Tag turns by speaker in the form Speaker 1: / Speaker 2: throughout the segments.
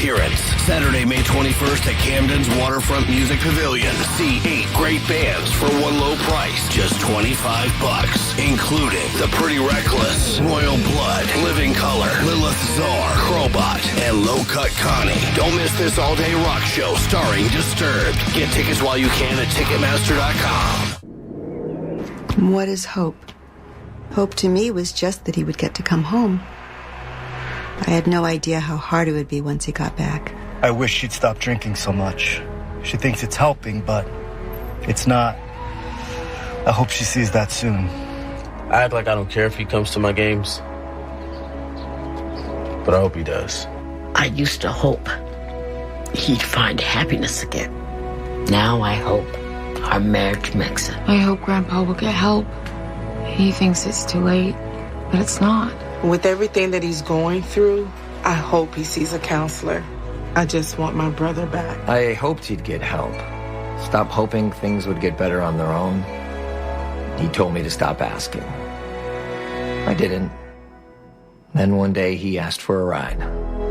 Speaker 1: appearance. Saturday, May 21st at Camden's Waterfront Music Pavilion. See 8 great bands for one low price, just $25, including The Pretty Reckless, Royal Blood, Living Color, Lilith Czar, Crowbot, and Low Cut Connie. Don't miss this all-day rock show starring Disturbed. Get tickets while you can at Ticketmaster.com.
Speaker 2: What is hope? Hope to me was just that he would get to come home. I had no idea how hard it would be once he got back.
Speaker 3: I wish she'd stop drinking so much. She thinks it's helping, but it's not. I hope she sees that soon.
Speaker 4: I act like I don't care if he comes to my games, but I hope he does.
Speaker 5: I used to hope he'd find happiness again. Now I hope our marriage makes it.
Speaker 6: I hope Grandpa will get help. He thinks it's too late, but it's not.
Speaker 7: With everything that he's going through, I hope he sees a counselor. I just want my brother back.
Speaker 8: I hoped he'd get help. Stop hoping things would get better on their own. He told me to stop asking. I didn't. Then one day he asked for a ride.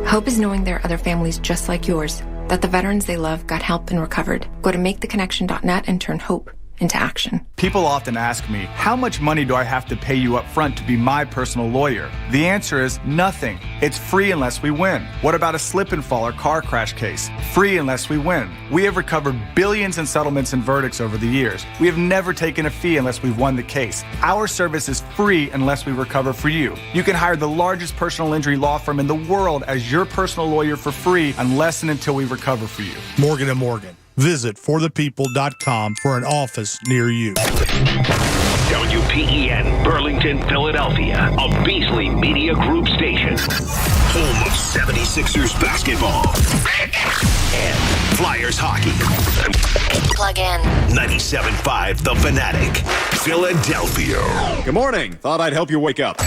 Speaker 9: Hope is knowing there are other families just like yours, that the veterans they love got help and recovered. Go to maketheconnection.net and turn hope into action.
Speaker 10: People often ask me, how much money do I have to pay you up front to be my personal lawyer? The answer is nothing. It's free unless we win. What about a slip and fall or car crash case? Free unless we win. We have recovered billions in settlements and verdicts over the years. We have never taken a fee unless we've won the case. Our service is free unless we recover for you. You can hire the largest personal injury law firm in the world as your personal lawyer for free unless and until we recover for you.
Speaker 11: Morgan & Morgan. Visit forthepeople.com for an office near you.
Speaker 12: WPEN, Burlington, Philadelphia, a Beasley Media Group station. Home of 76ers basketball and Flyers hockey.
Speaker 13: Plug in.
Speaker 12: 97.5 The Fanatic, Philadelphia.
Speaker 14: Good morning. Thought I'd help you wake up.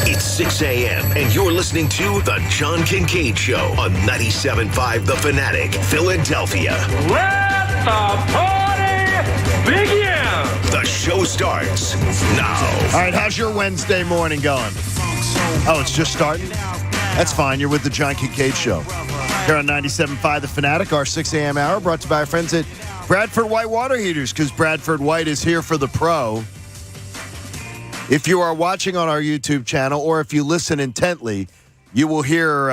Speaker 12: It's 6 a.m. and you're listening to The John Kincade Show on 97.5 The Fanatic, Philadelphia.
Speaker 15: Let the party begin!
Speaker 12: The show starts now.
Speaker 16: All right, how's your Wednesday morning going? Oh, it's just starting? That's fine. You're with The John Kincade Show. Here on 97.5 The Fanatic, our 6 a.m. hour, brought to you by our friends at Bradford White Water Heaters, because Bradford White is here for the pro. If you are watching on our YouTube channel or if you listen intently, you will hear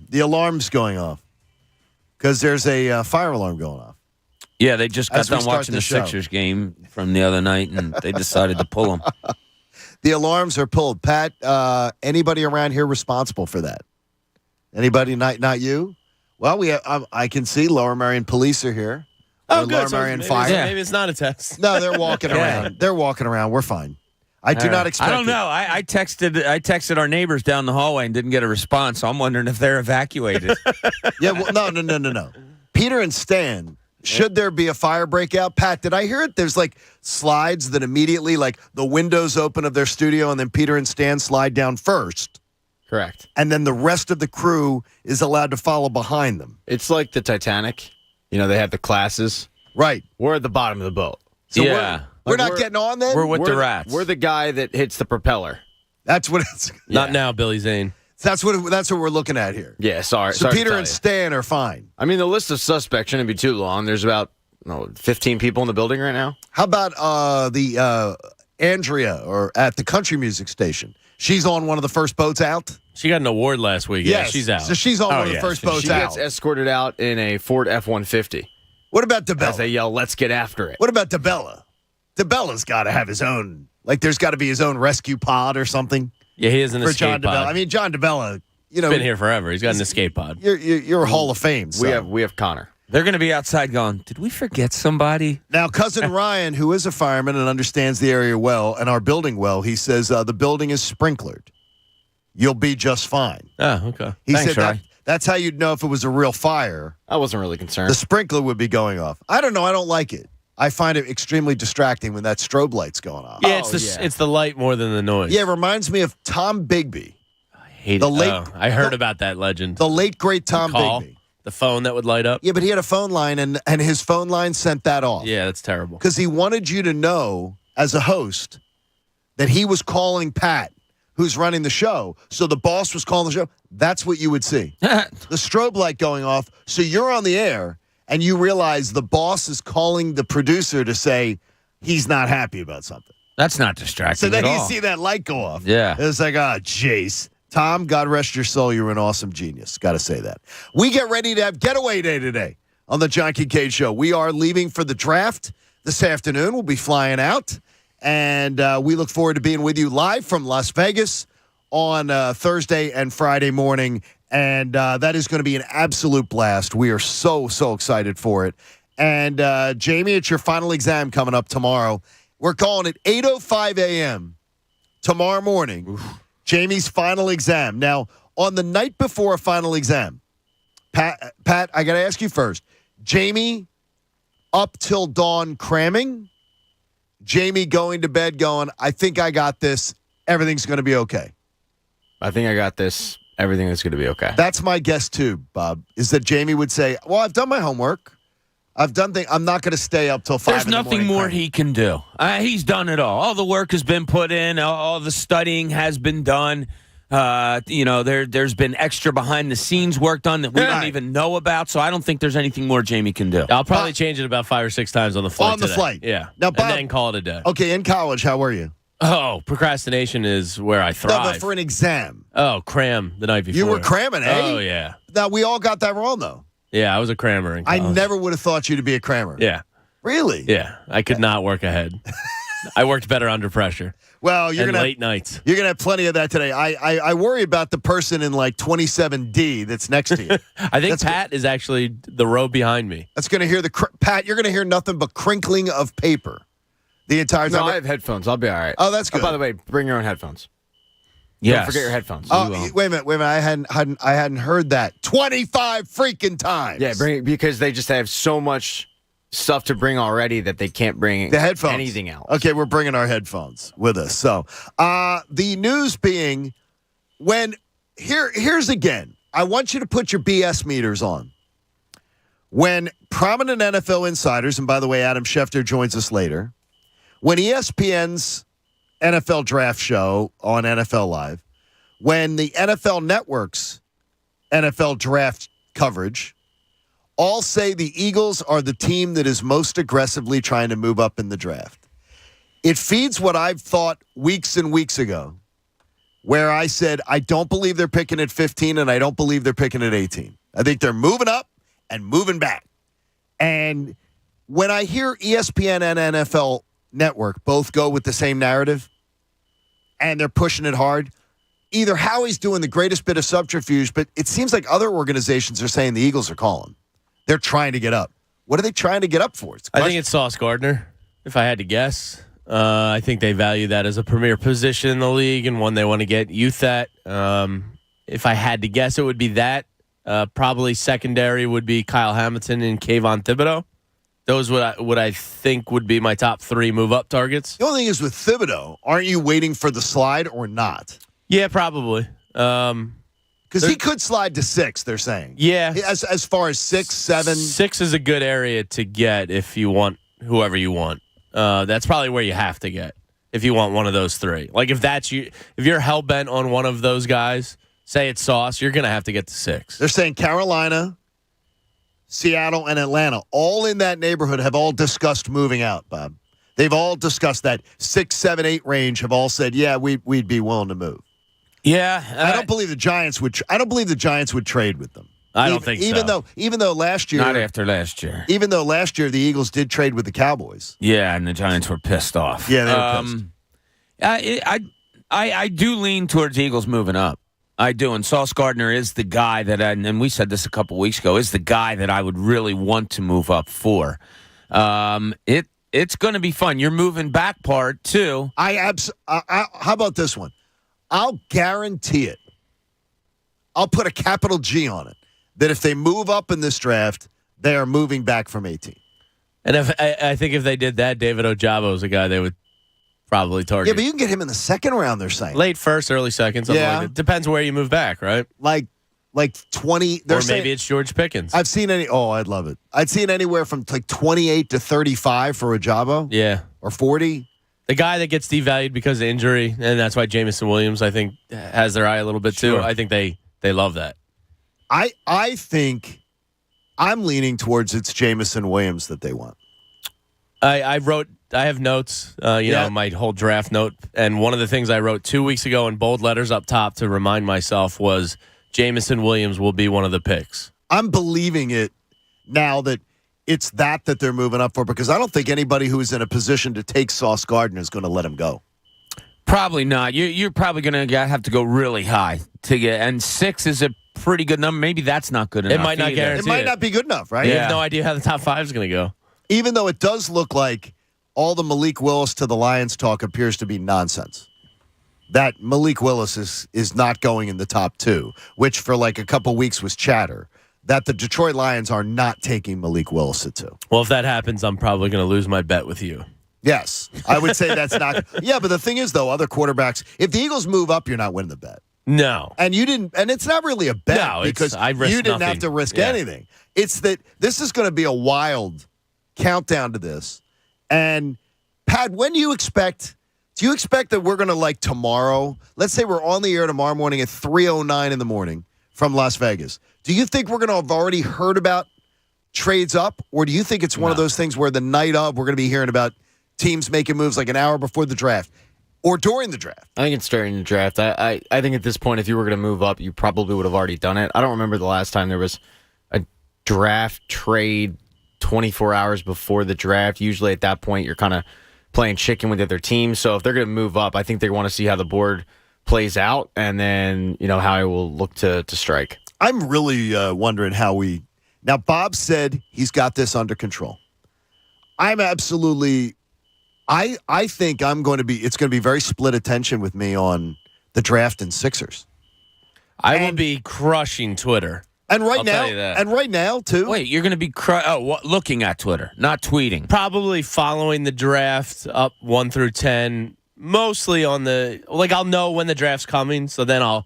Speaker 16: the alarms going off because there's a fire alarm going off.
Speaker 17: Yeah, they just got done watching the Sixers game from the other night, and they decided to pull them.
Speaker 16: The alarms are pulled. Pat, anybody around here responsible for that? Anybody? Not you? Well, I can see Lower Merion Police are here.
Speaker 4: Oh, good.
Speaker 16: Lower Merion Fire.
Speaker 4: Maybe it's not a test.
Speaker 16: No, they're walking around. They're walking around. We're fine. I do not expect.
Speaker 17: I don't know. I texted our neighbors down the hallway and didn't get a response. So I'm wondering if they're evacuated.
Speaker 16: Yeah, well, no. Peter and Stan. Should there be a fire breakout? Pat, did I hear it? There's like slides that immediately, like the windows open of their studio, and then Peter and Stan slide down first.
Speaker 4: Correct.
Speaker 16: And then the rest of the crew is allowed to follow behind them.
Speaker 4: It's like the Titanic. You know, they have the classes.
Speaker 16: Right.
Speaker 4: We're at the bottom of the boat.
Speaker 16: So yeah. We're not getting on then?
Speaker 17: We're with the rats.
Speaker 4: We're the guy that hits the propeller.
Speaker 16: That's what it's...
Speaker 4: Not now, Billy Zane.
Speaker 16: That's what we're looking at here.
Speaker 4: Yeah, sorry.
Speaker 16: So Peter and Stan are fine.
Speaker 4: I mean, the list of suspects shouldn't be too long. There's about 15 people in the building right now.
Speaker 16: How about the Andrea or at the country music station? She's on one of the first boats out.
Speaker 4: She got an award last week.
Speaker 16: Yes.
Speaker 4: Yeah, she's out.
Speaker 16: So she's on one of the first boats out.
Speaker 4: She gets escorted out in a Ford F-150.
Speaker 16: What about DeBella?
Speaker 4: As they yell, "Let's get after it."
Speaker 16: What about DeBella? DeBella's got to have his own, like there's got to be his own rescue pod or something.
Speaker 4: Yeah, he is an escape
Speaker 16: John
Speaker 4: pod.
Speaker 16: DeBella. I mean, John DeBella,
Speaker 4: He's been here forever. He's got an escape pod.
Speaker 16: You're a Hall of Fame. So.
Speaker 4: We have Connor.
Speaker 17: They're going to be outside going, did we forget somebody?
Speaker 16: Now, cousin Ryan, who is a fireman and understands the area well and our building well, he says the building is sprinklered. You'll be just fine.
Speaker 4: Oh, okay.
Speaker 16: He
Speaker 17: Thanks,
Speaker 16: said that's how you'd know if it was a real fire.
Speaker 4: I wasn't really concerned.
Speaker 16: The sprinkler would be going off. I don't know. I don't like it. I find it extremely distracting when that strobe light's going off.
Speaker 4: Yeah, it's the light more than the noise.
Speaker 16: Yeah, it reminds me of Tom Bigby.
Speaker 4: I hate it. I heard about that legend.
Speaker 16: The late, great Tom Bigby.
Speaker 4: The phone that would light up?
Speaker 16: Yeah, but he had a phone line, and his phone line sent that off.
Speaker 4: Yeah, that's terrible.
Speaker 16: Because he wanted you to know, as a host, that he was calling Pat, who's running the show. So the boss was calling the show. That's what you would see. The strobe light going off. So you're on the air, and you realize the boss is calling the producer to say he's not happy about something.
Speaker 17: That's not distracting
Speaker 16: So then
Speaker 17: at
Speaker 16: you
Speaker 17: all.
Speaker 16: see that light go off.
Speaker 17: Yeah.
Speaker 16: It's like, jeez. Tom, God rest your soul. You're an awesome genius. Got to say that. We get ready to have Getaway Day today on the John Kincade Show. We are leaving for the draft this afternoon. We'll be flying out. And we look forward to being with you live from Las Vegas on Thursday and Friday morning. And that is going to be an absolute blast. We are so excited for it. And, Jamie, it's your final exam coming up tomorrow. We're calling it 8:05 a.m. tomorrow morning. Oof. Jamie's final exam. Now, on the night before a final exam, Pat, I got to ask you first. Jamie up till dawn cramming? Jamie going to bed going, I think I got this. Everything's going to be okay.
Speaker 4: I think I got this. Everything is going to be okay.
Speaker 16: That's my guess, too, Bob, is that Jamie would say, well, I've done my homework. I've done things. I'm not going to stay up till 5
Speaker 17: There's
Speaker 16: in the morning.
Speaker 17: nothing more he can do. He's done it all. All the work has been put in. All the studying has been done. There's been extra behind-the-scenes work done that we don't even know about, so I don't think there's anything more Jamie can do.
Speaker 18: I'll probably change it about 5 or 6 times on the flight
Speaker 16: On the flight.
Speaker 18: Yeah.
Speaker 16: Now, Bob,
Speaker 18: and then call it a day.
Speaker 16: Okay, in college, how were you?
Speaker 18: Oh, procrastination is where I thrive.
Speaker 16: No, but for an exam.
Speaker 18: Oh, cram the night before.
Speaker 16: You were cramming, eh?
Speaker 18: Oh, yeah.
Speaker 16: Now, we all got that wrong, though.
Speaker 18: Yeah, I was a crammer in college.
Speaker 16: I never would have thought you to be a crammer.
Speaker 18: Yeah.
Speaker 16: Really?
Speaker 18: Yeah. I could not work ahead. I worked better under pressure.
Speaker 16: Well, you're
Speaker 18: and
Speaker 16: gonna
Speaker 18: late nights.
Speaker 16: You're gonna have plenty of that today. I worry about the person in like 27D that's next to you.
Speaker 18: I think Pat is actually the row behind me.
Speaker 16: That's gonna hear Pat. You're gonna hear nothing but crinkling of paper the entire time.
Speaker 4: No, I have headphones. I'll be all right.
Speaker 16: Oh, that's good.
Speaker 4: Oh, by the way, bring your own headphones.
Speaker 17: Yes.
Speaker 4: Don't forget your headphones.
Speaker 16: Oh, wait a minute. I hadn't heard that 25 freaking times.
Speaker 4: Yeah, bring it because they just have so much stuff to bring already that they can't bring
Speaker 16: the headphones.
Speaker 4: Anything else.
Speaker 16: Okay, we're bringing our headphones with us. So the news being here's again. I want you to put your BS meters on. When prominent NFL insiders, and by the way, Adam Schefter joins us later, when ESPN's NFL draft show on NFL Live, when the NFL Network's NFL draft coverage all say the Eagles are the team that is most aggressively trying to move up in the draft. It feeds what I've thought weeks and weeks ago, where I said, I don't believe they're picking at 15 and I don't believe they're picking at 18. I think they're moving up and moving back. And when I hear ESPN and NFL Network both go with the same narrative and they're pushing it hard, either Howie's doing the greatest bit of subterfuge, but it seems like other organizations are saying the Eagles are calling. They're trying to get up. What are they trying to get up for?
Speaker 18: I think it's Sauce Gardner, if I had to guess. I think they value that as a premier position in the league and one they want to get youth at. If I had to guess, it would be that. Probably secondary would be Kyle Hamilton and Kayvon Thibodeau. Those would I think would be my top 3 move-up targets.
Speaker 16: The only thing is with Thibodeau, aren't you waiting for the slide or not?
Speaker 18: Yeah, probably.
Speaker 16: Because he could slide to 6, they're saying.
Speaker 18: Yeah.
Speaker 16: As far as 6, 7.
Speaker 18: 6 is a good area to get if you want whoever you want. That's probably where you have to get if you want one of those 3. Like if you're hell-bent on one of those guys, say it's Sauce, you're going to have to get to 6.
Speaker 16: They're saying Carolina, Seattle, and Atlanta, all in that neighborhood, have all discussed moving out, Bob. They've all discussed that 6, 7, 8 range, have all said, yeah, we'd be willing to move.
Speaker 18: Yeah.
Speaker 16: I don't believe the Giants would trade with them.
Speaker 18: I don't think so.
Speaker 16: Even though last year.
Speaker 17: Not after last year.
Speaker 16: Even though last year the Eagles did trade with the Cowboys.
Speaker 17: Yeah, and the Giants were pissed off.
Speaker 16: Yeah, they were pissed.
Speaker 17: I do lean towards Eagles moving up. I do, and Sauce Gardner is the guy that, and we said this a couple weeks ago, is the guy that I would really want to move up for. It's going to be fun. You're moving back part, too.
Speaker 16: How about this one? I'll guarantee it. I'll put a capital G on it, that if they move up in this draft, they are moving back from 18.
Speaker 18: And I think if they did that, David Ojabo is a guy they would probably target.
Speaker 16: Yeah, but you can get him in the second round, they're saying.
Speaker 18: Late first, early second, something like that. Depends where you move back, right?
Speaker 16: Like 20.
Speaker 18: Or maybe it's George Pickens.
Speaker 16: I've seen I'd love it. I'd seen anywhere from like 28 to 35 for Ojabo.
Speaker 18: Yeah.
Speaker 16: Or 40.
Speaker 18: The guy that gets devalued because of injury, and that's why Jamison Williams, I think, has their eye a little bit too.
Speaker 16: Sure.
Speaker 18: I think they love that.
Speaker 16: I think I'm leaning towards it's Jamison Williams that they want.
Speaker 18: I have notes, my whole draft note. And one of the things I wrote 2 weeks ago in bold letters up top to remind myself was Jamison Williams will be one of the picks.
Speaker 16: I'm believing it now that it's that they're moving up for, because I don't think anybody who is in a position to take Sauce Gardner is going to let him go.
Speaker 17: Probably not. You're probably going to have to go really high to get, and 6 is a pretty good number. Maybe that's not good enough.
Speaker 18: It might not guarantee
Speaker 16: it. Might not be good enough, right?
Speaker 18: You have no idea how the top 5 is going to go.
Speaker 16: Even though it does look like all the Malik Willis to the Lions talk appears to be nonsense. That Malik Willis is not going in the top 2, which for like a couple weeks was chatter. That the Detroit Lions are not taking Malik Willis at 2.
Speaker 18: Well, if that happens, I'm probably going to lose my bet with you.
Speaker 16: Yes. I would say that's not. Yeah, but the thing is, though, other quarterbacks, if the Eagles move up, you're not winning the bet.
Speaker 18: No.
Speaker 16: And you didn't, and it's not really a bet because you didn't have to risk anything. It's that this is going to be a wild countdown to this. And Pat, when do you expect that we're going to, like, tomorrow, let's say we're on the air tomorrow morning at 3:09 in the morning from Las Vegas. Do you think we're going to have already heard about trades up, or do you think it's one of those things where the night of we're going to be hearing about teams making moves like an hour before the draft or during the draft?
Speaker 4: I think it's during the draft. I think at this point, if you were going to move up, you probably would have already done it. I don't remember the last time there was a draft trade 24 hours before the draft. Usually at that point, you're kind of playing chicken with the other team. So if they're going to move up, I think they want to see how the board plays out and then, how I will look to strike.
Speaker 16: I'm really wondering how we... Now, Bob said he's got this under control. I'm absolutely... I think it's going to be very split attention with me on the draft and Sixers.
Speaker 18: I will be crushing Twitter.
Speaker 16: And right
Speaker 18: I'll
Speaker 16: now,
Speaker 18: tell you that.
Speaker 16: and right now too.
Speaker 17: Wait, you're going to be looking at Twitter, not tweeting.
Speaker 18: Probably following the draft up 1 through 10, mostly on the I'll know when the draft's coming, so then I'll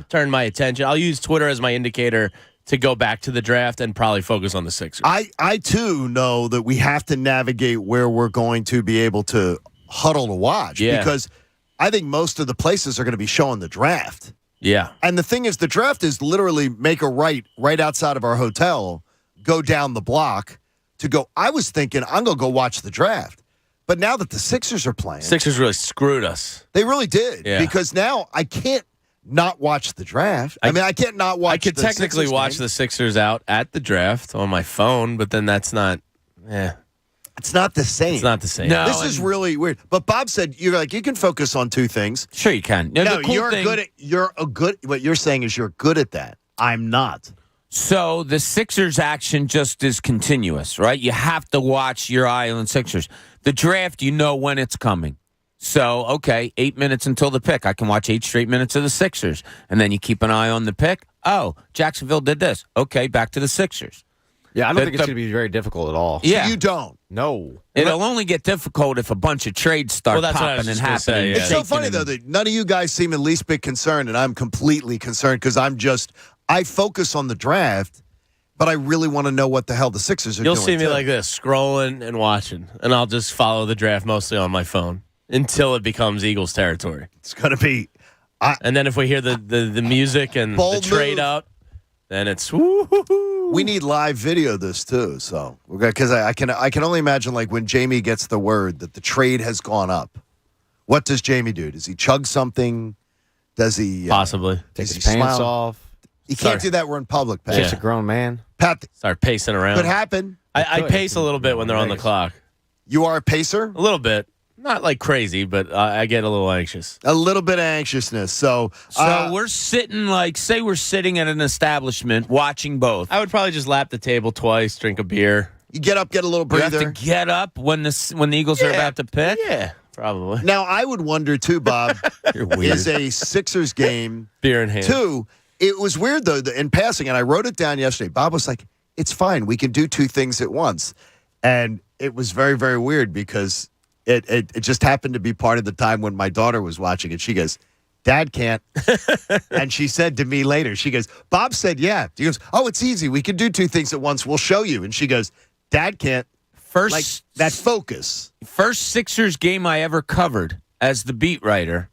Speaker 18: turn my attention. I'll use Twitter as my indicator to go back to the draft and probably focus on the Sixers.
Speaker 16: I too know that we have to navigate where we're going to be able to huddle to watch because I think most of the places are going to be showing the draft.
Speaker 18: Yeah.
Speaker 16: And the thing is, the draft is literally make a right outside of our hotel, go down the block to go. I was thinking I'm going to go watch the draft. But now that the Sixers are playing.
Speaker 18: Sixers really screwed us.
Speaker 16: They really did.
Speaker 18: Yeah.
Speaker 16: Because now I can't not watch the draft. I can't not watch the Sixers.
Speaker 18: I could technically watch the Sixers out at the draft on my phone, but then that's not,
Speaker 16: It's not the same.
Speaker 18: It's not the same.
Speaker 16: No, this is really weird. But Bob said you can focus on 2 things.
Speaker 17: Sure you can.
Speaker 16: No, what you're saying is you're good at that. I'm not.
Speaker 17: So the Sixers action just is continuous, right? You have to watch your eye on the Sixers. The draft, you know when it's coming. So, okay, 8 minutes until the pick. I can watch 8 straight minutes of the Sixers. And then you keep an eye on the pick. Oh, Jacksonville did this. Okay, back to the Sixers.
Speaker 4: Yeah, I don't think it's going to be very difficult at all.
Speaker 17: Yeah.
Speaker 16: So you don't?
Speaker 4: No.
Speaker 17: It'll only get difficult if a bunch of trades start popping and happening.
Speaker 16: It's so funny, though, that none of you guys seem the least bit concerned, and I'm completely concerned because I focus on the draft, but I really want to know what the hell the Sixers are doing.
Speaker 18: You'll see me like this, scrolling and watching, and I'll just follow the draft mostly on my phone until it becomes Eagles territory.
Speaker 16: It's going to be...
Speaker 18: and then if we hear the music and the trade up, then it's woo-hoo-hoo.
Speaker 16: We need live video of this too, so because I can only imagine like when Jamie gets the word that the trade has gone up. What does Jamie do? Does he chug something? Does he
Speaker 18: possibly
Speaker 4: take his pants off?
Speaker 16: He can't do that. We're in public, Pat.
Speaker 4: He's a grown man.
Speaker 16: Pat,
Speaker 18: start pacing around.
Speaker 16: Could happen.
Speaker 18: I pace a little bit when they're on the clock.
Speaker 16: You are a pacer?
Speaker 18: A little bit. Not like crazy, but I get a little anxious.
Speaker 16: A little bit of anxiousness. So
Speaker 17: we're sitting say we're sitting at an establishment watching both.
Speaker 18: I would probably just lap the table twice, drink a beer.
Speaker 16: You get up, get a little breather.
Speaker 17: You have to get up when the Eagles are about to pick?
Speaker 18: Yeah, probably.
Speaker 16: Now, I would wonder, too, Bob,
Speaker 17: You're weird.
Speaker 16: is a Sixers game.
Speaker 18: Beer in hand.
Speaker 16: 2, it was weird, though, in passing, and I wrote it down yesterday. Bob was like, it's fine. We can do 2 things at once. And it was very, very weird because it just happened to be part of the time when my daughter was watching it. She goes, Dad can't. And she said to me later, she goes, Bob said, yeah. He goes, oh, it's easy. We can do 2 things at once. We'll show you. And she goes, Dad can't.
Speaker 17: First,
Speaker 16: like that focus.
Speaker 17: First Sixers game I ever covered as the beat writer.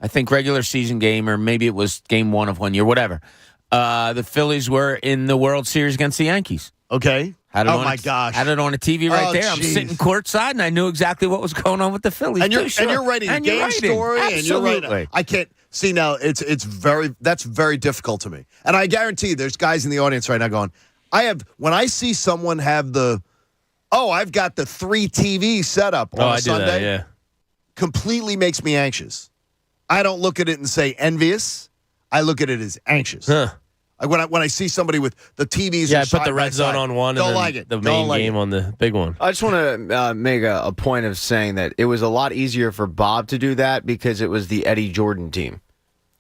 Speaker 17: I think regular season game, or maybe it was game one of one year, whatever. The Phillies were in the World Series against the Yankees.
Speaker 16: Okay.
Speaker 17: Oh, my gosh. Had it on a TV right there. I'm
Speaker 16: geez.
Speaker 17: sitting courtside, and I knew exactly what was going on with the Phillies.
Speaker 16: And you're writing a game story.
Speaker 17: Absolutely.
Speaker 16: And you're writing. I can't see now. That's very difficult to me. And I guarantee there's guys in the audience right now going, when I see someone have I've got the 3 TV setup on a Sunday.
Speaker 18: Do that, yeah.
Speaker 16: Completely makes me anxious. I don't look at it and say envious. I look at it as anxious.
Speaker 18: Huh.
Speaker 16: When I see somebody with the TVs,
Speaker 18: I put the red zone on one,
Speaker 16: don't
Speaker 18: and then
Speaker 16: like it.
Speaker 18: The main game on the big one.
Speaker 4: I just want to make a point of saying that it was a lot easier for Bob to do that because it was the Eddie Jordan team.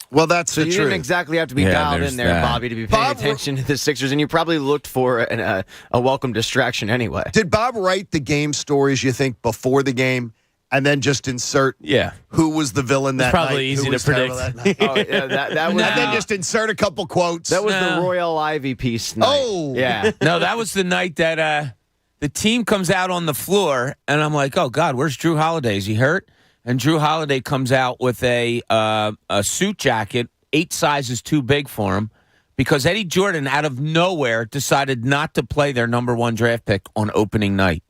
Speaker 16: Well, that's
Speaker 4: so
Speaker 16: the
Speaker 4: you
Speaker 16: truth.
Speaker 4: didn't exactly have to be dialed in there, Bobby, to be paying attention to the Sixers, and you probably looked for a welcome distraction anyway.
Speaker 16: Did Bob write the game stories, you think, before the game, and then just insert who was the villain that night?
Speaker 18: It's probably easy to predict.
Speaker 4: That was,
Speaker 16: and then just insert a couple quotes.
Speaker 4: That was the Royal Ivy piece night.
Speaker 16: Oh.
Speaker 4: Yeah.
Speaker 17: No, that was the night that the team comes out on the floor, and I'm like, oh, God, where's Drew Holiday? Is he hurt? And Drew Holiday comes out with a suit jacket 8 sizes too big for him because Eddie Jordan, out of nowhere, decided not to play their number 1 draft pick on opening night.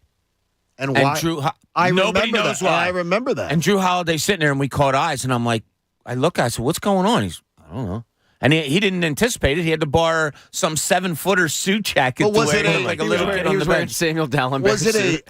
Speaker 16: And why?
Speaker 17: Nobody knows why.
Speaker 16: I remember that.
Speaker 17: And Drew Holiday sitting there, and we caught eyes, and I'm like, I said, what's going on? I don't know. And he didn't anticipate it. He had to borrow some 7-footer suit jacket to wear like a little kid on the bench.
Speaker 4: Samuel Dallenberg.
Speaker 16: Was it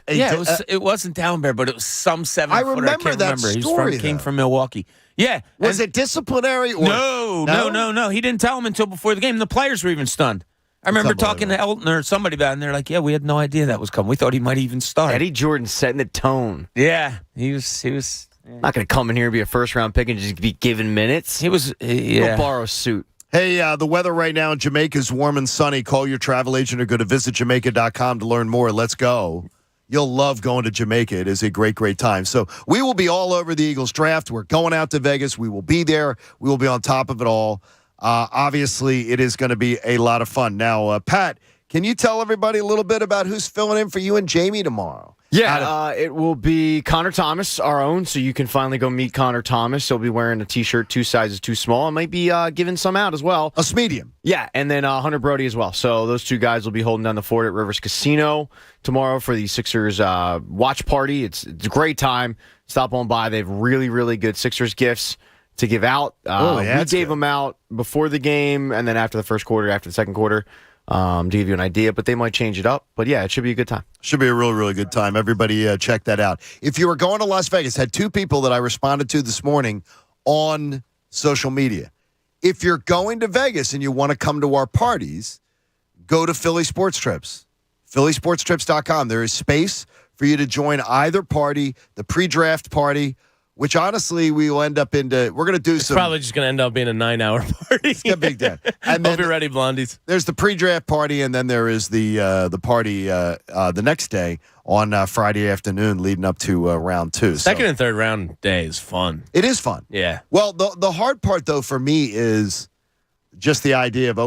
Speaker 17: it wasn't Dallenberg, but it was some 7-footer.
Speaker 16: I remember
Speaker 17: I can't
Speaker 16: that
Speaker 17: remember.
Speaker 16: story,
Speaker 17: He came from Milwaukee. Yeah.
Speaker 16: Was it disciplinary? Or
Speaker 17: No. He didn't tell him until before the game. The players were even stunned. I remember talking to Elton or somebody about it, and they're like, yeah, we had no idea that was coming. We thought he might even start.
Speaker 4: Eddie Jordan setting the tone.
Speaker 17: Yeah. He was
Speaker 4: not going to come in here and be a first-round pick and just be given minutes.
Speaker 17: He was,
Speaker 4: He'll borrow a suit.
Speaker 16: Hey, the weather right now in Jamaica is warm and sunny. Call your travel agent or go to visitjamaica.com to learn more. Let's go. You'll love going to Jamaica. It is a great, great time. So we will be all over the Eagles draft. We're going out to Vegas. We will be there. We will be on top of it all. Obviously, it is going to be a lot of fun. Now, Pat, can you tell everybody a little bit about who's filling in for you and Jamie tomorrow?
Speaker 4: Yeah, it will be Connor Thomas, our own, so you can finally go meet Connor Thomas. He'll be wearing a T-shirt 2 sizes too small. I might be giving some out as well.
Speaker 16: A medium.
Speaker 4: Yeah, and then Hunter Brody as well. So those 2 guys will be holding down the fort at Rivers Casino tomorrow for the Sixers watch party. It's a great time. Stop on by. They have really, really good Sixers gifts to give out. We gave them out before the game and then after the first quarter, after the second quarter. To give you an idea, but they might change it up. But yeah, it should be a good time.
Speaker 16: Should be a really, really good time. Everybody check that out. If you were going to Las Vegas, had 2 people that I responded to this morning on social media. If you're going to Vegas and you want to come to our parties, go to Philly Sports Trips. PhillySportsTrips.com. There is space for you to join either party, the pre-draft party, which honestly we will end up into. We're going to do some.
Speaker 18: Probably just going to end up being a 9-hour party.
Speaker 16: It's a big day. And then
Speaker 18: hope you're ready, Blondies.
Speaker 16: There's the pre-draft party, and then there is the party the next day on Friday afternoon, leading up to round 2.
Speaker 18: Second and third round day is fun.
Speaker 16: It is fun.
Speaker 18: Yeah.
Speaker 16: Well, the hard part though for me is just the idea of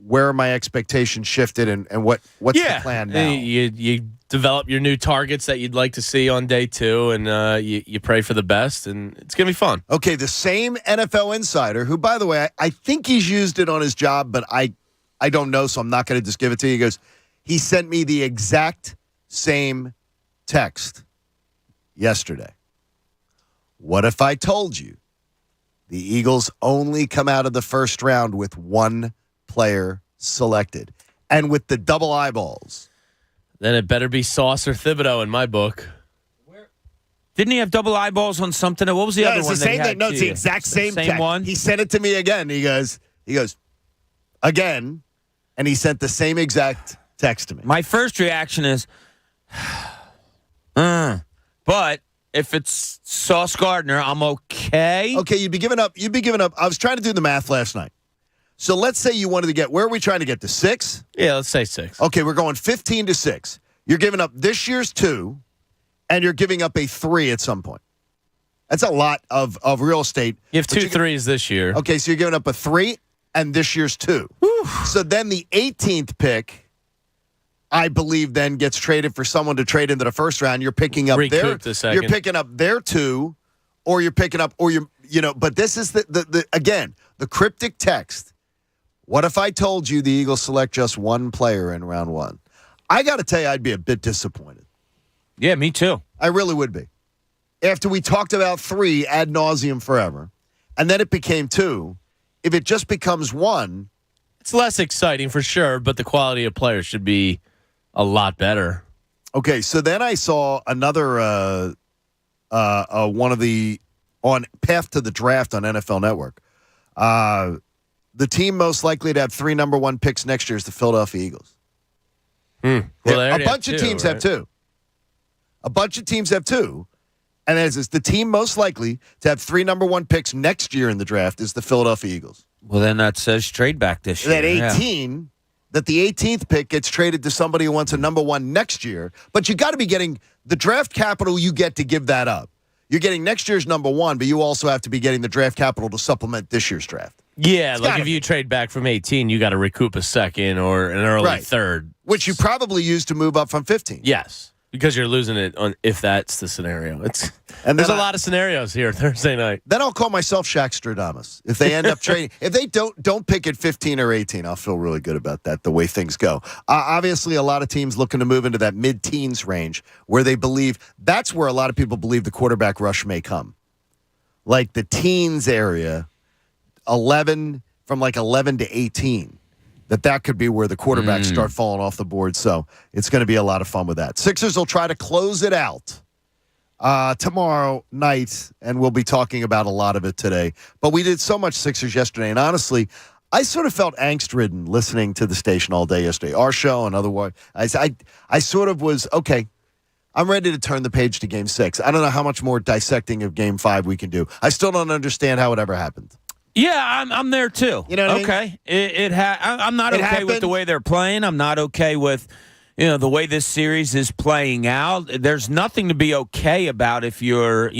Speaker 16: where are my expectations shifted, and what's the plan now?
Speaker 18: You develop your new targets that you'd like to see on day 2, and you pray for the best, and it's going to be fun.
Speaker 16: Okay, the same NFL insider, who, by the way, I think he's used it on his job, but I don't know, so I'm not going to just give it to you. He goes, he sent me the exact same text yesterday. What if I told you the Eagles only come out of the first round with 1 player selected, and with the double eyeballs?
Speaker 18: Then it better be Sauce or Thibodeau in my book.
Speaker 17: Didn't he have double eyeballs on something? What was the other one?
Speaker 16: It's the same thing. No, it's the exact same text.
Speaker 17: One.
Speaker 16: He sent it to me again. He goes again, and he sent the same exact text to me.
Speaker 17: My first reaction is, but if it's Sauce Gardner, I'm okay.
Speaker 16: Okay, you'd be giving up. I was trying to do the math last night. So let's say you wanted to get, where are we trying to get to 6?
Speaker 18: Yeah, let's say 6.
Speaker 16: Okay, we're going 15 to 6. You're giving up this year's 2, and you're giving up a 3 at some point. That's a lot of real estate.
Speaker 18: You have 2 threes this year.
Speaker 16: Okay, so you're giving up a 3 and this year's 2. Whew. So then the 18th pick, I believe then gets traded for someone to trade into the first round. You're picking up you're picking up their 2, or you're picking up, or but this is again, the cryptic text. What if I told you the Eagles select just one player in round 1? I got to tell you, I'd be a bit disappointed.
Speaker 17: Yeah, me too.
Speaker 16: I really would be. After we talked about 3 ad nauseum forever, and then it became 2, if it just becomes 1.
Speaker 18: It's less exciting for sure, but the quality of players should be a lot better.
Speaker 16: Okay, so then I saw another one of the on Path to the Draft on NFL Network. The team most likely to have 3 number 1 picks next year is the Philadelphia Eagles.
Speaker 18: Well,
Speaker 16: a bunch of teams have 2. A bunch of teams have 2. And as is the team most likely to have 3 number 1 picks next year in the draft is the Philadelphia Eagles.
Speaker 17: Well, then that says trade back this year.
Speaker 16: That 18, that the 18th pick gets traded to somebody who wants a number 1 next year. But you got to be getting the draft capital you get to give that up. You're getting next year's number 1, but you also have to be getting the draft capital to supplement this year's draft.
Speaker 18: Yeah, like if you trade back from 18, you got to recoup a second or an early third.
Speaker 16: Which you probably use to move up from 15.
Speaker 18: Yes, because you're losing it on if that's the scenario. There's a lot of scenarios here Thursday night.
Speaker 16: Then I'll call myself Shaq Stradamus. If they end up trading, if they don't pick at 15 or 18, I'll feel really good about that, the way things go. Obviously, a lot of teams looking to move into that mid-teens range where they believe, that's where a lot of people believe the quarterback rush may come. Like the teens area, 11 to 18. That could be where the quarterbacks start falling off the board. So it's going to be a lot of fun with that. Sixers will try to close it out tomorrow night, and we'll be talking about a lot of it today. But we did so much Sixers yesterday, and honestly, I sort of felt angst-ridden listening to the station all day yesterday. Our show and otherwise. I sort of was, okay, I'm ready to turn the page to Game 6. I don't know how much more dissecting of Game 5 we can do. I still don't understand how it ever happened.
Speaker 17: Yeah, I'm there too.
Speaker 16: You know what
Speaker 17: I mean? I'm not okay with the way they're playing. I'm not okay with the way this series is playing out. There's nothing to be okay about if you have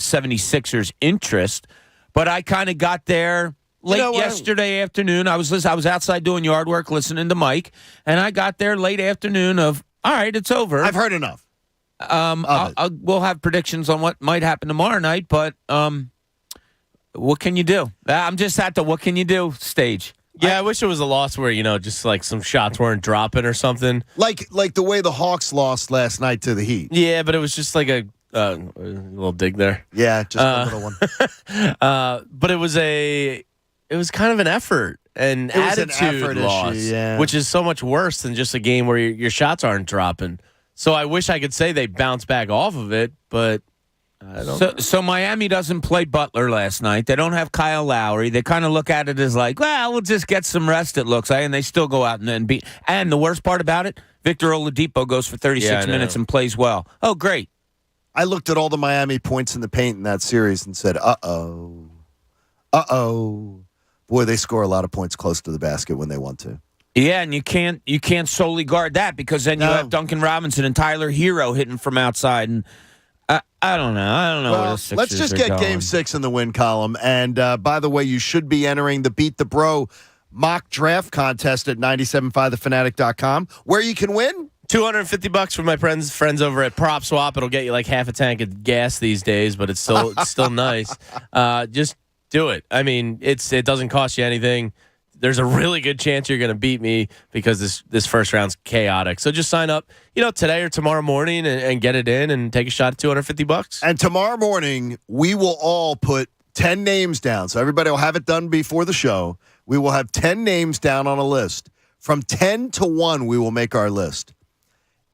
Speaker 17: 76ers interest. But I kind of got there late yesterday afternoon. I was outside doing yard work, listening to Mike, and I got there late afternoon of, all right, it's over.
Speaker 16: I've heard enough.
Speaker 17: We'll have predictions on what might happen tomorrow night, but what can you do? I'm just at the what can you do stage.
Speaker 18: Yeah, I wish it was a loss where, just like some shots weren't dropping or something.
Speaker 16: Like the way the Hawks lost last night to the Heat.
Speaker 18: Yeah, but it was just like a little dig there.
Speaker 16: Yeah, just a little one.
Speaker 18: But it was kind of an effort and attitude loss,
Speaker 16: issue,
Speaker 18: which is so much worse than just a game where your shots aren't dropping. So I wish I could say they bounced back off of it, but I don't know.
Speaker 17: So Miami doesn't play Butler last night. They don't have Kyle Lowry. They kind of look at it as like, well, we'll just get some rest, it looks like, and they still go out and then beat. And the worst part about it, Victor Oladipo goes for 36 minutes and plays well. Oh, great.
Speaker 16: I looked at all the Miami points in the paint in that series and said, uh-oh. Boy, they score a lot of points close to the basket when they want to.
Speaker 17: Yeah, and you can't solely guard that because then you have Duncan Robinson and Tyler Hero hitting from outside. And I don't know. I don't know where the Sixers
Speaker 16: let's just get Game 6 in the win column. And by the way, you should be entering the Beat the Bro mock draft contest at 97.5thefanatic.com, where you can win
Speaker 18: $250 from my friends over at Prop Swap. It'll get you like half a tank of gas these days, but it's still nice. Just do it. I mean, it doesn't cost you anything. There's a really good chance you're going to beat me because this first round's chaotic. So just sign up, today or tomorrow morning and get it in and take a shot at $250.
Speaker 16: And tomorrow morning, we will all put 10 names down. So everybody will have it done before the show. We will have 10 names down on a list. From 10 to 1, we will make our list.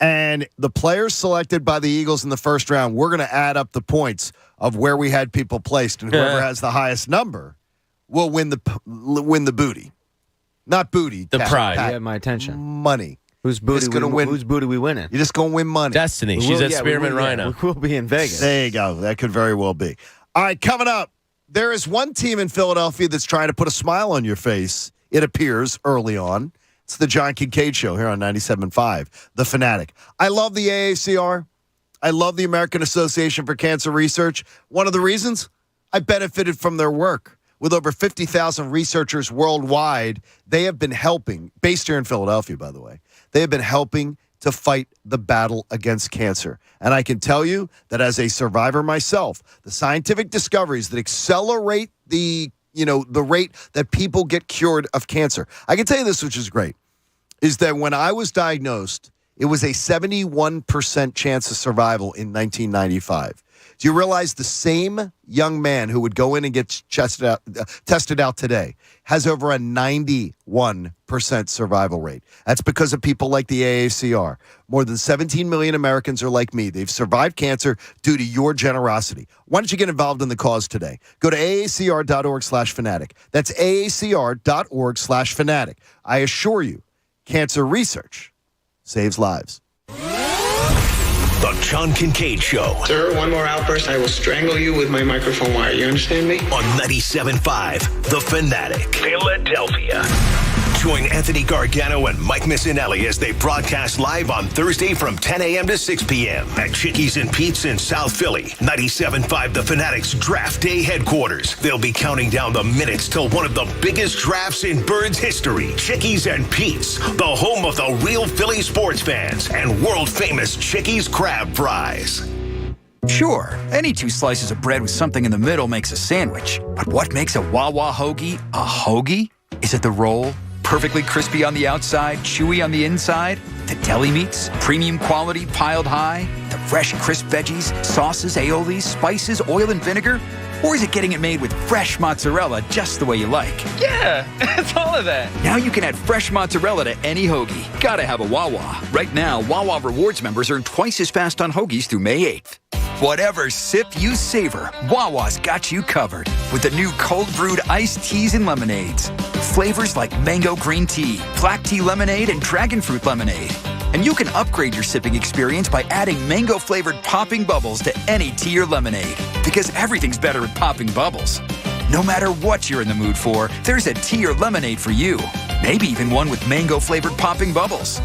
Speaker 16: And the players selected by the Eagles in the first round, we're going to add up the points of where we had people placed. And whoever has the highest number will win the booty. Not booty.
Speaker 18: The prize.
Speaker 4: You have my attention.
Speaker 16: Money.
Speaker 4: Whose booty we winning?
Speaker 16: You're just going to win money.
Speaker 18: Destiny. She's at Spearmint Rhino.
Speaker 4: We'll be in Vegas.
Speaker 16: There you go. That could very well be. All right, coming up, there is one team in Philadelphia that's trying to put a smile on your face, it appears, early on. It's the John Kincade Show here on 97.5 The Fanatic. I love the AACR. I love the American Association for Cancer Research. One of the reasons I benefited from their work. with over 50,000 researchers worldwide. They have been helping, based here in Philadelphia, by the way, they have been helping to fight the battle against cancer. And I can tell you that as a survivor myself, the scientific discoveries that accelerate the rate that people get cured of cancer. I can tell you this, which is great, is that when I was diagnosed, it was a 71% chance of survival in 1995. Do you realize the same young man who would go in and get tested out today has over a 91% survival rate? That's because of people like the AACR. More than 17 million Americans are like me. They've survived cancer due to your generosity. Why don't you get involved in the cause today? Go to aacr.org/fanatic. That's aacr.org/fanatic. I assure you, cancer research saves lives.
Speaker 12: The John Kincade Show.
Speaker 19: Sir, one more outburst, I will strangle you with my microphone wire. You understand me?
Speaker 12: On 97.5 The Fanatic, Philadelphia. Join Anthony Gargano and Mike Missinelli as they broadcast live on Thursday from 10 a.m. to 6 p.m. at Chickies and Pete's in South Philly. 97.5 The Fanatic's Draft Day headquarters. They'll be counting down the minutes till one of the biggest drafts in Birds history. Chickies and Pete's, the home of the real Philly sports fans and world-famous Chickies crab fries.
Speaker 20: Sure, any two slices of bread with something in the middle makes a sandwich. But what makes a Wawa hoagie a hoagie? Is it the roll? Perfectly crispy on the outside, chewy on the inside? The deli meats, premium quality piled high? The fresh, crisp veggies, sauces, aiolis, spices, oil, and vinegar? Or is it getting it made with fresh mozzarella just the way you like?
Speaker 21: Yeah, it's all of that.
Speaker 20: Now you can add fresh mozzarella to any hoagie. Gotta have a Wawa. Right now, Wawa Rewards members earn twice as fast on hoagies through May 8th. Whatever sip you savor, Wawa's got you covered with the new cold brewed iced teas and lemonades. Flavors like mango green tea, black tea lemonade, and dragon fruit lemonade. And you can upgrade your sipping experience by adding mango-flavored popping bubbles to any tea or lemonade. Because everything's better with popping bubbles. No matter what you're in the mood for, there's a tea or lemonade for you. Maybe even one with mango-flavored popping bubbles.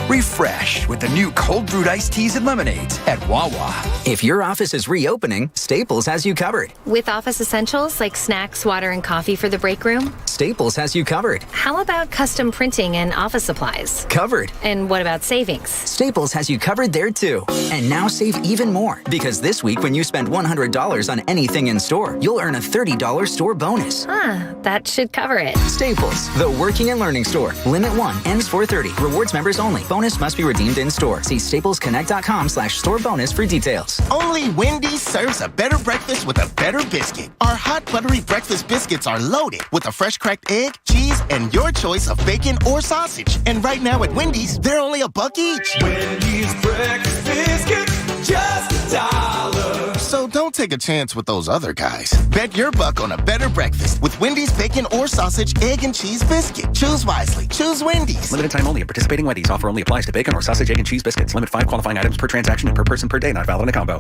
Speaker 20: Refresh with the new cold brewed iced teas and lemonades at Wawa.
Speaker 22: If your office is reopening, Staples has you covered.
Speaker 23: With office essentials like snacks, water, and coffee for the break room?
Speaker 22: Staples has you covered.
Speaker 23: How about custom printing and office supplies?
Speaker 22: Covered.
Speaker 23: And what about savings?
Speaker 22: Staples has you covered there too. And now save even more, because this week when you spend $100 on anything in store, you'll earn a $30 store bonus.
Speaker 23: That should cover it.
Speaker 22: Staples, the working and learning store. Limit 1, ends 4/30. Rewards members only. Bonus must be redeemed in store. See staplesconnect.com/store bonus for details.
Speaker 24: Only Wendy's serves a better breakfast with a better biscuit. Our hot buttery breakfast biscuits are loaded with a fresh cracked egg, cheese, and your choice of bacon or sausage. And right now at Wendy's, they're only $1 each.
Speaker 15: Wendy's breakfast biscuits, just $1.
Speaker 24: So don't take a chance with those other guys. Bet your buck on a better breakfast with Wendy's bacon or sausage, egg, and cheese biscuit. Choose wisely. Choose Wendy's.
Speaker 25: Limited time only at participating Wendy's. Offer only applies to bacon or sausage, egg, and cheese biscuits. Limit 5 qualifying items per transaction and per person per day. Not valid in a combo.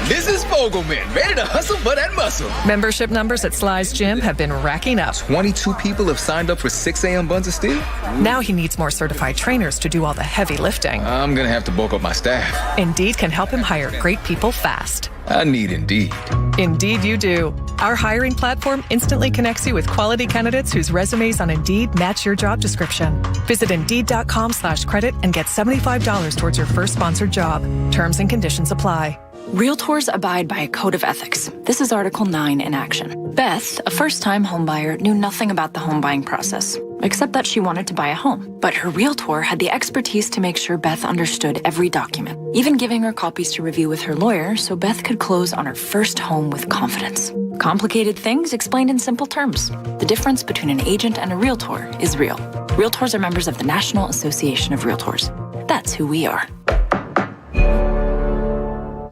Speaker 21: This is Fogelman, ready to hustle for that muscle.
Speaker 26: Membership numbers at Sly's Gym have been racking up.
Speaker 21: 22 people have signed up for 6 a.m. buns of steel.
Speaker 26: Now he needs more certified trainers to do all the heavy lifting.
Speaker 21: I'm going to have to bulk up my staff.
Speaker 26: Indeed can help him hire great people fast.
Speaker 21: I need Indeed.
Speaker 26: Indeed you do. Our hiring platform instantly connects you with quality candidates whose resumes on Indeed match your job description. Visit Indeed.com/credit and get $75 towards your first sponsored job. Terms and conditions apply.
Speaker 27: Realtors abide by a code of ethics. This is Article 9 in action. Beth, a first-time homebuyer, knew nothing about the home buying process, except that she wanted to buy a home. But her realtor had the expertise to make sure Beth understood every document, even giving her copies to review with her lawyer so Beth could close on her first home with confidence. Complicated things explained in simple terms. The difference between an agent and a realtor is real. Realtors are members of the National Association of Realtors. That's who we are.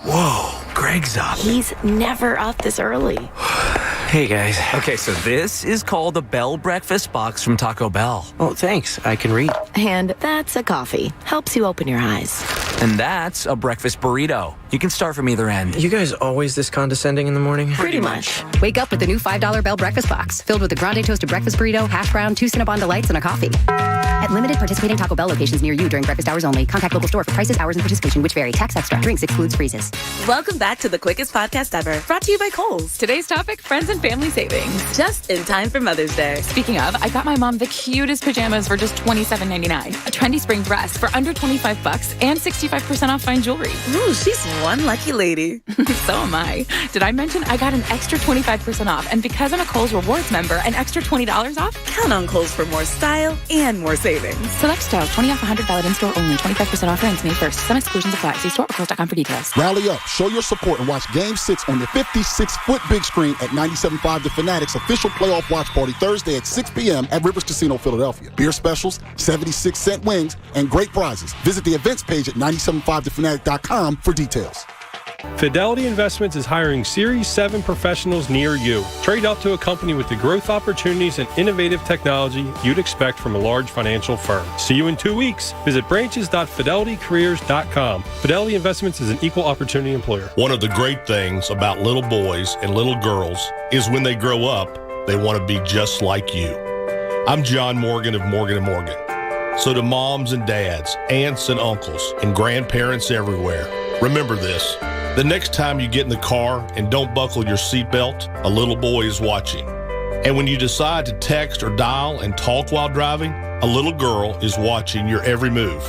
Speaker 20: Whoa, Greg's up.
Speaker 5: He's never up this early.
Speaker 28: Hey, guys. Okay, so this is called the Bell Breakfast Box from Taco Bell. Oh, thanks. I can read.
Speaker 5: And that's a coffee. Helps you open your eyes.
Speaker 28: And that's a breakfast burrito. You can start from either end. You guys always this condescending in the morning?
Speaker 27: Pretty much.
Speaker 1: Wake up with the new $5 Bell Breakfast Box, filled with a grande toasted breakfast burrito, hash brown, 2 Cinnabon Delights, and a coffee. At limited participating Taco Bell locations near you during breakfast hours only. Contact local store for prices, hours, and participation, which vary. Tax extra. Drinks excludes freezes.
Speaker 2: Welcome back to the quickest podcast ever, brought to you by Kohl's. Today's topic, friends and family savings. Just in time for Mother's Day. Speaking of, I got my mom the cutest pajamas for just $27.99. A trendy spring dress for under $25 and 65% off fine jewelry. Ooh, she's one lucky lady. So am I. Did I mention I got an extra 25% off? And because I'm a Kohl's Rewards member, an extra $20 off? Count on Kohl's for more style and more savings.
Speaker 27: Select styles, 20 off 100 valid in-store only. 25% off ends May 1st. Some exclusions apply. See store or Kohl's.com for details.
Speaker 3: Rally up, show your support, and watch Game 6 on the 56-foot big screen at 97.5 The Fanatic's official playoff watch party Thursday at 6 p.m. at Rivers Casino, Philadelphia. Beer specials, 76-cent wings, and great prizes. Visit the events page at 97.5thefanatic.com for details.
Speaker 6: Fidelity Investments is hiring Series 7 professionals near you. Trade up to a company with the growth opportunities and innovative technology you'd expect from a large financial firm. See you in 2 weeks. Visit branches.fidelitycareers.com. Fidelity Investments is an equal opportunity employer.
Speaker 7: One of the great things about little boys and little girls is when they grow up, they want to be just like you. I'm John Morgan of Morgan & Morgan. So to moms and dads, aunts and uncles, and grandparents everywhere, remember this. The next time you get in the car and don't buckle your seatbelt, a little boy is watching. And when you decide to text or dial and talk while driving, a little girl is watching your every move.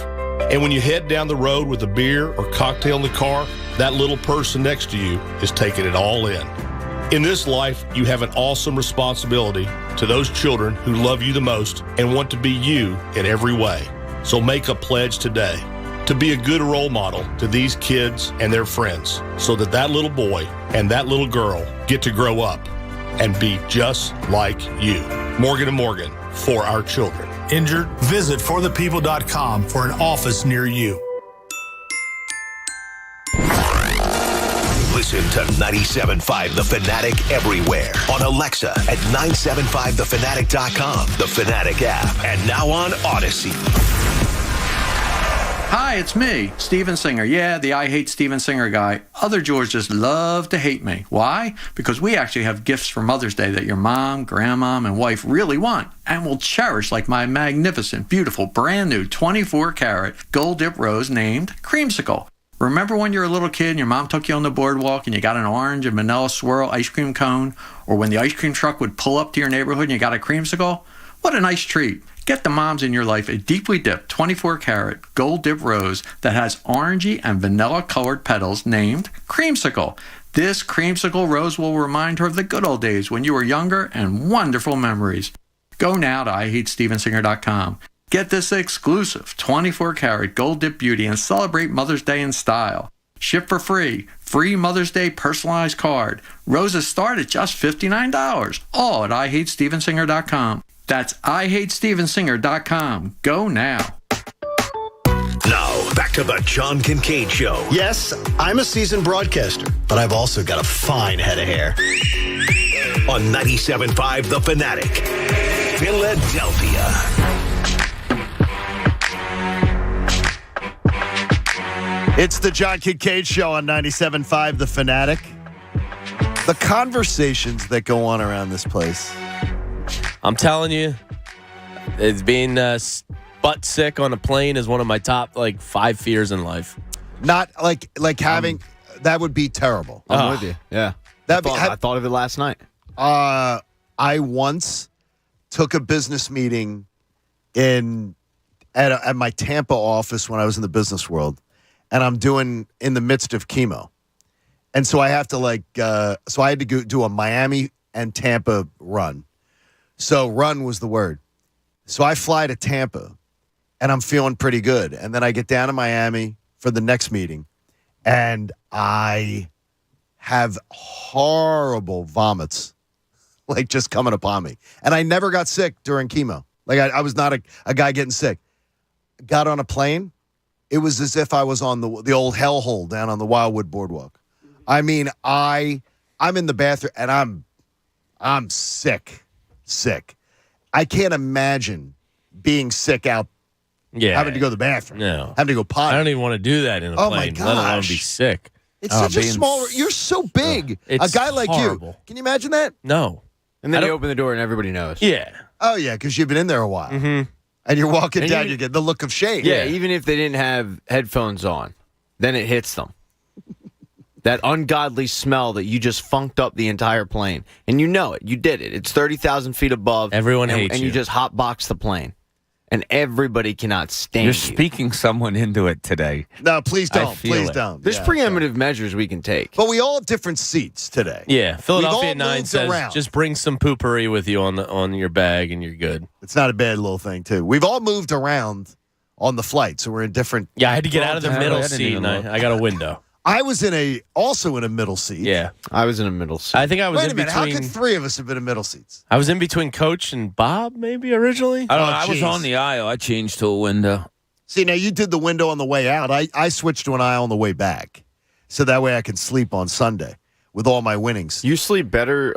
Speaker 7: And when you head down the road with a beer or cocktail in the car, that little person next to you is taking it all in. In this life, you have an awesome responsibility to those children who love you the most and want to be you in every way. So make a pledge today to be a good role model to these kids and their friends so that that little boy and that little girl get to grow up and be just like you. Morgan & Morgan, for our children.
Speaker 11: Injured? Visit forthepeople.com for an office near you.
Speaker 12: Listen to 97.5 The Fanatic everywhere. On Alexa at 975thefanatic.com, the Fanatic app, and now on Odyssey.
Speaker 8: Hi, it's me, Steven Singer. Yeah, the I Hate Steven Singer guy. Other Georges love to hate me. Why? Because we actually have gifts for Mother's Day that your mom, grandmom, and wife really want and will cherish, like my magnificent, beautiful, brand new 24-karat gold dip rose named Creamsicle. Remember when you were a little kid and your mom took you on the boardwalk and you got an orange and vanilla swirl ice cream cone? Or when the ice cream truck would pull up to your neighborhood and you got a creamsicle? What a nice treat. Get the moms in your life a deeply dipped 24-karat gold dip rose that has orangey and vanilla-colored petals named Creamsicle. This Creamsicle rose will remind her of the good old days when you were younger and wonderful memories. Go now to IHateStevenSinger.com. Get this exclusive 24-karat gold dip beauty and celebrate Mother's Day in style. Ship for free. Free Mother's Day personalized card. Roses start at just $59. All at IHateStevenSinger.com. That's IHateStevenSinger.com. Go now.
Speaker 12: Now, back to the John Kincade Show.
Speaker 9: Yes, I'm a seasoned broadcaster, but I've also got a fine head of hair.
Speaker 12: On 97.5 The Fanatic, Philadelphia.
Speaker 16: It's the John Kincade Show on 97.5 The Fanatic. The conversations that go on around this place.
Speaker 18: I'm telling you, it's being butt sick on a plane is one of my top 5 fears in life.
Speaker 16: Not like having that would be terrible.
Speaker 4: I'm with you. Yeah, I thought of it last night.
Speaker 16: I once took a business meeting at my Tampa office when I was in the business world, and I'm in the midst of chemo, and so I have to so I had to go do a Miami and Tampa run. So run was the word. So I fly to Tampa, and I'm feeling pretty good. And then I get down to Miami for the next meeting, and I have horrible vomits, just coming upon me. And I never got sick during chemo. I was not a guy getting sick. Got on a plane. It was as if I was on the old hellhole down on the Wildwood Boardwalk. I mean, I'm in the bathroom, and I'm sick. I can't imagine being sick out, having to go to the bathroom,
Speaker 18: no,
Speaker 16: having to go potty.
Speaker 18: I don't even want to do that in a plane, let alone be sick.
Speaker 16: It's such a small. You're so big. A guy like
Speaker 18: horrible.
Speaker 16: you. Can you imagine that?
Speaker 18: No.
Speaker 4: And then you open the door and everybody knows.
Speaker 18: Yeah.
Speaker 16: Oh yeah, because you've been in there a while.
Speaker 18: Mm-hmm.
Speaker 16: And you're walking down, you get the look of shame.
Speaker 4: Yeah, even if they didn't have headphones on, then it hits them. That ungodly smell that you just funked up the entire plane. And you know it. You did it. It's 30,000 feet above.
Speaker 18: Everyone hates
Speaker 4: and
Speaker 18: you.
Speaker 4: And you just hotbox the plane. And everybody cannot stand
Speaker 10: You're
Speaker 4: you.
Speaker 10: speaking someone into it today.
Speaker 16: No, please
Speaker 10: I
Speaker 16: don't.
Speaker 10: feel
Speaker 16: Please
Speaker 10: it.
Speaker 16: don't.
Speaker 4: There's preemptive measures we can take.
Speaker 16: But we all have different seats today.
Speaker 18: Yeah, Philadelphia
Speaker 16: We've all
Speaker 18: 9
Speaker 16: moved
Speaker 18: says
Speaker 16: around.
Speaker 18: just bring some poopery with you on your bag and you're good.
Speaker 16: It's not a bad little thing, too. We've all moved around on the flight, so we're in different.
Speaker 18: Yeah, I had to get out of the middle
Speaker 10: I didn't
Speaker 18: seat
Speaker 10: even
Speaker 18: and
Speaker 10: look.
Speaker 18: I got a window.
Speaker 16: I was also in a middle seat.
Speaker 18: Yeah.
Speaker 4: I was in a middle seat.
Speaker 18: I think I was
Speaker 16: Wait a
Speaker 18: in
Speaker 16: minute. How
Speaker 18: between.
Speaker 16: could three of us have been in middle seats?
Speaker 18: I was in between Coach and Bob, maybe originally.
Speaker 10: I don't know. I
Speaker 16: geez.
Speaker 10: was on the aisle. I changed to a window.
Speaker 16: See, now you did the window on the way out. I switched to an aisle on the way back, so that way I can sleep on Sunday with all my winnings.
Speaker 4: You sleep better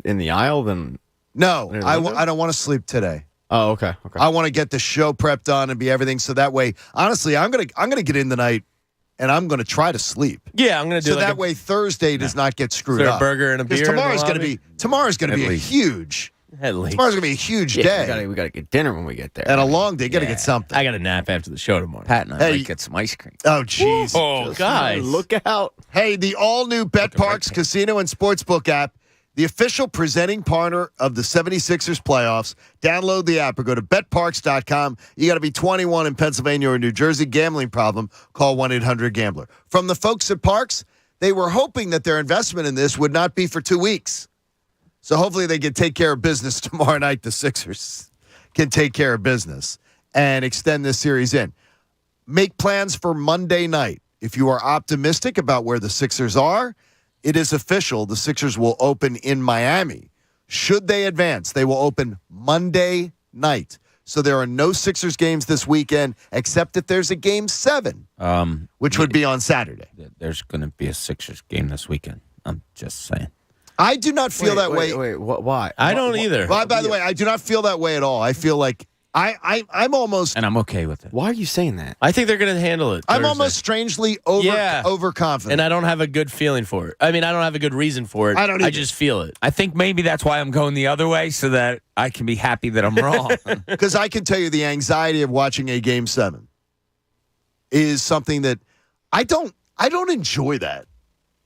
Speaker 4: in the aisle than...
Speaker 16: No,
Speaker 4: In the
Speaker 16: I
Speaker 4: window?
Speaker 16: don't want to sleep today.
Speaker 4: Oh, okay.
Speaker 16: I want to get the show prep done and be everything, so that way, honestly, I'm gonna get in tonight, and I'm gonna try to sleep.
Speaker 18: Yeah, I'm going to do
Speaker 16: So that way Thursday does not get screwed
Speaker 18: Is there a
Speaker 16: up.
Speaker 18: burger and a
Speaker 16: 'Cause
Speaker 18: beer in the
Speaker 16: tomorrow's gonna
Speaker 18: lobby?
Speaker 16: be a huge.
Speaker 18: At least.
Speaker 16: Tomorrow's gonna be a huge
Speaker 4: Yeah,
Speaker 16: day
Speaker 4: we gotta get dinner when we get there.
Speaker 16: and a long day. Got to get something.
Speaker 18: I got a nap after the show tomorrow.
Speaker 10: Pat and I
Speaker 16: Hey.
Speaker 10: might get some ice cream.
Speaker 16: Oh, jeez.
Speaker 18: Oh, guys.
Speaker 4: Look out.
Speaker 16: Hey, the all-new Bet Parks Casino and Sportsbook app, the official presenting partner of the 76ers playoffs. Download the app or go to betparks.com. You got to be 21 in Pennsylvania or New Jersey. Gambling problem, call 1-800-GAMBLER. From the folks at Parks, they were hoping that their investment in this would not be for 2 weeks. So hopefully they can take care of business tomorrow night. The Sixers can take care of business and extend this series in. Make plans for Monday night. If you are optimistic about where the Sixers are, it is official. The Sixers will open in Miami. Should they advance, they will open Monday night. So there are no Sixers games this weekend, except that there's a Game 7, which would be on Saturday.
Speaker 10: There's going to be a Sixers game this weekend. I'm just saying.
Speaker 16: I do not feel that way.
Speaker 4: Wait, why?
Speaker 18: I don't either.
Speaker 16: Well, by the way, I do not feel that way at all. I feel like I'm almost.
Speaker 10: And I'm okay with it.
Speaker 4: Why are you saying that?
Speaker 18: I think they're going to handle it.
Speaker 16: I'm
Speaker 18: Thursday.
Speaker 16: almost strangely overconfident.
Speaker 18: And I don't have a good feeling for it. I mean, I don't have a good reason for it.
Speaker 16: I don't either.
Speaker 18: I just feel it.
Speaker 10: I think maybe that's why I'm going the other way, so that I can be happy that I'm wrong.
Speaker 16: Because I can tell you the anxiety of watching a Game 7 is something that I don't enjoy that.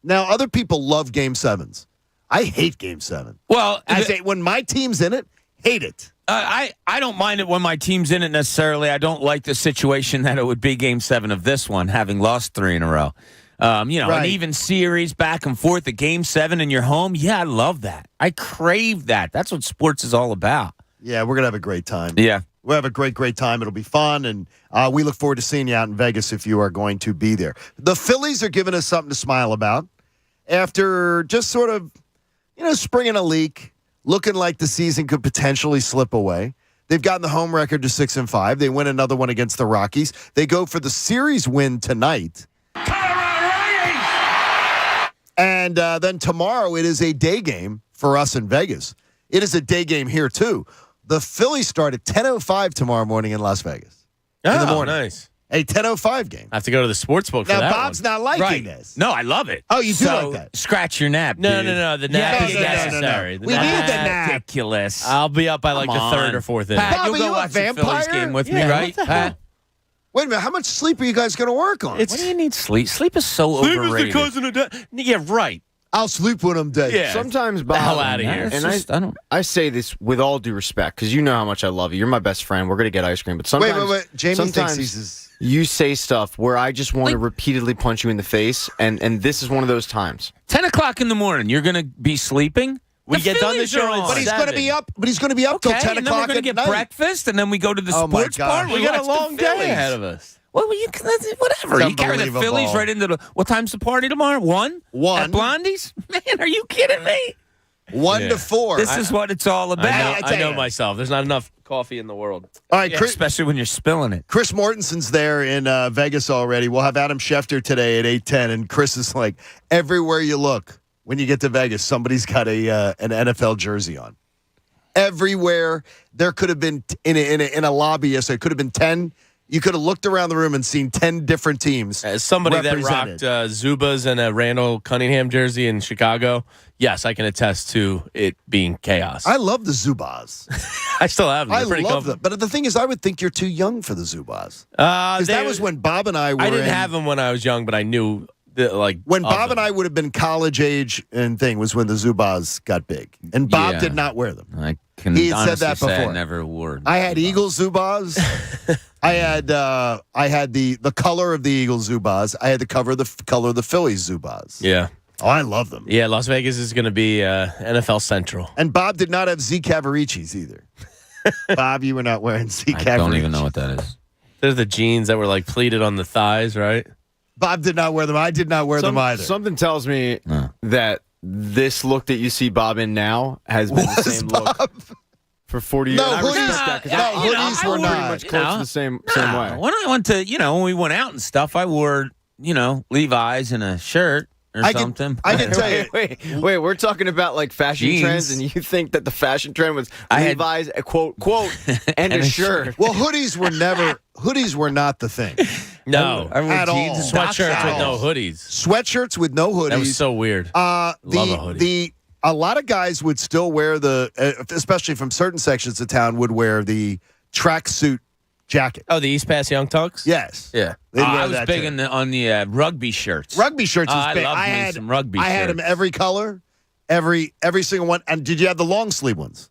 Speaker 16: Now, other people love Game 7s. I hate Game 7.
Speaker 10: Well,
Speaker 16: when my team's in it, hate it.
Speaker 10: I don't mind it when my team's in it necessarily. I don't like the situation that it would be Game 7 of this one, having lost 3 in a row. An even series back and forth at Game 7 in your home. Yeah, I love that. I crave that. That's what sports is all about.
Speaker 16: Yeah, we're going to have a great time.
Speaker 10: Yeah.
Speaker 16: We'll have a great, great time. It'll be fun, and we look forward to seeing you out in Vegas if you are going to be there. The Phillies are giving us something to smile about after just sort of, springing a leak, looking like the season could potentially slip away. They've gotten the home record to 6-5. They win another one against the Rockies. They go for the series win tonight. And then tomorrow it is a day game for us in Vegas. It is a day game here, too. The Phillies start at 10:05 tomorrow morning in Las Vegas. In the morning.
Speaker 18: Nice.
Speaker 16: A 10:05 game.
Speaker 18: I have to go to the sports book for
Speaker 16: Now,
Speaker 18: that
Speaker 16: Bob's
Speaker 18: one.
Speaker 16: not liking this.
Speaker 10: No, I love it.
Speaker 16: Oh, you do
Speaker 10: So,
Speaker 16: like that?
Speaker 10: Scratch your nap.
Speaker 18: No,
Speaker 10: dude.
Speaker 18: no. The nap
Speaker 10: Yeah,
Speaker 18: is
Speaker 10: no.
Speaker 18: necessary.
Speaker 16: We need the nap.
Speaker 10: Ridiculous.
Speaker 18: I'll be up by like
Speaker 10: Come
Speaker 18: the third
Speaker 10: on.
Speaker 18: or fourth inning.
Speaker 10: Pat,
Speaker 16: Bob,
Speaker 10: you'll
Speaker 16: are
Speaker 10: go
Speaker 16: you a
Speaker 10: watch the Phillies
Speaker 16: vampire?
Speaker 10: game with me,
Speaker 18: Yeah,
Speaker 10: right?
Speaker 18: what the hell?
Speaker 10: Pat?
Speaker 16: Wait a minute. How much sleep are you guys going to work on?
Speaker 10: What do you need sleep? Sleep is so
Speaker 18: Sleep
Speaker 10: overrated.
Speaker 18: is the cousin of death. Yeah, right.
Speaker 16: I'll sleep when I'm dead.
Speaker 18: Yeah.
Speaker 4: Sometimes, Bob,
Speaker 18: The hell outta here.
Speaker 10: It's
Speaker 4: And
Speaker 10: just- I don't.
Speaker 4: I say this with all due respect because you know how much I love you. You're my best friend. We're gonna get ice cream, but sometimes,
Speaker 16: Wait. Jamie thinks
Speaker 4: sometimes
Speaker 16: he's.
Speaker 4: you say stuff where I just want to repeatedly punch you in the face, and this is one of those times.
Speaker 10: 10 o'clock in the morning, you're going to be sleeping?
Speaker 18: We
Speaker 10: The
Speaker 18: get done the
Speaker 10: Phillies
Speaker 18: show
Speaker 10: are
Speaker 18: at
Speaker 10: on.
Speaker 16: But he's going to be up. But he's going to be up till 10
Speaker 10: and then
Speaker 16: o'clock
Speaker 10: we're
Speaker 16: at
Speaker 10: get
Speaker 16: night.
Speaker 10: breakfast, and then we go to the
Speaker 16: Oh, my
Speaker 10: sports bar.
Speaker 16: gosh.
Speaker 18: We got a
Speaker 10: watch the
Speaker 18: long day
Speaker 10: Phillies.
Speaker 18: ahead of us.
Speaker 10: Well, whatever.
Speaker 16: It's
Speaker 10: You carry the
Speaker 16: unbelievable.
Speaker 10: Phillies right into the. What time's the party tomorrow? 1?
Speaker 16: One.
Speaker 10: At Blondie's? Man, are you kidding me?
Speaker 16: 1
Speaker 18: Yeah.
Speaker 16: to 4.
Speaker 10: This is what it's all about.
Speaker 18: I know myself. There's not enough coffee in the world.
Speaker 16: All right,
Speaker 10: Yeah,
Speaker 16: Chris,
Speaker 10: especially when you're spilling it.
Speaker 16: Chris Mortensen's there in Vegas already. We'll have Adam Schefter today at 8:10, and Chris is like, everywhere you look, when you get to Vegas, somebody's got an NFL jersey on. Everywhere. There could have been, in a lobby yesterday, could have been 10 You could have looked around the room and seen 10 different teams.
Speaker 18: As somebody that
Speaker 16: represented.
Speaker 18: rocked Zubas and a Randall Cunningham jersey in Chicago, yes, I can attest to it being chaos.
Speaker 16: I love the Zubaz.
Speaker 18: I still have them.
Speaker 16: I
Speaker 18: They're pretty
Speaker 16: love
Speaker 18: comfortable.
Speaker 16: them. But the thing is, I would think you're too young for the Zubaz. Because that was when Bob and I were
Speaker 18: I didn't have them when I was young, but I knew
Speaker 16: when Bob and I would have been college age and thing was when the Zubaz got big. And Bob did not wear them.
Speaker 10: I can
Speaker 16: He had
Speaker 10: honestly
Speaker 16: said that
Speaker 10: say
Speaker 16: before.
Speaker 10: I never wore.
Speaker 16: I had Eagle Zubaz. I had the color of the Eagle Zubaz. I had the color of the Phillies Zubaz.
Speaker 18: Yeah.
Speaker 16: Oh, I love them.
Speaker 18: Yeah, Las Vegas is going to be NFL Central.
Speaker 16: And Bob did not have Z Cavaricis either. Bob, you were not wearing Z Cavaricis.
Speaker 10: I don't even know what that is.
Speaker 18: They're the jeans that were like pleated on the thighs, right?
Speaker 16: Bob did not wear them. I did not wear them either.
Speaker 4: Something tells me that this look that you see Bob in now has been the same look for 40 years.
Speaker 16: No,
Speaker 4: I respect that, 'cause
Speaker 16: hoodies were
Speaker 4: pretty
Speaker 16: not.
Speaker 4: much close to the same way.
Speaker 10: When I went to, when we went out and stuff, I wore, Levi's and a shirt or something.
Speaker 16: I can tell you.
Speaker 4: Wait, we're talking about like fashion
Speaker 10: Jeans.
Speaker 4: trends, and you think that the fashion trend was Levi's, a quote, and a shirt.
Speaker 16: Well, hoodies were not the thing.
Speaker 18: No.
Speaker 10: I wore
Speaker 16: At
Speaker 10: jeans
Speaker 16: all.
Speaker 10: and
Speaker 18: Sweatshirts with no hoodies.
Speaker 16: Sweatshirts with no hoodies.
Speaker 18: That was so weird. Love a hoodie.
Speaker 16: A lot of guys would still wear especially from certain sections of town, would wear the tracksuit jacket.
Speaker 18: Oh, the East Pass Young Tucks?
Speaker 16: Yes.
Speaker 18: Yeah.
Speaker 16: They'd wear
Speaker 10: I was
Speaker 16: that
Speaker 10: big
Speaker 16: too.
Speaker 10: on the rugby shirts.
Speaker 16: Rugby shirts was big.
Speaker 10: I love
Speaker 16: had
Speaker 10: some rugby
Speaker 16: I had them
Speaker 10: shirts.
Speaker 16: every color, every single one. And did you have the long sleeve ones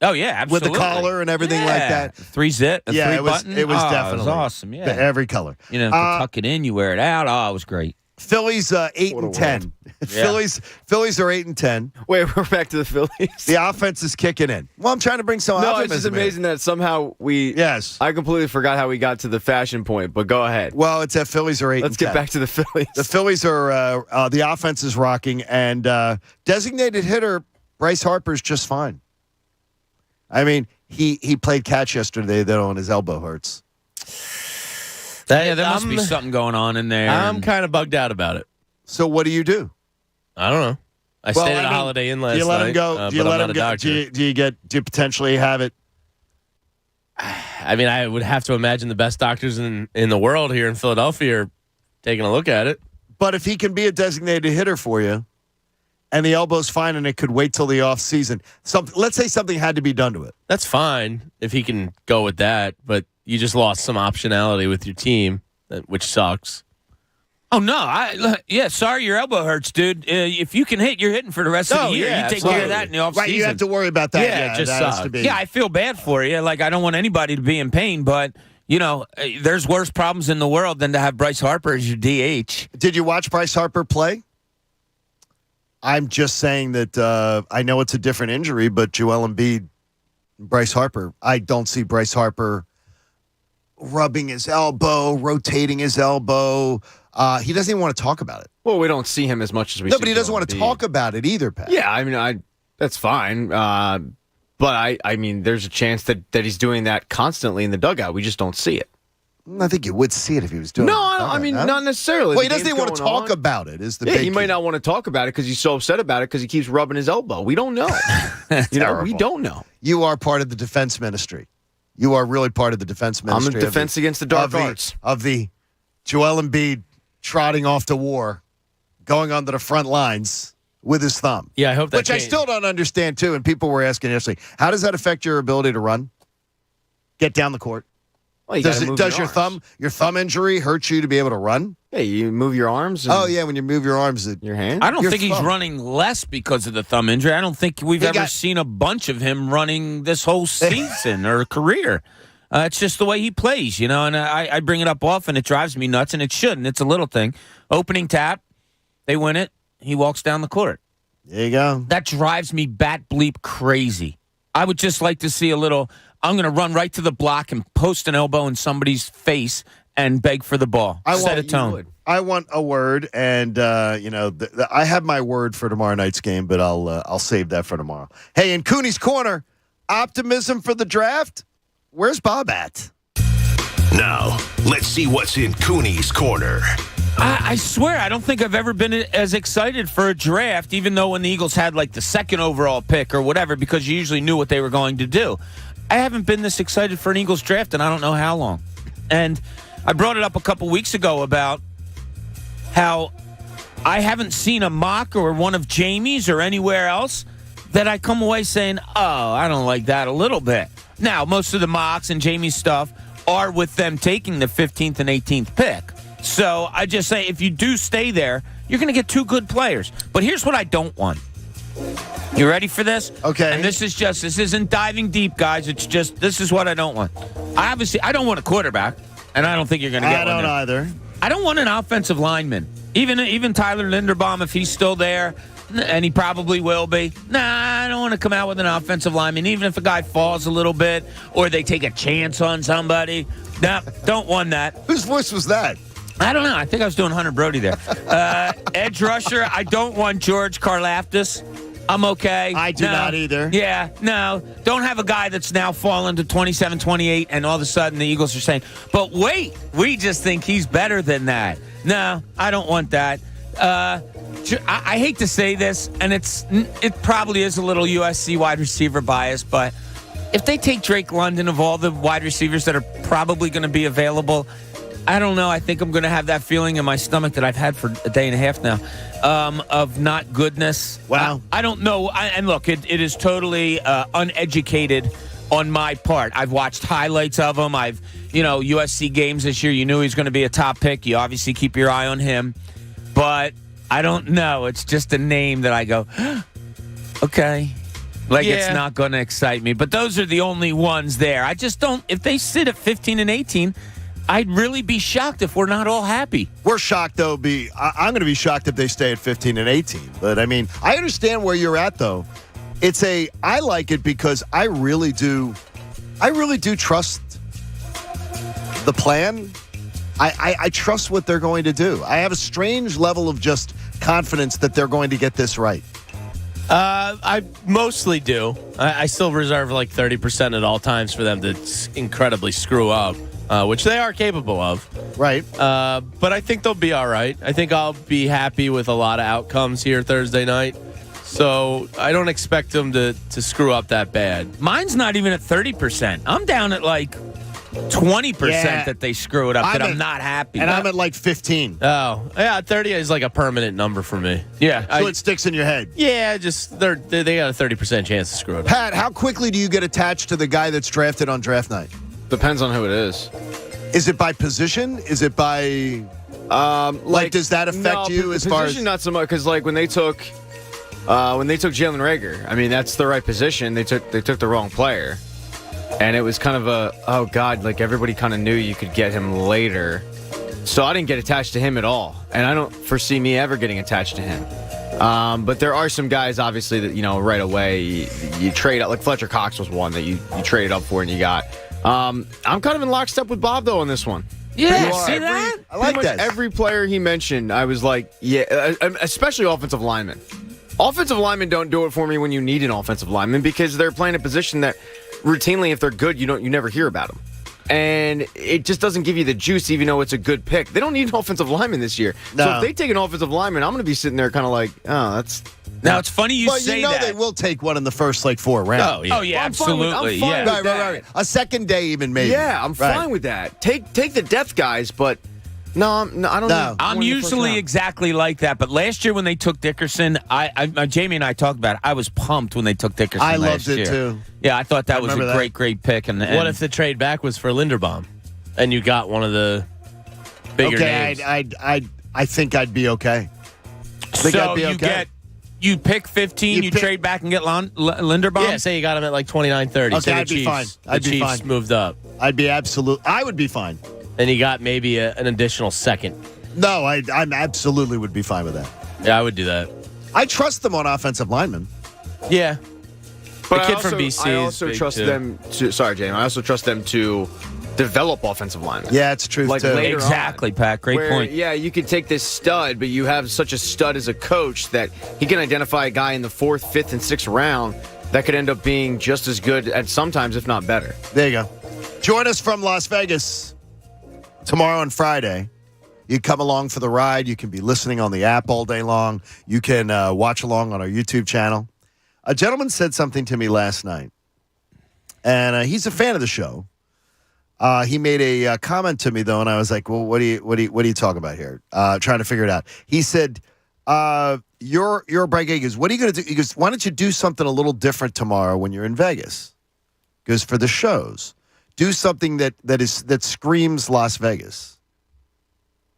Speaker 10: Oh, yeah, absolutely.
Speaker 16: with the collar and everything like that?
Speaker 10: 3-zip, a
Speaker 16: Yeah,
Speaker 10: 3-button.
Speaker 16: it was
Speaker 10: It
Speaker 16: definitely
Speaker 10: was awesome, yeah.
Speaker 16: every color.
Speaker 10: To tuck it in, you wear it out. Oh, it was great.
Speaker 16: Phillies 8 and 10. Phillies are 8 and 10.
Speaker 4: Wait, we're back to the Phillies.
Speaker 16: The offense is kicking in. Well, I'm trying to bring some.
Speaker 4: No,
Speaker 16: optimism
Speaker 4: it's just
Speaker 16: in.
Speaker 4: amazing that somehow we.
Speaker 16: Yes.
Speaker 4: I completely forgot how we got to the fashion point, but go ahead.
Speaker 16: Well, it's that Phillies are 8
Speaker 4: Let's
Speaker 16: and
Speaker 4: get
Speaker 16: 10.
Speaker 4: back to the Phillies.
Speaker 16: The Phillies are the offense is rocking, and designated hitter Bryce Harper's just fine. I mean, he played catch yesterday, though, and his elbow hurts.
Speaker 10: There must be something going on in there.
Speaker 18: I'm kind of bugged out about it.
Speaker 16: So what do you do?
Speaker 18: I don't know. I stayed at a Holiday Inn last night.
Speaker 16: Do you let him go? Do you
Speaker 18: but
Speaker 16: let
Speaker 18: I'm
Speaker 16: him
Speaker 18: not a
Speaker 16: go?
Speaker 18: doctor.
Speaker 16: Do you potentially have it?
Speaker 18: I mean, I would have to imagine the best doctors in the world here in Philadelphia are taking a look at it.
Speaker 16: But if he can be a designated hitter for you, and the elbow's fine, and it could wait till the off season. Let's say something had to be done to it.
Speaker 18: That's fine if he can go with that, but you just lost some optionality with your team, which sucks.
Speaker 10: Oh, no. Sorry your elbow hurts, dude. If you can hit, you're hitting for the rest of the year.
Speaker 18: yeah,
Speaker 10: you take care of that in the offseason.
Speaker 16: Right, you have to worry about that.
Speaker 18: Yeah, it just
Speaker 16: that has
Speaker 18: sucks.
Speaker 16: to be.
Speaker 10: Yeah, I feel bad for you. Like, I don't want anybody to be in pain, but, there's worse problems in the world than to have Bryce Harper as your DH.
Speaker 16: Did you watch Bryce Harper play? I'm just saying that I know it's a different injury, but Joel Embiid, Bryce Harper, I don't see Bryce Harper rubbing his elbow, rotating his elbow. He doesn't even want to talk about it.
Speaker 4: Well, we don't see him as much as we see
Speaker 16: No, but he doesn't
Speaker 4: Joel
Speaker 16: want to
Speaker 4: Embiid.
Speaker 16: talk about it either, Pat.
Speaker 4: Yeah, I mean, that's fine. But I mean, there's a chance that he's doing that constantly in the dugout. We just don't see it.
Speaker 16: I think you would see it if he was doing it.
Speaker 4: No, I mean, not necessarily.
Speaker 16: Well,
Speaker 4: The
Speaker 16: he doesn't
Speaker 4: game's
Speaker 16: even want to
Speaker 4: going
Speaker 16: talk
Speaker 4: on.
Speaker 16: about it. Is the
Speaker 4: Yeah,
Speaker 16: big
Speaker 4: he might
Speaker 16: key.
Speaker 4: not want to talk about it because he's so upset about it because he keeps rubbing his elbow. We don't know. We don't know.
Speaker 16: You are part of the defense ministry. You are really part of the defense ministry.
Speaker 4: I'm a defense against the dark arts.
Speaker 16: Of the Joel Embiid trotting off to war, going onto the front lines with his thumb.
Speaker 18: Yeah, I hope that
Speaker 16: Which I
Speaker 18: change-
Speaker 16: still don't understand, too. And people were asking yesterday, how does that affect your ability to run? Get down the court?
Speaker 4: Well, you
Speaker 16: Does
Speaker 4: gotta move
Speaker 16: does
Speaker 4: your arms.
Speaker 16: your thumb injury hurt you to be able to run?
Speaker 4: Yeah, you move your arms. And
Speaker 16: Oh, yeah, when you move your arms.
Speaker 4: your hand.
Speaker 10: I don't
Speaker 16: Your
Speaker 10: think he's
Speaker 16: thumb.
Speaker 10: running less because of the thumb injury. I don't think we've ever seen a bunch of him running this whole season or career. It's just the way he plays, and I bring it up often. It drives me nuts, and it shouldn't. It's a little thing. Opening tap, they win it. He walks down the court.
Speaker 16: There you go.
Speaker 10: That drives me bat bleep crazy. I would just like to see a little, I'm going to run right to the block and post an elbow in somebody's face and beg for the ball. Set a tone.
Speaker 16: I want a word, and I have my word for tomorrow night's game, but I'll save that for tomorrow. Hey, in Cooney's Corner, optimism for the draft. Where's Bob at?
Speaker 12: Now, let's see what's in Cooney's Corner.
Speaker 10: I swear, I don't think I've ever been as excited for a draft, even though when the Eagles had like the second overall pick or whatever, because you usually knew what they were going to do. I haven't been this excited for an Eagles draft in I don't know how long. And I brought it up a couple weeks ago about how I haven't seen a mock or one of Jamie's or anywhere else that I come away saying, oh, I don't like that a little bit. Now, most of the mocks and Jamie's stuff are with them taking the 15th and 18th pick. So I just say, if you do stay there, you're going to get two good players. But here's what I don't want. You ready for this?
Speaker 16: Okay.
Speaker 10: And this isn't diving deep, guys. It's just, this is what I don't want. I don't want a quarterback, and I don't think you're going to get one.
Speaker 16: I don't either.
Speaker 10: I don't want an offensive lineman. Even Tyler Linderbaum, if he's still there, and he probably will be. Nah, I don't want to come out with an offensive lineman, even if a guy falls a little bit or they take a chance on somebody. Nah, don't want that.
Speaker 16: Whose voice was that?
Speaker 10: I don't know. I think I was doing Hunter Brody there. Edge rusher, I don't want George Karlaftis. I'm okay.
Speaker 16: I do not either.
Speaker 10: Yeah, no. Don't have a guy that's now fallen to 27, 28, and all of a sudden the Eagles are saying, but wait, we just think he's better than that. No, I don't want that. I hate to say this, and it probably is a little USC wide receiver bias, but if they take Drake London of all the wide receivers that are probably going to be available, I don't know. I think I'm going to have that feeling in my stomach that I've had for a day and a half now of not goodness.
Speaker 16: Wow.
Speaker 10: I don't know. And look, it is totally uneducated on my part. I've watched highlights of him. USC games this year, you knew he was going to be a top pick. You obviously keep your eye on him. But I don't know. It's just a name that I go, okay. It's not going to excite me. But those are the only ones there. I just don't. If they sit at 15 and 18, I'd really be shocked if we're not all happy.
Speaker 16: We're shocked, though. I'm going to be shocked if they stay at 15 and 18. But, I mean, I understand where you're at, though. I like it because I really do trust the plan. I trust what they're going to do. I have a strange level of just confidence that they're going to get this right.
Speaker 18: I mostly do. I still reserve like 30% at all times for them to incredibly screw up, which they are capable of.
Speaker 16: Right.
Speaker 18: But I think they'll be all right. I think I'll be happy with a lot of outcomes here Thursday night. So I don't expect them to screw up that bad.
Speaker 10: Mine's not even at 30%. I'm down at like 20% that they screw it up, I'm not happy.
Speaker 16: And I'm at like 15.
Speaker 18: Oh, yeah, 30 is like a permanent number for me.
Speaker 10: Yeah.
Speaker 16: So it sticks in your head.
Speaker 18: Yeah, just they got a 30% chance to screw it up.
Speaker 16: Pat, how quickly do you get attached to the guy that's drafted on draft night?
Speaker 4: Depends on who it is.
Speaker 16: Is it by position? Is it by does that affect you as far as
Speaker 4: position? Not so much, because like when they took Jalen Reagor, I mean that's the right position. They took the wrong player. And it was kind of like everybody kind of knew you could get him later. So I didn't get attached to him at all. And I don't foresee me ever getting attached to him. But there are some guys, obviously, that, right away you trade up. Like Fletcher Cox was one that you traded up for and you got. I'm kind of in lockstep with Bob, though, on this one.
Speaker 10: Yeah, see that?
Speaker 16: I like that.
Speaker 4: Every player he mentioned, I was like, yeah, especially offensive linemen. Offensive linemen don't do it for me when you need an offensive lineman because they're playing a position that routinely, if they're good, you never hear about them. And it just doesn't give you the juice, even though it's a good pick. They don't need an offensive lineman this year.
Speaker 16: No.
Speaker 4: So if they take an offensive lineman, I'm going to be sitting there kind of like, oh, that's...
Speaker 10: Now, it's funny you say that.
Speaker 16: They will take one in the first, 4 rounds.
Speaker 10: Oh, yeah, absolutely.
Speaker 4: I'm fine with that.
Speaker 16: Right. A second day even, maybe.
Speaker 4: Yeah, I'm fine with that. Take the depth guys, but... No, I don't know.
Speaker 10: I'm usually exactly like that, but last year when they took Dickerson, Jamie and I talked about it. I was pumped when they took Dickerson
Speaker 16: I
Speaker 10: last
Speaker 16: loved
Speaker 10: year.
Speaker 16: it, too.
Speaker 10: Yeah, I thought that was a great pick. And
Speaker 18: what if the trade back was for Linderbaum, and you got one of the bigger names?
Speaker 16: I think I'd be okay.
Speaker 10: You pick 15, you trade back and get Linderbaum?
Speaker 18: Yeah, say you got him at like 29-30.
Speaker 16: Okay, I'd be fine.
Speaker 18: The Chiefs moved up.
Speaker 16: I would be fine.
Speaker 18: And you got maybe an additional second.
Speaker 16: No, I absolutely would be fine with that.
Speaker 18: Yeah, I would do that.
Speaker 16: I trust them on offensive linemen.
Speaker 18: Yeah.
Speaker 4: But
Speaker 18: the kid from BC
Speaker 4: I also trust them to... Sorry, Jamie. I also trust them to develop offensive linemen.
Speaker 16: Yeah, it's true, too.
Speaker 10: Exactly, Pat. Great point.
Speaker 4: Yeah, you can take this stud, but you have such a stud as a coach that he can identify a guy in the 4th, 5th, and 6th round that could end up being just as good at sometimes, if not better.
Speaker 16: There you go. Join us from Las Vegas tomorrow and Friday. You come along for the ride. You can be listening on the app all day long. You can watch along on our YouTube channel. A gentleman said something to me last night, and he's a fan of the show. He made a comment to me though, and I was like, "Well, what are you talking about here?" Trying to figure it out. He said, "You're Bright Guy." He goes, "What are you going to do?" He goes, "Why don't you do something a little different tomorrow when you're in Vegas?" He goes, "For the shows, do something that screams Las Vegas."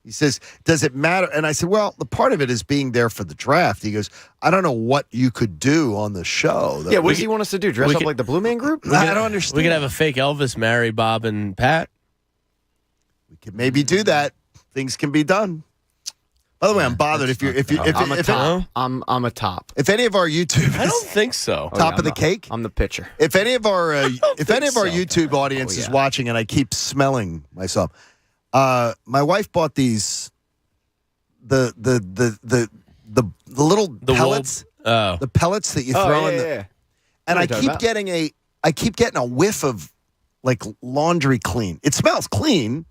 Speaker 16: He says, "Does it matter?" And I said, "Well, the part of it is being there for the draft." He goes, "I don't know what you could do on the show."
Speaker 4: Yeah, what does he want us to do? Dress up like the Blue Man Group?
Speaker 16: I don't understand.
Speaker 18: We could have a fake Elvis marry Bob and Pat.
Speaker 16: We could maybe do that. Things can be done. By the way, I'm bothered if
Speaker 4: I'm a top.
Speaker 16: If any of our YouTube,
Speaker 18: I don't think so.
Speaker 16: Top of the cake.
Speaker 4: I'm the pitcher.
Speaker 16: If any of our YouTube audience is watching, and I keep smelling myself. My wife bought these the little pellets. The pellets that you throw in the. And I keep getting a whiff of like laundry clean. It smells clean,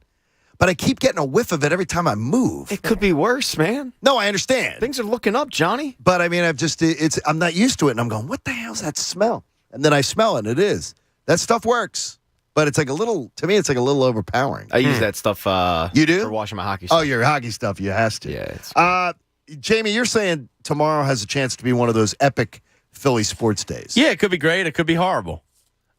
Speaker 16: but I keep getting a whiff of it every time I move.
Speaker 4: It could be worse, man.
Speaker 16: No, I understand.
Speaker 4: Things are looking up, Johnny.
Speaker 16: But I mean, I'm not used to it, and I'm going, what the hell's that smell? And then I smell it, and it is. That stuff works. But it's like to me, it's like a little overpowering.
Speaker 4: I use that stuff
Speaker 16: you do?
Speaker 4: for washing my hockey stuff.
Speaker 16: Oh, your hockey stuff, you has to.
Speaker 4: Yeah.
Speaker 16: Jamie, you're saying tomorrow has a chance to be one of those epic Philly sports days.
Speaker 18: Yeah, it could be great. It could be horrible.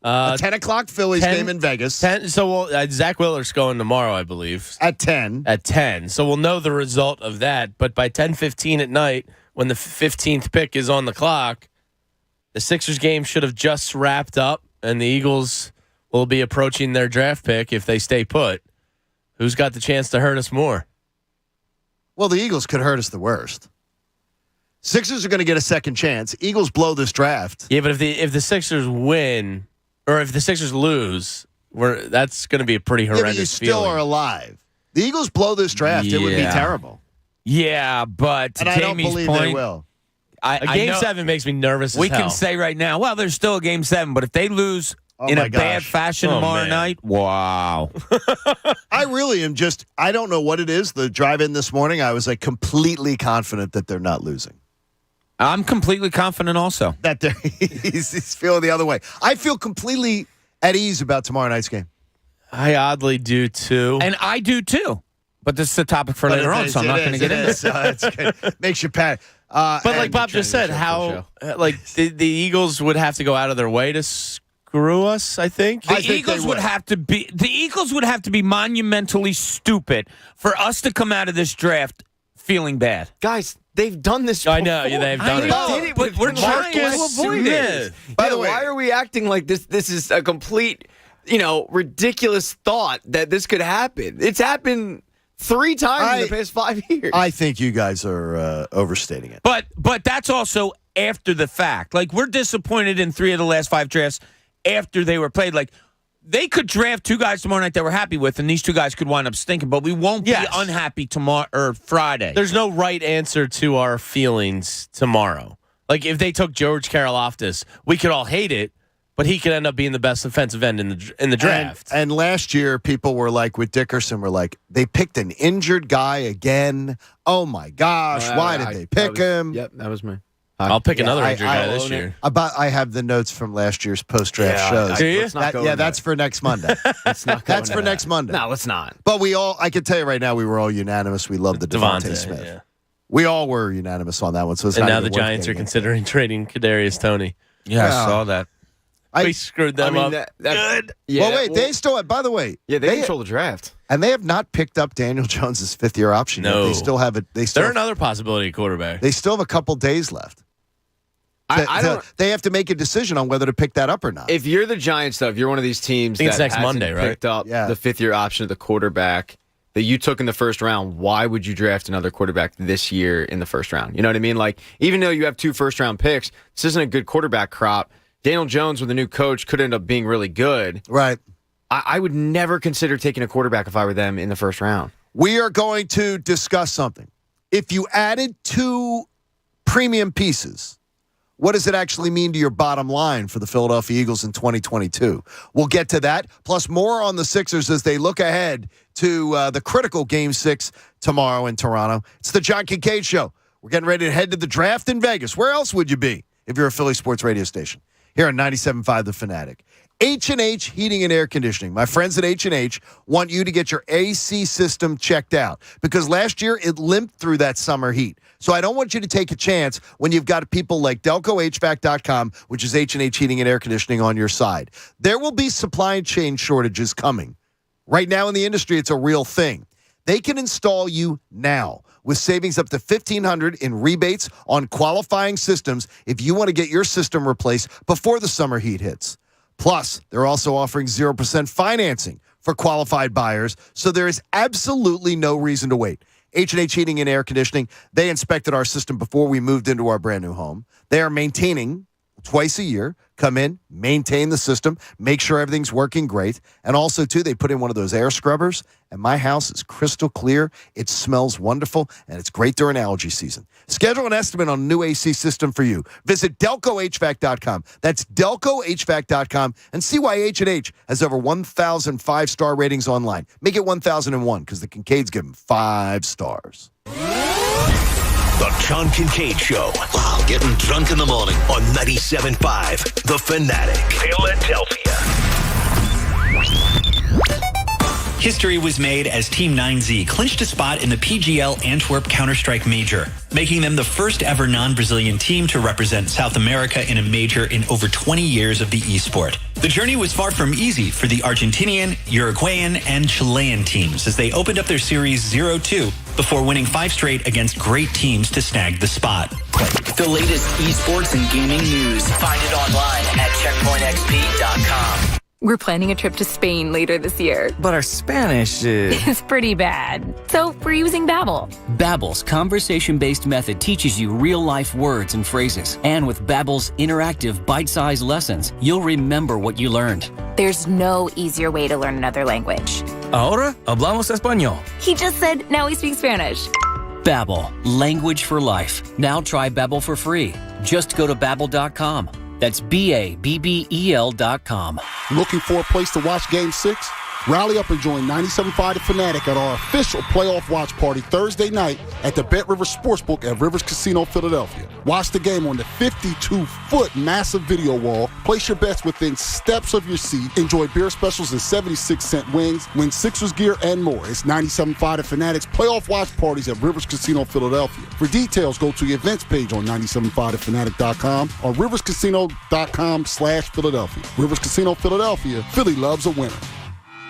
Speaker 16: A 10 o'clock Phillies game in Vegas.
Speaker 18: Zach Willer's going tomorrow, I believe.
Speaker 16: At 10.
Speaker 18: At 10. So we'll know the result of that. But by 10:15 at night, when the 15th pick is on the clock, the Sixers game should have just wrapped up, and the Eagles will be approaching their draft pick if they stay put. Who's got the chance to hurt us more?
Speaker 16: Well, the Eagles could hurt us the worst. Sixers are going to get a second chance. Eagles blow this draft.
Speaker 18: Yeah, but if the Sixers win, or if the Sixers lose, that's going to be a pretty horrendous
Speaker 16: but you still
Speaker 18: feeling.
Speaker 16: are alive. The Eagles blow this draft. It would be terrible.
Speaker 18: Yeah, but to
Speaker 16: and I
Speaker 18: Jamie's
Speaker 16: don't believe
Speaker 18: point,
Speaker 16: they will.
Speaker 18: Game 7 makes me nervous as
Speaker 10: We
Speaker 18: hell.
Speaker 10: can say right now, well, there's still a Game 7, but if they lose in a bad fashion tomorrow night, wow.
Speaker 16: I really am I don't know what it is. The drive-in this morning, I was like completely confident that they're not losing.
Speaker 10: I'm completely confident also.
Speaker 16: That he's feeling the other way. I feel completely at ease about tomorrow night's game.
Speaker 18: I oddly do too.
Speaker 10: And I do too. But this is a topic for later on, so I'm not going to get into it.
Speaker 16: It's good. Makes you panic.
Speaker 18: But like Bob just said, the Eagles would have to go out of their way to screw us, I think.
Speaker 10: The Eagles would have to be monumentally stupid for us to come out of this draft feeling bad.
Speaker 4: Guys, they've done this before.
Speaker 18: I know, they've done it.
Speaker 4: But we're trying to avoid it. By the way, why are we acting like this? This is a complete, ridiculous thought that this could happen. It's happened 3 times in the past 5 years.
Speaker 16: I think you guys are overstating it.
Speaker 10: But that's also after the fact. Like, we're disappointed in 3 of the last 5 drafts after they were played. Like, they could draft 2 guys tomorrow night that we're happy with, and these 2 guys could wind up stinking, but we won't be unhappy tomorrow or Friday.
Speaker 18: There's no right answer to our feelings tomorrow. Like, if they took George Karlaftis, we could all hate it, but he could end up being the best defensive end in the draft.
Speaker 16: And last year, people were like, with Dickerson, were like, they picked an injured guy again. Oh, my gosh. Why did they pick him?
Speaker 4: Yep, that was me.
Speaker 18: I'll pick another injured guy this year.
Speaker 16: I have the notes from last year's post-draft shows.
Speaker 18: Do you?
Speaker 16: That's for next Monday. That's for next Monday.
Speaker 4: No, it's not.
Speaker 16: But I can tell you right now, we were all unanimous. We love the Devontae Smith.
Speaker 18: Yeah.
Speaker 16: We all were unanimous on that one. So it's
Speaker 18: and
Speaker 16: not
Speaker 18: now
Speaker 16: even
Speaker 18: the
Speaker 16: worth
Speaker 18: Giants are
Speaker 16: getting
Speaker 18: considering trading Kadarius Toney.
Speaker 10: Yeah, I saw that.
Speaker 18: We screwed them up.
Speaker 16: Good. Yeah, they still have, by the way.
Speaker 4: Yeah, they control the draft.
Speaker 16: And they have not picked up Daniel Jones' 5th-year option yet. They still have it.
Speaker 18: They're another possibility at quarterback.
Speaker 16: They still have a couple days left. They have to make a decision on whether to pick that up or not.
Speaker 4: If you're the Giants, though, if you're one of these teams that
Speaker 18: it's next
Speaker 4: hasn't
Speaker 18: Monday, right?
Speaker 4: picked up the 5th-year option of the quarterback that you took in the first round, why would you draft another quarterback this year in the first round? You know what I mean? Like, even though you have 2 first-round picks, this isn't a good quarterback crop. Daniel Jones with a new coach could end up being really good.
Speaker 16: Right.
Speaker 4: I would never consider taking a quarterback if I were them in the first round.
Speaker 16: We are going to discuss something. If you added 2 premium pieces, what does it actually mean to your bottom line for the Philadelphia Eagles in 2022? We'll get to that, plus more on the Sixers as they look ahead to the critical Game 6 tomorrow in Toronto. It's the John Kincade Show. We're getting ready to head to the draft in Vegas. Where else would you be if you're a Philly sports radio station? Here on 97.5 The Fanatic. H&H Heating and Air Conditioning. My friends at H&H want you to get your AC system checked out because last year it limped through that summer heat. So I don't want you to take a chance when you've got people like DelcoHVAC.com, which is H&H Heating and Air Conditioning, on your side. There will be supply chain shortages coming. Right now in the industry, it's a real thing. They can install you now with savings up to $1,500 in rebates on qualifying systems if you want to get your system replaced before the summer heat hits. Plus, they're also offering 0% financing for qualified buyers, so there is absolutely no reason to wait. H&H Heating and Air Conditioning, they inspected our system before we moved into our brand new home. They are maintaining twice a year. Come in, maintain the system, make sure everything's working great. And also, too, they put in one of those air scrubbers, and my house is crystal clear. It smells wonderful, and it's great during allergy season. Schedule an estimate on a new AC system for you. Visit DelcoHVAC.com. That's DelcoHVAC.com, and see why H&H has over 1,000 five-star ratings online. Make it 1,001, because the Kincaid's give them 5 stars.
Speaker 12: The John Kincade Show.
Speaker 9: Wow, getting drunk in the morning.
Speaker 12: On 97.5 The Fanatic. Philadelphia.
Speaker 13: History was made as Team 9Z clinched a spot in the PGL Antwerp Counter-Strike Major, making them the first ever non-Brazilian team to represent South America in a major in over 20 years of the esport. The journey was far from easy for the Argentinian, Uruguayan, and Chilean teams as they opened up their series 0-2 before winning 5 straight against great teams to snag the spot.
Speaker 28: The latest esports and gaming news. Find it online at checkpointxp.com.
Speaker 2: We're planning a trip to Spain later this year.
Speaker 28: But our Spanish is...
Speaker 2: It's pretty bad. So we're using Babbel.
Speaker 28: Babbel's conversation-based method teaches you real-life words and phrases. And with Babbel's interactive, bite-sized lessons, you'll remember what you learned.
Speaker 2: There's no easier way to learn another language.
Speaker 28: Ahora hablamos español.
Speaker 2: He just said now he speaks Spanish.
Speaker 28: Babbel, language for life. Now try Babbel for free. Just go to Babbel.com. That's Babbel.com.
Speaker 3: Looking for a place to watch Game 6? Rally up and join 97.5 The Fanatic at our official playoff watch party Thursday night at the Bet Rivers Sportsbook at Rivers Casino, Philadelphia. Watch the game on the 52-foot massive video wall. Place your bets within steps of your seat. Enjoy beer specials and 76-cent wings. Win Sixers gear and more. It's 97.5 The Fanatic's playoff watch parties at Rivers Casino, Philadelphia. For details, go to the events page on 97.5thefanatic.com or riverscasino.com/Philadelphia. Rivers Casino, Philadelphia. Philly loves a winner.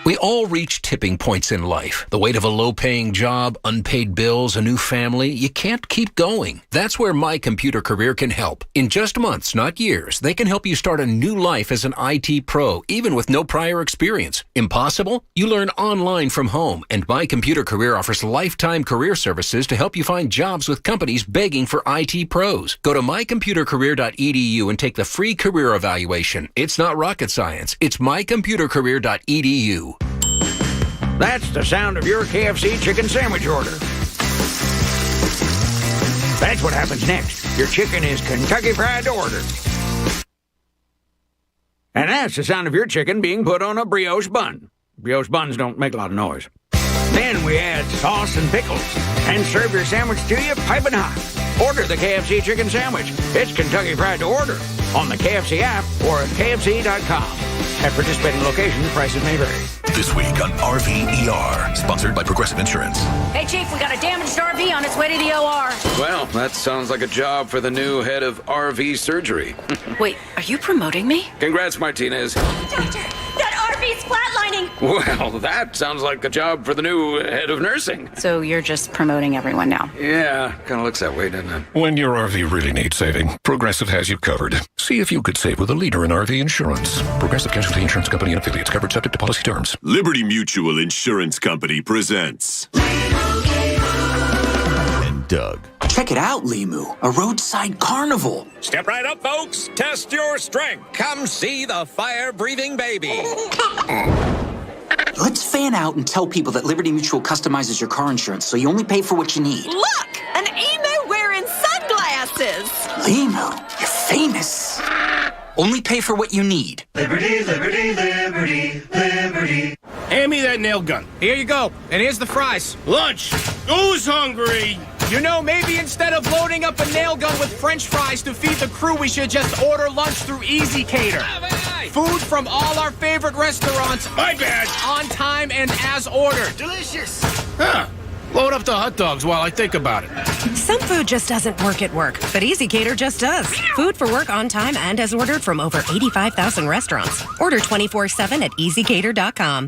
Speaker 14: We all reach tipping points in life. The weight of a low-paying job, unpaid bills, a new family. You can't keep going. That's where My Computer Career can help. In just months, not years, they can help you start a new life as an IT pro, even with no prior experience. Impossible? You learn online from home, and My Computer Career offers lifetime career services to help you find jobs with companies begging for IT pros. Go to mycomputercareer.edu and take the free career evaluation. It's not rocket science. It's mycomputercareer.edu.
Speaker 15: That's the sound of your KFC chicken sandwich order. That's what happens next. Your chicken is Kentucky Fried to order. And that's the sound of your chicken being put on a brioche bun. Brioche buns don't make a lot of noise. Then we add sauce and pickles and serve your sandwich to you piping hot. Order the KFC chicken sandwich. It's Kentucky Fried to order on the KFC app or at KFC.com. At participating locations, prices may vary.
Speaker 12: This week on RVER, sponsored by Progressive Insurance.
Speaker 17: Hey, Chief, we got a damaged RV on its way to the OR.
Speaker 21: Well, that sounds like a job for the new head of RV surgery.
Speaker 17: Wait, are you promoting me?
Speaker 21: Congrats, Martinez.
Speaker 17: Doctor, that RV's flatlining.
Speaker 21: Well, that sounds like a job for the new head of nursing.
Speaker 17: So you're just promoting everyone now?
Speaker 21: Yeah, kind of looks that way, doesn't it?
Speaker 19: When your RV really needs saving, Progressive has you covered. See if you could save with a leader in RV insurance. Progressive Casualty Insurance Company and affiliates, covered subject to policy terms.
Speaker 22: Liberty Mutual Insurance Company presents
Speaker 19: and Doug.
Speaker 21: Check it out, Limu. A roadside carnival.
Speaker 23: Step right up, folks. Test your strength. Come see the fire-breathing baby.
Speaker 21: Let's fan out and tell people that Liberty Mutual customizes your car insurance so you only pay for what you need.
Speaker 17: Look! An emu wearing sunglasses!
Speaker 21: Limu, you're famous. Only pay for what you need.
Speaker 24: Liberty, liberty, liberty, liberty.
Speaker 23: Hand me that nail gun.
Speaker 24: Here you go. And here's the fries.
Speaker 23: Lunch. Who's hungry?
Speaker 1: You know, maybe instead of loading up a nail gun with French fries to feed the crew, we should just order lunch through Easy Cater. Food from all our favorite restaurants.
Speaker 23: My bad.
Speaker 1: On time and as ordered. Delicious.
Speaker 23: Huh. Load up the hot dogs while I think about it.
Speaker 5: Some food just doesn't work at work, but Easy Cater just does. Food for work on time and as ordered from over 85,000 restaurants. Order 24/7 at EasyCater.com.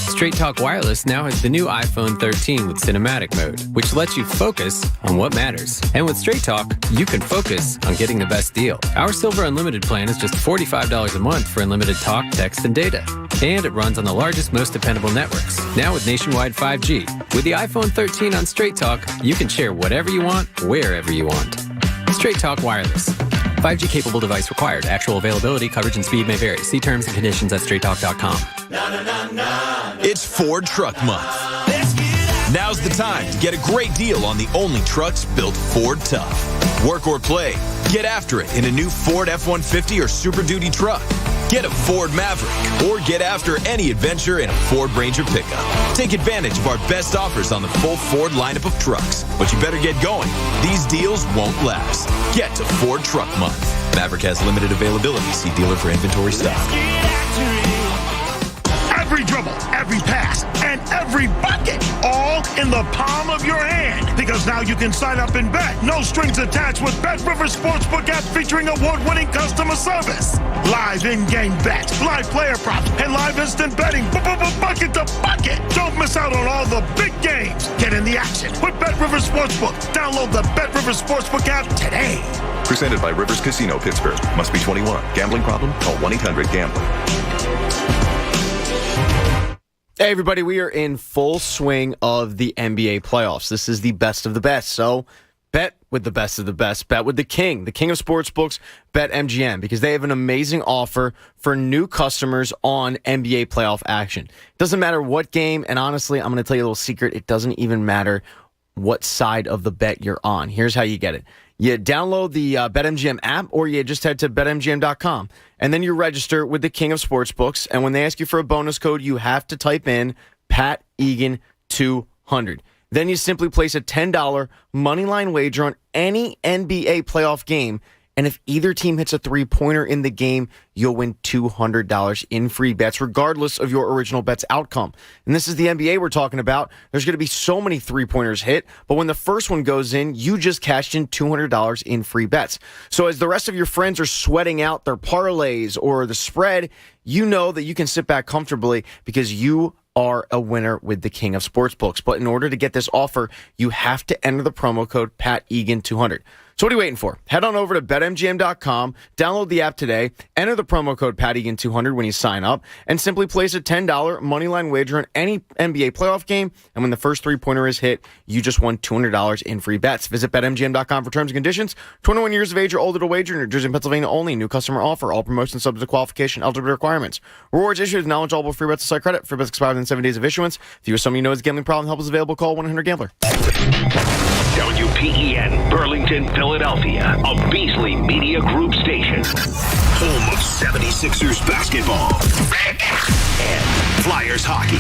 Speaker 6: Straight Talk Wireless now has the new iPhone 13 with cinematic mode, which lets you focus on what matters. And with Straight Talk, you can focus on getting the best deal. Our Silver Unlimited plan is just $45 a month for unlimited talk, text, and data. And it runs on the largest, most dependable networks, now with nationwide 5G. With the iPhone 13 on Straight Talk, you can share whatever you want, wherever you want. Straight Talk Wireless. 5G capable device required. Actual availability, coverage, and speed may vary. See terms and conditions at straighttalk.com.
Speaker 7: It's Ford Truck Month. Now's the time to get a great deal on the only trucks built Ford tough. Work or play, get after it in a new Ford F-150 or Super Duty truck. Get a Ford Maverick or get after any adventure in a Ford Ranger pickup. Take advantage of our best offers on the full Ford lineup of trucks. But you better get going. These deals won't last. Get to Ford Truck Month. Maverick has limited availability. See dealer for inventory stock.
Speaker 20: Every dribble, every pass, and every bucket, all in the palm of your hand. Because now you can sign up and bet. No strings attached with Bet Rivers Sportsbook app featuring award-winning customer service. Live in-game bets, live player props, and live instant betting. Bucket to bucket. Don't miss out on all the big games. Get in the action with Bet Rivers Sportsbook. Download the Bet Rivers Sportsbook app today.
Speaker 25: Presented by Rivers Casino, Pittsburgh. Must be 21. Gambling problem? Call 1-800-GAMBLER.
Speaker 4: Hey, everybody, we are in full swing of the NBA playoffs. This is the best of the best. So bet with the best of the best. Bet with the king of sportsbooks, BetMGM, because they have an amazing offer for new customers on NBA playoff action. Doesn't matter what game, and honestly, I'm going to tell you a little secret. It doesn't even matter what side of the bet you're on. Here's how you get it. You download the BetMGM app, or you just head to BetMGM.com, and then you register with the king of sportsbooks, and when they ask you for a bonus code, you have to type in Pat Egan 200. Then you simply place a $10 moneyline wager on any NBA playoff game, and if either team hits a three-pointer in the game, you'll win $200 in free bets, regardless of your original bet's outcome. And this is the NBA we're talking about. There's going to be so many three-pointers hit, but when the first one goes in, you just cashed in $200 in free bets. So as the rest of your friends are sweating out their parlays or the spread, you know that you can sit back comfortably because you are a winner with the king of sportsbooks. But in order to get this offer, you have to enter the promo code PatEgan200. So what are you waiting for? Head on over to BetMGM.com, download the app today, enter the promo code PatEgan200 when you sign up, and simply place a $10 moneyline wager on any NBA playoff game, and when the first three-pointer is hit, you just won $200 in free bets. Visit BetMGM.com for terms and conditions. 21 years of age or older to wager in New Jersey and Pennsylvania only. New customer offer. All promotions subject to qualification. Eligibility requirements. Rewards issued with knowledgeable free bets to site credit. Free bets expire within 7 days of issuance. If you or someone you know has a gambling problem, help is available. Call 1-800-GAMBLER.
Speaker 12: WPEN, Burlington, Philadelphia, a Beasley Media Group station. Home of 76ers basketball and Flyers hockey.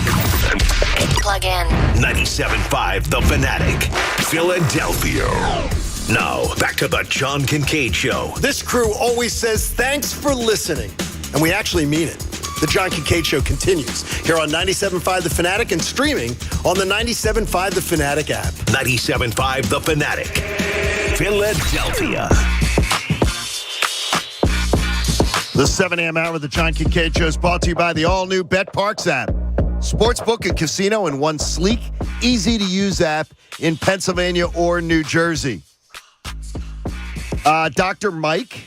Speaker 26: Plug in.
Speaker 12: 97.5 The Fanatic, Philadelphia. Now, back to the John Kincade Show.
Speaker 9: This crew always says thanks for listening, and we actually mean it. The John Kincade Show continues here on 97.5 The Fanatic and streaming on the 97.5 The Fanatic app.
Speaker 12: 97.5 The Fanatic, Philadelphia.
Speaker 16: The 7 a.m. hour of the John Kincade Show is brought to you by the all-new Bet Parks app. Sportsbook and casino in one sleek, easy-to-use app in Pennsylvania or New Jersey. Dr. Mike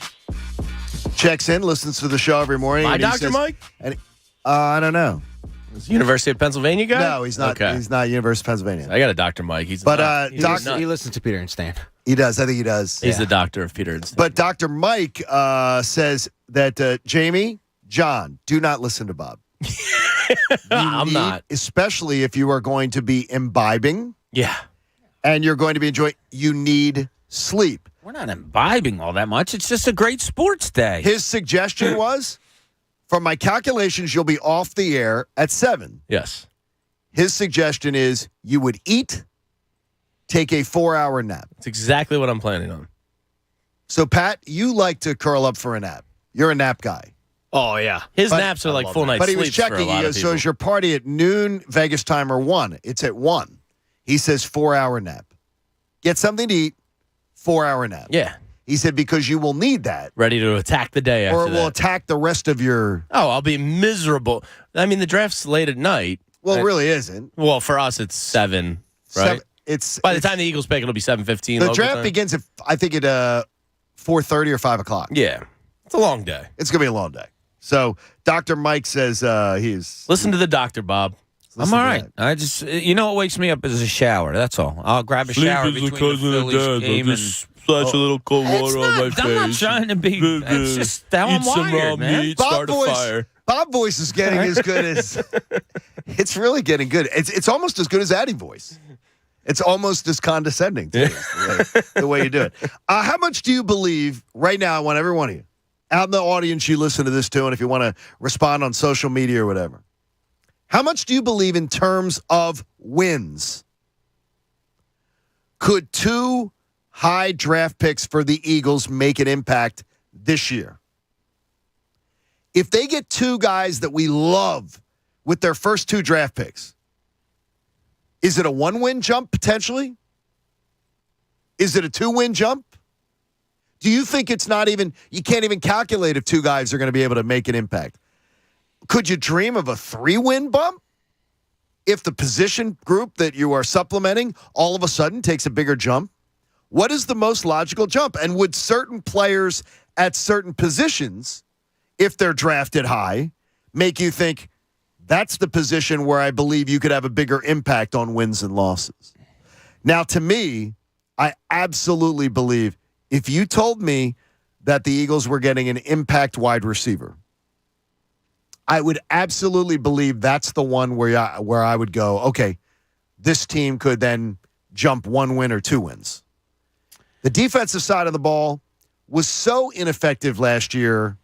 Speaker 16: checks in, listens to the show every morning.
Speaker 18: My Dr. Mike?
Speaker 16: And I don't know.
Speaker 18: Is he University of Pennsylvania guy?
Speaker 16: No, he's not. Okay. He's not University of Pennsylvania.
Speaker 18: I got a Dr. Mike. He's
Speaker 4: he listens to Peter and Stan.
Speaker 16: He does. I think he does.
Speaker 18: He's the doctor of Peter and Stan.
Speaker 16: But Dr. Mike says that Jamie, John, do not listen to Bob.
Speaker 18: I'm not.
Speaker 16: Especially if you are going to be imbibing.
Speaker 18: Yeah.
Speaker 16: And you're going to be enjoying. You need sleep.
Speaker 10: We're not imbibing all that much. It's just a great sports day.
Speaker 16: His suggestion was, from my calculations, you'll be off the air at 7.
Speaker 18: Yes.
Speaker 16: His suggestion is you would eat, take a 4-hour nap.
Speaker 18: That's exactly what I'm planning on.
Speaker 16: So, Pat, you like to curl up for a nap. You're a nap guy.
Speaker 18: Oh, yeah. His naps are like full night
Speaker 16: sleeps. But he was
Speaker 18: sleeps for a
Speaker 16: checking.
Speaker 18: lot
Speaker 16: He
Speaker 18: of
Speaker 16: goes,
Speaker 18: people.
Speaker 16: so is your party at noon, Vegas time, or 1? It's at 1. He says 4-hour nap. Get something to eat, 4-hour nap.
Speaker 18: Yeah.
Speaker 16: He said because you will need that.
Speaker 18: Ready to attack the day after
Speaker 16: Or it will
Speaker 18: that.
Speaker 16: attack the rest of your...
Speaker 18: Oh, I'll be miserable. I mean, the draft's late at night.
Speaker 16: Well, it really isn't.
Speaker 18: Well, for us, it's 7, right? By the time the Eagles pick, it'll be 7:15.
Speaker 16: The draft begins at, I think, at 4:30 or 5 o'clock.
Speaker 18: Yeah. It's a long day.
Speaker 16: It's going to be a long day. So Dr. Mike says he's...
Speaker 18: Listen to the doctor, Bob.
Speaker 10: I'm all right. I just, what wakes me up is a shower. That's all. I'll grab a shower between the Phillies game and
Speaker 18: splash a little cold water on my face.
Speaker 10: I'm not trying to be. It's just how I'm wired, man.
Speaker 18: Start a fire.
Speaker 16: Bob voice is getting as good as... It's really getting good. It's almost as good as Addy voice. It's almost as condescending to the way you do it. How much do you believe, right now, I want every one of you, out in the audience you listen to this to, and if you want to respond on social media or whatever, how much do you believe in terms of wins? Could 2 high draft picks for the Eagles make an impact this year? If they get 2 guys that we love with their first 2 draft picks, is it a 1-win jump potentially? Is it a 2-win jump? Do you think it's not even, you can't even calculate if 2 guys are going to be able to make an impact? Could you dream of a 3-win bump? If the position group that you are supplementing all of a sudden takes a bigger jump? What is the most logical jump? And would certain players at certain positions, if they're drafted high, make you think that's the position where I believe you could have a bigger impact on wins and losses? Now, to me, I absolutely believe if you told me that the Eagles were getting an impact wide receiver, I would absolutely believe that's the one where I would go, okay, this team could then jump 1 win or 2 wins. The defensive side of the ball was so ineffective last year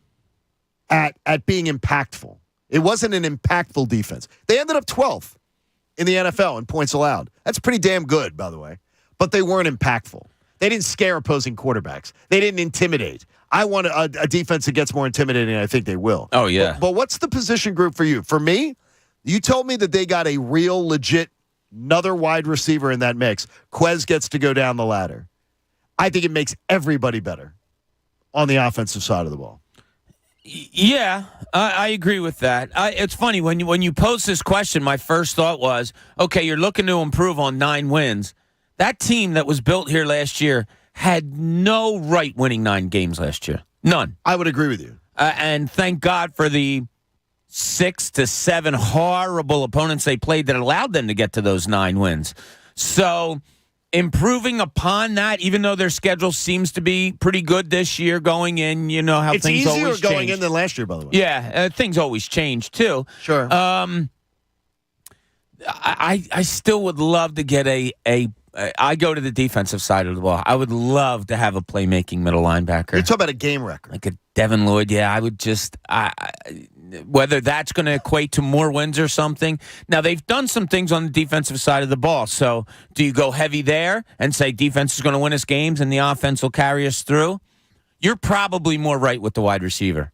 Speaker 16: at being impactful. It wasn't an impactful defense. They ended up 12th in the NFL in points allowed. That's pretty damn good, by the way. But they weren't impactful. They didn't scare opposing quarterbacks. They didn't intimidate. I want a defense that gets more intimidating, and I think they will.
Speaker 10: Oh, yeah.
Speaker 16: But what's the position group for you? For me, you told me that they got a real, legit, another wide receiver in that mix. Quez gets to go down the ladder. I think it makes everybody better on the offensive side of the ball.
Speaker 10: Yeah, I agree with that. It's funny, when you pose this question, my first thought was, okay, you're looking to improve on 9 wins. That team that was built here last year had no right winning 9 games last year. None.
Speaker 16: I would agree with you.
Speaker 10: And thank God for the 6 to 7 horrible opponents they played that allowed them to get to those 9 wins. So improving upon that, even though their schedule seems to be pretty good this year going in, you know how
Speaker 16: it's
Speaker 10: things always change.
Speaker 16: It's easier going in than last year, by the way.
Speaker 10: Yeah, things always change, too.
Speaker 16: Sure.
Speaker 10: I still would love to get I go to the defensive side of the ball. I would love to have a playmaking middle linebacker.
Speaker 16: You're talking about a game record.
Speaker 10: Like a Devin Lloyd, yeah. I would just, whether that's going to equate to more wins or something. Now, they've done some things on the defensive side of the ball. So do you go heavy there and say defense is going to win us games and the offense will carry us through? You're probably more right with the wide receiver.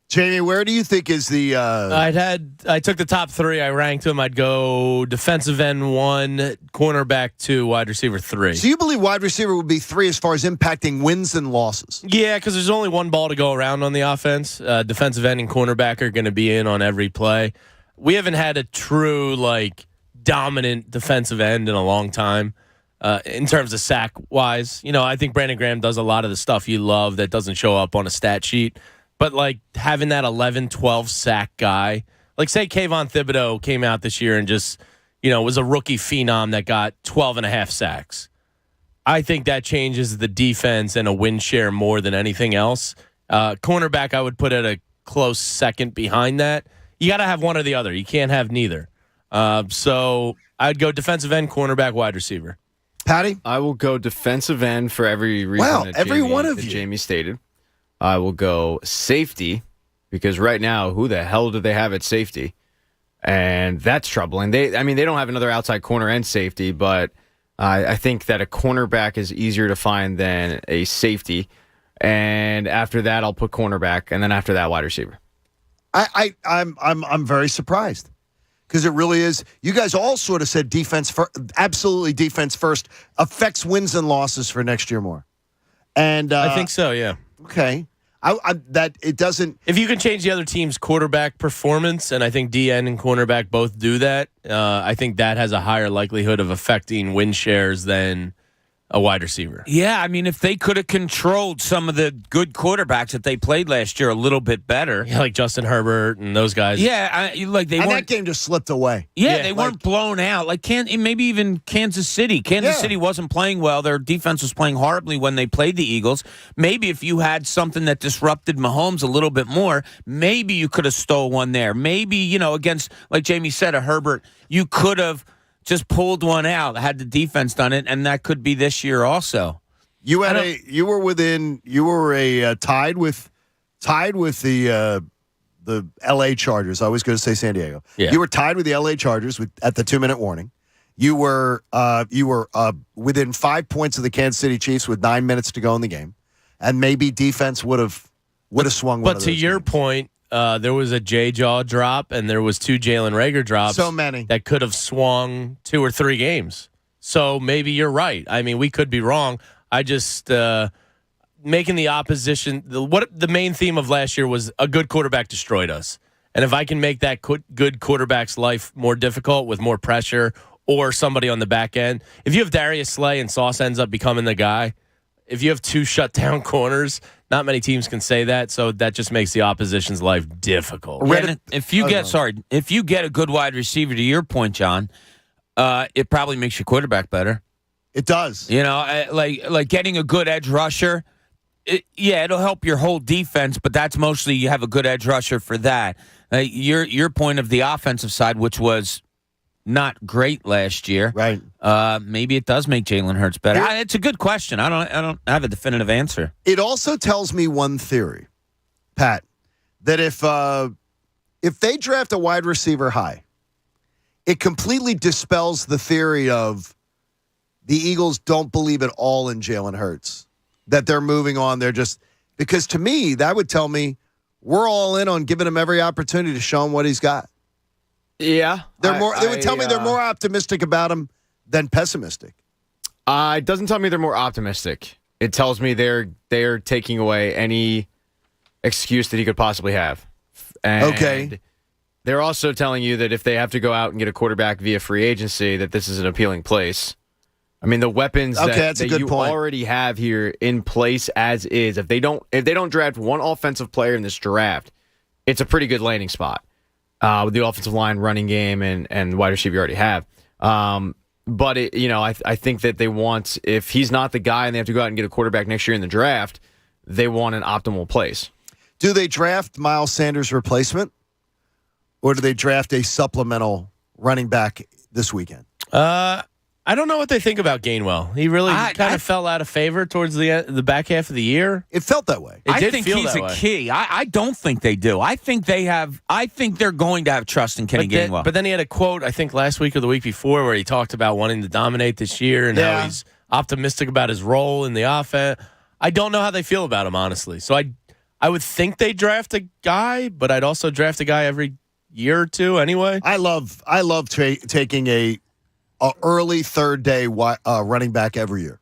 Speaker 16: Jamie, where do you think is the...
Speaker 18: I took the top 3. I ranked them. I'd go defensive end 1, cornerback 2, wide receiver 3.
Speaker 16: So you believe wide receiver would be 3 as far as impacting wins and losses?
Speaker 18: Yeah, because there's only one ball to go around on the offense. Defensive end and cornerback are going to be in on every play. We haven't had a true, dominant defensive end in a long time in terms of sack-wise. You know, I think Brandon Graham does a lot of the stuff you love that doesn't show up on a stat sheet. But, having that 11, 12 sack guy, say Kayvon Thibodeau came out this year and just, was a rookie phenom that got 12 and a half sacks. I think that changes the defense and a win share more than anything else. Cornerback, I would put at a close second behind that. You got to have one or the other. You can't have neither. So I'd go defensive end, cornerback, wide receiver.
Speaker 16: Patty?
Speaker 4: I will go defensive end for every reason that Jamie stated. I will go safety because right now, who the hell do they have at safety? And that's troubling. They don't have another outside corner and safety, but I think that a cornerback is easier to find than a safety. And after that, I'll put cornerback, and then after that, wide receiver.
Speaker 16: I'm very surprised because it really is. You guys all sort of said defense absolutely defense first affects wins and losses for next year more. And
Speaker 18: I think so. Yeah.
Speaker 16: Okay. That it doesn't.
Speaker 18: If you can change the other team's quarterback performance, and I think DN and cornerback both do that, I think that has a higher likelihood of affecting win shares than a wide receiver.
Speaker 10: Yeah, I mean, if they could have controlled some of the good quarterbacks that they played last year a little bit better.
Speaker 18: Yeah, like Justin Herbert and those guys.
Speaker 10: Yeah,
Speaker 16: that game just slipped away.
Speaker 10: Yeah, they weren't blown out. Like maybe even Kansas City. Kansas City wasn't playing well. Their defense was playing horribly when they played the Eagles. Maybe if you had something that disrupted Mahomes a little bit more, maybe you could have stole one there. Maybe, against, like Jamie said, a Herbert, you could have just pulled one out, had the defense done it, and that could be this year also.
Speaker 16: You were tied with the LA Chargers. I was going to say San Diego.
Speaker 18: Yeah.
Speaker 16: You were tied with the LA Chargers at the 2-minute warning. You were within 5 points of the Kansas City Chiefs with 9 minutes to go in the game, and maybe defense would have swung.
Speaker 18: But to your point, there was a J-Jaw drop, and there was 2 Jalen Reagor drops.
Speaker 16: So many.
Speaker 18: That could have swung 2 or 3 games. So maybe you're right. I mean, we could be wrong. I just making the opposition. The main theme of last year was a good quarterback destroyed us. And if I can make that good quarterback's life more difficult with more pressure or somebody on the back end, if you have Darius Slay and Sauce ends up becoming the guy, if you have 2 shutdown corners, not many teams can say that, so that just makes the opposition's life difficult.
Speaker 10: Yeah, if you get a good wide receiver, to your point, John, it probably makes your quarterback better.
Speaker 16: It does.
Speaker 10: Like getting a good edge rusher. It'll help your whole defense, but that's mostly you have a good edge rusher for that. Your point of the offensive side, which was not great last year,
Speaker 16: right?
Speaker 10: Maybe it does make Jalen Hurts better. It's a good question. I don't have a definitive answer.
Speaker 16: It also tells me one theory, Pat, that if they draft a wide receiver high, it completely dispels the theory of the Eagles don't believe at all in Jalen Hurts, that they're moving on. They're just because to me that would tell me we're all in on giving him every opportunity to show him what he's got.
Speaker 4: Yeah.
Speaker 16: They would tell me they're more optimistic about him than pessimistic.
Speaker 4: It doesn't tell me they're more optimistic. It tells me they're taking away any excuse that he could possibly have. And
Speaker 16: okay.
Speaker 4: They're also telling you that if they have to go out and get a quarterback via free agency, that this is an appealing place. I mean, the weapons that you already have here in place as is, if they don't draft one offensive player in this draft, it's a pretty good landing spot. With the offensive line, running game, and wide receiver you already have. But, I think that they want, if he's not the guy and they have to go out and get a quarterback next year in the draft, they want an optimal place.
Speaker 16: Do they draft Miles Sanders' replacement? Or do they draft a supplemental running back this weekend?
Speaker 18: I don't know what they think about Gainwell. He really kind of fell out of favor towards the back half of the year.
Speaker 16: It felt that way.
Speaker 10: I think he's a key. I don't think they do. I think they're going to have trust in Kenny Gainwell.
Speaker 18: But then he had a quote, I think last week or the week before, where he talked about wanting to dominate this year and how he's optimistic about his role in the offense. I don't know how they feel about him, honestly. So I would think they draft a guy, but I'd also draft a guy every year or two anyway.
Speaker 16: I love taking a early third day running back every year.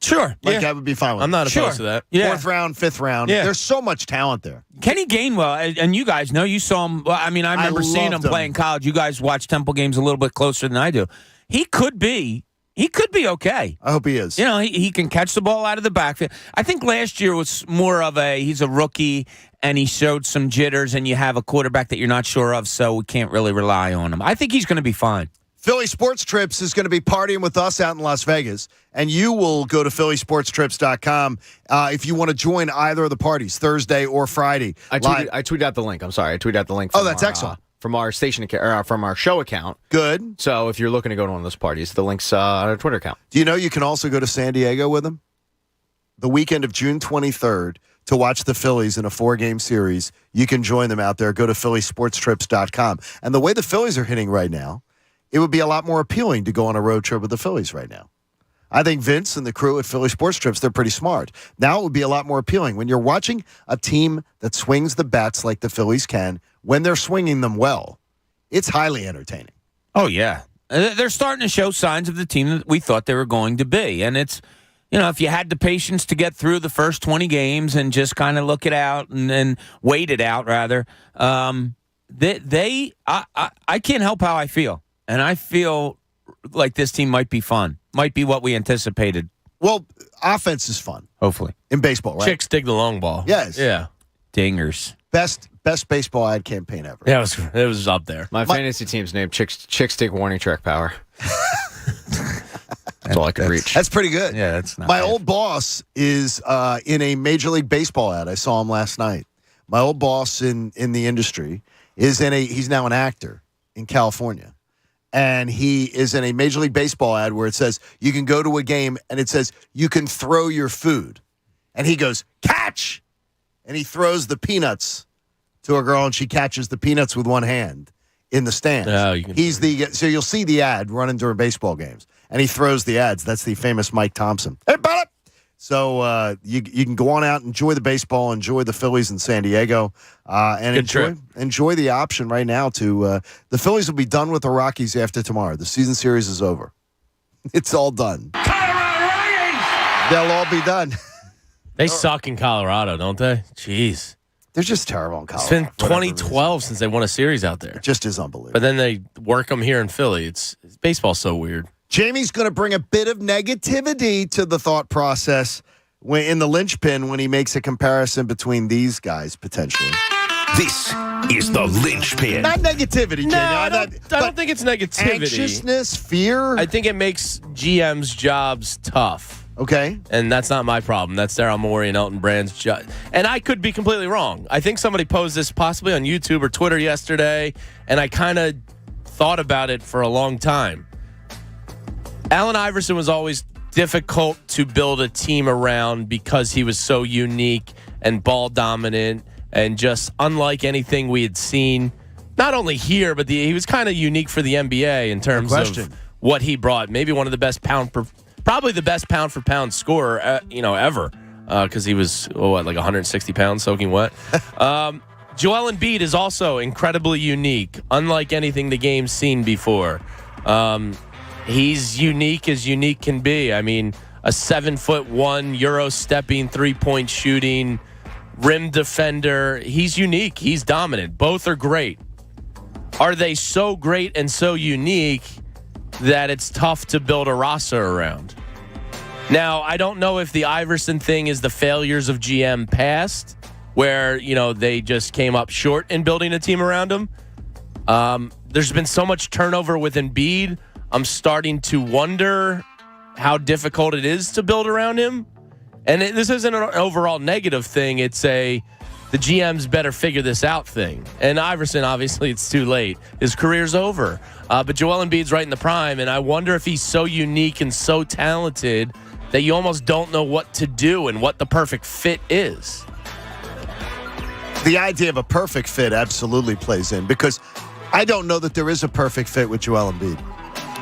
Speaker 10: Sure.
Speaker 16: I would be fine with
Speaker 18: I'm not opposed to that.
Speaker 10: Yeah.
Speaker 16: 4th round, 5th round.
Speaker 18: Yeah.
Speaker 16: There's so much talent there.
Speaker 10: Kenny Gainwell, and you guys know, you saw him. I mean, I remember seeing him play in college. You guys watch Temple games a little bit closer than I do. He could be okay.
Speaker 16: I hope he is.
Speaker 10: He can catch the ball out of the backfield. I think last year was more of he's a rookie and he showed some jitters and you have a quarterback that you're not sure of, so we can't really rely on him. I think he's going to be fine.
Speaker 16: Philly Sports Trips is going to be partying with us out in Las Vegas, and you will go to phillysportstrips.com if you want to join either of the parties, Thursday or Friday.
Speaker 4: I tweeted out the link. I'm sorry. I tweeted out the link.
Speaker 16: That's excellent.
Speaker 4: From our station from our show account.
Speaker 16: Good.
Speaker 4: So if you're looking to go to one of those parties, the link's on our Twitter account.
Speaker 16: Do you know you can also go to San Diego with them? The weekend of June 23rd to watch the Phillies in a 4-game series. You can join them out there. Go to phillysportstrips.com. And the way the Phillies are hitting right now it would be a lot more appealing to go on a road trip with the Phillies right now. I think Vince and the crew at Philly Sports Trips, they're pretty smart. Now it would be a lot more appealing. When you're watching a team that swings the bats like the Phillies can, when they're swinging them well, it's highly entertaining.
Speaker 10: Oh, yeah. They're starting to show signs of the team that we thought they were going to be. And it's, if you had the patience to get through the first 20 games and just kind of look it out and wait it out, rather, I can't help how I feel. And I feel like this team might be fun, might be what we anticipated.
Speaker 16: Well, offense is fun.
Speaker 10: Hopefully.
Speaker 16: In baseball, right?
Speaker 18: Chicks dig the long ball.
Speaker 16: Yes.
Speaker 18: Yeah.
Speaker 10: Dingers.
Speaker 16: Best baseball ad campaign ever.
Speaker 18: Yeah, it was up there.
Speaker 4: My fantasy team's named Chick Stick Warning Track Power. That's all I could reach.
Speaker 16: That's pretty good.
Speaker 10: Yeah, that's not
Speaker 16: My
Speaker 10: bad.
Speaker 16: old boss is in a Major League Baseball ad. I saw him last night. My old boss in the industry he's now an actor in California. And he is in a Major League Baseball ad where it says you can go to a game and it says you can throw your food. And he goes, catch! And he throws the peanuts to a girl and she catches the peanuts with one hand in the stands. So you'll see the ad running during baseball games. And he throws the ads. That's the famous Mike Thompson. Hey, buddy! So you can go on out, enjoy the baseball, enjoy the Phillies in San Diego, and enjoy the option right now to the Phillies will be done with the Rockies after tomorrow. The season series is over. It's all done. They'll all be done.
Speaker 18: They suck in Colorado, don't they? Jeez.
Speaker 16: They're just terrible in Colorado.
Speaker 18: It's been 2012 since they won a series out there.
Speaker 16: It just is unbelievable.
Speaker 18: But then they work them here in Philly. Baseball's so weird.
Speaker 16: Jamie's going to bring a bit of negativity to the thought process in the linchpin when he makes a comparison between these guys, potentially.
Speaker 12: This is the linchpin.
Speaker 16: Not negativity, Jamie.
Speaker 18: No, I don't think it's negativity.
Speaker 16: Anxiousness, fear.
Speaker 18: I think it makes GM's jobs tough.
Speaker 16: Okay.
Speaker 18: And that's not my problem. That's Daryl Morey and Elton Brand's job. And I could be completely wrong. I think somebody posed this possibly on YouTube or Twitter yesterday, and I kind of thought about it for a long time. Allen Iverson was always difficult to build a team around because he was so unique and ball dominant and just unlike anything we had seen, not only here, but he was kind of unique for the NBA in terms of what he brought. Maybe one of the best probably the best pound for pound scorer, ever, because he was like 160 pounds soaking wet. Joel Embiid is also incredibly unique, unlike anything the game's seen before. He's unique as unique can be. I mean, a 7'1" Euro stepping, 3-point shooting, rim defender. He's unique. He's dominant. Both are great. Are they so great and so unique that it's tough to build a roster around? Now, I don't know if the Iverson thing is the failures of GM past, where, they just came up short in building a team around him. There's been so much turnover with Embiid. I'm starting to wonder how difficult it is to build around him. And this isn't an overall negative thing. It's the GM's better figure this out thing. And Iverson, obviously, it's too late. His career's over. But Joel Embiid's right in the prime, and I wonder if he's so unique and so talented that you almost don't know what to do and what the perfect fit is.
Speaker 16: The idea of a perfect fit absolutely plays in because I don't know that there is a perfect fit with Joel Embiid.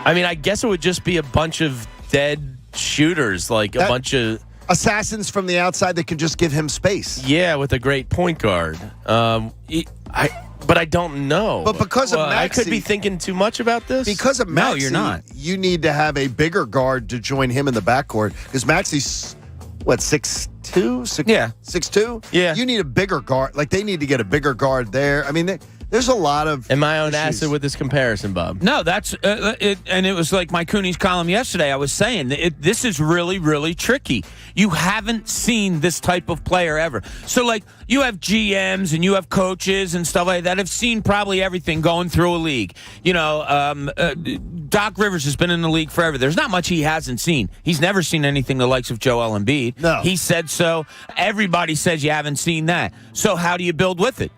Speaker 18: I mean, I guess it would just be a bunch of dead shooters, like a bunch of
Speaker 16: assassins from the outside that can just give him space.
Speaker 18: Yeah, with a great point guard. But I don't know.
Speaker 16: But because of Maxey,
Speaker 18: I could be thinking too much about this.
Speaker 16: Because of Maxey,
Speaker 10: no, you're not.
Speaker 16: You need to have a bigger guard to join him in the backcourt because Maxey's 6'2"? 6'2"?
Speaker 18: Yeah.
Speaker 16: You need a bigger guard. Like they need to get a bigger guard there. I mean, there's a lot of
Speaker 18: Am I on
Speaker 16: issues.
Speaker 18: acid with this comparison, Bob?
Speaker 10: No, that's it. And it was like my Cooney's column yesterday. I was saying this is really, really tricky. You haven't seen this type of player ever. So, like, you have GMs and you have coaches and stuff like that have seen probably everything going through a league. Doc Rivers has been in the league forever. There's not much he hasn't seen. He's never seen anything the likes of Joel Embiid.
Speaker 16: No.
Speaker 10: He said so. Everybody says you haven't seen that. So how do you build with it?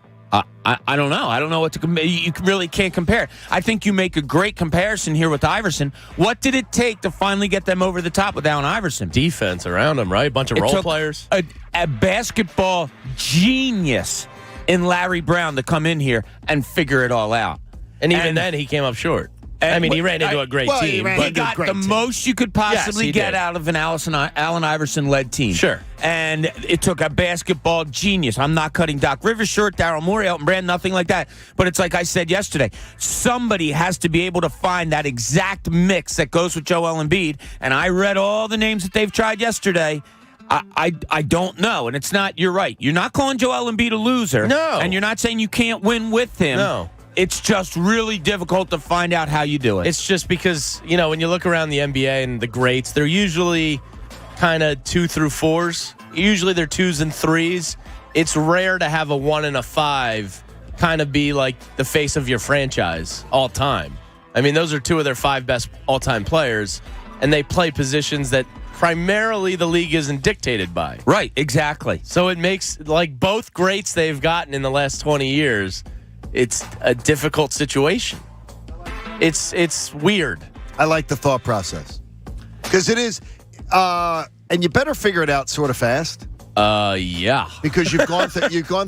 Speaker 10: I don't know. I don't know what to compare. You really can't compare. I think you make a great comparison here with Iverson. What did it take to finally get them over the top with Allen Iverson?
Speaker 18: Defense around him, right? A bunch of role players.
Speaker 10: A basketball genius in Larry Brown to come in here and figure it all out.
Speaker 18: And even then, he came up short. I mean, he ran into a great team.
Speaker 10: He got the most you could possibly get out of an Allen Iverson-led team.
Speaker 18: Sure.
Speaker 10: And it took a basketball genius. I'm not cutting Doc Rivers short, Daryl Morey, Elton Brand, nothing like that. But it's like I said yesterday, somebody has to be able to find that exact mix that goes with Joel Embiid. And I read all the names that they've tried yesterday. I don't know. And it's not, you're right. You're not calling Joel Embiid a loser.
Speaker 18: No.
Speaker 10: And you're not saying you can't win with him.
Speaker 18: No.
Speaker 10: It's just really difficult to find out how you do it.
Speaker 18: It's just because, when you look around the NBA and the greats, they're usually kind of 2 through 4s. Usually they're 2s and 3s. It's rare to have a 1 and a 5 kind of be like the face of your franchise all time. I mean, those are 2 of their 5 best all-time players, and they play positions that primarily the league isn't dictated by.
Speaker 10: Right, exactly.
Speaker 18: So it makes, like, both greats they've gotten in the last 20 years, it's a difficult situation. It's weird.
Speaker 16: I like the thought process. Because it is, and you better figure it out sort of fast.
Speaker 18: Yeah.
Speaker 16: Because you've gone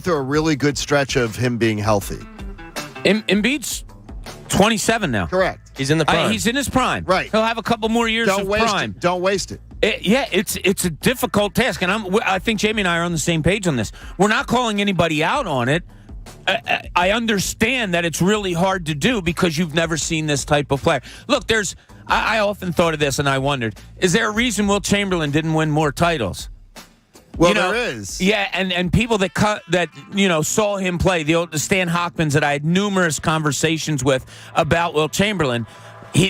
Speaker 16: through a really good stretch of him being healthy.
Speaker 10: Embiid's 27 now.
Speaker 16: Correct.
Speaker 18: He's in the prime.
Speaker 10: He's in his prime.
Speaker 16: Right.
Speaker 10: He'll have a couple more years of prime.
Speaker 16: Don't waste it.
Speaker 10: It's a difficult task, and I think Jamie and I are on the same page on this. We're not calling anybody out on it. I understand that it's really hard to do because you've never seen this type of player. Look, I often thought of this and I wondered, is there a reason Wilt Chamberlain didn't win more titles?
Speaker 16: Well, there is.
Speaker 10: Yeah, and people that saw him play, the Stan Hockmans that I had numerous conversations with about Wilt Chamberlain,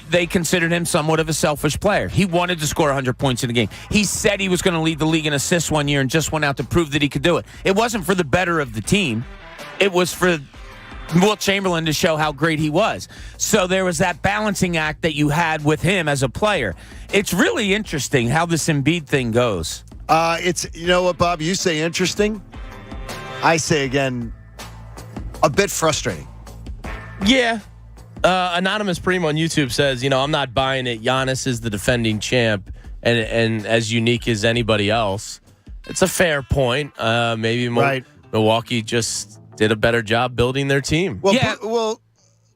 Speaker 10: they considered him somewhat of a selfish player. He wanted to score 100 points in a game. He said he was going to lead the league in assists one year and just went out to prove that he could do it. It wasn't for the better of the team. It was for Wilt Chamberlain to show how great he was. So there was that balancing act that you had with him as a player. It's really interesting how this Embiid thing goes.
Speaker 16: You know what, Bob? You say interesting. I say, again, a bit frustrating.
Speaker 18: Yeah. Anonymous Preem on YouTube says, I'm not buying it. Giannis is the defending champ and as unique as anybody else. It's a fair point. Maybe Milwaukee just did a better job building their team.
Speaker 16: Well,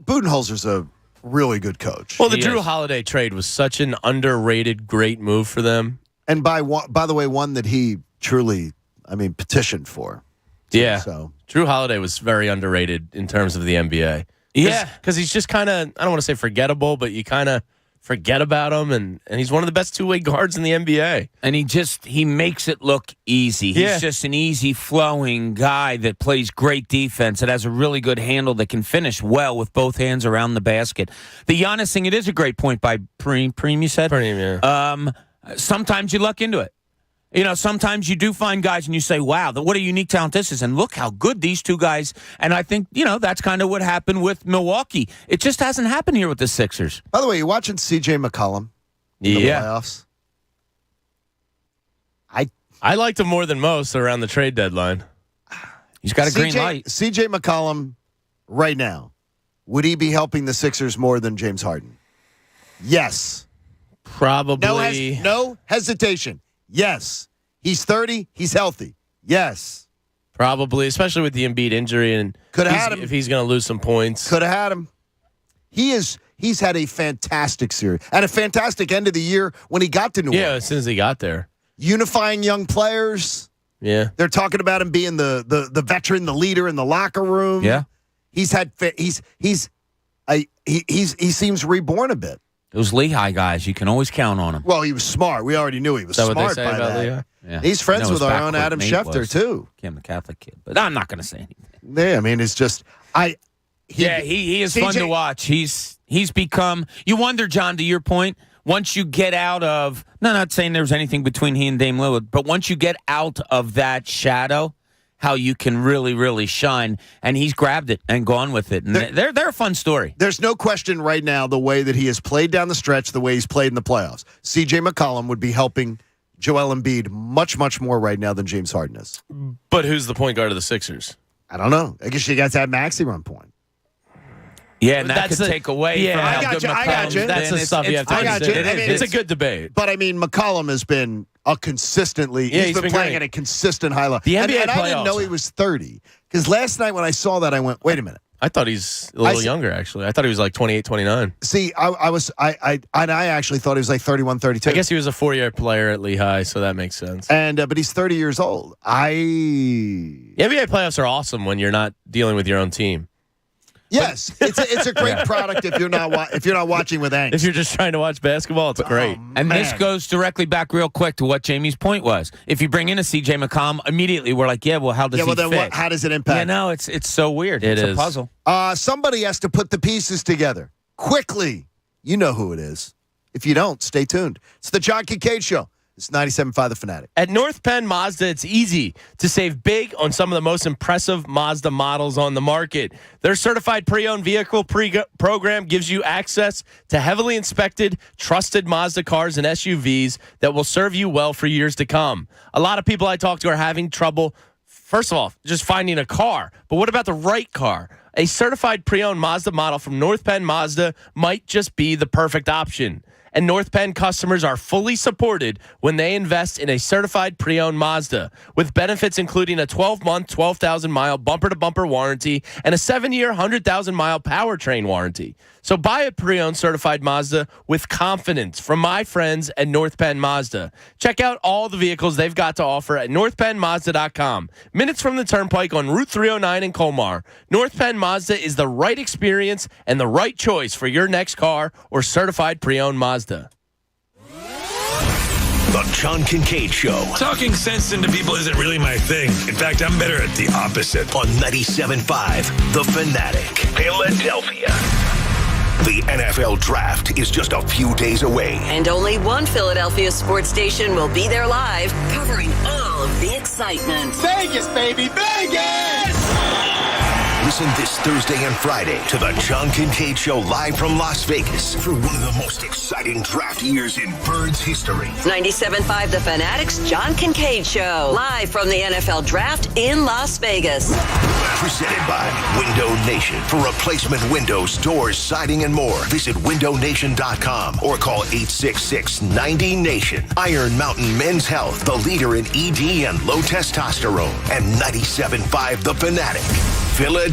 Speaker 16: Budenholzer's a really good coach.
Speaker 18: Well, the Drew Holiday trade was such an underrated, great move for them.
Speaker 16: And by the way, one that he truly, petitioned for.
Speaker 18: Yeah.
Speaker 16: So
Speaker 18: Drew Holiday was very underrated in terms of the NBA.
Speaker 10: Yeah.
Speaker 18: Because he's just kind of, I don't want to say forgettable, but you kind of forget about him, and he's one of the best two-way guards in the NBA.
Speaker 10: And he makes it look easy. He's just an easy-flowing guy that plays great defense, that has a really good handle, that can finish well with both hands around the basket. The Giannis thing, it is a great point by Preem, you said?
Speaker 18: Preem, yeah.
Speaker 10: Sometimes you luck into it. Sometimes you do find guys and you say, wow, what a unique talent this is. And look how good these two guys. And I think, that's kind of what happened with Milwaukee. It just hasn't happened here with the Sixers.
Speaker 16: By the way, you watching C.J. McCollum in the playoffs?
Speaker 18: I liked him more than most around the trade deadline.
Speaker 10: He's got a green light.
Speaker 16: C.J. McCollum, right now, would he be helping the Sixers more than James Harden? Yes.
Speaker 18: Probably.
Speaker 16: No hesitation. Yes. He's 30. He's healthy. Yes.
Speaker 18: Probably, especially with the Embiid injury. And
Speaker 16: could have had him.
Speaker 18: If he's going to lose some points.
Speaker 16: Could have had him. He's had a fantastic series and a fantastic end of the year when he got to New Orleans.
Speaker 18: Yeah, as soon as he got there.
Speaker 16: Unifying young players.
Speaker 18: Yeah.
Speaker 16: They're talking about him being the veteran, the leader in the locker room.
Speaker 10: Yeah.
Speaker 16: He seems reborn a bit.
Speaker 10: Those Lehigh guys, you can always count on them.
Speaker 16: Well, he was smart. We already knew he was smart
Speaker 18: what they say
Speaker 16: by
Speaker 18: about
Speaker 16: that.
Speaker 18: Lehigh?
Speaker 10: Yeah.
Speaker 16: He's friends with our own Adam Schefter, too.
Speaker 10: Kim, a Catholic kid. But I'm not going to say anything.
Speaker 16: Yeah, it's just...
Speaker 10: He is fun to watch. He's become... You wonder, John, to your point, once you get out of... No, not saying there's anything between he and Dame Lillard, but once you get out of that shadow, how you can really, really shine. And he's grabbed it and gone with it. And they're a fun story.
Speaker 16: There's no question right now the way that he has played down the stretch, the way he's played in the playoffs. C.J. McCollum would be helping Joel Embiid much, much more right now than James Harden is.
Speaker 18: But who's the point guard of the Sixers?
Speaker 16: I don't know. I guess you got to have Maxey run point.
Speaker 10: Yeah, and that could take away from how good McCollum's been.
Speaker 18: That's the stuff you have to consider. It's a good debate.
Speaker 16: But, McCollum has been he's been playing at a consistent high level.
Speaker 18: The NBA
Speaker 16: and I didn't know he was 30. Because last night when I saw that, I went, wait a minute.
Speaker 18: I thought he's a little younger, actually. I thought he was like 28, 29.
Speaker 16: See, I actually thought he was like 31, 32.
Speaker 18: I guess he was a 4-year player at Lehigh, so that makes sense.
Speaker 16: And but he's 30 years old.
Speaker 18: The NBA playoffs are awesome when you're not dealing with your own team.
Speaker 16: Yes, it's a great product if you're not watching with angst.
Speaker 18: If you're just trying to watch basketball, it's great.
Speaker 10: And this goes directly back real quick to what Jamie's point was. If you bring in a CJ McCollum, immediately we're like, how does he fit?
Speaker 16: How does it impact?
Speaker 10: Yeah, no, it's so weird. It's a puzzle.
Speaker 16: Somebody has to put the pieces together quickly. You know who it is. If you don't, stay tuned. It's the John Kincade Show. It's 97.5 The Fanatic.
Speaker 18: At North Penn Mazda, it's easy to save big on some of the most impressive Mazda models on the market. Their certified pre-owned vehicle program gives you access to heavily inspected, trusted Mazda cars and SUVs that will serve you well for years to come. A lot of people I talk to are having trouble, first of all, just finding a car. But what about the right car? A certified pre-owned Mazda model from North Penn Mazda might just be the perfect option. And North Penn customers are fully supported when they invest in a certified pre-owned Mazda, with benefits including a 12-month, 12,000-mile bumper-to-bumper warranty and a 7-year, 100,000-mile powertrain warranty. So buy a pre-owned certified Mazda with confidence from my friends at North Penn Mazda. Check out all the vehicles they've got to offer at northpennmazda.com. Minutes from the Turnpike on Route 309 in Colmar. North Penn Mazda is the right experience and the right choice for your next car or certified pre-owned Mazda.
Speaker 12: The John Kincade Show.
Speaker 23: Talking sense into people isn't really my thing. In fact, I'm better at the opposite.
Speaker 12: On 97.5 The Fanatic, Philadelphia. The NFL Draft is just a few days away.
Speaker 17: And only one Philadelphia sports station will be there live, covering all of the excitement.
Speaker 1: Vegas, baby, Vegas!
Speaker 12: Listen this Thursday and Friday to the John Kincade Show live from Las Vegas for one of the most exciting draft years in Birds history.
Speaker 17: 97.5 The Fanatic's John Kincade Show, live from the NFL Draft in Las Vegas.
Speaker 12: Presented by Window Nation. For replacement windows, doors, siding, and more, visit windownation.com or call 866-90-NATION. Iron Mountain Men's Health, the leader in ED and low testosterone. And 97.5 The Fanatic, Philadelphia.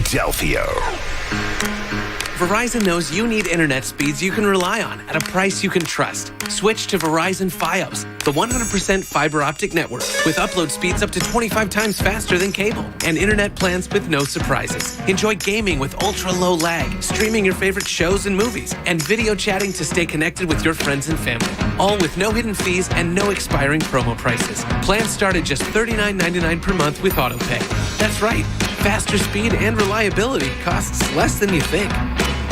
Speaker 2: Verizon knows you need internet speeds you can rely on at a price you can trust. Switch to Verizon Fios, the 100% fiber optic network with upload speeds up to 25 times faster than cable and internet plans with no surprises. Enjoy gaming with ultra low lag, streaming your favorite shows and movies, and video chatting to stay connected with your friends and family. All with no hidden fees and no expiring promo prices. Plans start at just $39.99 per month with autopay. That's right. Faster speed and reliability costs less than you think.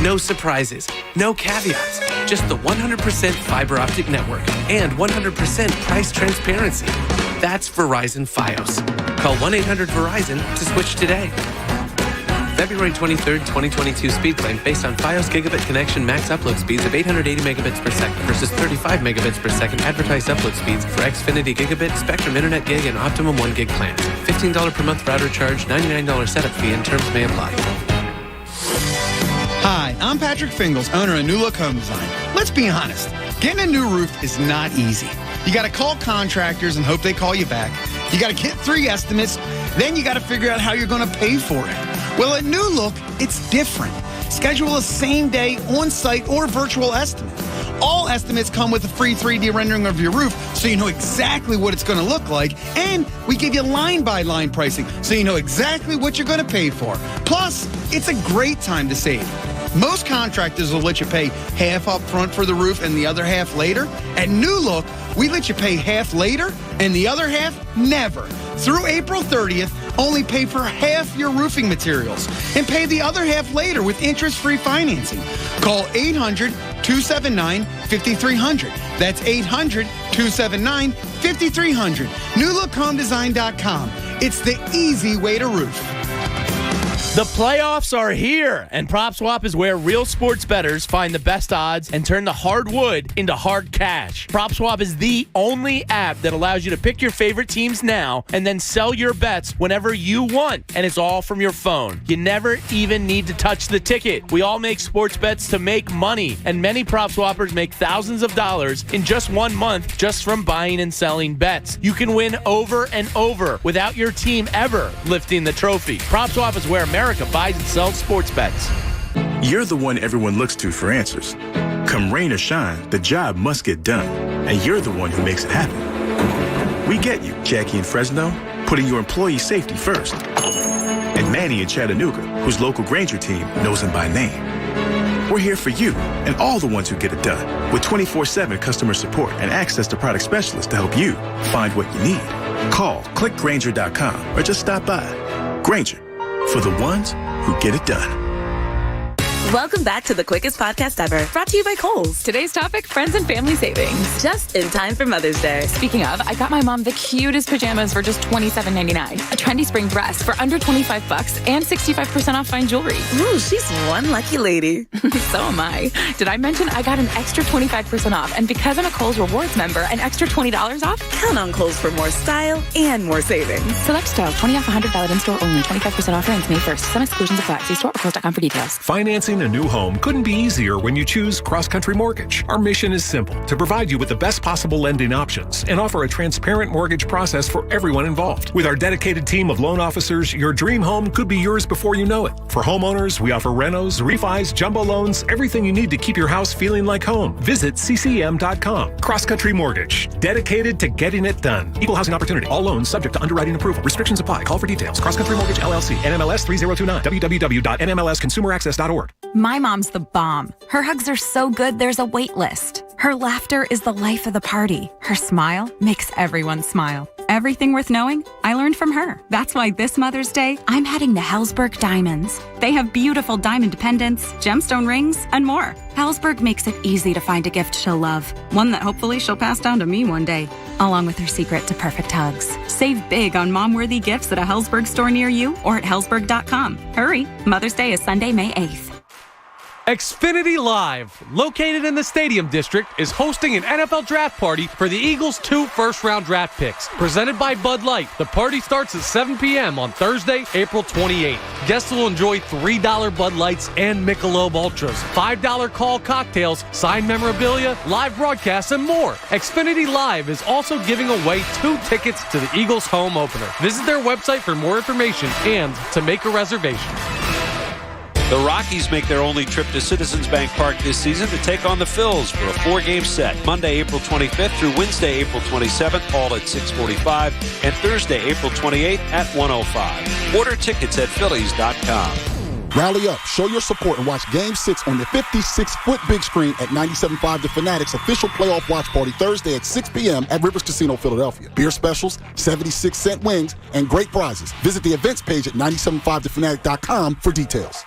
Speaker 2: No surprises, no caveats, just the 100% fiber optic network and 100% price transparency. That's Verizon Fios. Call 1-800-VERIZON to switch today. February 23rd, 2022 speed claim based on Fios gigabit connection max upload speeds of 880 megabits per second versus 35 megabits per second advertised upload speeds for Xfinity Gigabit, Spectrum Internet Gig, and Optimum 1 Gig plans. $15 per month router charge, $99 setup fee, and terms may apply.
Speaker 3: Hi, I'm Patrick Fingles, owner of New Look Home Design. Let's be honest, getting a new roof is not easy. You got to call contractors and hope they call you back. You got to get 3 estimates, then you got to figure out how you're going to pay for it. Well, at New Look, it's different. Schedule a same-day, on-site, or virtual estimate. All estimates come with a free 3D rendering of your roof, so you know exactly what it's going to look like, and we give you line-by-line pricing, so you know exactly what you're going to pay for. Plus, it's a great time to save. Most contractors will let you pay half up front for the roof and the other half later. At New Look, we let you pay half later and the other half never. Through April 30th, only pay for half your roofing materials and pay the other half later with interest-free financing. Call 800-279-5300. That's 800-279-5300. NewLookHomeDesign.com. It's the easy way to roof.
Speaker 18: The playoffs are here, and PropSwap is where real sports bettors find the best odds and turn the hard wood into hard cash. PropSwap is the only app that allows you to pick your favorite teams now and then sell your bets whenever you want, and it's all from your phone. You never even need to touch the ticket. We all make sports bets to make money, and many PropSwappers make thousands of dollars in just 1 month just from buying and selling bets. You can win over and over without your team ever lifting the trophy. PropSwap is where American America buys and sells sports bets.
Speaker 8: You're the one everyone looks to for answers. Come rain or shine, the job must get done. And you're the one who makes it happen. We get you, Jackie in Fresno, putting your employee safety first. And Manny in Chattanooga, whose local Granger team knows him by name. We're here for you and all the ones who get it done with 24/7 customer support and access to product specialists to help you find what you need. Call, click Granger.com or just stop by. Granger, for the ones who get it done.
Speaker 11: Welcome back to the quickest podcast ever, brought to you by Kohl's. Today's topic, friends and family savings. Just in time for Mother's Day. Speaking of, I got my mom the cutest pajamas for just $27.99. A trendy spring dress for under $25 and 65% off fine jewelry. Ooh, she's one lucky lady. So am I. Did I mention I got an extra 25% off? And because I'm a Kohl's Rewards member, an extra $20 off? Count on Kohl's for more style and more savings. Select style, 20 off 100 valid in-store only. 25% off ends May 1st. Some exclusions apply. See store or Kohl's.com for details.
Speaker 19: Financing a new home couldn't be easier when you choose Cross Country Mortgage. Our mission is simple, to provide you with the best possible lending options and offer a transparent mortgage process for everyone involved. With our dedicated team of loan officers, your dream home could be yours before you know it. For homeowners, we offer renos, refis, jumbo loans, everything you need to keep your house feeling like home. Visit ccm.com. Cross Country Mortgage, dedicated to getting it done. Equal housing opportunity. All loans subject to underwriting approval. Restrictions apply. Call for details. Cross Country Mortgage LLC. NMLS 3029. www.nmlsconsumeraccess.org.
Speaker 13: My mom's the bomb. Her hugs are so good, there's a wait list. Her laughter is the life of the party. Her smile makes everyone smile. Everything worth knowing, I learned from her. That's why this Mother's Day, I'm heading to Hellsberg Diamonds. They have beautiful diamond pendants, gemstone rings, and more. Hellsberg makes it easy to find a gift she'll love. One that hopefully she'll pass down to me one day, along with her secret to perfect hugs. Save big on mom-worthy gifts at a Hellsberg store near you or at hellsberg.com. Hurry, Mother's Day is Sunday, May 8th.
Speaker 14: Xfinity Live, located in the Stadium District, is hosting an NFL draft party for the Eagles' 2 first-round draft picks. Presented by Bud Light, the party starts at 7 p.m. on Thursday, April 28th. Guests will enjoy $3 Bud Lights and Michelob Ultras, $5 call cocktails, signed memorabilia, live broadcasts, and more. Xfinity Live is also giving away 2 tickets to the Eagles' home opener. Visit their website for more information and to make a reservation.
Speaker 15: The Rockies make their only trip to Citizens Bank Park this season to take on the Phils for a 4-game set. Monday, April 25th through Wednesday, April 27th, all at 6:45, and Thursday, April 28th at 1:05. Order tickets at Phillies.com.
Speaker 22: Rally up, show your support, and watch Game 6 on the 56-foot big screen at 97.5 The Fanatic's official playoff watch party Thursday at 6 p.m. at Rivers Casino, Philadelphia. Beer specials, 76-cent wings, and great prizes. Visit the events page at 97.5thefanatic.com for details.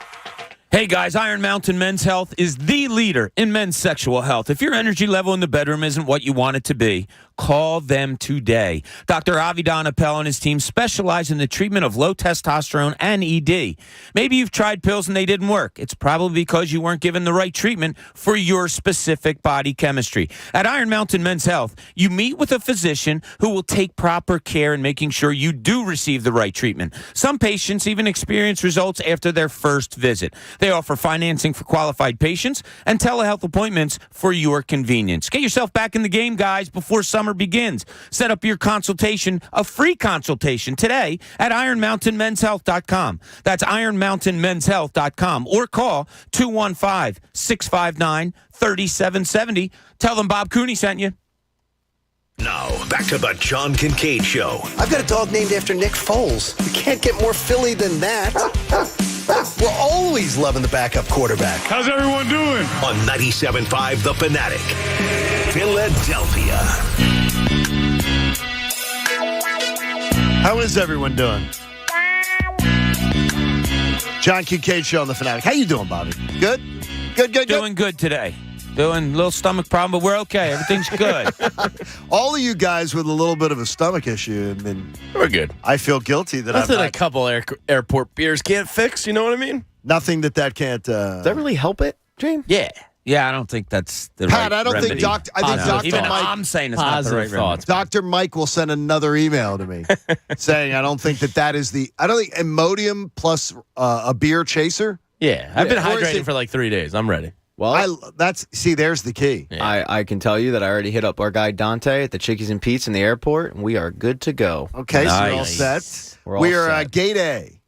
Speaker 10: Hey guys, Iron Mountain Men's Health is the leader in men's sexual health. If your energy level in the bedroom isn't what you want it to be, call them today. Dr. Avidan Appel and his team specialize in the treatment of low testosterone and ED. Maybe you've tried pills and they didn't work. It's probably because you weren't given the right treatment for your specific body chemistry. At Iron Mountain Men's Health, you meet with a physician who will take proper care in making sure you do receive the right treatment. Some patients even experience results after their first visit. They offer financing for qualified patients and telehealth appointments for your convenience. Get yourself back in the game, guys, before summer begins. Set up your consultation, a free consultation, today at IronMountainMen'sHealth.com. That's IronMountainMen'sHealth.com. Or call 215-659-3770. Tell them Bob Cooney sent you.
Speaker 12: Now, back to the John Kincade Show.
Speaker 9: I've got a dog named after Nick Foles. You can't get more Philly than that. We're always loving the backup quarterback.
Speaker 20: How's everyone doing?
Speaker 12: On 97.5 The Fanatic, Philadelphia.
Speaker 16: How is everyone doing? John Kincade Show on The Fanatic. How you doing, Bobby? Good? Good.
Speaker 10: Doing good today. Doing a little stomach problem, but we're okay. Everything's good.
Speaker 16: All of you guys with a little bit of a stomach issue, I mean,
Speaker 18: we're good.
Speaker 16: I feel guilty that
Speaker 18: Nothing a couple airport beers can't fix, you know what I mean?
Speaker 16: Nothing that can't...
Speaker 4: Does that really help it, James?
Speaker 10: Yeah. Yeah, I don't think that's the
Speaker 16: Pat,
Speaker 10: right
Speaker 16: I don't
Speaker 10: remedy.
Speaker 16: think Dr.
Speaker 10: Even
Speaker 16: Mike...
Speaker 10: I'm saying it's not the right remedy.
Speaker 16: Dr. Mike will send another email to me saying I don't think that is the... I don't think Imodium plus a beer chaser...
Speaker 18: Yeah, I've been hydrating for like 3 days. I'm ready.
Speaker 4: Well,
Speaker 16: there's the key.
Speaker 4: Yeah. I can tell you that I already hit up our guy Dante at the Chickies and Pete's in the airport, and we are good to go.
Speaker 16: Okay, so you're all set.
Speaker 4: We are
Speaker 16: Gate A.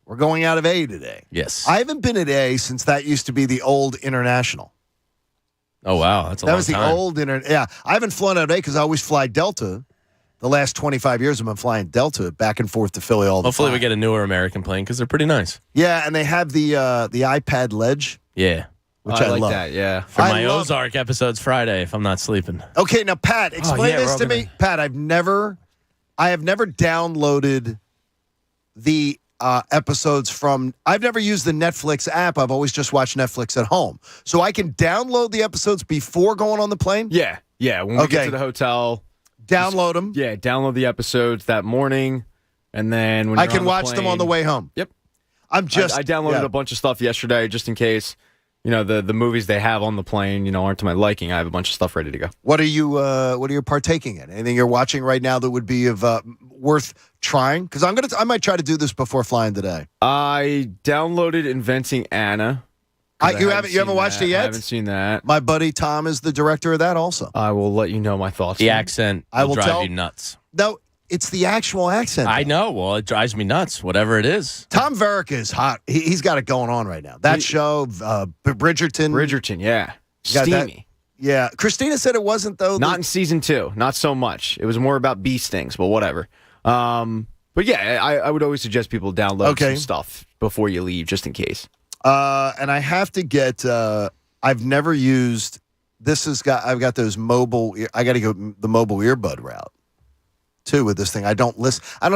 Speaker 16: We're going out of A today.
Speaker 18: Yes.
Speaker 16: I haven't been at A since that used to be the old International.
Speaker 18: Oh, wow. That's a
Speaker 16: That
Speaker 18: long
Speaker 16: was the
Speaker 18: time.
Speaker 16: old Yeah, I haven't flown out of A because I always fly Delta. The last 25 years, I've been flying Delta back and forth to Philly all the
Speaker 18: Hopefully
Speaker 16: time.
Speaker 18: we get a newer American plane because they're pretty nice.
Speaker 16: Yeah, and they have the iPad Ledge.
Speaker 18: Yeah.
Speaker 16: Which I
Speaker 4: like
Speaker 16: love.
Speaker 4: that, yeah.
Speaker 18: For my Ozark episodes Friday, if I'm not sleeping.
Speaker 16: Okay, now Pat, explain
Speaker 18: yeah,
Speaker 16: this
Speaker 18: we're
Speaker 16: to
Speaker 18: all
Speaker 16: me. Pat, I have never downloaded the episodes from. I've never used the Netflix app. I've always just watched Netflix at home, so I can download the episodes before going on the plane.
Speaker 4: Yeah. When we get to the hotel,
Speaker 16: download them.
Speaker 4: Yeah, download the episodes that morning, and then when
Speaker 16: I
Speaker 4: you're
Speaker 16: can
Speaker 4: on the
Speaker 16: watch them on the
Speaker 4: plane-
Speaker 16: way home.
Speaker 4: Yep.
Speaker 16: I
Speaker 4: downloaded a bunch of stuff yesterday just in case. The movies they have on the plane, aren't to my liking. I have a bunch of stuff ready to go.
Speaker 16: What are you partaking in? Anything you're watching right now that would be of worth trying? Because I might try to do this before flying today.
Speaker 4: I downloaded Inventing Anna.
Speaker 16: You haven't watched it yet?
Speaker 4: I haven't seen that.
Speaker 16: My buddy Tom is the director of that also.
Speaker 4: I will let you know my thoughts.
Speaker 18: The accent will drive you nuts.
Speaker 16: No, it's the actual accent.
Speaker 18: I know. Well, it drives me nuts, whatever it is.
Speaker 16: Tom Verica is hot. He's got it going on right now. That show, Bridgerton.
Speaker 4: Yeah.
Speaker 16: Got that-
Speaker 4: Steamy.
Speaker 16: Yeah. Christina said it wasn't, though.
Speaker 4: Not in season 2. Not so much. It was more about bee stings, but whatever. But yeah, I would always suggest people download some stuff before you leave, just in case.
Speaker 16: And I have to get. I've never used. I've got those mobile. I got to go the mobile earbud route too with this thing. I don't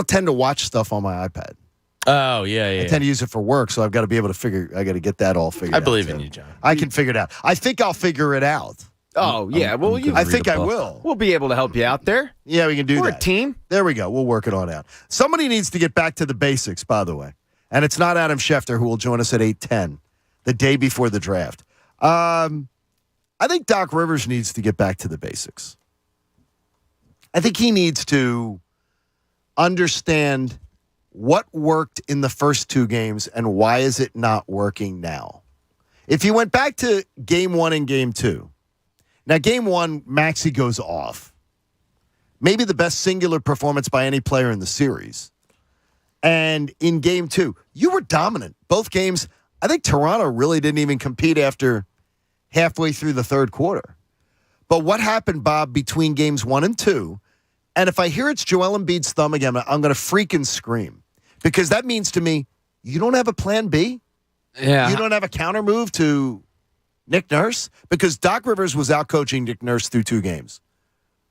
Speaker 16: tend to watch stuff on my iPad.
Speaker 18: Oh yeah.
Speaker 16: I tend to use it for work, so I've got to be able to figure. I got to get that all figured out.
Speaker 18: I believe in you, John.
Speaker 16: I can figure it out. I think I'll figure it out.
Speaker 4: Oh yeah. Well,
Speaker 16: I think I will.
Speaker 4: We'll be able to help you out there.
Speaker 16: Yeah, we can do that.
Speaker 4: We're a team.
Speaker 16: There we go. We'll work it on out. Somebody needs to get back to the basics, by the way. And it's not Adam Schefter who will join us at 8:10, the day before the draft. I think Doc Rivers needs to get back to the basics. I think he needs to understand what worked in the first 2 games and why is it not working now. If you went back to game 1 and game 2, now game 1, Maxey goes off. Maybe the best singular performance by any player in the series. And in game 2, you were dominant. Both games, I think Toronto really didn't even compete after halfway through the third quarter. But what happened, Bob, between games 1 and 2, and if I hear it's Joel Embiid's thumb again, I'm going to freaking scream. Because that means to me, you don't have a plan B?
Speaker 4: Yeah.
Speaker 16: You don't have a counter move to Nick Nurse? Because Doc Rivers was out coaching Nick Nurse through 2 games.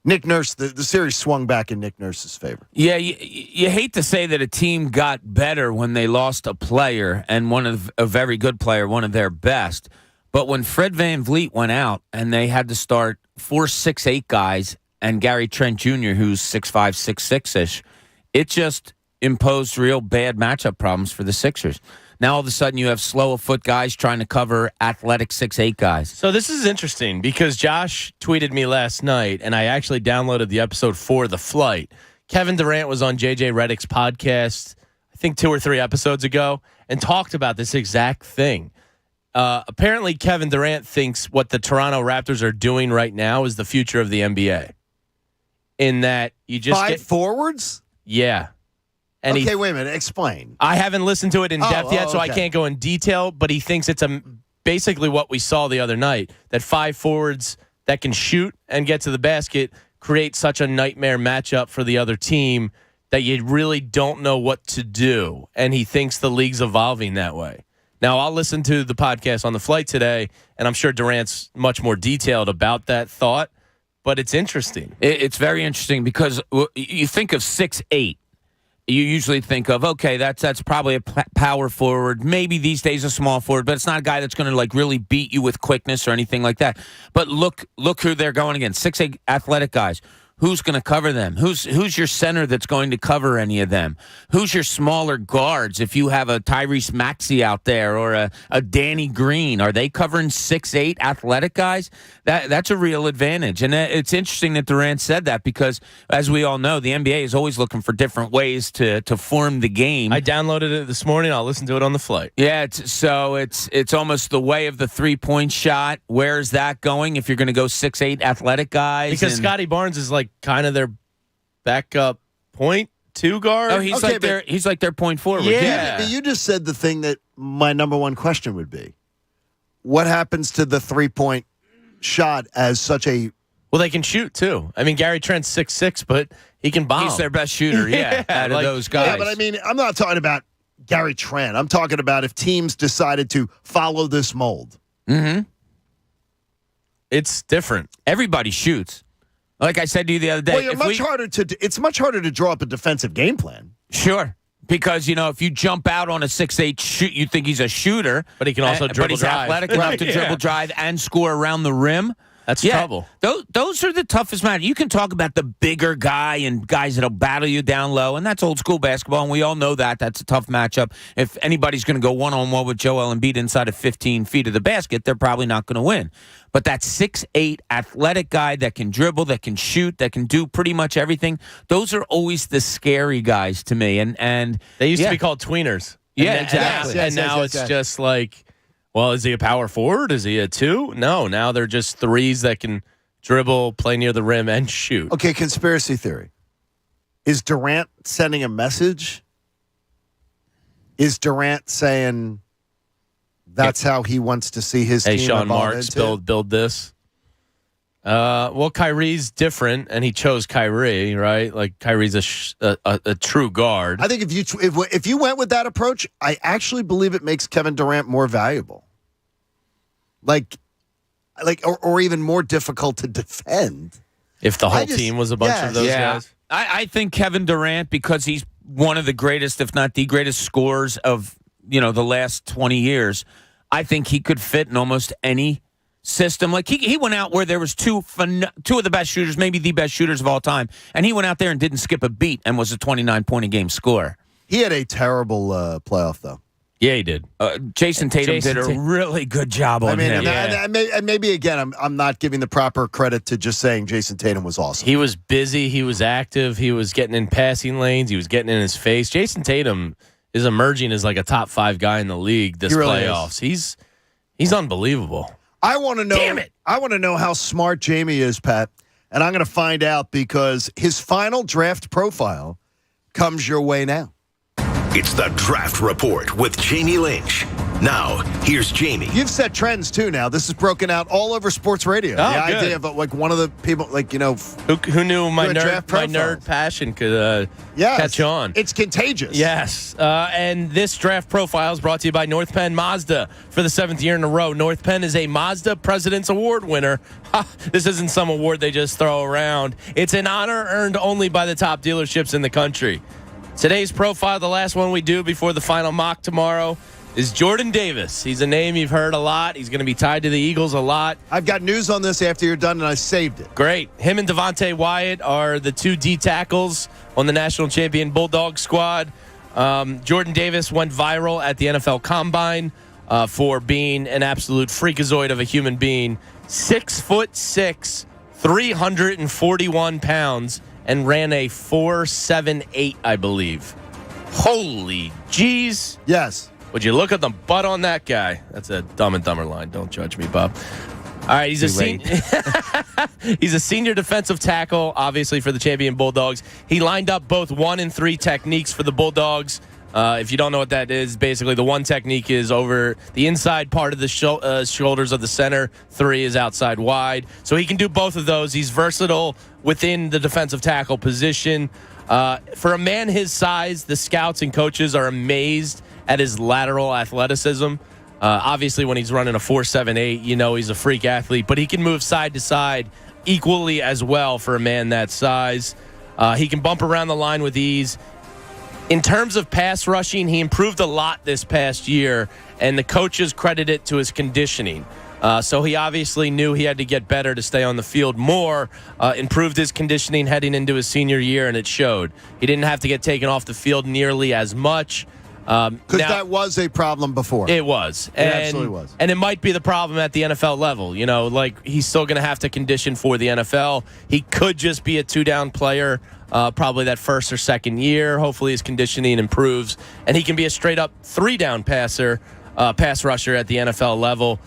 Speaker 16: Nick Nurse, the series swung back in Nick Nurse's favor.
Speaker 10: Yeah, you hate to say that a team got better when they lost a player and a very good player, one of their best. But when Fred VanVleet went out and they had to start 4 6'8" guys and Gary Trent Jr., who's 6'5", 6'6"-ish, it just imposed real bad matchup problems for the Sixers. Now all of a sudden you have slow of foot guys trying to cover athletic 6'8" guys.
Speaker 18: So this is interesting because Josh tweeted me last night, and I actually downloaded the episode for the flight. Kevin Durant was on JJ Redick's podcast, I think 2 or 3 episodes ago, and talked about this exact thing. Apparently, Kevin Durant thinks what the Toronto Raptors are doing right now is the future of the NBA. In that you just
Speaker 16: 5 forwards?
Speaker 18: Yeah. And
Speaker 16: okay, wait a minute. Explain.
Speaker 18: I haven't listened to it in depth yet, so I
Speaker 16: okay.
Speaker 18: can't go in detail, but he thinks it's basically what we saw the other night, that 5 forwards that can shoot and get to the basket create such a nightmare matchup for the other team that you really don't know what to do. And he thinks the league's evolving that way. Now, I'll listen to the podcast on the flight today, and I'm sure Durant's much more detailed about that thought, but it's interesting.
Speaker 10: It's very interesting because you think of 6'8". You usually think of, okay, that's probably a power forward, maybe these days a small forward, but it's not a guy that's going to really beat you with quickness or anything like that. But look who they're going against, 6'8" athletic guys. Who's going to cover them? Who's your center that's going to cover any of them? Who's your smaller guards? If you have a Tyrese Maxey out there or a Danny Green, are they covering 6'8" athletic guys? That's a real advantage. And it's interesting that Durant said that because, as we all know, the NBA is always looking for different ways to form the game.
Speaker 18: I downloaded it this morning. I'll listen to it on the flight.
Speaker 10: Yeah, it's almost the way of the 3-point shot. Where's that going if you're going to go 6'8" athletic guys?
Speaker 18: Because Scotty Barnes is kind of their backup point. 2 guard.
Speaker 10: Oh, he's like their point forward.
Speaker 18: Yeah.
Speaker 16: But you just said the thing that my number one question would be. What happens to the 3-point shot as such a...
Speaker 18: Well, they can shoot, too. I mean, Gary Trent's 6'6", but he can bomb.
Speaker 10: He's their best shooter, out of those guys.
Speaker 16: Yeah, but I mean, I'm not talking about Gary Trent. I'm talking about if teams decided to follow this mold.
Speaker 10: Mm-hmm.
Speaker 18: It's different.
Speaker 10: Everybody shoots. Like I said to you the other day.
Speaker 16: Well, it's much harder to draw up a defensive game plan.
Speaker 10: Sure. Because, if you jump out on a 6'8" shoot, you think he's a shooter.
Speaker 18: But he can also dribble
Speaker 10: But he's
Speaker 18: drive.
Speaker 10: athletic enough to dribble drive and score around the rim.
Speaker 18: That's trouble.
Speaker 10: Those are the toughest matches. You can talk about the bigger guy and guys that'll battle you down low, and that's old school basketball, and we all know that. That's a tough matchup. If anybody's going to go one-on-one with Joel Embiid inside of 15 feet of the basket, they're probably not going to win. But that 6'8" athletic guy that can dribble, that can shoot, that can do pretty much everything, those are always the scary guys to me. And
Speaker 18: they used to be called tweeners.
Speaker 10: Yeah, exactly.
Speaker 18: And now it's just like, well, is he a power forward? Is he a 2? No, now they're just threes that can dribble, play near the rim, and shoot.
Speaker 16: Okay, conspiracy theory. Is Durant sending a message? Is Durant saying that's how he wants to see his team
Speaker 18: Sean
Speaker 16: evolve
Speaker 18: Marks,
Speaker 16: into?
Speaker 18: build this? Well, Kyrie's different, and he chose Kyrie, right? Like, Kyrie's a true guard.
Speaker 16: I think if you went with that approach, I actually believe it makes Kevin Durant more valuable. Or even more difficult to defend.
Speaker 18: If the whole team was a bunch of those guys.
Speaker 10: I think Kevin Durant, because he's one of the greatest, if not the greatest scorers of, the last 20 years, I think he could fit in almost any system. Like he went out where there was two of the best shooters, maybe the best shooters of all time, and he went out there and didn't skip a beat and was a 29-point-a-game scorer.
Speaker 16: He had a terrible playoff, though.
Speaker 18: Yeah, he did.
Speaker 10: Jason Tatum did a really good job on him.
Speaker 16: And maybe, again, I'm not giving the proper credit to just saying Jason Tatum was awesome.
Speaker 18: He was busy. He was active. He was getting in passing lanes. He was getting in his face. Jason Tatum is emerging as like a top 5 guy in the league this playoffs. He's unbelievable.
Speaker 16: I want to know.
Speaker 18: Damn it.
Speaker 16: I want to know how smart Jamie is, Pat, and I'm going to find out because his final draft profile comes your way now.
Speaker 12: It's the Draft Report with Jamie Lynch. Now, here's Jamie.
Speaker 16: You've set trends, too, now. This is broken out all over sports radio. The idea of, one of the people,
Speaker 18: Who knew my nerd passion could catch on?
Speaker 16: It's contagious.
Speaker 18: Yes. And this draft profile is brought to you by North Penn Mazda for the 7th year in a row. North Penn is a Mazda President's Award winner. This isn't some award they just throw around. It's an honor earned only by the top dealerships in the country. Today's profile, the last one we do before the final mock tomorrow, is Jordan Davis. He's a name you've heard a lot. He's going to be tied to the Eagles a lot.
Speaker 16: I've got news on this after you're done, and I saved it.
Speaker 18: Great. Him and Devontae Wyatt are the 2 D tackles on the national champion Bulldog squad. Jordan Davis went viral at the NFL Combine for being an absolute freakazoid of a human being. 6'6", 341 pounds, and ran a 4.78, I believe. Holy jeez.
Speaker 16: Yes.
Speaker 18: Would you look at the butt on that guy? That's a Dumb and Dumber line. Don't judge me, Bob. All right, he's a senior defensive tackle, obviously, for the champion Bulldogs. He lined up both 1 and 3 techniques for the Bulldogs. If you don't know what that is, basically the 1 technique is over the inside part of the shoulders of the center. 3 is outside wide. So he can do both of those. He's versatile within the defensive tackle position. For a man his size, the scouts and coaches are amazed at his lateral athleticism. Obviously, when he's running a 4.78, he's a freak athlete, but he can move side to side equally as well for a man that size. He can bump around the line with ease. In terms of pass rushing, he improved a lot this past year, and the coaches credit it to his conditioning. So he obviously knew he had to get better to stay on the field more, improved his conditioning heading into his senior year, and it showed. He didn't have to get taken off the field nearly as much.
Speaker 16: Because that was a problem before.
Speaker 18: It was.
Speaker 16: It absolutely was.
Speaker 18: And it might be the problem at the NFL level. He's still going to have to condition for the NFL. He could just be a 2-down player, probably that first or second year. Hopefully his conditioning improves. And he can be a straight-up 3-down pass rusher at the NFL level.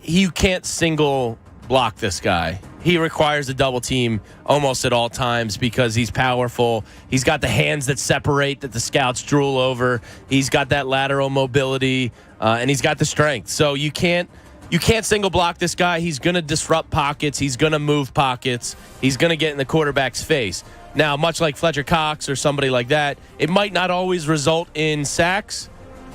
Speaker 18: You can't single block this guy. he requires a double team almost at all times because he's powerful. He's got the hands that separate that the scouts drool over. He's got that lateral mobility, and he's got the strength. So you can't single block this guy. He's going to disrupt pockets. He's going to move pockets. He's going to get in the quarterback's face. Now, much like Fletcher Cox or somebody like that, it might not always result in sacks,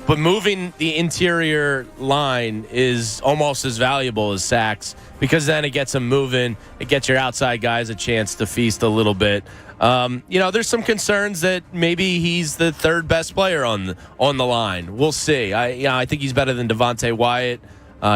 Speaker 18: but moving the interior line is almost as valuable as sacks because then it gets them moving. It gets your outside guys a chance to feast a little bit. There's some concerns that maybe he's the third best player on the line. We'll see. I think he's better than Devontae Wyatt.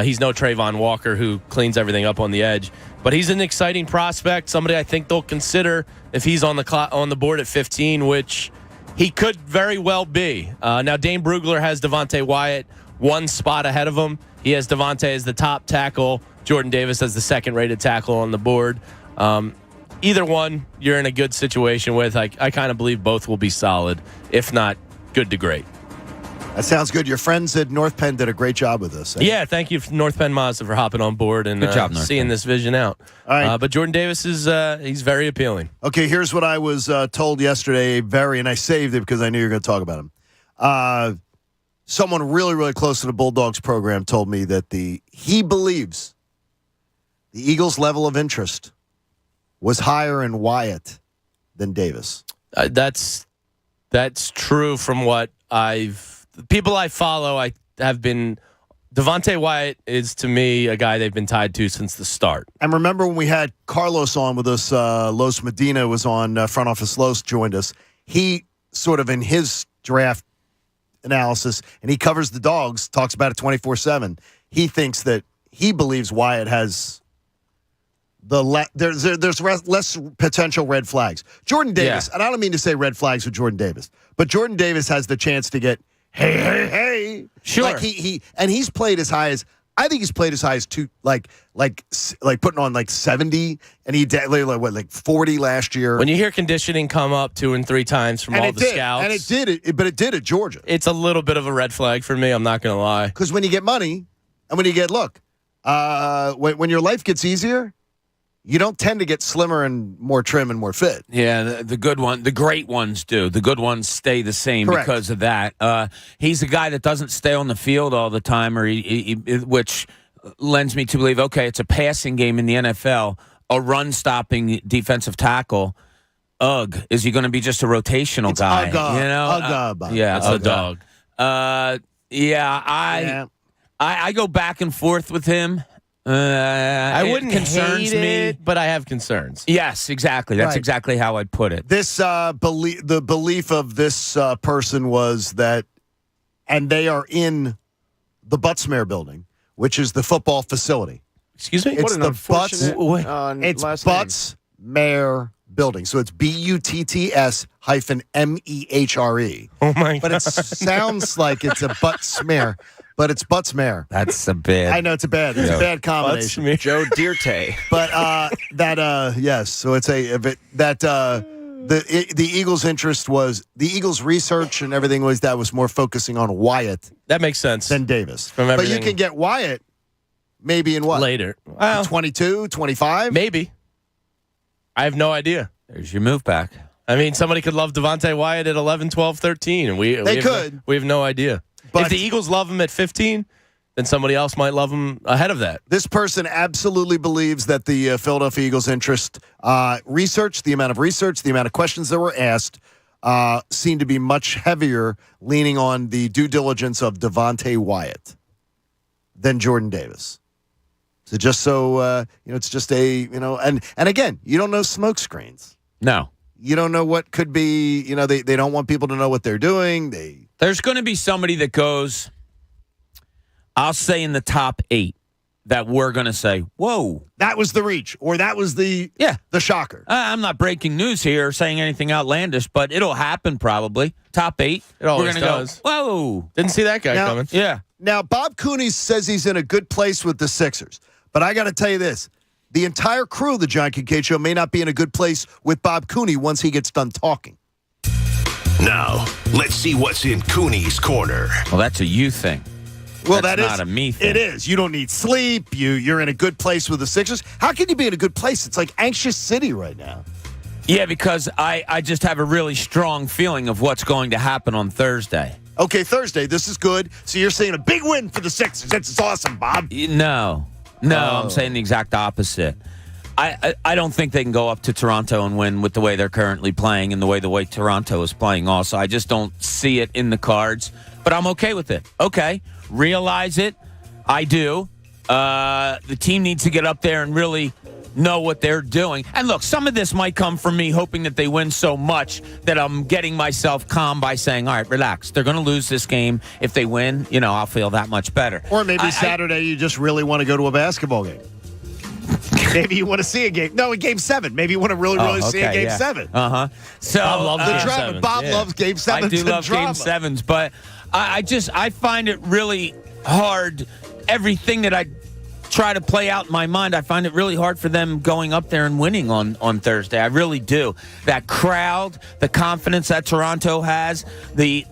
Speaker 18: He's no Trayvon Walker who cleans everything up on the edge. But he's an exciting prospect, somebody I think they'll consider if he's on the board at 15, which he could very well be. Now, Dane Brugler has Devontae Wyatt one spot ahead of him. He has Devontae as the top tackle, Jordan Davis as the second-rated tackle on the board. Either one, you're in a good situation with. I kind of believe both will be solid, if not good to great.
Speaker 16: That sounds good. Your friends at North Penn did a great job with this.
Speaker 18: Yeah, thank you, North Penn Mazda, for hopping on board and
Speaker 16: Good job, North
Speaker 18: seeing
Speaker 16: Penn.
Speaker 18: this vision out.
Speaker 16: All right.
Speaker 18: But Jordan Davis is he's very appealing.
Speaker 16: Okay, here's what I was told yesterday, and I saved it because I knew you were going to talk about him. Someone really, really close to the Bulldogs program told me that he believes the Eagles' level of interest was higher in Wyatt than Davis.
Speaker 18: That's true from what people I follow. I have been. Devontae Wyatt is, to me, a guy they've been tied to since the start.
Speaker 16: And remember when we had Carlos on with us, Los Medina was on, Front Office Los joined us. He sort of in his draft analysis, and he covers the Dogs, talks about it 24/7. He believes Wyatt has there's less potential red flags. Jordan Davis, and I don't mean to say red flags with Jordan Davis, but Jordan Davis has the chance to get hey.
Speaker 18: Sure.
Speaker 16: Like he's played as high as, I think he's played as high as two, like putting on like 70, and he did like 40 last year.
Speaker 18: When you hear conditioning come up 2 and 3 times from all the scouts,
Speaker 16: and it did at Georgia.
Speaker 18: It's a little bit of a red flag for me. I'm not going to lie.
Speaker 16: Because when you get money, and when you get when your life gets easier, you don't tend to get slimmer and more trim and more fit.
Speaker 5: Yeah, the great ones do. The good ones stay the same
Speaker 16: Correct.
Speaker 5: Because of that. He's a guy that doesn't stay on the field all the time, which lends me to believe, okay, it's a passing game in the NFL, a run-stopping defensive tackle. Is he going to be just a rotational guy?
Speaker 18: It's a dog.
Speaker 5: I go back and forth with him.
Speaker 18: I wouldn't
Speaker 5: concerns
Speaker 18: hate
Speaker 5: me,
Speaker 18: it, but I have concerns.
Speaker 5: Yes, exactly. That's
Speaker 16: Right.
Speaker 5: exactly how I'd put it.
Speaker 16: This the belief of this person was that, and they are in the Buttsmere building, which is the football facility.
Speaker 18: Excuse me?
Speaker 16: It's the It's
Speaker 4: last name.
Speaker 16: Buttsmere building. So it's BUTTS-MEHRE.
Speaker 18: Oh my God.
Speaker 16: But it sounds like it's a Buttsmere, but it's Buttsmere.
Speaker 5: That's a bad.
Speaker 16: I know it's a bad combination.
Speaker 4: Joe Dirte.
Speaker 16: But yes. So it's the Eagles' interest was, the Eagles' research and everything was more focusing on Wyatt.
Speaker 18: That makes sense.
Speaker 16: Than Davis.
Speaker 18: From
Speaker 16: But you
Speaker 18: everything-
Speaker 16: can get Wyatt maybe in what?
Speaker 18: Later. Well,
Speaker 16: 22, 25?
Speaker 18: maybe. I have no idea.
Speaker 5: There's your move back.
Speaker 18: I mean, somebody could love Devontae Wyatt at 11, 12, 13, and we
Speaker 16: could.
Speaker 18: We have no idea.
Speaker 16: But
Speaker 18: if the Eagles love him at 15, then somebody else might love him ahead of that.
Speaker 16: This person absolutely believes that the Philadelphia Eagles' interest, the amount of questions that were asked, seemed to be much heavier, leaning on the due diligence of Devontae Wyatt than Jordan Davis. So it's just and again, you don't know smoke screens.
Speaker 5: No.
Speaker 16: You don't know what could be, they don't want people to know what they're doing.
Speaker 5: There's going to be somebody that goes, I'll say in the top 8, that we're going to say, whoa.
Speaker 16: That was the reach, or that was the shocker.
Speaker 5: I'm not breaking news here or saying anything outlandish, but it'll happen probably. Top 8.
Speaker 18: It always
Speaker 5: we're gonna
Speaker 18: does.
Speaker 5: Go, whoa.
Speaker 18: Didn't see that guy coming.
Speaker 5: Yeah.
Speaker 16: Now, Bob Cooney says he's in a good place with the Sixers, but I got to tell you this. The entire crew of the John Kincade Show may not be in a good place with Bob Cooney once he gets done talking.
Speaker 12: Now, let's see what's in Cooney's corner.
Speaker 5: Well, that's a you thing.
Speaker 16: Well,
Speaker 5: That's
Speaker 16: that
Speaker 5: not
Speaker 16: is
Speaker 5: a me thing.
Speaker 16: It is. You don't need sleep. You're in a good place with the Sixers. How can you be in a good place? It's like anxious city right now.
Speaker 5: Yeah, because I just have a really strong feeling of what's going to happen on Thursday.
Speaker 16: Okay, Thursday. This is good. So you're saying a big win for the Sixers. That's awesome, Bob.
Speaker 5: No, I'm saying the exact opposite. I don't think they can go up to Toronto and win with the way they're currently playing and the way Toronto is playing also. I just don't see it in the cards, but I'm okay with it. Okay, realize it. I do. The team needs to get up there and really know what they're doing. And look, some of this might come from me hoping that they win so much that I'm getting myself calm by saying, all right, relax. They're going to lose this game. If they win, I'll feel that much better.
Speaker 16: Or maybe Saturday you just really want to go to a basketball game. Maybe you want to see a game. No, in Game 7. Maybe you want to really see a Game 7.
Speaker 5: So
Speaker 16: Bob loves the drama. Bob loves Game 7s.
Speaker 5: I do love
Speaker 16: drama.
Speaker 5: Game 7s, but I find it really hard. Everything that I try to play out in my mind, I find it really hard for them going up there and winning on Thursday. I really do. That crowd, the confidence that Toronto has, the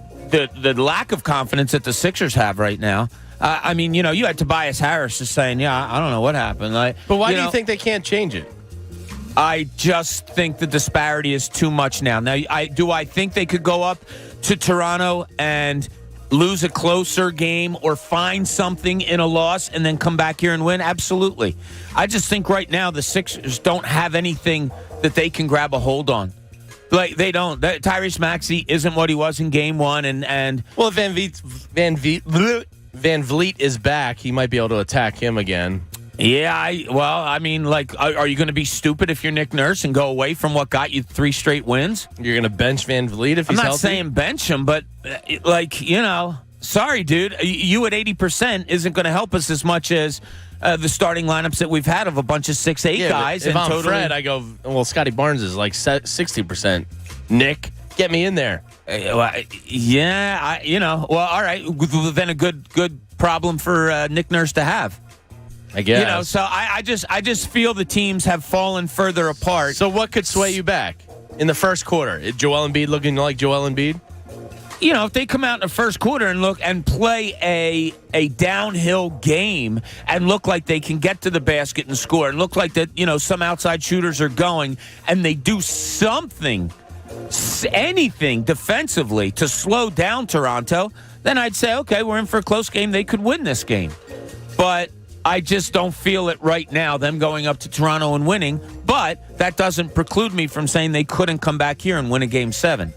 Speaker 5: lack of confidence that the Sixers have right now. You had Tobias Harris just saying, I don't know what happened.
Speaker 18: But why do you think they can't change it?
Speaker 5: I just think the disparity is too much now. Now, do I think they could go up to Toronto and lose a closer game or find something in a loss and then come back here and win? Absolutely. I just think right now the Sixers don't have anything that they can grab a hold on. Like, they don't. Tyrese Maxey isn't what he was in Game 1. And
Speaker 18: well, if Van Vliet is back, he might be able to attack him again.
Speaker 5: Yeah, are you going to be stupid if you're Nick Nurse and go away from what got you 3 straight wins?
Speaker 18: You're going to bench Van Vliet if he's healthy?
Speaker 5: I'm not saying bench him, but, sorry, dude. You at 80% isn't going to help us as much as the starting lineups that we've had of a bunch of 6'8" guys.
Speaker 18: If I'm Fred, I go, well, Scotty Barnes is like 60%. Nick, get me in there.
Speaker 5: All right. Then a good problem for Nick Nurse to have.
Speaker 18: I guess.
Speaker 5: So I just feel the teams have fallen further apart.
Speaker 18: So what could sway you back in the first quarter? Is Joel Embiid looking like Joel Embiid?
Speaker 5: If they come out in the first quarter and look and play a downhill game and look like they can get to the basket and score and look like that, some outside shooters are going and they do something, anything defensively to slow down Toronto, then I'd say, okay, we're in for a close game. They could win this game. But I just don't feel it right now, them going up to Toronto and winning. But that doesn't preclude me from saying they couldn't come back here and win a Game 7.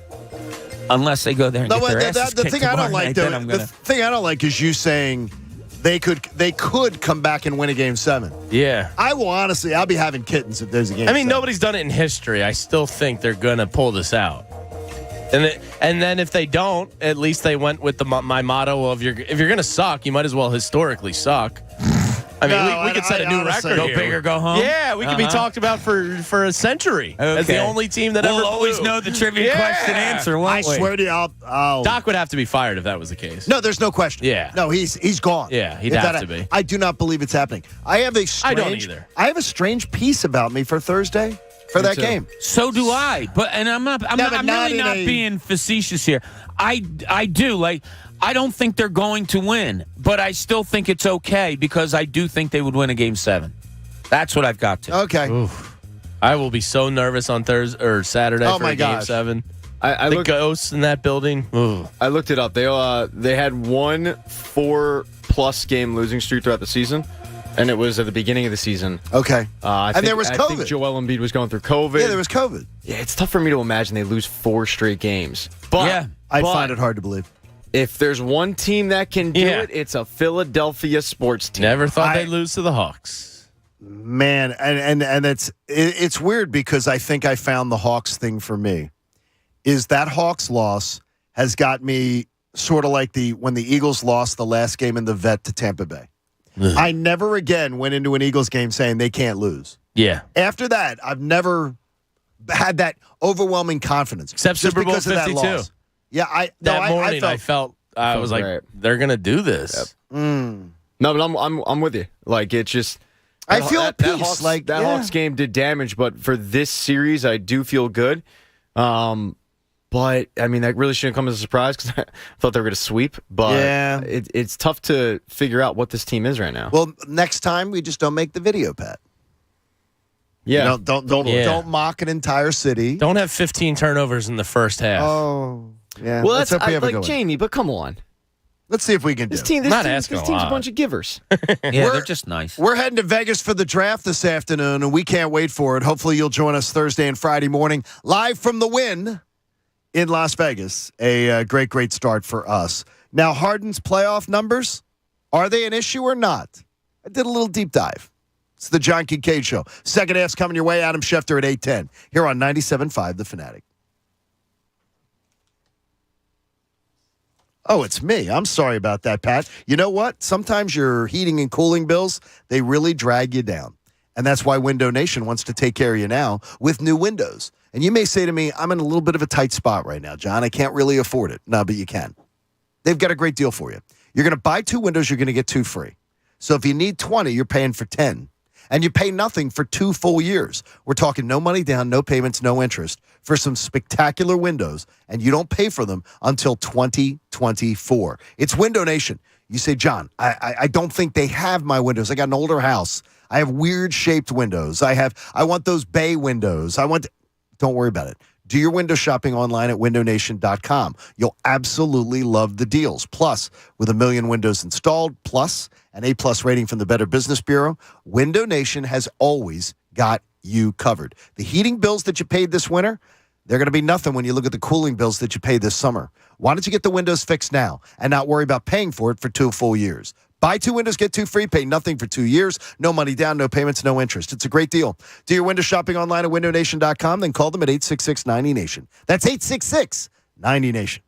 Speaker 5: Unless they go there and get their asses kicked tomorrow night, then I'm gonna...
Speaker 16: The thing I don't like is you saying they could come back and win a Game 7.
Speaker 18: Yeah.
Speaker 16: I'll be having kittens if there's a Game 7.
Speaker 18: Nobody's done it in history. I still think they're going to pull this out. And then if they don't, at least they went with my motto of if you're going to suck, you might as well historically suck. We could set a new record.
Speaker 5: Go big or go home.
Speaker 18: Yeah, we could be talked about for a century as the only team that ever.
Speaker 5: We'll always know the trivia question answer.
Speaker 16: I swear to you,
Speaker 18: Doc would have to be fired if that was the case.
Speaker 16: No, there's no question.
Speaker 18: Yeah,
Speaker 16: no, he's gone.
Speaker 18: Yeah, he'd have to be.
Speaker 16: I do not believe it's happening. I don't either. I have a strange piece about me for Thursday. For that game.
Speaker 5: So do I. I'm really not being facetious here. I do. I don't think they're going to win, but I still think it's okay because I do think they would win a Game 7. That's what I've got to.
Speaker 16: Okay.
Speaker 18: Oof. I will be so nervous on Thursday or Saturday for a Game 7. The ghosts in that building. Ooh.
Speaker 4: I looked it up. They had 1 4+ game losing streak throughout the season. And it was at the beginning of the season.
Speaker 16: Okay. There was COVID.
Speaker 4: I think Joel Embiid was going through COVID.
Speaker 16: Yeah, there was COVID.
Speaker 4: Yeah, it's tough for me to imagine they lose 4 straight games. But
Speaker 16: I'd find it hard to believe.
Speaker 4: If there's one team that can do it, it's a Philadelphia sports team.
Speaker 18: Never thought they'd lose to the Hawks.
Speaker 16: Man, and it's weird because I think I found the Hawks thing for me. Is that Hawks loss has got me sort of like when the Eagles lost the last game in the vet to Tampa Bay. I never again went into an Eagles game saying they can't lose.
Speaker 18: Yeah.
Speaker 16: After that, I've never had that overwhelming confidence.
Speaker 18: Except Super Bowl 52.
Speaker 16: Yeah, I
Speaker 18: felt I was like, they're gonna do this.
Speaker 4: Yep. No, but I'm with you. Like, it's just
Speaker 16: I feel at peace.
Speaker 4: Hawks game did damage, but for this series, I do feel good. but I mean that really shouldn't come as a surprise because I thought they were going to sweep. But
Speaker 16: Yeah.
Speaker 4: it's tough to figure out what this team is right now.
Speaker 16: Well, next time we just don't make the video, Pat.
Speaker 4: Yeah,
Speaker 16: don't mock an entire city.
Speaker 18: Don't have 15 turnovers in the first half.
Speaker 16: Oh, yeah.
Speaker 4: Well,
Speaker 16: Let's
Speaker 4: that's
Speaker 16: hope we have a
Speaker 4: like
Speaker 16: good one.
Speaker 4: Jamie, but come on.
Speaker 16: Let's see if we can do
Speaker 4: This
Speaker 16: it.
Speaker 4: team, this
Speaker 18: Not
Speaker 4: team,
Speaker 18: asking
Speaker 4: this
Speaker 18: a
Speaker 4: team's a
Speaker 18: lot.
Speaker 4: bunch of givers.
Speaker 5: Yeah, they're just nice.
Speaker 16: We're heading to Vegas for the draft this afternoon, and we can't wait for it. Hopefully, you'll join us Thursday and Friday morning, live from the Wynn in Las Vegas. A great start for us. Now, Harden's playoff numbers, are they an issue or not? I did a little deep dive. It's the John Kincade Show. Second half's coming your way. Adam Schefter at 8:10 here on 97.5 The Fanatic. Oh, it's me. I'm sorry about that, Pat. You know what? Sometimes your heating and cooling bills, they really drag you down. And that's why Window Nation wants to take care of you now with new windows. And you may say to me, I'm in a little bit of a tight spot right now, John. I can't really afford it. No, but you can. They've got a great deal for you. You're going to buy 2 windows, you're going to get 2 free. So if you need 20, you're paying for 10. And you pay nothing for 2 full years. We're talking no money down, no payments, no interest for some spectacular windows, and you don't pay for them until 2024. It's Window Nation. You say, John, I don't think they have my windows. I got an older house. I have weird-shaped windows. I want those bay windows. Don't worry about it. Do your window shopping online at windownation.com. You'll absolutely love the deals. Plus, with 1 million windows installed, plus an A-plus rating from the Better Business Bureau, Window Nation has always got you covered. The heating bills that you paid this winter, they're going to be nothing when you look at the cooling bills that you paid this summer. Why don't you get the windows fixed now and not worry about paying for it for 2 full years? Buy 2 windows, get 2 free, pay nothing for 2 years, no money down, no payments, no interest. It's a great deal. Do your window shopping online at windownation.com, then call them at 866-90-NATION. That's 866-90-NATION.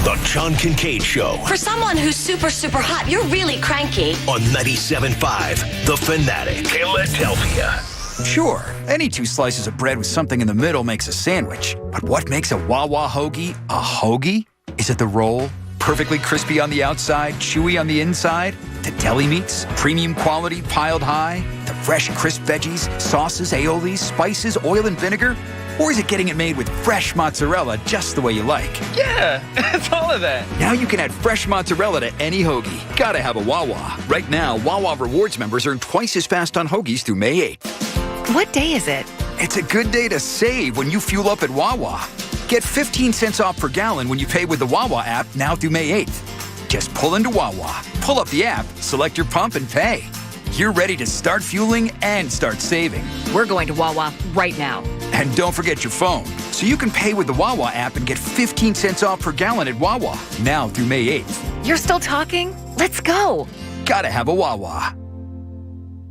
Speaker 12: The John Kincade Show
Speaker 17: For someone who's super hot, you're really cranky.
Speaker 12: on 97.5 The Fanatic, Philadelphia.
Speaker 6: Sure, any 2 slices of bread with something in the middle makes a sandwich. But what makes a Wawa hoagie a hoagie? Is it the roll? Perfectly crispy on the outside, chewy on the inside? The deli meats, premium quality piled high? The fresh, crisp veggies, sauces, aiolis, spices, oil, and vinegar? Or is it getting it made with fresh mozzarella just the way you like?
Speaker 7: Yeah, it's all of that.
Speaker 6: Now you can add fresh mozzarella to any hoagie. Gotta have a Wawa. Right now, Wawa Rewards members earn twice as fast on hoagies through May 8th.
Speaker 13: What day is it?
Speaker 6: It's a good day to save when you fuel up at Wawa. Get 15 cents off per gallon when you pay with the Wawa app now through May 8th. Just pull into Wawa, pull up the app, select your pump, and pay. You're ready to start fueling and start saving.
Speaker 11: We're going to Wawa right now.
Speaker 6: And don't forget your phone, so you can pay with the Wawa app and get 15 cents off per gallon at Wawa now through May 8th.
Speaker 11: You're still talking? Let's go.
Speaker 6: Gotta have a Wawa.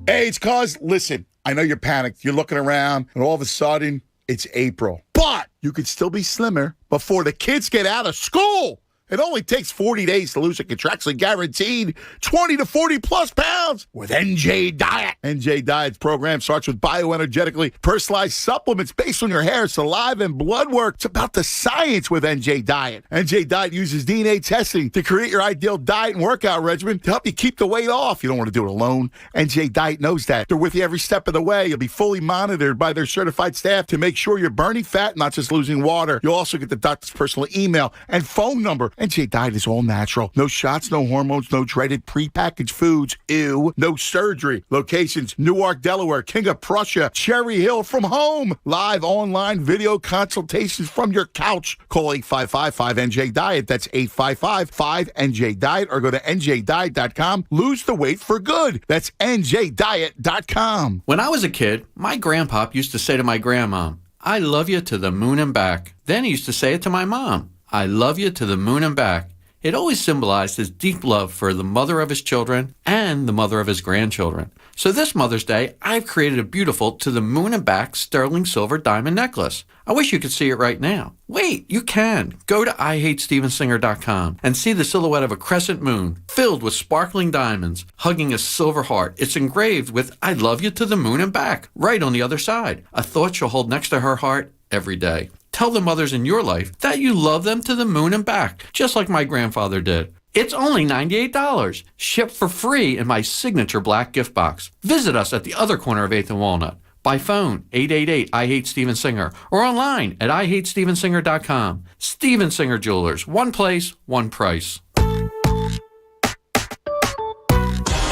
Speaker 20: Hey, it's cause, listen, I know you're panicked. You're looking around, and all of a sudden, it's April. But you could still be slimmer before the kids get out of school. It only takes 40 days to lose a contractually guaranteed 20 to 40 plus pounds with NJ Diet. NJ Diet's program starts with bioenergetically personalized supplements based on your hair, saliva, and blood work. It's about the science with NJ Diet. NJ Diet uses DNA testing to create your ideal diet and workout regimen to help you keep the weight off. You don't want to do it alone. NJ Diet knows that. They're with you every step of the way. You'll be fully monitored by their certified staff to make sure you're burning fat, not just losing water. You'll also get the doctor's personal email and phone number. NJ Diet is all natural. No shots, no hormones, no dreaded prepackaged foods. Ew. No surgery. Locations: Newark, Delaware, King of Prussia, Cherry Hill. From home. Live online video consultations from your couch. Call 855-5NJ-DIET. That's 855-5NJ-DIET, or go to NJDiet.com. Lose the weight for good. That's NJDiet.com.
Speaker 21: When I was a kid, my grandpop used to say to my grandmom, "I love you to the moon and back." Then he used to say it to my mom, "I love you to the moon and back." It always symbolized his deep love for the mother of his children and the mother of his grandchildren. So this Mother's Day, I've created a beautiful to the moon and back sterling silver diamond necklace. I wish you could see it right now. Wait, you can. Go to IHateStevensinger.com and see the silhouette of a crescent moon filled with sparkling diamonds, hugging a silver heart. It's engraved with "I love you to the moon and back" right on the other side. A thought she'll hold next to her heart every day. Tell the mothers in your life that you love them to the moon and back, just like my grandfather did. It's only $98, shipped for free in my signature black gift box. Visit us at the other corner of 8th and Walnut. By phone, 888-I-HATE-STEVEN-SINGER, or online at IHateStevenSinger.com. Steven Singer Jewelers. One place, one price.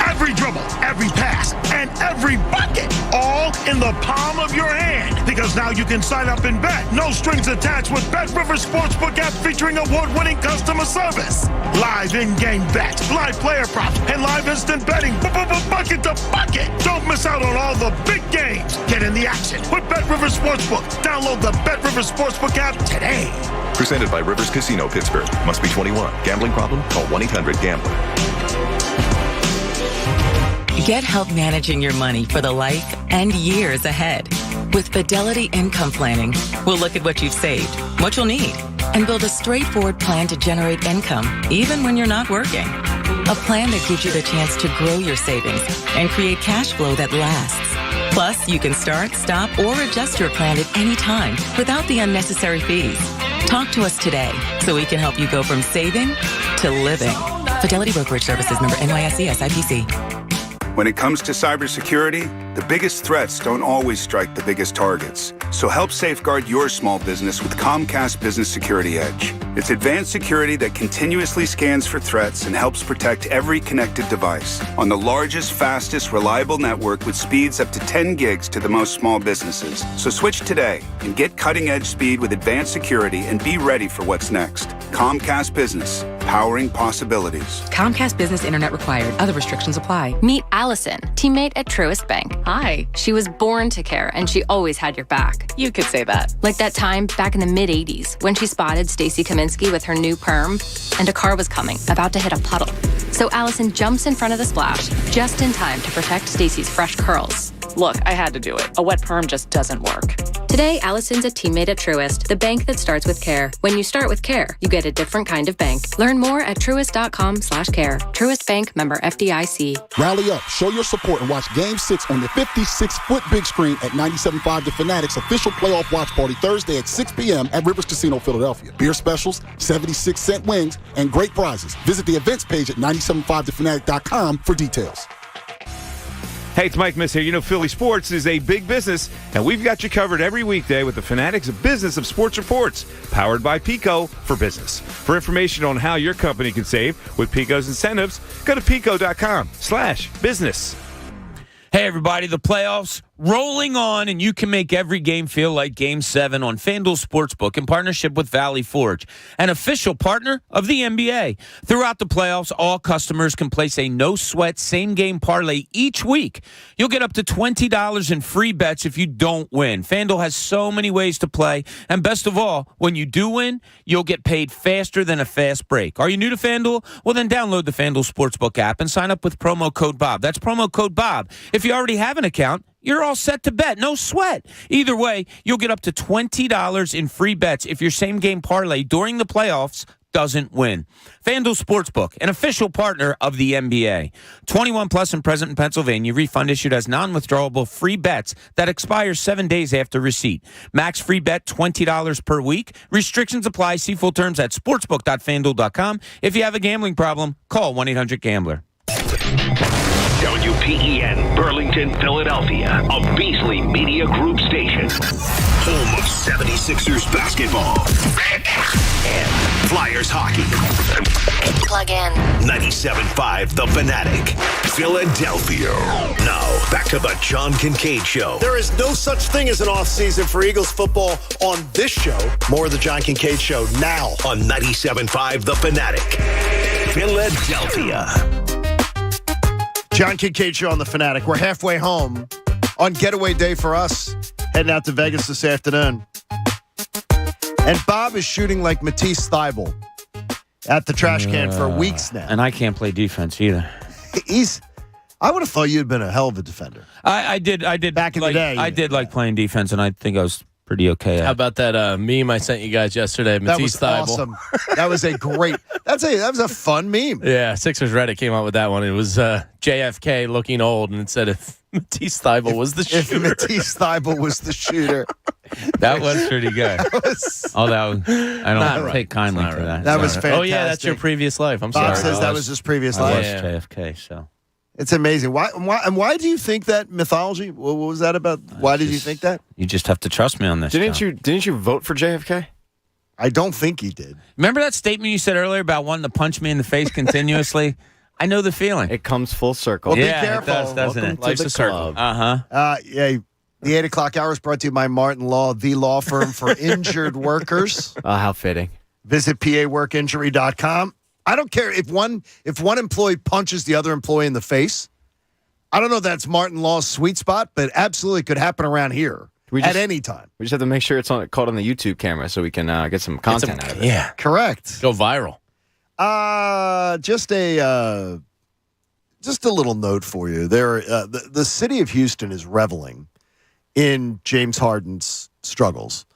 Speaker 20: Every dribble, every pass, and every bucket, all in the palm of your hand. Because now you can sign up and bet, no strings attached, with Bet Rivers Sportsbook app featuring award-winning customer service. Live in-game bets, live player props, and live instant betting, bucket to bucket. Don't miss out on all the big games. Get in the action with Bet Rivers Sportsbook. Download the Bet Rivers Sportsbook app today.
Speaker 1: Presented by Rivers Casino Pittsburgh. Must be 21. Gambling problem? Call 1-800-GAMBLER.
Speaker 2: Get help managing your money for the life and years ahead. With Fidelity Income Planning, we'll look at what you've saved, what you'll need, and build a straightforward plan to generate income, even when you're not working. A plan that gives you the chance to grow your savings and create cash flow that lasts. Plus, you can start, stop, or adjust your plan at any time without the unnecessary fees. Talk to us today so we can help you go from saving to living. Fidelity Brokerage Services, member NYSE SIPC.
Speaker 23: When it comes to cybersecurity, the biggest threats don't always strike the biggest targets. So help safeguard your small business with Comcast Business Security Edge. It's advanced security that continuously scans for threats and helps protect every connected device on the largest, fastest, reliable network with speeds up to 10 gigs to the most small businesses. So switch today and get cutting-edge speed with advanced security and be ready for what's next. Comcast Business, powering possibilities.
Speaker 24: Comcast Business Internet required. Other restrictions apply. Meet Allison, teammate at Truist Bank. Hi. She was born to care, and she always had your back. You could say that. Like that time back in the mid-'80s when she spotted Stacy Kaminsky with her new perm, and a car was coming, about to hit a puddle. So Allison jumps in front of the splash, just in time to protect Stacy's fresh curls.
Speaker 25: Look, I had to do it. A wet perm just doesn't work.
Speaker 24: Today, Allison's a teammate at Truist, the bank that starts with care. When you start with care, you get a different kind of bank. Learn more at truist.com/care. Truist Bank, member FDIC.
Speaker 22: Rally up, show your support, and watch Game 6 on the 56-foot big screen at 97.5 The Fanatic's official playoff watch party Thursday at 6 p.m. at Rivers Casino, Philadelphia. Beer specials, 76-cent wings, and great prizes. Visit the events page at 97.5thefanatic.com for details.
Speaker 26: Hey, it's Mike Miss here. You know, Philly sports is a big business, and we've got you covered every weekday with the Fanatic's Business of Sports Reports, powered by Pico for Business. For information on how your company can save with Pico's incentives, go to pico.com/business.
Speaker 5: Hey, everybody, the playoffs rolling on, and you can make every game feel like Game 7 on FanDuel Sportsbook in partnership with Valley Forge, an official partner of the NBA. Throughout the playoffs, all customers can place a no-sweat same-game parlay each week. You'll get up to $20 in free bets if you don't win. FanDuel has so many ways to play, and best of all, when you do win, you'll get paid faster than a fast break. Are you new to FanDuel? Well, then download the FanDuel Sportsbook app and sign up with promo code BOB. That's promo code BOB. If you already have an account, you're all set to bet. No sweat. Either way, you'll get up to $20 in free bets if your same-game parlay during the playoffs doesn't win. FanDuel Sportsbook, an official partner of the NBA. 21 plus and present in Pennsylvania. Refund issued as non-withdrawable free bets that expire 7 days after receipt. Max free bet $20 per week. Restrictions apply. See full terms at sportsbook.fanduel.com. If you have a gambling problem, call 1-800-GAMBLER.
Speaker 12: WPEN, Burlington, Philadelphia, a Beasley Media Group station. Home of 76ers basketball and Flyers hockey.
Speaker 27: Plug in.
Speaker 12: 97.5 The Fanatic, Philadelphia. Now, back to the John Kincade Show.
Speaker 9: There is no such thing as an off-season for Eagles football on this show. More of the John Kincade Show now.
Speaker 12: On 97.5 The Fanatic, Philadelphia.
Speaker 16: John Kincade Show on The Fanatic. We're halfway home on getaway day for us, heading out to Vegas this afternoon. And Bob is shooting like Matisse Thybulle at the trash can for weeks now.
Speaker 5: And I can't play defense either.
Speaker 16: I would have thought you'd been a hell of a defender.
Speaker 5: I did
Speaker 16: back in the day.
Speaker 5: I did like playing defense, and I think I was pretty okay at.
Speaker 18: How about that meme I sent you guys yesterday? Matisse
Speaker 16: That was awesome. That was a great. That was a fun meme.
Speaker 18: Yeah, Sixers Reddit came out with that one. It was JFK looking old, and it said if Matisse Thybulle was the shooter.
Speaker 16: If Matisse Thybulle was the shooter.
Speaker 5: That was pretty good. Although I don't take kindly to that.
Speaker 16: That was fantastic.
Speaker 18: Oh yeah, that's your previous life. I'm sorry.
Speaker 16: Bob says that was his previous life.
Speaker 5: I was JFK, so.
Speaker 16: It's amazing. Why do you think that mythology? What was that about? Why did you think that?
Speaker 5: You just have to trust me on this.
Speaker 3: Didn't you vote for JFK?
Speaker 16: I don't think he did.
Speaker 5: Remember that statement you said earlier about wanting to punch me in the face continuously? I know the feeling.
Speaker 3: It comes full circle.
Speaker 16: Well,
Speaker 5: yeah,
Speaker 16: be careful.
Speaker 5: It does, doesn't
Speaker 3: Welcome
Speaker 5: it?
Speaker 3: to
Speaker 5: Life's
Speaker 3: the
Speaker 5: a circle.
Speaker 3: club.
Speaker 16: Yeah. The 8 o'clock hour is brought to you by Martin Law, the law firm for injured workers.
Speaker 3: Oh, how fitting.
Speaker 16: Visit paworkinjury.com. I don't care if one employee punches the other employee in the face. I don't know if that's Martin Law's sweet spot, but absolutely could happen around here at any time.
Speaker 3: We just have to make sure it's caught on the YouTube camera so we can get some content out of it.
Speaker 5: Yeah.
Speaker 16: Correct.
Speaker 18: Go viral.
Speaker 16: Just a little note for you. The city of Houston is reveling in James Harden's struggles.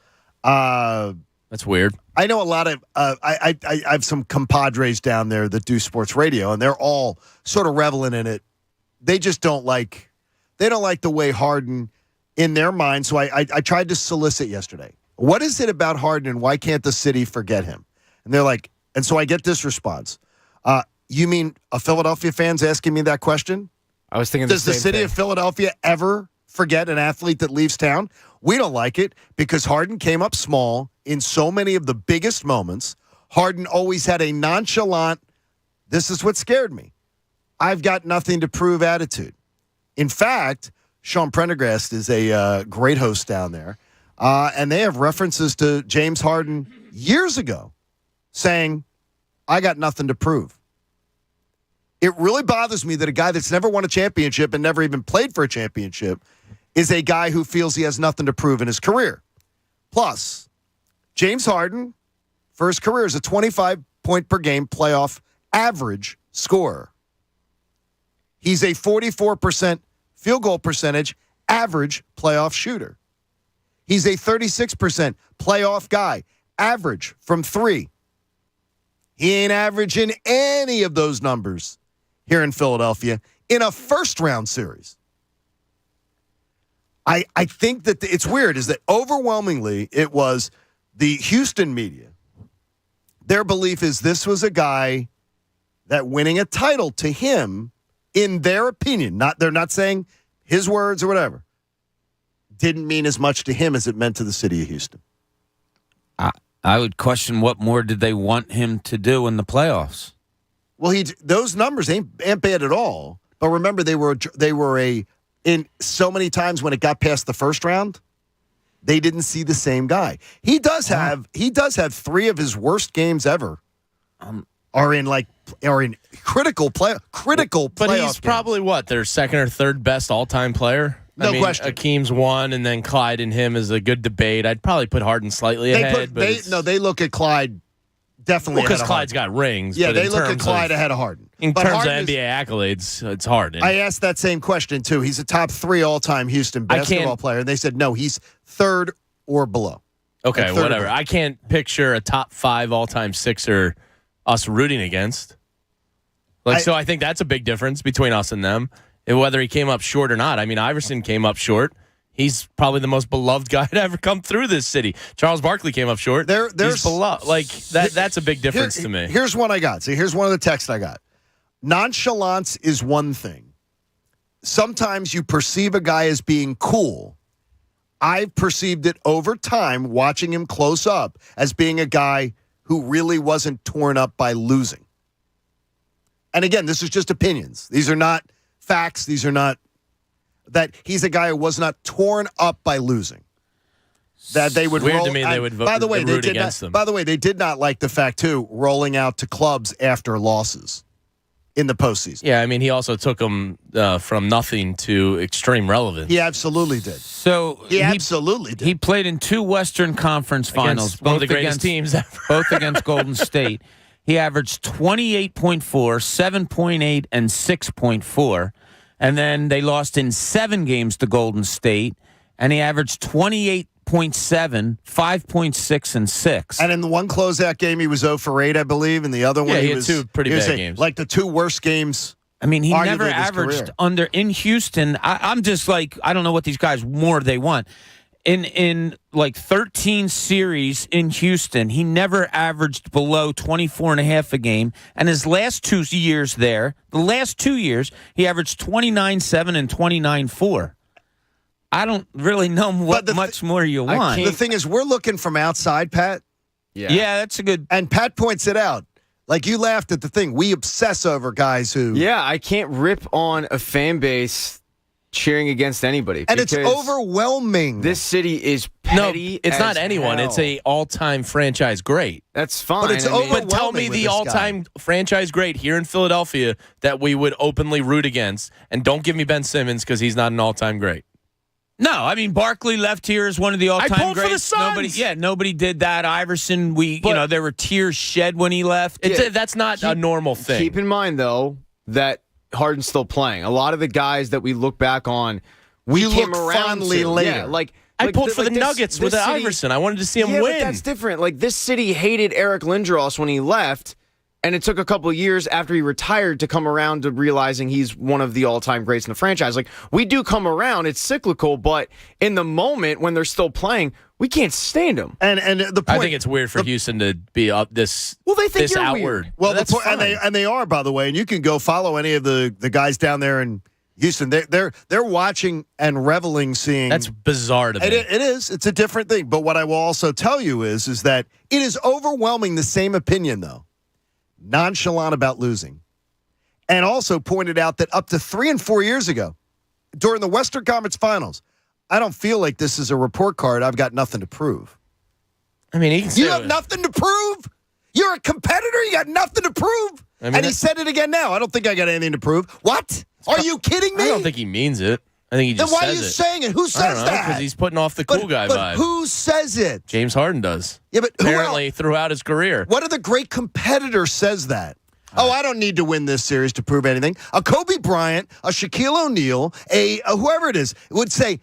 Speaker 18: That's weird.
Speaker 16: I know a lot of I have some compadres down there that do sports radio, and they're all sort of reveling in it. They just don't like the way Harden in their mind. So I tried to solicit yesterday. What is it about Harden, and why can't the city forget him? And they're like, and so I get this response. You mean a Philadelphia fan's asking me that question?
Speaker 3: I was thinking
Speaker 16: Does the city of Philadelphia ever forget an athlete that leaves town? We don't like it because Harden came up small in so many of the biggest moments. Harden always had a nonchalant, this is what scared me, I've got nothing to prove attitude. In fact, Sean Prendergast is a great host down there, and they have references to James Harden years ago saying, I got nothing to prove. It really bothers me that a guy that's never won a championship and never even played for a championship is a guy who feels he has nothing to prove in his career. Plus, James Harden, for his career, is a 25-point-per-game playoff average scorer. He's a 44% field goal percentage average playoff shooter. He's a 36% playoff guy, average from three. He ain't averaging any of those numbers here in Philadelphia in a first-round series. I think that it's weird is that overwhelmingly it was the Houston media. Their belief is this was a guy that winning a title to him, in their opinion, they're not saying his words or whatever, didn't mean as much to him as it meant to the city of Houston.
Speaker 5: I would question what more did they want him to do in the playoffs?
Speaker 16: Well, those numbers ain't bad at all. But remember, they were in so many times when it got past the first round, they didn't see the same guy. He does have three of his worst games ever. Are in critical playoff.
Speaker 18: But he's
Speaker 16: games.
Speaker 18: probably their second or third best all-time player.
Speaker 16: No question.
Speaker 18: Akeem's one, and then Clyde and him is a good debate. I'd probably put Harden slightly ahead.
Speaker 16: They look at Clyde definitely
Speaker 18: because Clyde's got rings.
Speaker 16: Yeah,
Speaker 18: but
Speaker 16: they look at Clyde ahead of Harden.
Speaker 18: In terms of NBA accolades, it's Harden.
Speaker 16: I asked that same question too. He's a top 3 all-time Houston basketball player, and they said no, he's third or below.
Speaker 18: Okay, whatever. I can't picture a top 5 all-time Sixer us rooting against. So I think that's a big difference between us and them. And whether he came up short or not. I mean, Iverson came up short. He's probably the most beloved guy to ever come through this city. Charles Barkley came up short. He's beloved. That's a big difference to me.
Speaker 16: Here's one I got. See, here's one of the texts I got. Nonchalance is one thing. Sometimes you perceive a guy as being cool. I've perceived it over time, watching him close up, as being a guy who really wasn't torn up by losing. And again, this is just opinions. These are not facts. These are not that he's a guy who was not torn up by losing. That they would
Speaker 18: weird
Speaker 16: roll.
Speaker 18: To me, they would vote.
Speaker 16: By the way,
Speaker 18: root against them.
Speaker 16: By the way, they did not like the fact too rolling out to clubs after losses in the postseason.
Speaker 18: Yeah, I mean, he also took them from nothing to extreme relevance.
Speaker 16: He absolutely did.
Speaker 5: So
Speaker 16: he absolutely did.
Speaker 5: He played in 2 Western Conference Finals,
Speaker 18: one of the greatest teams ever.
Speaker 5: Both against Golden State. He averaged 28.4, 7.8, and 6.4. And then they lost in 7 games to Golden State, and he averaged 28.7, 5.6, and 6.
Speaker 16: And in the one closeout game, he was 0 for 8, I believe, and the other one
Speaker 18: he had 2 pretty bad games.
Speaker 16: Like the 2 worst games.
Speaker 5: I mean, he never averaged in Houston. I'm just like, I don't know what these guys more they want. in like 13 series in Houston, he never averaged below 24.5 a game. And his last 2 years there, the last 2 years, he averaged 29.7 and 29.4. I don't really know what much more you want.
Speaker 16: The thing is, we're looking from outside, Pat.
Speaker 5: Yeah, that's a good.
Speaker 16: And Pat points it out. Like, you laughed at the thing. We obsess over guys who.
Speaker 3: Yeah, I can't rip on a fan base cheering against anybody.
Speaker 16: And it's overwhelming.
Speaker 3: This city is petty.
Speaker 18: No, it's not anyone.
Speaker 3: Hell.
Speaker 18: It's a all-time franchise great.
Speaker 3: That's fine.
Speaker 16: But it's
Speaker 18: But tell me the all-time franchise great here in Philadelphia that we would openly root against. And don't give me Ben Simmons because he's not an all-time great.
Speaker 5: No, I mean, Barkley left here as one of the all-time
Speaker 18: I pulled
Speaker 5: greats.
Speaker 18: for the Suns.
Speaker 5: Nobody did that. Iverson, there were tears shed when he left.
Speaker 18: That's not a normal thing.
Speaker 3: Keep in mind, though, that Harden's still playing. A lot of the guys that we look back on, we came
Speaker 16: look
Speaker 3: around
Speaker 16: fondly
Speaker 3: to.
Speaker 16: later.
Speaker 3: Yeah,
Speaker 18: I pulled for the Nuggets with
Speaker 3: city,
Speaker 18: Iverson. I wanted to see him
Speaker 3: win.
Speaker 18: win.
Speaker 3: But that's different. Like, this city hated Eric Lindros when he left, and it took a couple of years after he retired to come around to realizing he's one of the all-time greats in the franchise. Like, we do come around. It's cyclical, but in the moment when they're still playing, we can't stand them.
Speaker 16: And the point,
Speaker 18: I think it's weird for Houston to be up this.
Speaker 3: Well, they think
Speaker 18: this
Speaker 3: you're
Speaker 18: outward.
Speaker 3: weird.
Speaker 16: Well,
Speaker 3: that's
Speaker 16: the point,
Speaker 3: fine.
Speaker 16: and they are, by the way. And you can go follow any of the guys down there in Houston. They're watching and reveling, seeing.
Speaker 18: That's bizarre to me.
Speaker 16: It is. It's a different thing. But what I will also tell you is that it is overwhelming the same opinion, though. Nonchalant about losing. And also pointed out that up to 3 and 4 years ago, during the Western Conference Finals, I don't feel like this is a report card. I've got nothing to prove.
Speaker 18: I mean,
Speaker 16: you have nothing to prove? You're a competitor? You got nothing to prove? And he said it again now. I don't think I got anything to prove. What? Are you kidding me?
Speaker 18: I don't think he means it. I think he just
Speaker 16: says it. Then why are you
Speaker 18: it.
Speaker 16: saying it? Who says that?
Speaker 18: Because he's putting off the cool guy vibe.
Speaker 16: Who says it?
Speaker 18: James Harden does.
Speaker 16: Yeah, but
Speaker 18: apparently throughout his career.
Speaker 16: What other great competitor says that? Oh, I don't need to win this series to prove anything. A Kobe Bryant, a Shaquille O'Neal, a whoever it is would say,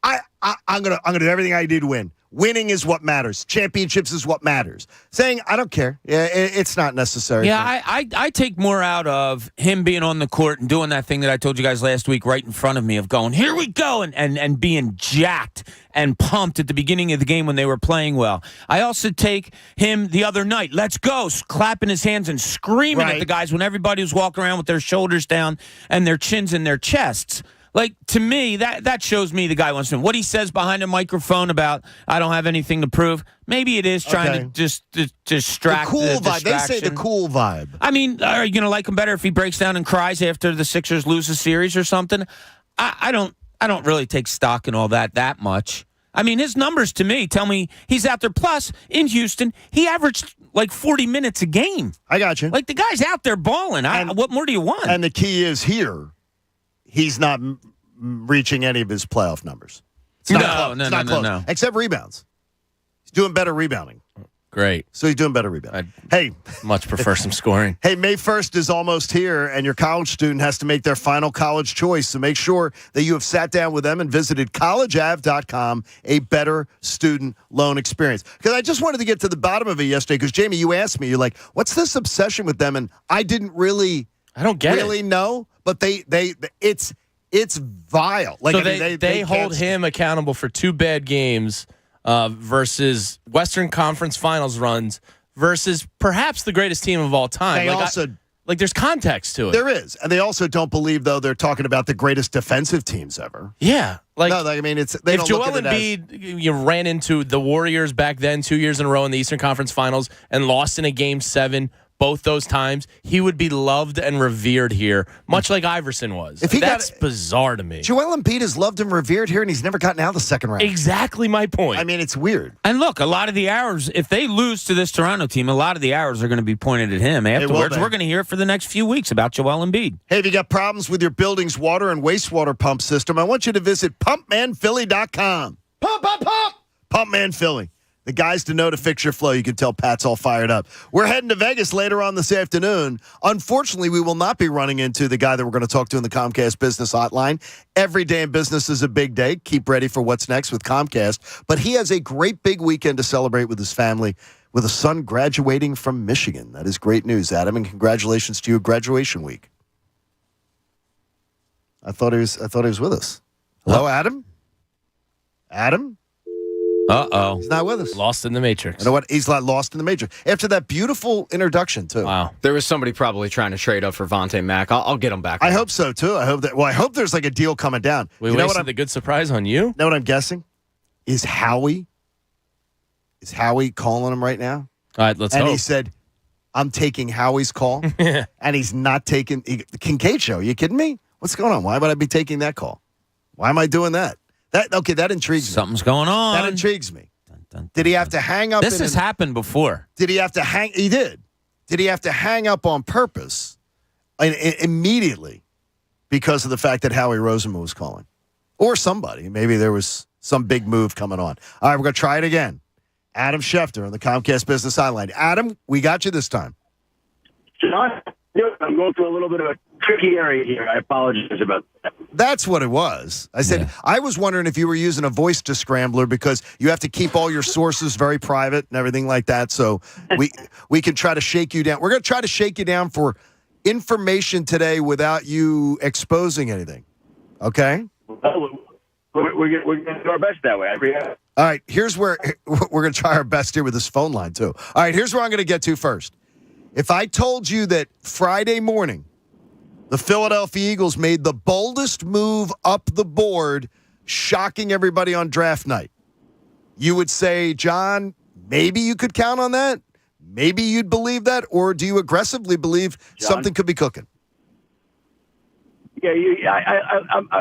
Speaker 16: I'm gonna do everything I do to win. Winning is what matters. Championships is what matters. Saying, I don't care. Yeah, it's not necessary.
Speaker 5: Yeah, I take more out of him being on the court and doing that thing that I told you guys last week right in front of me of going, here we go, and being jacked and pumped at the beginning of the game when they were playing well. I also take him the other night, let's go, clapping his hands and screaming at the guys when everybody was walking around with their shoulders down and their chins in their chests. Like, to me, that shows me the guy wants to win. What he says behind a microphone about, I don't have anything to prove, maybe it is trying to just distract
Speaker 16: the cool
Speaker 5: the
Speaker 16: vibe. They say the cool vibe.
Speaker 5: I mean, are you going to like him better if he breaks down and cries after the Sixers lose a series or something? I don't really take stock in all that much. I mean, his numbers to me tell me he's out there. Plus, in Houston, he averaged like 40 minutes a game.
Speaker 16: I got you.
Speaker 5: Like, the guy's out there balling. What more do you want?
Speaker 16: And the key is here, he's not reaching any of his playoff numbers. It's not close.
Speaker 5: No.
Speaker 16: Except rebounds. He's doing better rebounding.
Speaker 18: Great.
Speaker 16: So he's doing better rebounding. Hey.
Speaker 18: Much prefer some scoring.
Speaker 16: Hey, May 1st is almost here, and your college student has to make their final college choice. So make sure that you have sat down with them and visited collegeav.com, a better student loan experience. Because I just wanted to get to the bottom of it yesterday, because, Jamie, you asked me, you're like, what's this obsession with them? And I didn't really know, but it's vile. Like,
Speaker 18: so they hold him accountable for 2 bad games versus Western Conference Finals runs versus perhaps the greatest team of all time. There's context to it.
Speaker 16: There is. And they also don't believe, though, they're talking about the greatest defensive teams ever.
Speaker 18: Yeah.
Speaker 16: If
Speaker 18: Joel Embiid ran into the Warriors back then 2 years in a row in the Eastern Conference Finals and lost in a Game 7 both those times, he would be loved and revered here, much like Iverson was. That's bizarre to me.
Speaker 16: Joel Embiid is loved and revered here, and he's never gotten out of the second round.
Speaker 18: Exactly my point.
Speaker 16: I mean, it's weird.
Speaker 5: And look, a lot of the arrows, if they lose to this Toronto team, a lot of the arrows are going to be pointed at him afterwards. We're going to hear for the next few weeks about Joel Embiid.
Speaker 16: Hey, if you got problems with your building's water and wastewater pump system, I want you to visit pumpmanphilly.com. Pump! Pumpman Philly. The guys to know to fix your flow. You can tell Pat's all fired up. We're heading to Vegas later on this afternoon. Unfortunately, we will not be running into the guy that we're going to talk to in the Comcast Business Hotline. Every day in business is a big day. Keep ready for what's next with Comcast. But he has a great big weekend to celebrate with his family, with a son graduating from Michigan. That is great news, Adam, and congratulations to you, graduation week. I thought he was with us. Hello, Adam? Adam?
Speaker 5: Uh-oh.
Speaker 16: He's not with us.
Speaker 18: Lost in the Matrix.
Speaker 16: You know what? He's not lost in the Matrix. After that beautiful introduction, too.
Speaker 18: Wow.
Speaker 3: There was somebody probably trying to trade up for Vontae Mack. I'll get him back.
Speaker 16: I hope so, too. I hope there's like a deal coming down.
Speaker 18: We
Speaker 16: you know
Speaker 18: wasted the good surprise on you?
Speaker 16: Know what I'm guessing? Is Howie calling him right now?
Speaker 18: All right, let's
Speaker 16: And
Speaker 18: hope.
Speaker 16: he said, I'm taking Howie's call. And he's not taking the Kincade show. Are you kidding me? What's going on? Why would I be taking that call? Why am I doing that? That intrigues me.
Speaker 5: Something's going on.
Speaker 16: That intrigues me. Did he have to hang up?
Speaker 5: This has happened before.
Speaker 16: Did he have to hang? He did. Did he have to hang up on purpose immediately because of the fact that Howie Roseman was calling? Or somebody. Maybe there was some big move coming on. All right, we're going to try it again. Adam Schefter on the Comcast Business Hotline. Adam, we got you this time.
Speaker 4: John, I'm going through a little bit of a tricky area here. I apologize about that.
Speaker 16: That's what it was. I said, I was wondering if you were using a voice descrambler because you have to keep all your sources very private and everything like that. So we can try to shake you down. We're going to try to shake you down for information today without you exposing anything. Okay?
Speaker 4: Well, we're going to do our best that way. I agree.
Speaker 16: All right, here's where we're going to try our best here with this phone line, too. All right, here's where I'm going to get to first. If I told you that Friday morning, the Philadelphia Eagles made the boldest move up the board, shocking everybody on draft night, you would say, John, maybe you could count on that? Maybe you'd believe that? Or do you aggressively believe something could be cooking?
Speaker 4: Yeah,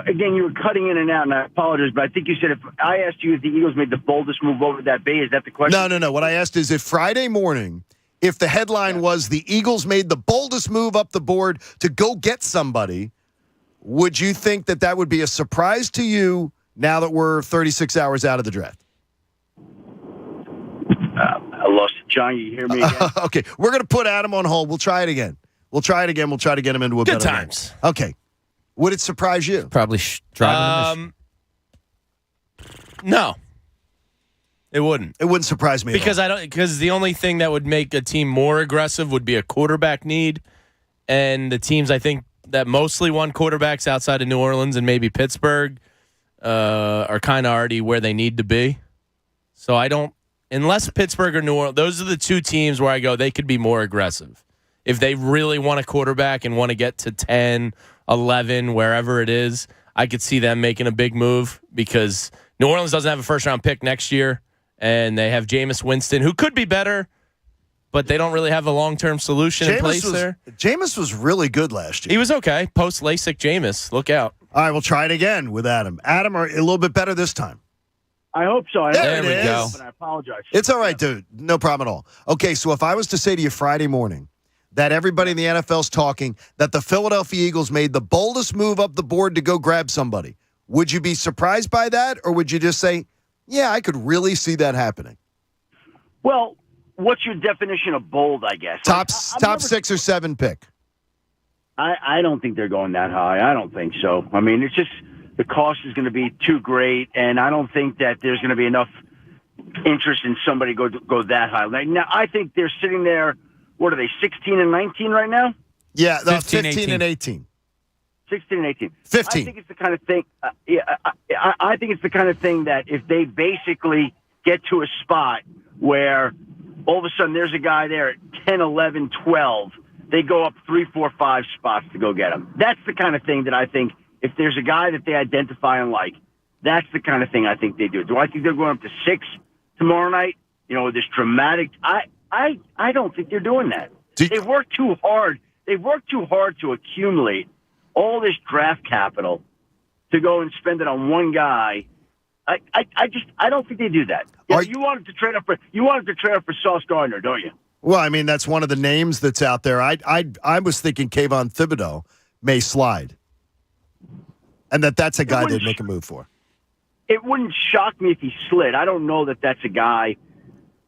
Speaker 4: again, you were cutting in and out, and I apologize, but I think you said if I asked you if the Eagles made the boldest move over that bay, is that the question?
Speaker 16: No. What I asked is if Friday morning, if the headline was the Eagles made the boldest move up the board to go get somebody, would you think that would be a surprise to you now that we're 36 hours out of the draft?
Speaker 4: I lost it. John, you hear me again?
Speaker 16: Okay, we're going to put Adam on hold. We'll try it again. We'll try to get him into a
Speaker 18: Good
Speaker 16: better
Speaker 18: times.
Speaker 16: Game. Okay. Would it surprise you?
Speaker 5: Probably driving
Speaker 18: No. It wouldn't.
Speaker 16: It wouldn't surprise me
Speaker 18: because the only thing that would make a team more aggressive would be a quarterback need, and the teams I think that mostly won quarterbacks outside of New Orleans and maybe Pittsburgh are kind of already where they need to be. So I don't, unless Pittsburgh or New Orleans, those are the two teams where I go they could be more aggressive if they really want a quarterback and want to get to 10, 11, wherever it is. I could see them making a big move because New Orleans doesn't have a first-round pick next year. And they have Jameis Winston, who could be better, but they don't really have a long-term solution in place there.
Speaker 16: Jameis was really good last year.
Speaker 18: He was okay. Post-LASIK Jameis. Look out.
Speaker 16: All right, we'll try it again with Adam. Adam, are a little bit better this time?
Speaker 4: I hope so.
Speaker 16: There we go.
Speaker 4: I apologize.
Speaker 16: It's all right, dude. No problem at all. Okay, so if I was to say to you Friday morning that everybody in the NFL's talking that the Philadelphia Eagles made the boldest move up the board to go grab somebody, would you be surprised by that, or would you just say, yeah, I could really see that happening?
Speaker 4: Well, what's your definition of bold, I guess?
Speaker 16: Top 6 or 7 pick.
Speaker 4: I don't think they're going that high. I don't think so. I mean, it's just the cost is going to be too great, and I don't think that there's going to be enough interest in somebody go that high. Now, I think they're sitting there, what are they, 16 and 19 right now?
Speaker 16: Yeah, 15 and 18.
Speaker 4: 16 and 18.
Speaker 16: 15.
Speaker 4: I think it's the kind of thing. I think it's the kind of thing that if they basically get to a spot where all of a sudden there's a guy there at 10, 11, 12, they go up 3, 4, 5 spots to go get him. That's the kind of thing that I think if there's a guy that they identify and like, that's the kind of thing I think they do. Do I think they're going up to 6 tomorrow night? You know, this dramatic. I don't think they're doing that. They've worked too hard. They've worked too hard to accumulate all this draft capital to go and spend it on one guy. I don't think they do that. You wanted to trade up for Sauce Gardner, don't you?
Speaker 16: Well, I mean, that's one of the names that's out there. I was thinking Kayvon Thibodeau may slide, and that's a guy they'd make a move for.
Speaker 4: It wouldn't shock me if he slid. I don't know that that's a guy.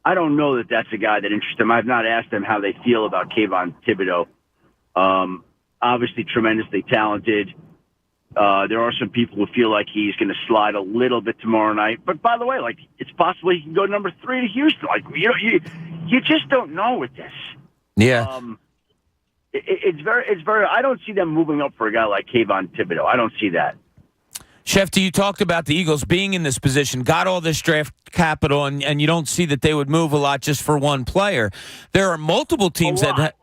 Speaker 4: I don't know that that's a guy that interests them. I've not asked them how they feel about Kayvon Thibodeau. Obviously tremendously talented. There are some people who feel like he's going to slide a little bit tomorrow night. But by the way, like it's possible he can go number 3 to Houston. Like you just don't know with this.
Speaker 5: Yeah.
Speaker 4: It's very. I don't see them moving up for a guy like Kayvon Thibodeau. I don't see that.
Speaker 5: Schefter, you talked about the Eagles being in this position, got all this draft capital, and you don't see that they would move a lot just for one player. There are multiple teams
Speaker 4: a lot.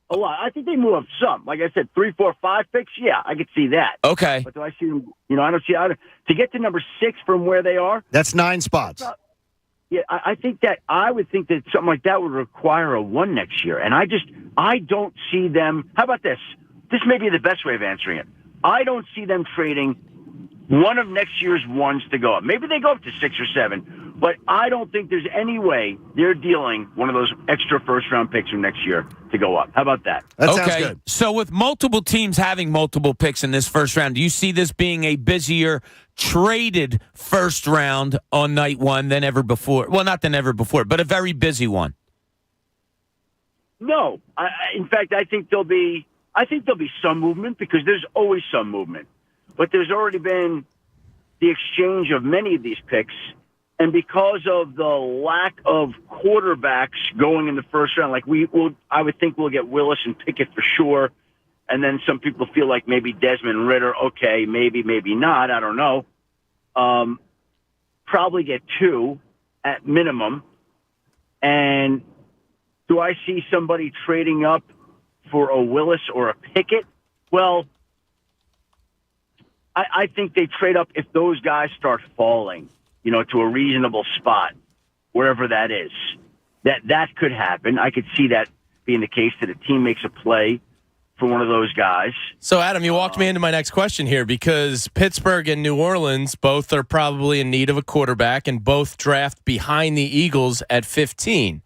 Speaker 4: I think they move up some. Like I said, 3, 4, 5 picks. Yeah, I could see that.
Speaker 5: Okay.
Speaker 4: But do I see them? I don't see to get to number 6 from where they are.
Speaker 16: That's 9 spots.
Speaker 4: Yeah, I would think that something like that would require a 1 next year, and I don't see them. How about this? This may be the best way of answering it. I don't see them trading one of next year's 1s to go up. Maybe they go up to 6 or 7, but I don't think there's any way they're dealing one of those extra first-round picks from next year to go up. How about that?
Speaker 16: That sounds good.
Speaker 5: So with multiple teams having multiple picks in this first round, do you see this being a busier traded first round on night 1 than ever before? Well, not than ever before, but a very busy one.
Speaker 4: No. In fact, I think there'll be some movement because there's always some movement. But there's already been the exchange of many of these picks, and because of the lack of quarterbacks going in the first round, I would think we'll get Willis and Pickett for sure, and then some people feel like maybe Desmond Ridder, okay, maybe not, I don't know. Probably get 2 at minimum. And do I see somebody trading up for a Willis or a Pickett? Well, I think they trade up if those guys start falling, to a reasonable spot, wherever that is. That could happen. I could see that being the case, that a team makes a play for one of those guys.
Speaker 18: So, Adam, you walked me into my next question here because Pittsburgh and New Orleans both are probably in need of a quarterback and both draft behind the Eagles at 15.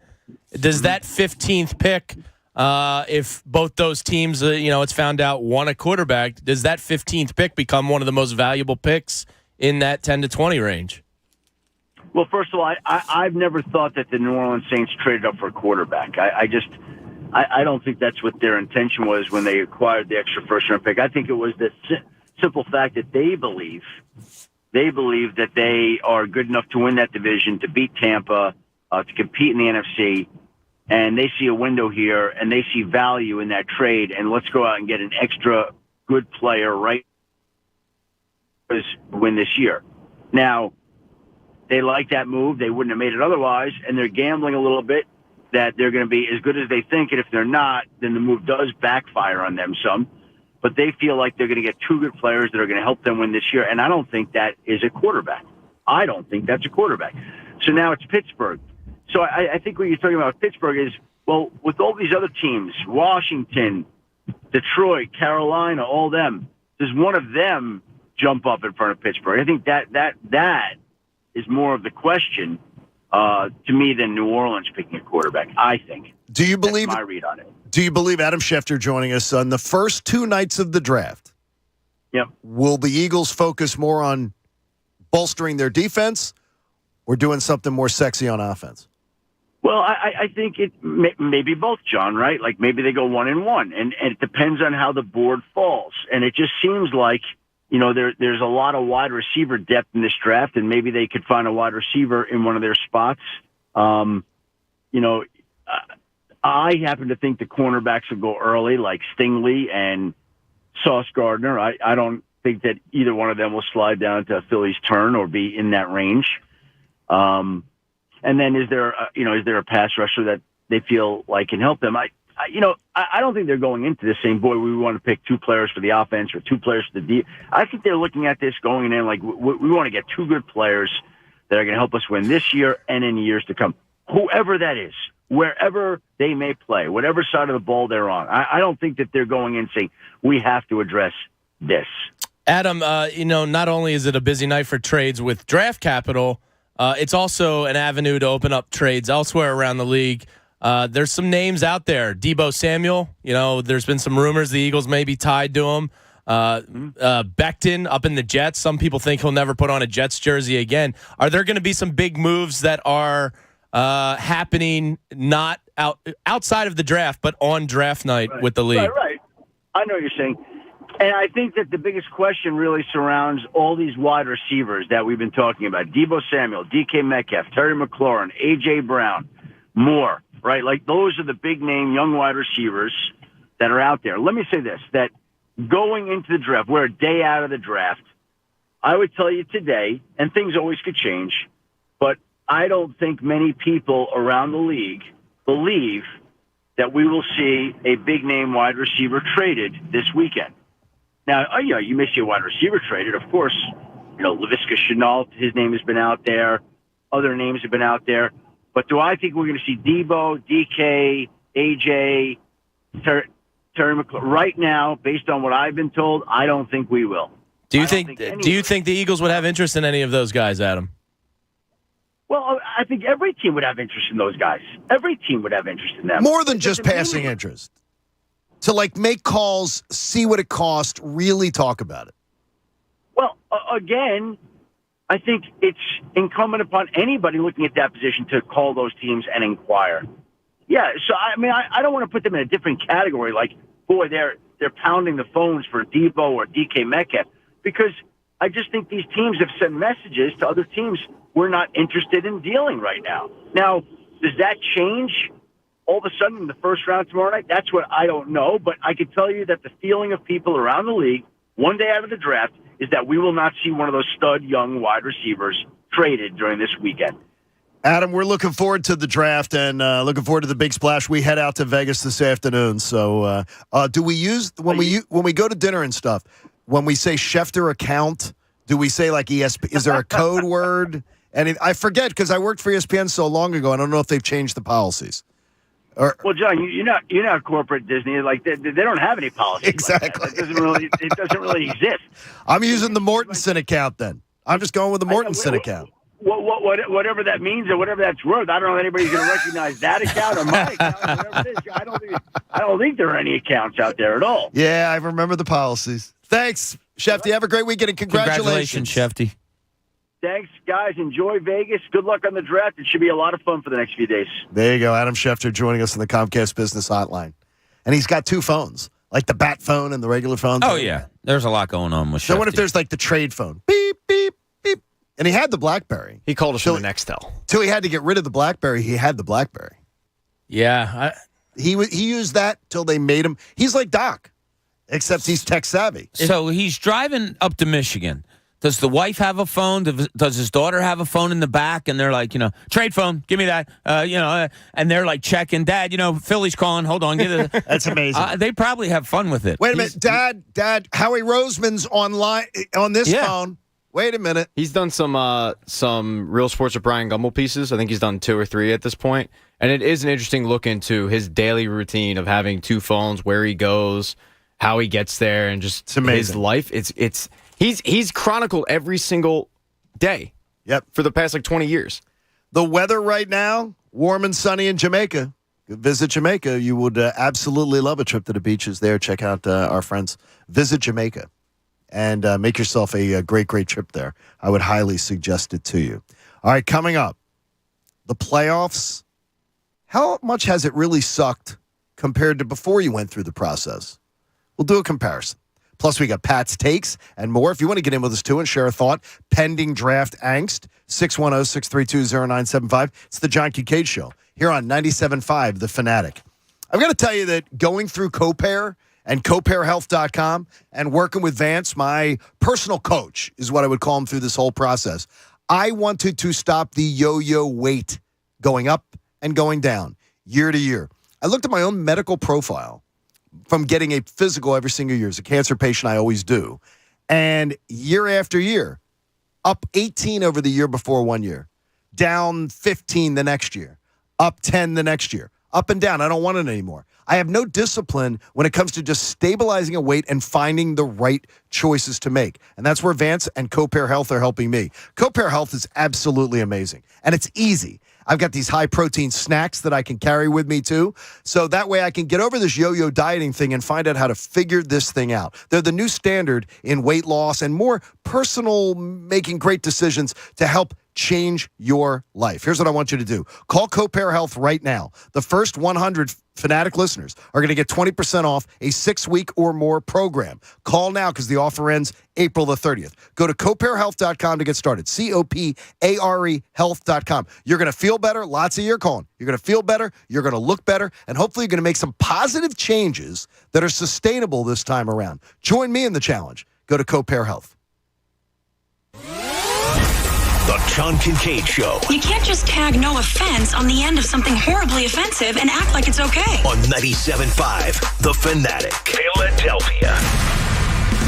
Speaker 18: Does that 15th pick, if both those teams, it's found out won a quarterback, does that 15th pick become one of the most valuable picks in that 10 to 20 range?
Speaker 4: Well, first of all, I've never thought that the New Orleans Saints traded up for a quarterback. I don't think that's what their intention was when they acquired the extra first-round pick. I think it was the simple fact that they believe that they are good enough to win that division, to beat Tampa, to compete in the NFC, and they see a window here, and they see value in that trade, and let's go out and get an extra good player right to win this year. Now, they like that move. They wouldn't have made it otherwise, and they're gambling a little bit that they're going to be as good as they think, and if they're not, then the move does backfire on them some. But they feel like they're going to get 2 good players that are going to help them win this year, and I don't think that is a quarterback. I don't think that's a quarterback. So now it's Pittsburgh. So I think what you're talking about with Pittsburgh is, well, with all these other teams, Washington, Detroit, Carolina, all them, does one of them jump up in front of Pittsburgh? I think that is more of the question to me than New Orleans picking a quarterback, I think.
Speaker 16: Do you believe
Speaker 4: That's my read on it?
Speaker 16: Do you believe Adam Schefter joining us on the first 2 nights of the draft?
Speaker 4: Yep.
Speaker 16: Will the Eagles focus more on bolstering their defense or doing something more sexy on offense?
Speaker 4: Well, I think it may be both, John, right? Like maybe they go 1-1, and it depends on how the board falls. And it just seems like, there's a lot of wide receiver depth in this draft, and maybe they could find a wide receiver in one of their spots. I happen to think the cornerbacks will go early, like Stingley and Sauce Gardner. I don't think that either one of them will slide down to Philly's turn or be in that range. And then is there a pass rusher that they feel like can help them? I don't think they're going into this saying, boy, we want to pick 2 players for the offense or 2 players for the D. I think they're looking at this going in like we want to get 2 good players that are going to help us win this year and in years to come. Whoever that is, wherever they may play, whatever side of the ball they're on. I don't think that they're going in saying we have to address this.
Speaker 18: Adam, not only is it a busy night for trades with draft capital, it's also an avenue to open up trades elsewhere around the league. There's some names out there. Deebo Samuel, there's been some rumors the Eagles may be tied to him. Becton up in the Jets. Some people think he'll never put on a Jets jersey again. Are there going to be some big moves that are happening not outside of the draft, but on draft night with the league?
Speaker 4: Right. I know what you're saying. And I think that the biggest question really surrounds all these wide receivers that we've been talking about. Deebo Samuel, DK Metcalf, Terry McLaurin, A.J. Brown, more, right? Like those are the big name young wide receivers that are out there. Let me say this, that going into the draft, we're a day out of the draft. I would tell you today, and things always could change, but I don't think many people around the league believe that we will see a big-name wide receiver traded this weekend. Now, you may see a wide receiver traded, of course. Laviska Shenault, his name has been out there. Other names have been out there. But do I think we're going to see Debo, DK, AJ, Terry McLaurin? Right now, based on what I've been told, I don't think we will.
Speaker 18: Do you think the Eagles would have interest in any of those guys, Adam?
Speaker 4: Well, I think every team would have interest in those guys. Every team would have interest in them.
Speaker 16: More than just passing interest. To, make calls, see what it costs, really talk about it.
Speaker 4: Well, again, I think it's incumbent upon anybody looking at that position to call those teams and inquire. Yeah, so, I don't want to put them in a different category, like, boy, they're pounding the phones for Debo or DK Metcalf, because I just think these teams have sent messages to other teams we're not interested in dealing right now. Now, does that change all of a sudden in the first round tomorrow night? That's what I don't know, but I can tell you that the feeling of people around the league one day out of the draft is that we will not see one of those stud young wide receivers traded during this weekend.
Speaker 16: Adam, we're looking forward to the draft and looking forward to the big splash. We head out to Vegas this afternoon. So, do we use when we go to dinner and stuff? When we say Schefter account, do we say like ESPN? Is there a code word? And I forget because I worked for ESPN so long ago. I don't know if they've changed the policies.
Speaker 4: Well, John, you're not corporate Disney. Like they don't have any policies.
Speaker 16: Exactly.
Speaker 4: Like that. It doesn't really exist.
Speaker 16: I'm using the Mortensen account then. I'm just going with the Mortensen account.
Speaker 4: Whatever that means or whatever that's worth, I don't know if anybody's going to recognize that account or my account, or whatever it is. I don't think there are any accounts out there at all.
Speaker 16: Yeah, I remember the policies. Thanks, Shefty. Have a great weekend and congratulations,
Speaker 5: Shefty.
Speaker 4: Thanks, guys. Enjoy Vegas. Good luck on the draft. It should be a lot of fun for the next few days.
Speaker 16: There you go. Adam Schefter joining us on the Comcast Business Hotline. And he's got two phones, like the bat phone and the regular phone.
Speaker 5: Oh, yeah. There's a lot going on with Shefty.
Speaker 16: So what if there's like the trade phone? Beep, beep, beep. And he had the BlackBerry.
Speaker 3: He called us from the Nextel.
Speaker 16: Till he had to get rid of the BlackBerry, he had the BlackBerry.
Speaker 18: Yeah.
Speaker 16: He used that till they made him. He's like Doc, except he's tech savvy.
Speaker 5: So he's driving up to Michigan. Does the wife have a phone? Does his daughter have a phone in the back? And they're like, trade phone, give me that. And they're like checking, Dad, Philly's calling. Hold on, get it.
Speaker 16: That's amazing.
Speaker 5: They probably have fun with it.
Speaker 16: Wait a minute, Dad, Howie Roseman's online on this phone. Wait a minute.
Speaker 3: He's done some Real Sports with Brian Gumbel pieces. I think he's done 2 or 3 at this point. And it is an interesting look into his daily routine of having 2 phones, where he goes, how he gets there, and just his life. He's chronicled every single day.
Speaker 16: Yep.
Speaker 3: For the past 20 years.
Speaker 16: The weather right now, warm and sunny in Jamaica. Visit Jamaica. You would absolutely love a trip to the beaches there. Check out our friends. Visit Jamaica and make yourself a great, great trip there. I would highly suggest it to you. All right, coming up, the playoffs. How much has it really sucked compared to before you went through the process? We'll do a comparison. Plus, we got Pat's takes and more. If you want to get in with us, too, and share a thought, pending draft angst, 610-632-0975. It's the John Kincade Show here on 97.5 The Fanatic. I've got to tell you that going through CoPair and CoPairHealth.com and working with Vance, my personal coach, is what I would call him through this whole process. I wanted to stop the yo-yo weight going up and going down year to year. I looked at my own medical profile from getting a physical every single year. As a cancer patient, I always do. And year after year, up 18 over the year before 1 year, down 15 the next year, up 10 the next year, up and down. I don't want it anymore. I have no discipline when it comes to just stabilizing a weight and finding the right choices to make. And that's where Vance and CoPair Health are helping me. CoPair Health is absolutely amazing. And it's easy. I've got these high-protein snacks that I can carry with me, too. So that way I can get over this yo-yo dieting thing and find out how to figure this thing out. They're the new standard in weight loss and more personal, making great decisions to help change your life. Here's what I want you to do. Call CoPair Health right now. The first 100 Fanatic listeners are going to get 20% off a 6-week or more program. Call now because the offer ends April the 30th. Go to CoPairHealth.com to get started. CoPare Health.com. You're going to feel better. Lots of you are calling. You're going to feel better. You're going to look better. And hopefully you're going to make some positive changes that are sustainable this time around. Join me in the challenge. Go to CoPair Health.
Speaker 12: John Kincade Show
Speaker 7: You can't just tag no offense on the end of something horribly offensive and act like it's okay.
Speaker 12: on 97.5 The Fanatic, Philadelphia.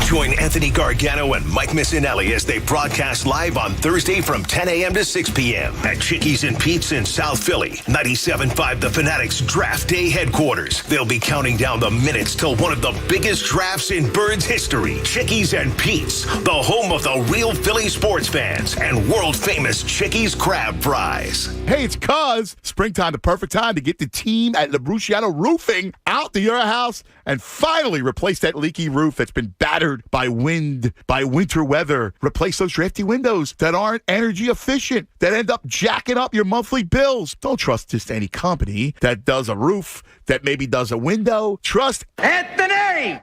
Speaker 12: Join Anthony Gargano and Mike Missinelli as they broadcast live on Thursday from 10 a.m. to 6 p.m. at Chickies and Pete's in South Philly. 97.5 The Fanatic's Draft Day headquarters. They'll be counting down the minutes till one of the biggest drafts in Birds history. Chickies and Pete's, the home of the real Philly sports fans and world-famous Chickies crab fries.
Speaker 22: Hey, it's Cuz. Springtime, the perfect time to get the team at LaBruciano Roofing out to your house and finally replace that leaky roof that's been battered by wind, by winter weather. Replace those drafty windows that aren't energy efficient, that end up jacking up your monthly bills. Don't trust just any company that does a roof, that maybe does a window. Trust Anthony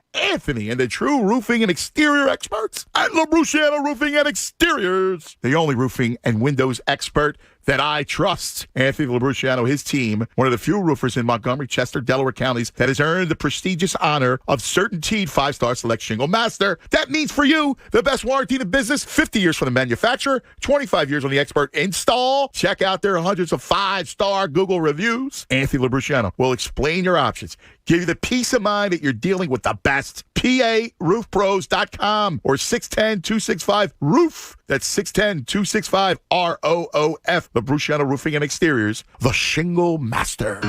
Speaker 22: and the true roofing and exterior experts at LaBruciano Roofing and Exteriors. The only roofing and windows expert that I trust. Anthony LaBruciano, his team, one of the few roofers in Montgomery, Chester, Delaware counties that has earned the prestigious honor of CertainTeed 5-star select shingle master. That means for you, the best warranty in the business, 50 years from the manufacturer, 25 years on the expert install. Check out their hundreds of 5-star Google reviews. Anthony LaBruciano will explain your options, give you the peace of mind that you're dealing with the best. PARoofPros.com or 610-265-ROOF. That's 610-265-ROOF. LaBruciano Roofing and Exteriors, the shingle master.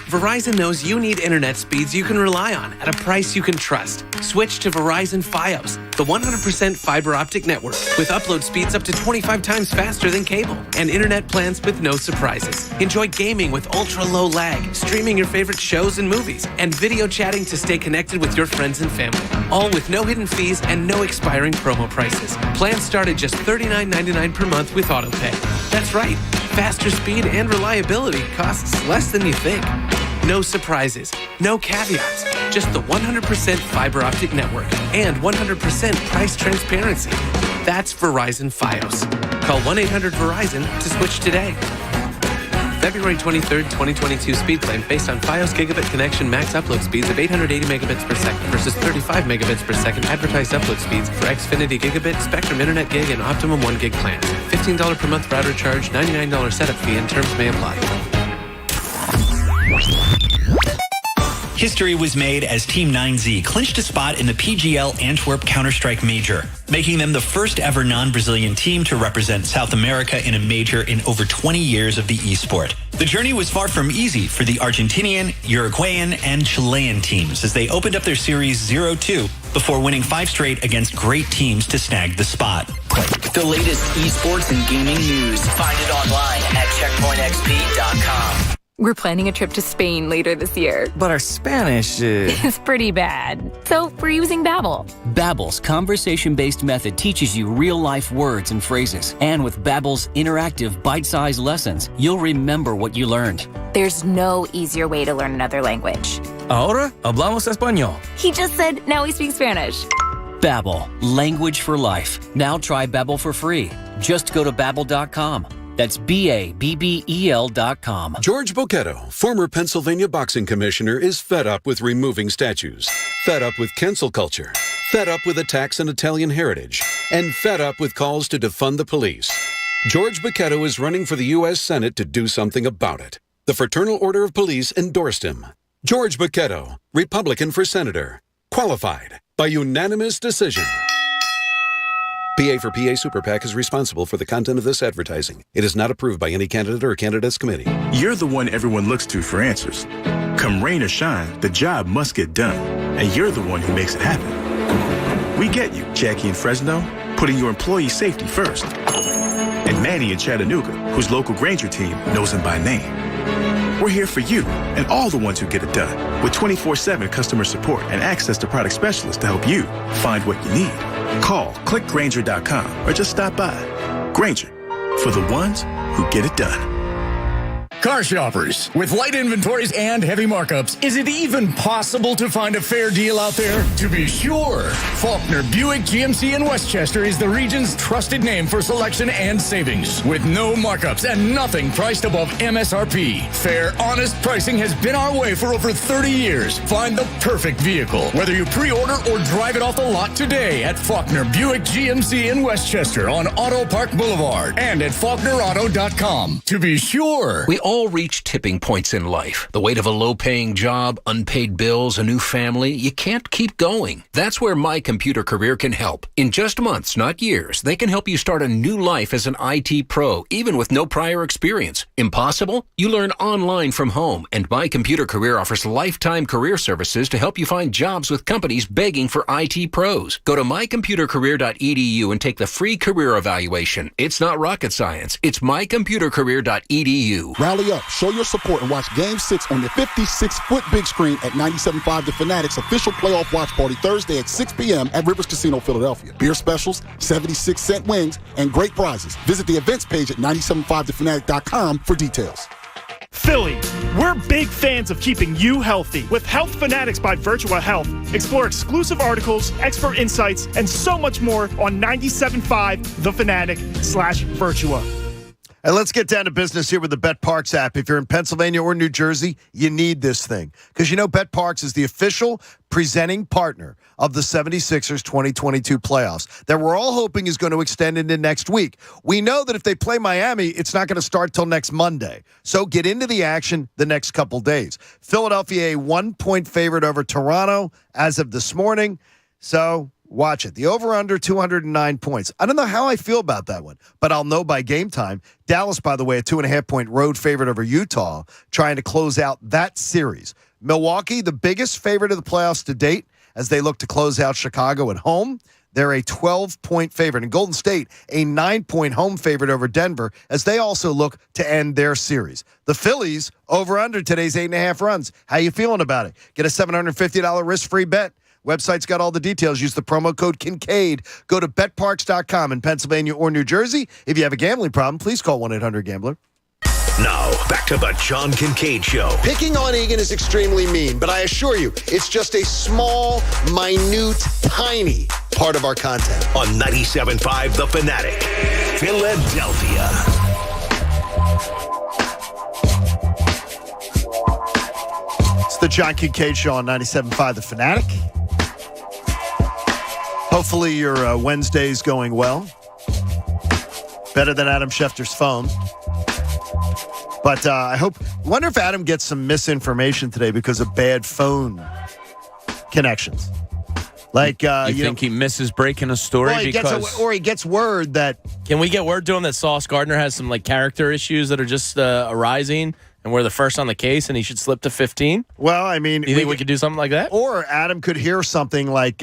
Speaker 8: Verizon knows you need internet speeds you can rely on at a price you can trust. Switch to Verizon Fios, the 100% fiber optic network with upload speeds up to 25 times faster than cable and internet plans with no surprises. Enjoy gaming with ultra-low lag, streaming your favorite shows and movies, and video chatting to stay connected with your friends and family. All with no hidden fees and no expiring promo prices. Plans start at just $39.99 per month with autopay. That's right, faster speed and reliability costs less than you think. No surprises, no caveats, just the 100% fiber optic network and 100% price transparency. That's Verizon Fios. Call 1-800-VERIZON to switch today. February 23rd, 2022 speed plan based on Fios gigabit connection max upload speeds of 880 megabits per second versus 35 megabits per second advertised upload speeds for Xfinity Gigabit, Spectrum Internet Gig, and Optimum 1 Gig plans. $15 per month router charge, $99 setup fee, and terms may apply.
Speaker 10: History was made as Team 9Z clinched a spot in the PGL Antwerp Counter-Strike Major, making them the first ever non-Brazilian team to represent South America in a major in over 20 years of the esport. The journey was far from easy for the Argentinian, Uruguayan, and Chilean teams as they opened up their series 0-2 before winning 5 straight against great teams to snag the spot.
Speaker 14: The latest esports and gaming news. Find it online at checkpointxp.com.
Speaker 11: We're planning a trip to Spain later this year.
Speaker 15: But our Spanish
Speaker 11: is pretty bad. So we're using Babbel.
Speaker 14: Babbel's conversation-based method teaches you real-life words and phrases. And with Babbel's interactive, bite-sized lessons, you'll remember what you learned.
Speaker 17: There's no easier way to learn another language.
Speaker 15: Ahora hablamos español.
Speaker 11: He just said, now we speak Spanish.
Speaker 14: Babbel, language for life. Now try Babbel for free. Just go to Babbel.com. That's Babbel.com.
Speaker 19: George Bocchetto, former Pennsylvania boxing commissioner, is fed up with removing statues, fed up with cancel culture, fed up with attacks on Italian heritage, and fed up with calls to defund the police. George Bocchetto is running for the U.S. Senate to do something about it. The Fraternal Order of Police endorsed him. George Bocchetto, Republican for senator, qualified by unanimous decision. PA for PA Super PAC is responsible for the content of this advertising. It is not approved by any candidate or candidates committee.
Speaker 28: You're the one everyone looks to for answers. Come rain or shine, the job must get done. And you're the one who makes it happen. We get you, Jackie in Fresno, putting your employee safety first. And Manny in Chattanooga, whose local Granger team knows him by name. We're here for you and all the ones who get it done with 24/7 customer support and access to product specialists to help you find what you need. Call, click Granger.com or just stop by. Granger, for the ones who get it done.
Speaker 1: Car shoppers, with light inventories and heavy markups, is it even possible to find a fair deal out there? To be sure, Faulkner Buick GMC in Westchester is the region's trusted name for selection and savings. With no markups and nothing priced above MSRP. Fair, honest pricing has been our way for over 30 years. Find the perfect vehicle, whether you pre-order or drive it off the lot today at Faulkner Buick GMC in Westchester on Auto Park Boulevard and at FaulknerAuto.com. To be sure.
Speaker 2: We all reach tipping points in life. The weight of a low-paying job, unpaid bills, a new family. You can't keep going. That's where My Computer Career can help. In just months, not years, they can help you start a new life as an IT pro, even with no prior experience. Impossible? You learn online from home, and My Computer Career offers lifetime career services to help you find jobs with companies begging for IT pros. Go to mycomputercareer.edu and take the free career evaluation. It's not rocket science. It's mycomputercareer.edu.
Speaker 22: Rally up, show your support, and watch Game 6 on the 56-foot big screen at 97.5 The Fanatic's official playoff watch party Thursday at 6 p.m. at Rivers Casino, Philadelphia. Beer specials, 76-cent wings, and great prizes. Visit the events page at 97.5thefanatic.com for details.
Speaker 6: Philly, we're big fans of keeping you healthy. With Health Fanatics by Virtua Health, explore exclusive articles, expert insights, and so much more on 97.5 The Fanatic/Virtua.
Speaker 16: And let's get down to business here with the BetParx app. If you're in Pennsylvania or New Jersey, you need this thing. Because you know BetParx is the official presenting partner of the 76ers 2022 playoffs that we're all hoping is going to extend into next week. We know that if they play Miami, it's not going to start till next Monday. So get into the action the next couple days. Philadelphia, a 1-point favorite over Toronto as of this morning. So watch it. The over-under, 209 points. I don't know how I feel about that one, but I'll know by game time. Dallas, by the way, a 2.5-point road favorite over Utah, trying to close out that series. Milwaukee, the biggest favorite of the playoffs to date, as they look to close out Chicago at home. They're a 12-point favorite. And Golden State, a 9-point home favorite over Denver, as they also look to end their series. The Phillies, over-under today's 8.5 runs. How you feeling about it? Get a $750 risk-free bet. Website's got all the details. Use the promo code Kincade. Go to betparx.com in Pennsylvania or New Jersey. If you have a gambling problem, please call 1-800-GAMBLER.
Speaker 12: Now, back to the John Kincade Show.
Speaker 9: Picking on Egan is extremely mean, but I assure you, it's just a small, minute, tiny part of our content.
Speaker 12: On 97.5 The Fanatic, Philadelphia.
Speaker 16: It's the John Kincade Show on 97.5 The Fanatic. Hopefully your Wednesday's going well. Better than Adam Schefter's phone. But I wonder if Adam gets some misinformation today because of bad phone connections. Like,
Speaker 5: you think he misses breaking a story?
Speaker 16: Well, he gets word that...
Speaker 18: Can we get word to him that Sauce Gardner has some character issues that are just arising, and we're the first on the case, and he should slip to 15?
Speaker 16: Well, I mean...
Speaker 18: You think we could do something like that?
Speaker 16: Or Adam could hear something like...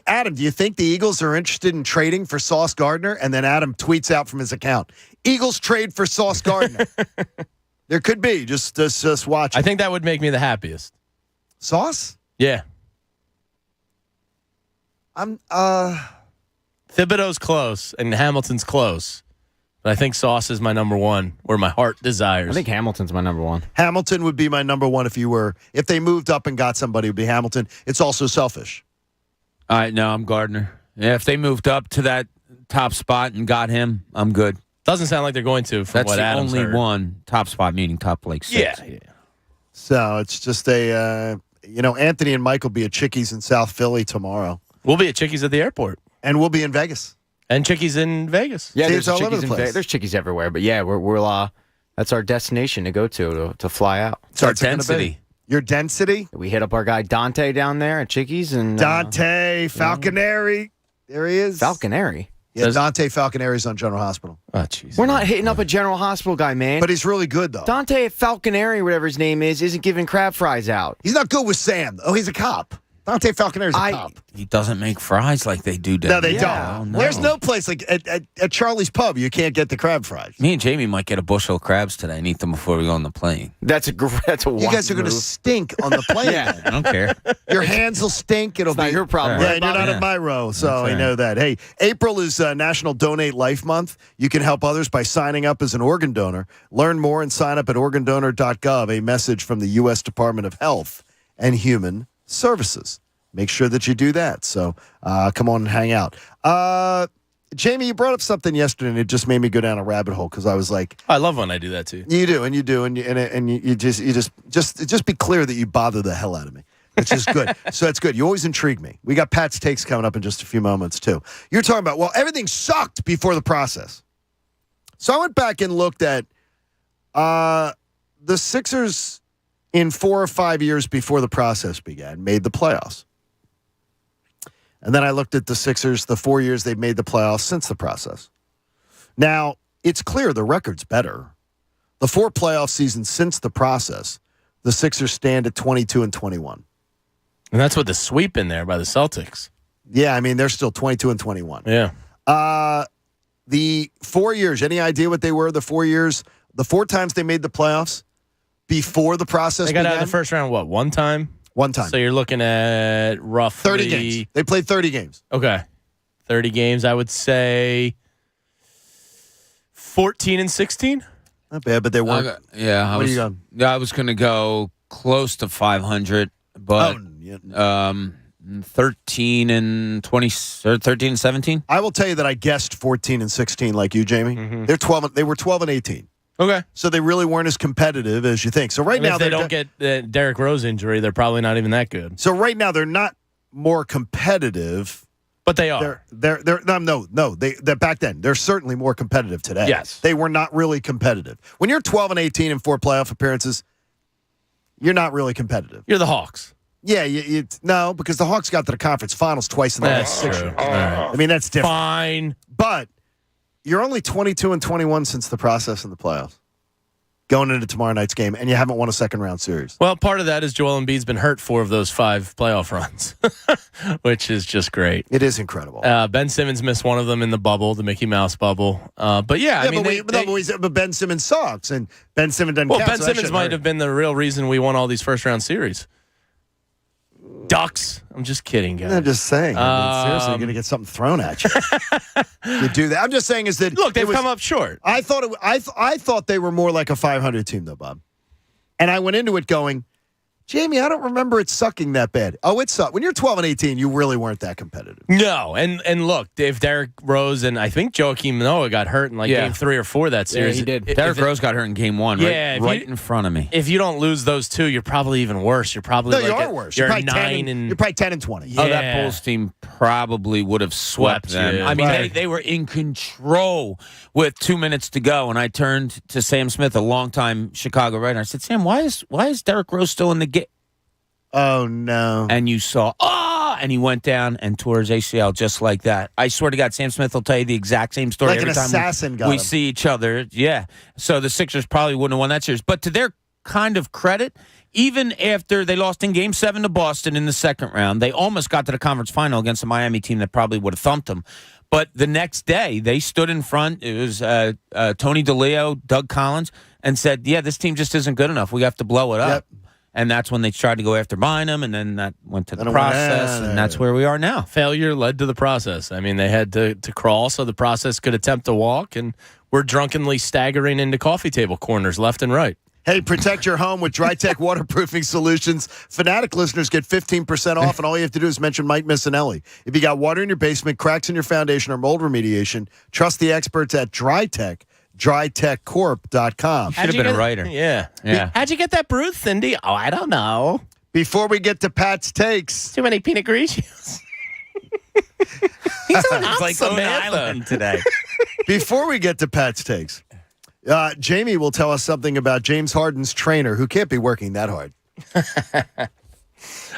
Speaker 16: Adam, do you think the Eagles are interested in trading for Sauce Gardner? And then Adam tweets out from his account, Eagles trade for Sauce Gardner. There could be. Just watch it.
Speaker 18: I think that would make me the happiest.
Speaker 16: Sauce?
Speaker 18: Yeah. Thibodeau's close and Hamilton's close. But I think Sauce is my number one, where my heart desires.
Speaker 3: I think Hamilton's my number one.
Speaker 16: Hamilton would be my number one if they moved up and got somebody, it would be Hamilton. It's also selfish.
Speaker 5: All right, no, I'm Gardner. Yeah, if they moved up to that top spot and got him, I'm good.
Speaker 18: Doesn't sound like they're going to. From
Speaker 5: That's
Speaker 18: what
Speaker 5: the
Speaker 18: Adam's
Speaker 5: only
Speaker 18: heard.
Speaker 5: one top spot, meaning top like 6.
Speaker 18: Yeah.
Speaker 16: So it's just Anthony and Mike will be at Chickies in South Philly tomorrow.
Speaker 18: We'll be at Chickies at the airport.
Speaker 16: And we'll be in Vegas.
Speaker 18: And Chickies in Vegas.
Speaker 3: Yeah,
Speaker 16: there's all over the place.
Speaker 3: There's Chickies everywhere. But yeah, we're that's our destination to go to fly out.
Speaker 5: It's our density.
Speaker 16: Your density?
Speaker 3: We hit up our guy Dante down there at Chickies. And
Speaker 16: Dante Falconeri. There he is.
Speaker 3: Falconeri?
Speaker 16: Yeah, Dante Falconeri's on General Hospital.
Speaker 18: Oh, jeez.
Speaker 3: We're not hitting up a General Hospital guy, man.
Speaker 16: But he's really good, though.
Speaker 3: Dante Falconeri, whatever his name is, isn't giving crab fries out.
Speaker 16: He's not good with Sam. Oh, he's a cop. Dante Falconer's a cop.
Speaker 5: He doesn't make fries like they do down
Speaker 16: No, they
Speaker 5: there.
Speaker 16: don't.
Speaker 5: Oh, no.
Speaker 16: There's no place like at Charlie's Pub you can't get the crab fries.
Speaker 5: Me and Jamie might get a bushel of crabs today and eat them before we go on the plane.
Speaker 3: That's a
Speaker 16: You guys are going to stink on the plane.
Speaker 3: Yeah.
Speaker 5: I don't care.
Speaker 16: Your hands will stink. It'll
Speaker 3: It's
Speaker 16: be
Speaker 3: not your problem.
Speaker 16: Yeah,
Speaker 3: Right,
Speaker 16: and you're
Speaker 3: Bob?
Speaker 16: not
Speaker 3: Yeah.
Speaker 16: in my row, so
Speaker 5: That's
Speaker 16: I
Speaker 5: right.
Speaker 16: know that. Hey, April is National Donate Life Month. You can help others by signing up as an organ donor. Learn more and sign up at organdonor.gov. A message from the U.S. Department of Health and Human Services. Make sure that you do that. So come on and hang out. Jamie, you brought up something yesterday, and it just made me go down a rabbit hole because I was like,
Speaker 18: I love when I do that too.
Speaker 16: you do, and you just be clear that you bother the hell out of me, which is good. So that's good. You always intrigue me. We got Pat's takes coming up in just a few moments too. You're talking about, well, everything sucked before the process. So I went back and looked at the Sixers in 4 or 5 years before the process began, made the playoffs. And then I looked at the Sixers, the 4 years they've made the playoffs since the process. Now, it's clear the record's better. The 4 playoff seasons since the process, the Sixers stand at 22-21.
Speaker 18: And that's with the sweep in there by the Celtics.
Speaker 16: Yeah, I mean, they're still 22-21.
Speaker 18: Yeah.
Speaker 16: The 4 years, any idea what they were the 4 years? The 4 times they made the playoffs before the process
Speaker 18: They got
Speaker 16: began?
Speaker 18: out of the first round, what, one time?
Speaker 16: One time.
Speaker 18: So you're looking at roughly
Speaker 16: 30 games. They played 30 games.
Speaker 18: Okay. 30 games, I would say 14 and 16.
Speaker 16: Not bad, but they weren't.
Speaker 5: I
Speaker 16: What
Speaker 5: was,
Speaker 16: are you going?
Speaker 5: Yeah, I was going to go close to 500, but 13 and 20, or 13 and 17.
Speaker 16: I will tell you that I guessed 14 and 16 like you, Jamie.
Speaker 18: Mm-hmm.
Speaker 16: They were 12 and 18.
Speaker 18: Okay.
Speaker 16: So they really weren't as competitive as you think. So right
Speaker 18: And
Speaker 16: now
Speaker 18: if they don't get the Derrick Rose injury, they're probably not even that good.
Speaker 16: So right now they're not more competitive,
Speaker 18: but they are.
Speaker 16: They're no. They're back then. They're certainly more competitive today.
Speaker 18: Yes.
Speaker 16: They were not really competitive. When you're 12 and 18 in 4 playoff appearances, you're not really competitive.
Speaker 18: You're the Hawks.
Speaker 16: Yeah, no, because the Hawks got to the conference finals twice in the last 6 years.
Speaker 18: All right.
Speaker 16: I mean, that's different.
Speaker 18: Fine.
Speaker 16: But you're only 22-21 since the process in the playoffs, going into tomorrow night's game, and you haven't won a second-round series.
Speaker 18: Well, part of that is Joel Embiid's been hurt 4 of those 5 playoff runs, which is just great.
Speaker 16: It is incredible.
Speaker 18: Ben Simmons missed one of them in the bubble, the Mickey Mouse bubble. But yeah, I mean,
Speaker 16: but Ben Simmons sucks, and Ben Simmons doesn't
Speaker 18: well,
Speaker 16: count.
Speaker 18: Ben Simmons might have been the real reason we won all these first-round series. Ducks. I'm just kidding, guys.
Speaker 16: I'm just saying. I mean, seriously, you're going to get something thrown at you. You do that. I'm just saying is that
Speaker 18: look, they've come up short.
Speaker 16: I thought they were more like a 500 team though, Bob. And I went into it going, Jamie, I don't remember it sucking that bad. Oh, it sucked. When you're 12 and 18, you really weren't that competitive.
Speaker 18: No, and look, if Derrick Rose and I think Joakim Noah got hurt in game 3 or 4 that series.
Speaker 5: Yeah, he did. Derrick Rose got hurt in game 1, right in front of me.
Speaker 18: If you don't lose those 2, you're probably even worse. You're probably
Speaker 16: you are worse.
Speaker 18: You're
Speaker 16: probably
Speaker 18: 9 and
Speaker 16: you're probably 10 and 20.
Speaker 18: Yeah.
Speaker 5: Oh, that Bulls team probably would have swept them.
Speaker 18: you.
Speaker 5: I mean,
Speaker 18: Right.
Speaker 5: they were in control with 2 minutes to go, and I turned to Sam Smith, a longtime Chicago writer. I said, Sam, why is Derrick Rose still in the game?
Speaker 16: Oh, no.
Speaker 5: And you saw, and he went down and tore his ACL just like that. I swear to God, Sam Smith will tell you the exact same story
Speaker 16: Like
Speaker 5: every
Speaker 16: an
Speaker 5: time
Speaker 16: assassin got
Speaker 5: we
Speaker 16: him.
Speaker 5: see each other. Yeah. So the Sixers probably wouldn't have won that series. But to their kind of credit, even after they lost in Game 7 to Boston in the second round, they almost got to the conference final against a Miami team that probably would have thumped them. But the next day, they stood in front. It was Tony DeLeo, Doug Collins, and said, yeah, this team just isn't good enough. We have to blow it up.
Speaker 16: Yep.
Speaker 5: And that's when they tried to go after buying him, and then that went to the
Speaker 16: Then it
Speaker 5: process,
Speaker 16: went,
Speaker 5: and that's where we are now.
Speaker 18: Failure led to the process. I mean, they had to crawl so the process could attempt to walk, and we're drunkenly staggering into coffee table corners left and right.
Speaker 16: Hey, protect your home with DryTech waterproofing solutions. Fanatic listeners get 15% off, and all you have to do is mention Mike Missinelli. If you got water in your basement, cracks in your foundation, or mold remediation, trust the experts at DryTech. DryTechCorp.com.
Speaker 5: Should have been a writer.
Speaker 18: Yeah.
Speaker 5: Yeah.
Speaker 18: How'd you get that brood, Cindy? Oh, I don't know.
Speaker 16: Before we get to Pat's takes,
Speaker 18: Too many Pinot Grigios. He's on
Speaker 5: It's like Owen Island today.
Speaker 16: before we get to Pat's takes, Jamie will tell us something about James Harden's trainer, who can't be working that hard.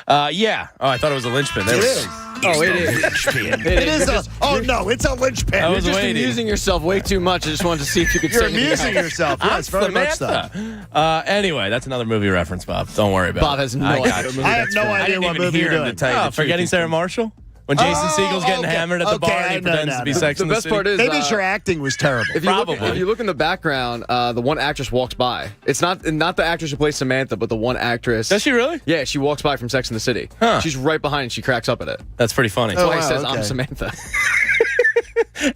Speaker 18: Yeah. Oh, I thought it was a linchpin. There
Speaker 3: It
Speaker 18: we
Speaker 3: is.
Speaker 18: go.
Speaker 3: Oh, it is.
Speaker 16: It is a. Oh no, it's a linchpin.
Speaker 18: I was
Speaker 3: You're just
Speaker 18: waiting.
Speaker 3: amusing yourself way too much. I just wanted to see if you could
Speaker 16: You're
Speaker 3: say anything
Speaker 16: amusing
Speaker 3: else.
Speaker 16: yourself. Yes, very much so.
Speaker 18: Samantha. Anyway, that's another movie reference, Bob. Don't worry about it.
Speaker 3: Bob has no
Speaker 18: I
Speaker 3: idea
Speaker 18: got
Speaker 3: what
Speaker 18: you.
Speaker 3: movie
Speaker 16: I have
Speaker 3: that's
Speaker 16: no
Speaker 3: from.
Speaker 16: idea
Speaker 5: didn't
Speaker 16: what
Speaker 5: even
Speaker 16: movie
Speaker 5: hear
Speaker 16: you're
Speaker 5: him
Speaker 16: doing.
Speaker 5: to tell you the
Speaker 18: Forgetting
Speaker 5: truth.
Speaker 18: Sarah Marshall? When Jason Segel's getting
Speaker 16: okay.
Speaker 18: hammered at the bar and he pretends to be Sex
Speaker 3: The
Speaker 18: in the
Speaker 3: best
Speaker 18: City.
Speaker 3: part is
Speaker 16: Maybe your acting was terrible.
Speaker 3: If you look in the background, the one actress walks by. It's not the actress who plays Samantha, but the one actress.
Speaker 18: Does she really?
Speaker 3: Yeah, she walks by from Sex and the City.
Speaker 18: Huh.
Speaker 3: She's right behind and she cracks up at it.
Speaker 18: That's pretty funny.
Speaker 3: That's why
Speaker 16: wow,
Speaker 3: he says,
Speaker 16: okay.
Speaker 3: I'm Samantha.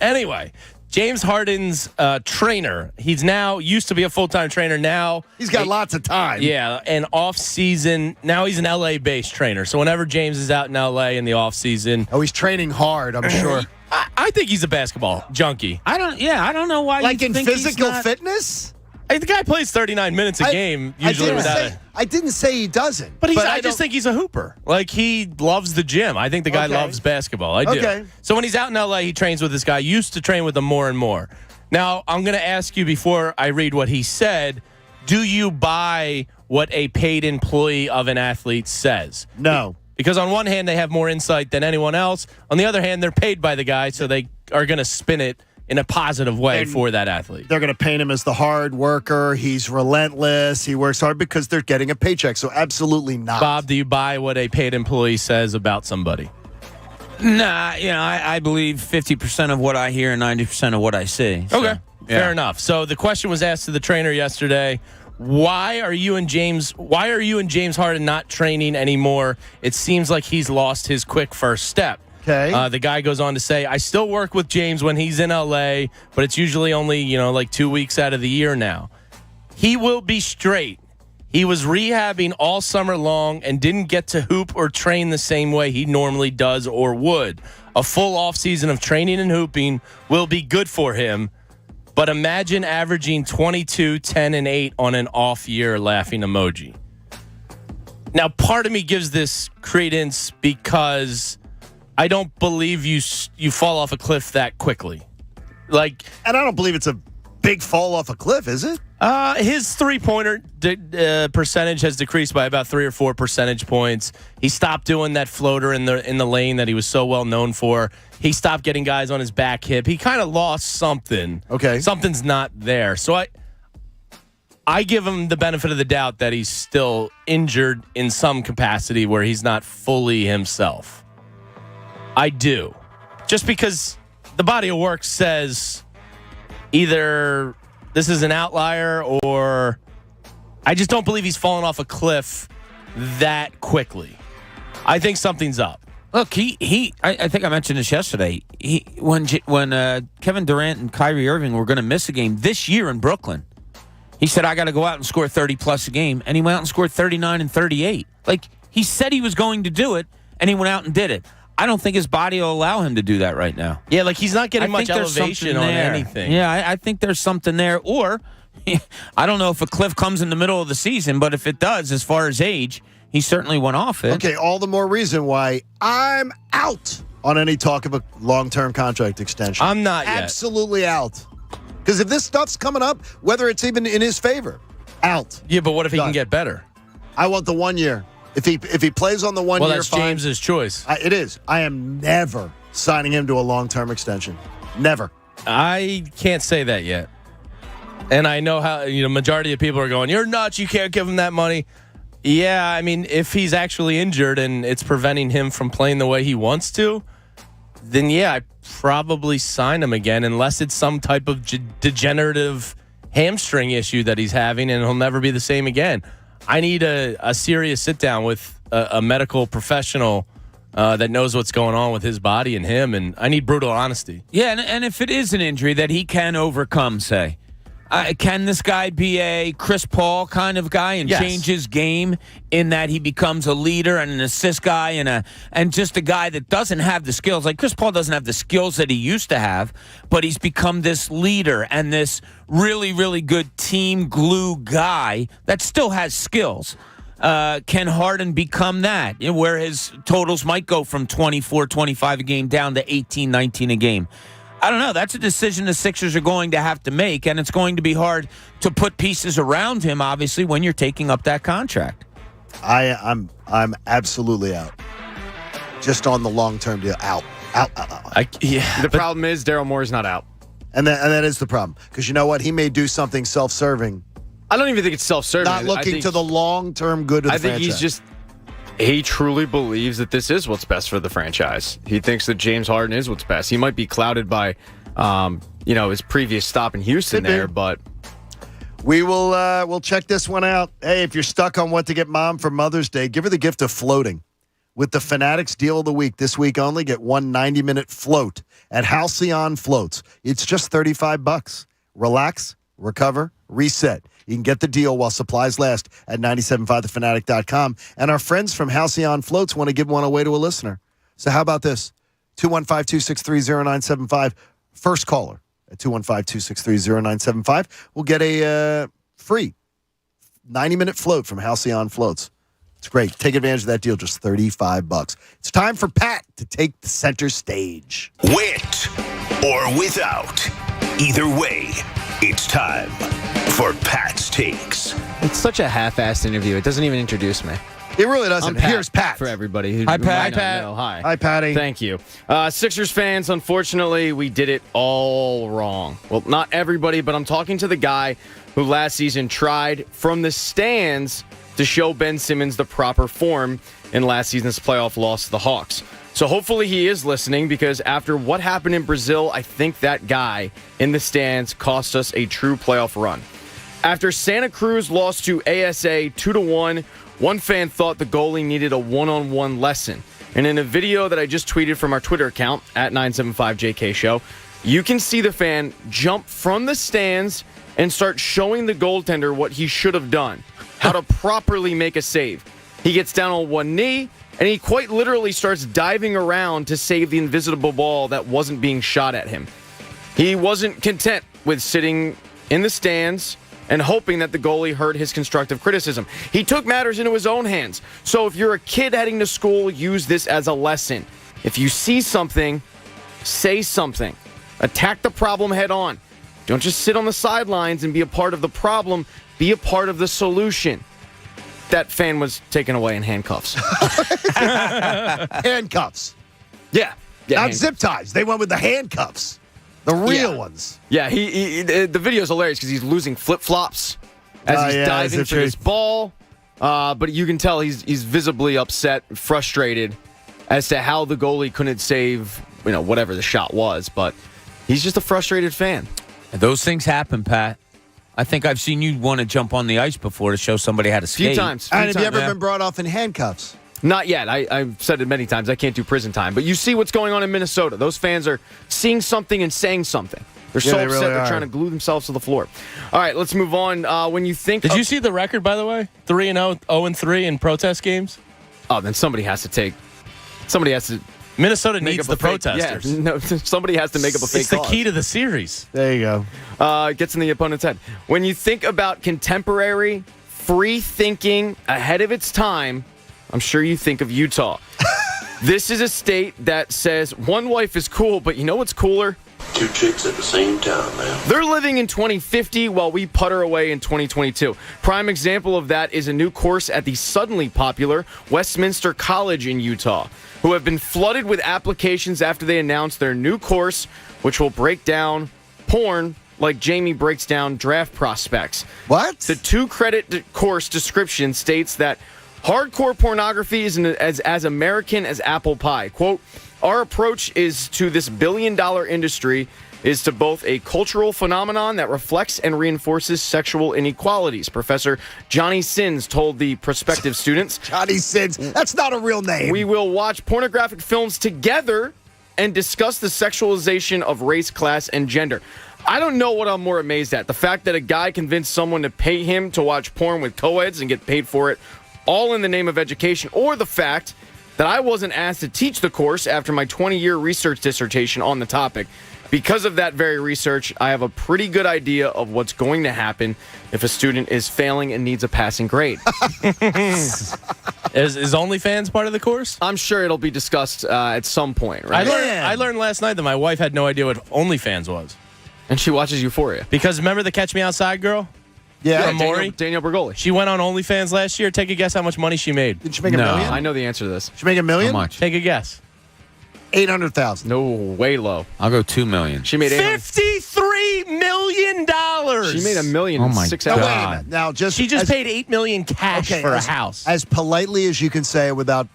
Speaker 18: Anyway, James Harden's trainer. He's now used to be a full-time trainer. Now
Speaker 16: He's got lots of time.
Speaker 18: Yeah, and off-season. Now he's an LA-based trainer. So whenever James is out in LA in the off-season,
Speaker 16: Oh, he's training hard, I'm sure.
Speaker 18: I think he's a basketball junkie.
Speaker 5: I don't know why.
Speaker 16: Like
Speaker 5: you
Speaker 16: in
Speaker 5: think he's
Speaker 16: physical
Speaker 5: not-
Speaker 16: fitness?
Speaker 18: The guy plays 39 minutes a game usually
Speaker 16: I didn't say he doesn't.
Speaker 18: But I
Speaker 16: I
Speaker 18: just think he's a hooper. Like, he loves the gym. I think the guy
Speaker 16: Okay.
Speaker 18: loves basketball. I do.
Speaker 16: Okay.
Speaker 18: So when he's out in LA, he trains with this guy. Used to train with him more and more. Now, I'm going to ask you before I read what he said, do you buy what a paid employee of an athlete says?
Speaker 16: No.
Speaker 18: Because on one hand, they have more insight than anyone else. On the other hand, they're paid by the guy, so they are going to spin it in a positive way
Speaker 16: And
Speaker 18: for that athlete.
Speaker 16: They're going to paint him as the hard worker. He's relentless. He works hard because they're getting a paycheck. So absolutely not.
Speaker 18: Bob, do you buy what a paid employee says about somebody?
Speaker 5: Nah, I believe 50% of what I hear and 90% of what I see. So,
Speaker 18: Okay, fair enough. So the question was asked to the trainer yesterday. Why are you and James Harden not training anymore? It seems like he's lost his quick first step.
Speaker 16: Okay.
Speaker 18: The guy goes on to say, I still work with James when he's in LA, but it's usually only, like 2 weeks out of the year now. He will be straight. He was rehabbing all summer long and didn't get to hoop or train the same way he normally does or would. A full offseason of training and hooping will be good for him, but imagine averaging 22, 10, and 8 on an off year, laughing emoji. Now, part of me gives this credence because I don't believe you fall off a cliff that quickly.
Speaker 16: And I don't believe it's a big fall off a cliff, is it?
Speaker 18: His three-pointer percentage has decreased by about 3 or 4 percentage points. He stopped doing that floater in the lane that he was so well known for. He stopped getting guys on his back hip. He kind of lost something.
Speaker 16: Okay.
Speaker 18: Something's not there. So I give him the benefit of the doubt that he's still injured in some capacity where he's not fully himself. I do. Just because the body of work says either this is an outlier or I just don't believe he's fallen off a cliff that quickly. I think something's up.
Speaker 5: Look, I think I mentioned this yesterday. When Kevin Durant and Kyrie Irving were going to miss a game this year in Brooklyn, he said, I got to go out and score 30-plus a game, and he went out and scored 39 and 38. Like, he said he was going to do it, and he went out and did it. I don't think his body will allow him to do that right now.
Speaker 18: Yeah, like he's not getting much elevation on
Speaker 5: there.
Speaker 18: anything.
Speaker 5: Yeah, I think there's something there. Or, I don't know if a cliff comes in the middle of the season, but if it does, as far as age, he certainly went off it.
Speaker 16: Okay, all the more reason why I'm out on any talk of a long-term contract extension.
Speaker 18: I'm not yet.
Speaker 16: Absolutely out. Because if this stuff's coming up, whether it's even in his favor, out.
Speaker 18: Yeah, but what if he
Speaker 16: Done.
Speaker 18: can get better?
Speaker 16: I want the 1 year. If he plays on the 1 year,
Speaker 18: Well, that's
Speaker 16: fine.
Speaker 18: James's choice.
Speaker 16: It is. I am never signing him to a long-term extension. Never.
Speaker 18: I can't say that yet. And I know how, majority of people are going, you're nuts, you can't give him that money. Yeah, I mean, if he's actually injured and it's preventing him from playing the way he wants to, then yeah, I probably sign him again unless it's some type of degenerative hamstring issue that he's having and he'll never be the same again. I need a serious sit-down with a medical professional that knows what's going on with his body and him, and I need brutal honesty.
Speaker 5: Yeah, and if it is an injury that he can overcome, say, can this guy be a Chris Paul kind of guy and change his game in that he becomes a leader and an assist guy and just a guy that doesn't have the skills? Like Chris Paul doesn't have the skills that he used to have, but he's become this leader and this really, really good team glue guy that still has skills. Can Harden become that, where his totals might go from 24, 25 a game down to 18, 19 a game? I don't know. That's a decision the Sixers are going to have to make, and it's going to be hard to put pieces around him, obviously, when you're taking up that contract.
Speaker 16: I'm absolutely out. Just on the long-term deal, out.
Speaker 3: The problem is Daryl Moore's not out.
Speaker 16: And that is the problem. Because you know what? He may do something self-serving.
Speaker 3: I don't even think it's self-serving.
Speaker 16: Not looking to the long-term good of the franchise.
Speaker 3: He truly believes that this is what's best for the franchise. He thinks that James Harden is what's best. He might be clouded by, his previous stop in Houston but
Speaker 16: we'll check this one out. Hey, if you're stuck on what to get mom for Mother's Day, give her the gift of floating. With the Fanatics deal of the week, this week only, get one 90-minute float at Halcyon Floats. It's just $35. Relax, recover, reset. You can get the deal while supplies last at 97.5thefanatic.com. And our friends from Halcyon Floats want to give one away to a listener. So how about this? 215-263-0975. First caller at 215-263-0975 will get a free 90-minute float from Halcyon Floats. It's great. Take advantage of that deal, just $35. It's time for Pat to take the center stage.
Speaker 12: With or without, either way, it's time for Pat's Takes.
Speaker 3: It's such a half-assed interview. It doesn't even introduce me.
Speaker 16: It really doesn't. Here's Pat.
Speaker 3: For everybody who
Speaker 5: Hi, Pat.
Speaker 3: might not know. Hi.
Speaker 16: Hi, Patty.
Speaker 3: Thank you. Sixers fans, unfortunately, we did it all wrong. Well, not everybody, but I'm talking to the guy who last season tried from the stands to show Ben Simmons the proper form in last season's playoff loss to the Hawks. So hopefully he is listening, because after what happened in Brazil, I think that guy in the stands cost us a true playoff run. After Santa Cruz lost to ASA 2-1, one fan thought the goalie needed a one-on-one lesson. And in a video that I just tweeted from our Twitter account, at 975JK Show, you can see the fan jump from the stands and start showing the goaltender what he should have done, how to properly make a save. He gets down on one knee, and he quite literally starts diving around to save the invisible ball that wasn't being shot at him. He wasn't content with sitting in the stands and hoping that the goalie heard his constructive criticism. He took matters into his own hands. So if you're a kid heading to school, use this as a lesson. If you see something, say something. Attack the problem head on. Don't just sit on the sidelines and be a part of the problem. Be a part of the solution. That fan was taken away in handcuffs.
Speaker 16: Handcuffs.
Speaker 3: Yeah.
Speaker 16: Not zip ties. They went with the handcuffs. The real ones.
Speaker 3: Yeah, the video's hilarious because he's losing flip-flops as he's diving for this ball. But you can tell he's visibly upset, frustrated as to how the goalie couldn't save, whatever the shot was. But he's just a frustrated fan.
Speaker 5: And those things happen, Pat. I think I've seen you want to jump on the ice before to show somebody how to skate.
Speaker 3: Few times.
Speaker 16: And have you ever been brought off in handcuffs?
Speaker 3: Not yet. I've said it many times. I can't do prison time. But you see what's going on in Minnesota. Those fans are seeing something and saying something. They're so upset they're trying to glue themselves to the floor. All right, let's move on. When you think...
Speaker 18: Did you see the record, by the way? 3-0, 0-3 in protest games?
Speaker 3: Oh, then somebody has to...
Speaker 18: Minnesota needs the protesters.
Speaker 3: Yeah, no, somebody has to make up a fake
Speaker 18: It's the
Speaker 3: cause.
Speaker 18: key to the series.
Speaker 16: There you go.
Speaker 3: It gets in the opponent's head. When you think about contemporary, free thinking, ahead of its time, I'm sure you think of Utah. This is a state that says one wife is cool, but you know what's cooler?
Speaker 13: Two chicks at the same time, man.
Speaker 3: They're living in 2050 while we putter away in 2022. Prime example of that is a new course at the suddenly popular Westminster College in Utah, who have been flooded with applications after they announced their new course, which will break down porn like Jamie breaks down draft prospects.
Speaker 16: What?
Speaker 3: The 2-credit course description states that hardcore pornography is as American as apple pie. Quote, our approach is to this billion-dollar industry is to both a cultural phenomenon that reflects and reinforces sexual inequalities. Professor Johnny Sins told the prospective students.
Speaker 16: Johnny Sins, that's not a real name.
Speaker 3: We will watch pornographic films together and discuss the sexualization of race, class, and gender. I don't know what I'm more amazed at. The fact that a guy convinced someone to pay him to watch porn with co-eds and get paid for it, all in the name of education, or the fact that I wasn't asked to teach the course after my 20-year research dissertation on the topic. Because of that very research, I have a pretty good idea of what's going to happen if a student is failing and needs a passing grade.
Speaker 18: Is OnlyFans part of the course?
Speaker 3: I'm sure it'll be discussed at some point, right?
Speaker 18: I learned last night that my wife had no idea what OnlyFans was.
Speaker 3: And she watches Euphoria.
Speaker 18: Because remember the Catch Me Outside girl?
Speaker 3: Yeah,
Speaker 18: From Maury?
Speaker 3: Danielle Bergoli.
Speaker 18: She went on OnlyFans last year. Take a guess how much money she made.
Speaker 16: Did she make $1 million?
Speaker 3: I know the answer to this.
Speaker 16: She make $1 million?
Speaker 5: How much?
Speaker 18: Take a guess.
Speaker 16: 800,000.
Speaker 3: No, way low.
Speaker 5: I'll go $2 million.
Speaker 3: She made
Speaker 18: $53 million.
Speaker 3: She made $1 million
Speaker 5: Oh
Speaker 3: in
Speaker 5: my
Speaker 3: 6
Speaker 5: God.
Speaker 3: hours.
Speaker 16: Wait a minute. Now,
Speaker 18: She just paid $8 million cash for a house.
Speaker 16: As politely as you can say it without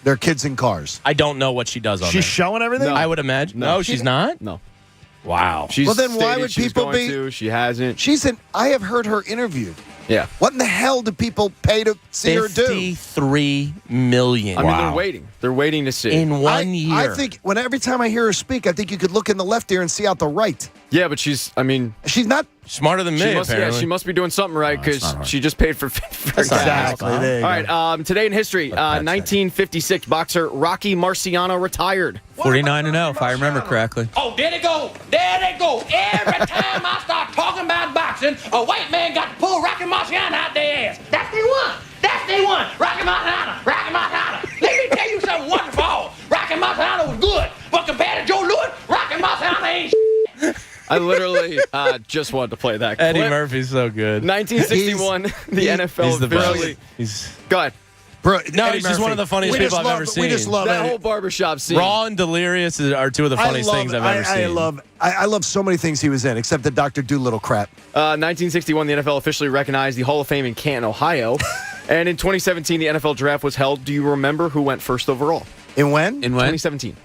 Speaker 16: their kids in cars.
Speaker 18: I don't know what she does on
Speaker 16: She's
Speaker 18: there.
Speaker 16: showing everything?
Speaker 18: I would imagine. No, she's not?
Speaker 3: No.
Speaker 18: Wow.
Speaker 3: She's
Speaker 16: Well, then why
Speaker 3: stated
Speaker 16: would
Speaker 3: she's
Speaker 16: people
Speaker 3: going
Speaker 16: be-
Speaker 3: to, she hasn't.
Speaker 16: I have heard her interviewed.
Speaker 3: Yeah.
Speaker 16: What in the hell do people pay to see her do?
Speaker 18: $53 million.
Speaker 3: I mean, they're waiting. They're waiting to see.
Speaker 18: In one year.
Speaker 16: I think every time I hear her speak, I think you could look in the left ear and see out the right.
Speaker 3: Yeah, but she's
Speaker 16: not
Speaker 18: smarter than me, apparently.
Speaker 3: She must be doing something right because she just paid for
Speaker 16: Exactly.
Speaker 3: gas.
Speaker 16: There you
Speaker 3: All
Speaker 16: go.
Speaker 3: right, today in history, 1956 boxer Rocky Marciano retired.
Speaker 5: 49-0, if I remember correctly.
Speaker 4: Oh, there they go. There they go. Every time I start talking about boxing, a white man got to pull Rocky Marciano out their ass. That's the one. That's the one. Rocky Marciano. Rocky Marciano. Let me tell you something wonderful. Rocky Marciano was good, but compared to Joe Louis, Rocky Marciano ain't
Speaker 3: I literally just wanted to play that clip.
Speaker 18: Eddie Murphy's so good.
Speaker 3: 1961, the NFL
Speaker 18: he's the
Speaker 3: officially.
Speaker 18: best.
Speaker 3: Go ahead.
Speaker 16: Bro,
Speaker 18: No,
Speaker 16: Eddie
Speaker 18: he's just
Speaker 16: Murphy.
Speaker 18: one of the funniest
Speaker 16: We
Speaker 18: people
Speaker 16: just
Speaker 18: I've ever seen.
Speaker 16: We just love
Speaker 3: That
Speaker 16: Eddie.
Speaker 3: whole barbershop scene.
Speaker 18: Raw and Delirious are two of the funniest things I've ever seen.
Speaker 16: I love so many things he was in, except the Dr. Doolittle crap.
Speaker 3: 1961, the NFL officially recognized the Hall of Fame in Canton, Ohio. And in 2017, the NFL draft was held. Do you remember who went first overall?
Speaker 16: In when?
Speaker 5: In when?
Speaker 3: 2017.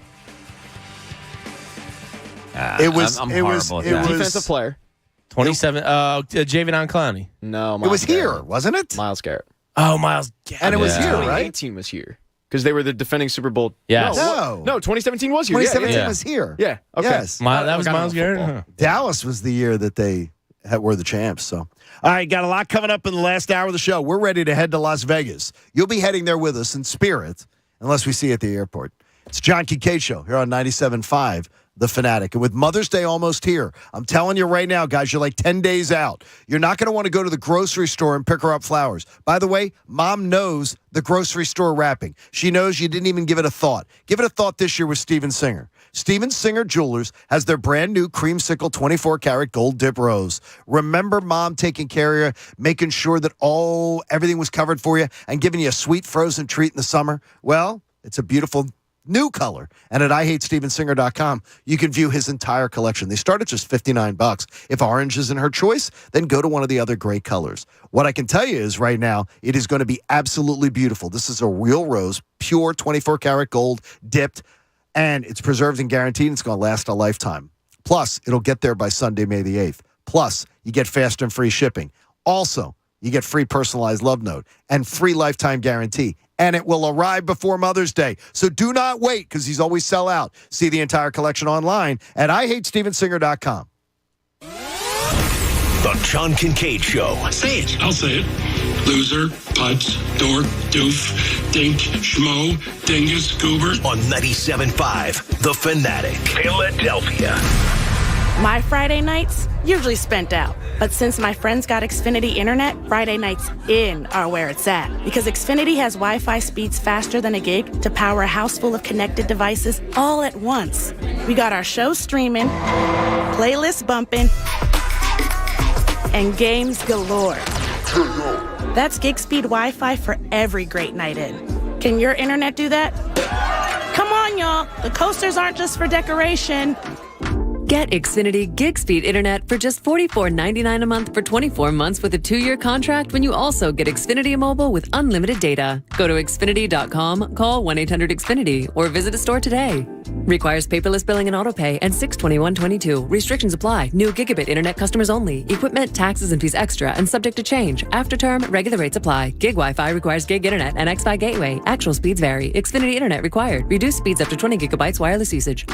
Speaker 16: It was.
Speaker 5: I'm
Speaker 16: it was.
Speaker 5: horrible at
Speaker 16: It
Speaker 5: that.
Speaker 16: was.
Speaker 3: Defensive player.
Speaker 18: 27. Javion Clowney.
Speaker 3: No,
Speaker 16: It
Speaker 3: Myles
Speaker 16: was here,
Speaker 3: Garrett.
Speaker 16: wasn't it?
Speaker 3: Myles Garrett.
Speaker 18: Oh, Myles Garrett.
Speaker 16: And it was here, right?
Speaker 3: 2018 was here. Because they were the defending Super Bowl.
Speaker 18: Yes.
Speaker 16: No.
Speaker 3: 2017 was here.
Speaker 16: 2017
Speaker 18: Yeah.
Speaker 16: was here.
Speaker 3: Yeah. Okay.
Speaker 16: Yes.
Speaker 18: That was
Speaker 3: I got
Speaker 18: Myles
Speaker 3: it on
Speaker 18: Garrett?
Speaker 3: football.
Speaker 18: Huh.
Speaker 16: Dallas was the year that they were the champs. So, all right, got a lot coming up in the last hour of the show. We're ready to head to Las Vegas. You'll be heading there with us in spirit, unless we see you at the airport. It's John Kincade Show here on 97.5 The Fanatic. And with Mother's Day almost here, I'm telling you right now, guys, you're like 10 days out. You're not going to want to go to the grocery store and pick her up flowers. By the way, Mom knows the grocery store wrapping. She knows you didn't even give it a thought. Give it a thought this year with Steven Singer. Steven Singer Jewelers has their brand new creamsicle 24-karat gold dip rose. Remember Mom taking care of you, making sure that everything was covered for you, and giving you a sweet frozen treat in the summer? Well, it's a beautiful new color. And at IHateStevenSinger.com, you can view his entire collection. They start at just $59. If orange isn't her choice, then go to one of the other great colors. What I can tell you is right now, it is going to be absolutely beautiful. This is a real rose, pure 24-karat gold, dipped, and it's preserved and guaranteed. It's going to last a lifetime. Plus, it'll get there by Sunday, May the 8th. Plus, you get fast and free shipping. Also, you get free personalized love note and free lifetime guarantee. And it will arrive before Mother's Day. So do not wait, because these always sell out. See the entire collection online at IHateStevenSinger.com.
Speaker 12: The John Kincade Show.
Speaker 13: Say it. I'll say it. Loser, putz, dork, doof, dink, schmo, dingus, goober.
Speaker 12: On 97.5 The Fanatic. Philadelphia.
Speaker 20: My Friday nights usually spent out. But since my friends got Xfinity Internet, Friday nights in are where it's at. Because Xfinity has Wi-Fi speeds faster than a gig to power a house full of connected devices all at once. We got our shows streaming, playlists bumping, and games galore. That's gig speed Wi-Fi for every great night in. Can your internet do that? Come on, y'all. The coasters aren't just for decoration.
Speaker 21: Get Xfinity Gig Speed Internet for just $44.99 a month for 24 months with a 2-year contract when you also get Xfinity Mobile with unlimited data. Go to Xfinity.com, call 1-800-XFINITY, or visit a store today. Requires paperless billing and autopay and 6/21/22. Restrictions apply. New gigabit internet customers only. Equipment, taxes, and fees extra and subject to change. After term, regular rates apply. Gig Wi-Fi requires gig internet and X-Fi gateway. Actual speeds vary. Xfinity Internet required. Reduced speeds up to 20 gigabytes wireless usage.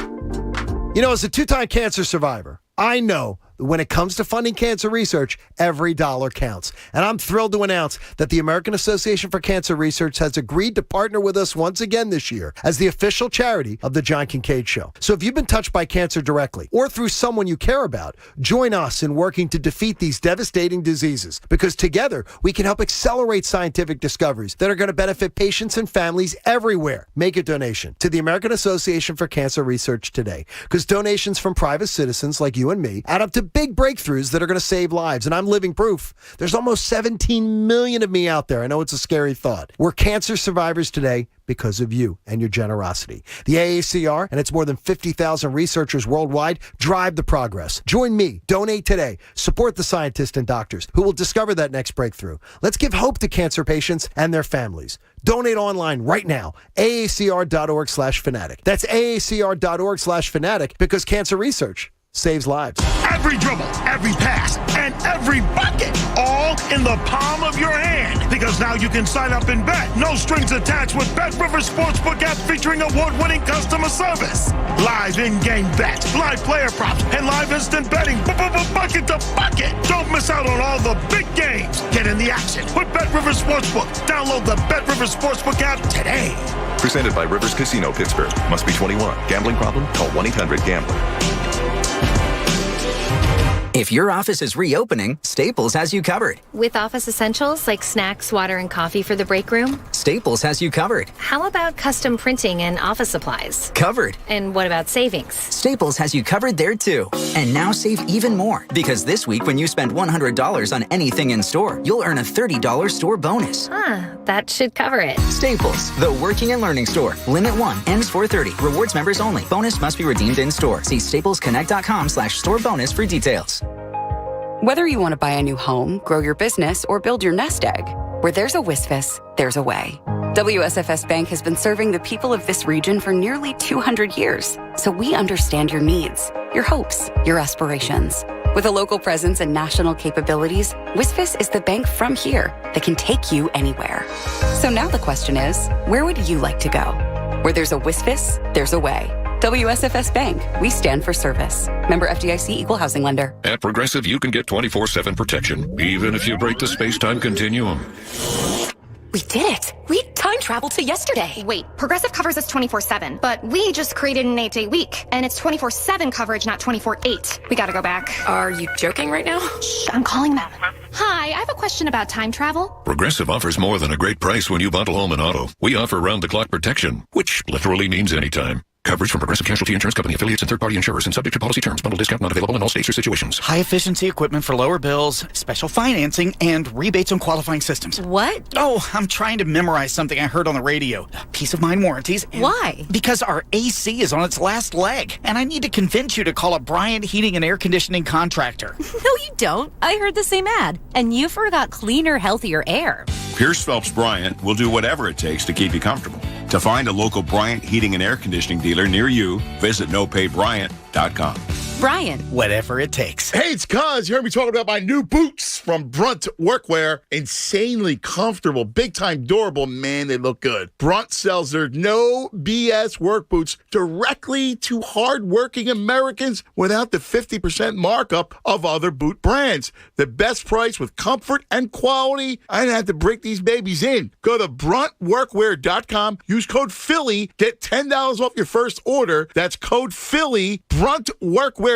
Speaker 16: You know, as a 2-time cancer survivor, I know that when it comes to funding cancer research, every dollar counts. And I'm thrilled to announce that the American Association for Cancer Research has agreed to partner with us once again this year as the official charity of the John Kincade Show. So if you've been touched by cancer directly or through someone you care about, join us in working to defeat these devastating diseases, because together we can help accelerate scientific discoveries that are going to benefit patients and families everywhere. Make a donation to the American Association for Cancer Research today, because donations from private citizens like you and me add up to big breakthroughs that are going to save lives, and I'm living proof. There's almost 17 million of me out there. I know it's a scary thought. We're cancer survivors today because of you and your generosity. The AACR and its more than 50,000 researchers worldwide drive the progress. Join me. Donate today. Support the scientists and doctors who will discover that next breakthrough. Let's give hope to cancer patients and their families. Donate online right now. AACR.org/fanatic. That's AACR.org/fanatic because cancer research saves lives.
Speaker 7: Every dribble, every pass, and every bucket, all in the palm of your hand. Because now you can sign up and bet. No strings attached with Bet Rivers Sportsbook app featuring award-winning customer service. Live in-game bets, live player props, and live instant betting. Bucket to bucket. Don't miss out on all the big games. Get in the action with Bet Rivers Sportsbook. Download the Bet Rivers Sportsbook app today.
Speaker 8: Presented by Rivers Casino Pittsburgh. Must be 21. Gambling problem? Call 1-800-GAMBLER.
Speaker 10: If your office is reopening, Staples has you covered.
Speaker 23: With office essentials like snacks, water, and coffee for the break room?
Speaker 10: Staples has you covered.
Speaker 23: How about custom printing and office supplies?
Speaker 10: Covered.
Speaker 23: And what about savings?
Speaker 10: Staples has you covered there too. And now save even more. Because this week when you spend $100 on anything in store, you'll earn a $30 store bonus.
Speaker 23: That should cover it.
Speaker 10: Staples, the working and learning store. Limit 1, ends 4/30. Rewards members only. Bonus must be redeemed in store. See staplesconnect.com/store bonus for details.
Speaker 24: Whether you want to buy a new home, grow your business, or build your nest egg, where there's a WSFS, there's a way. WSFS Bank has been serving the people of this region for nearly 200 years, so we understand your needs, your hopes, your aspirations. With a local presence and national capabilities, WSFS is the bank from here that can take you anywhere. So now the question is, where would you like to go? Where there's a WSFS, there's a way. WSFS Bank. We stand for service. Member FDIC Equal Housing Lender.
Speaker 25: At Progressive, you can get 24/7 protection, even if you break the space-time continuum.
Speaker 26: We did it. We time traveled to yesterday.
Speaker 27: Wait, Progressive covers us 24/7, but we just created an 8-day week, and it's 24/7 coverage, not 24/8. We gotta go back.
Speaker 26: Are you joking right now?
Speaker 27: Shh, I'm calling them. Hi, I have a question about time travel.
Speaker 25: Progressive offers more than a great price when you bundle home and auto. We offer round-the-clock protection, which literally means anytime. Coverage from Progressive Casualty Insurance Company affiliates and third-party insurers and subject to policy terms. Bundle discount not available in all states or situations.
Speaker 29: High-efficiency equipment for lower bills, special financing, and rebates on qualifying systems.
Speaker 26: What?
Speaker 29: Oh, I'm trying to memorize something I heard on the radio. Peace of mind warranties.
Speaker 26: Why?
Speaker 29: Because our AC is on its last leg, and I need to convince you to call a Bryant Heating and Air Conditioning contractor.
Speaker 26: No, you don't. I heard the same ad, and you forgot cleaner, healthier air.
Speaker 30: Pierce Phelps Bryant will do whatever it takes to keep you comfortable. To find a local Bryant Heating and Air Conditioning dealer near you, visit nopaybryant.com.
Speaker 26: Bryant.
Speaker 29: Whatever it takes.
Speaker 31: Hey, it's Cuz. You heard me talking about my new boots from Brunt Workwear. Insanely comfortable, big-time durable. Man, they look good. Brunt sells their no BS work boots directly to hard-working Americans without the 50% markup of other boot brands. The best price with comfort and quality. I didn't have to break these babies in. Go to bruntworkwear.com. Use code Philly. Get $10 off your first order. That's code Philly. bruntworkwear.com.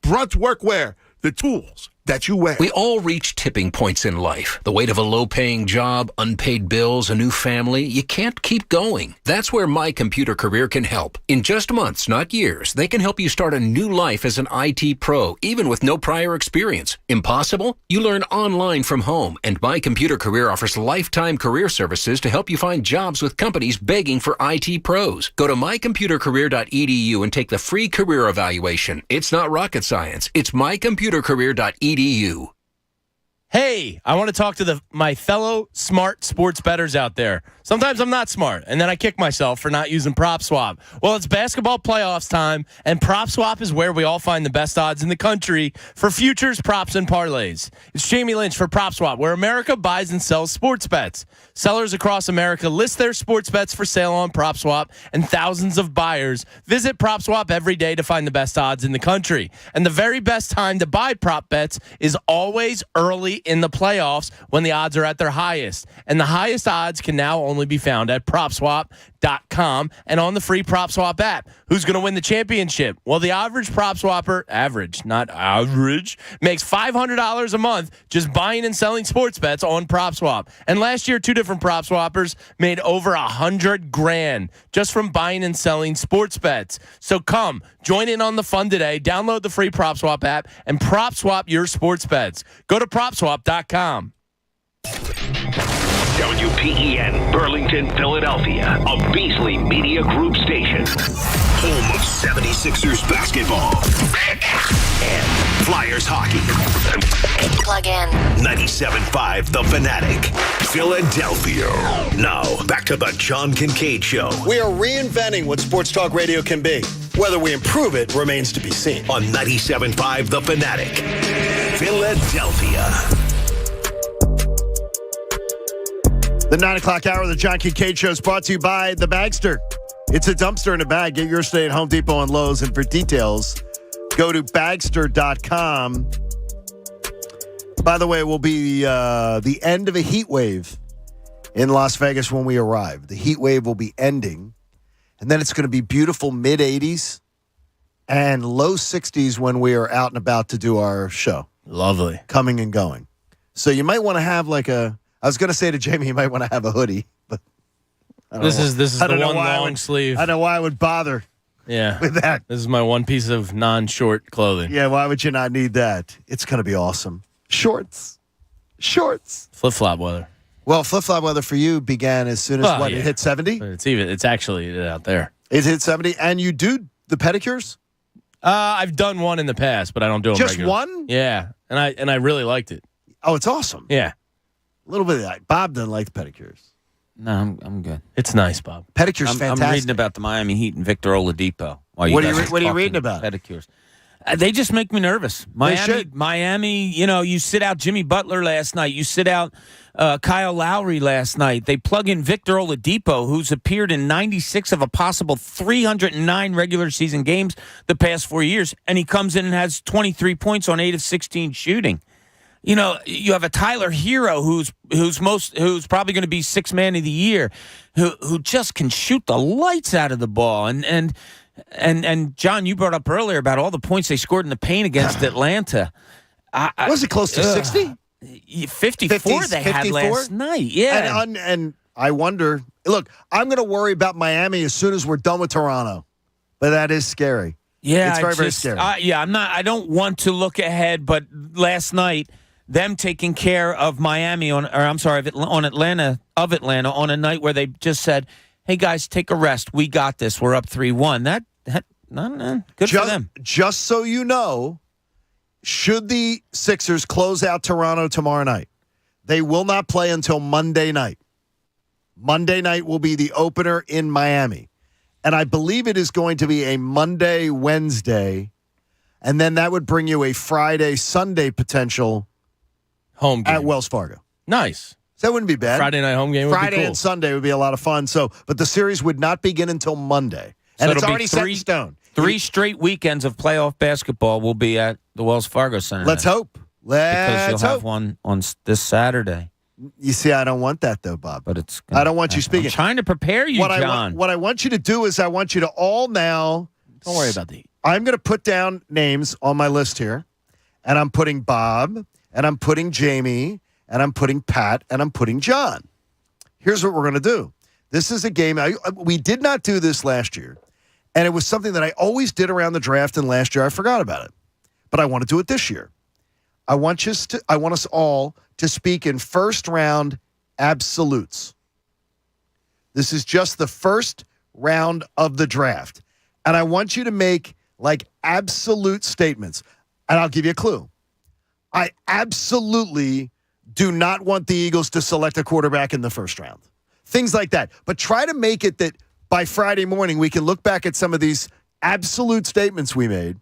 Speaker 31: Brunt Workwear, the tools that you wear.
Speaker 2: We all reach tipping points in life. The weight of a low-paying job, unpaid bills, a new family. You can't keep going. That's where My Computer Career can help. In just months, not years, they can help you start a new life as an IT pro, even with no prior experience. Impossible? You learn online from home, and My Computer Career offers lifetime career services to help you find jobs with companies begging for IT pros. Go to mycomputercareer.edu and take the free career evaluation. It's not rocket science. It's mycomputercareer.edu.
Speaker 18: Hey, I want to talk to my fellow smart sports bettors out there. Sometimes I'm not smart, and then I kick myself for not using PropSwap. Well, it's basketball playoffs time, and PropSwap is where we all find the best odds in the country for futures, props, and parlays. It's Jamie Lynch for PropSwap, where America buys and sells sports bets. Sellers across America list their sports bets for sale on PropSwap, and thousands of buyers visit PropSwap every day to find the best odds in the country. And the very best time to buy prop bets is always early in the playoffs when the odds are at their highest. And the highest odds can now only be found at PropSwap.com. PropSwap.com and on the free PropSwap app. Who's going to win the championship? Well, the average PropSwapper, not average, makes $500 a month just buying and selling sports bets on PropSwap. And last year, 2 different PropSwappers made over $100,000 just from buying and selling sports bets. So come, join in on the fun today. Download the free PropSwap app and PropSwap your sports bets. Go to PropSwap.com.
Speaker 12: WPEN Burlington, Philadelphia, a Beasley Media Group station. Home of 76ers basketball and Flyers hockey.
Speaker 23: Plug in.
Speaker 12: 97.5 The Fanatic, Philadelphia. Now, back to the John Kincade Show.
Speaker 16: We are reinventing what sports talk radio can be. Whether we improve it remains to be seen.
Speaker 12: On 97.5 The Fanatic, Philadelphia.
Speaker 16: The 9 o'clock hour of the John Kincade Show is brought to you by The Bagster. It's a dumpster in a bag. Get yours today at Home Depot and Lowe's. And for details, go to Bagster.com. By the way, it will be the end of a heat wave in Las Vegas when we arrive. The heat wave will be ending. And then it's going to be beautiful mid-80s and low 60s when we are out and about to do our show.
Speaker 18: Lovely.
Speaker 16: Coming and going. So you might want to have I was going to say to Jamie, you might want to have a hoodie, but
Speaker 18: this is the one long sleeve.
Speaker 16: I don't know why I would bother.
Speaker 18: Yeah,
Speaker 16: with that.
Speaker 18: This is my one piece of non-short clothing.
Speaker 16: Yeah, why would you not need that? It's going to be awesome. Shorts,
Speaker 18: flip-flop weather.
Speaker 16: Well, flip-flop weather for you began as soon as it hit 70.
Speaker 18: It's actually out there.
Speaker 16: It hit 70, and you do the pedicures.
Speaker 18: I've done one in the past, but I don't do them
Speaker 16: just
Speaker 18: regularly.
Speaker 16: one.
Speaker 18: Yeah, and I really liked it.
Speaker 16: Oh, it's awesome.
Speaker 18: Yeah.
Speaker 16: A little bit of that. Bob doesn't like the pedicures.
Speaker 5: No, I'm good.
Speaker 18: It's nice, Bob.
Speaker 16: Pedicures fantastic.
Speaker 5: I'm reading about the Miami Heat and Victor Oladipo.
Speaker 16: What are you reading about?
Speaker 5: Pedicures. They just make me nervous. Miami, you sit out Jimmy Butler last night. You sit out Kyle Lowry last night. They plug in Victor Oladipo, who's appeared in 96 of a possible 309 regular season games the past 4 years, and he comes in and has 23 points on 8 of 16 shooting. You have a Tyler Hero who's probably going to be sixth man of the year, who just can shoot the lights out of the ball. And John, you brought up earlier about all the points they scored in the paint against Atlanta.
Speaker 16: Was it close to 60?
Speaker 5: 54 they had last night. Yeah.
Speaker 16: And I wonder, look, I'm going to worry about Miami as soon as we're done with Toronto. But that is scary.
Speaker 5: Yeah.
Speaker 16: It's very, very scary.
Speaker 5: I don't want to look ahead, but last night, them taking care of Miami on Atlanta on a night where they just said, "Hey guys, take a rest. We got this. We're up 3-1." That good for them.
Speaker 16: Just so you know, should the Sixers close out Toronto tomorrow night, they will not play until Monday night. Monday night will be the opener in Miami, and I believe it is going to be a Monday, Wednesday, and then that would bring you a Friday, Sunday potential
Speaker 18: home game
Speaker 16: at Wells Fargo.
Speaker 18: Nice.
Speaker 16: So that wouldn't be bad.
Speaker 18: Friday night home game would be
Speaker 16: Friday
Speaker 18: cool.
Speaker 16: and Sunday would be a lot of fun. But the series would not begin until Monday. And it's already set in stone.
Speaker 5: 3 straight weekends of playoff basketball will be at the Wells Fargo Center.
Speaker 16: Let's hope.
Speaker 5: Because you'll have one on this Saturday.
Speaker 16: You see, I don't want that, though, Bob.
Speaker 5: But
Speaker 16: I don't want you speaking.
Speaker 5: I'm trying to prepare you, John.
Speaker 16: What I want you to do is I want you to all now.
Speaker 18: Don't worry about the.
Speaker 16: I'm going to put down names on my list here. And I'm putting Bob, and I'm putting Jamie, and I'm putting Pat, and I'm putting John. Here's what we're going to do. This is a game. We did not do this last year, and it was something that I always did around the draft, and last year I forgot about it. But I want to do it this year. I want us all to speak in first-round absolutes. This is just the first round of the draft, and I want you to make, absolute statements. And I'll give you a clue. I absolutely do not want the Eagles to select a quarterback in the first round. Things like that. But try to make it that by Friday morning we can look back at some of these absolute statements we made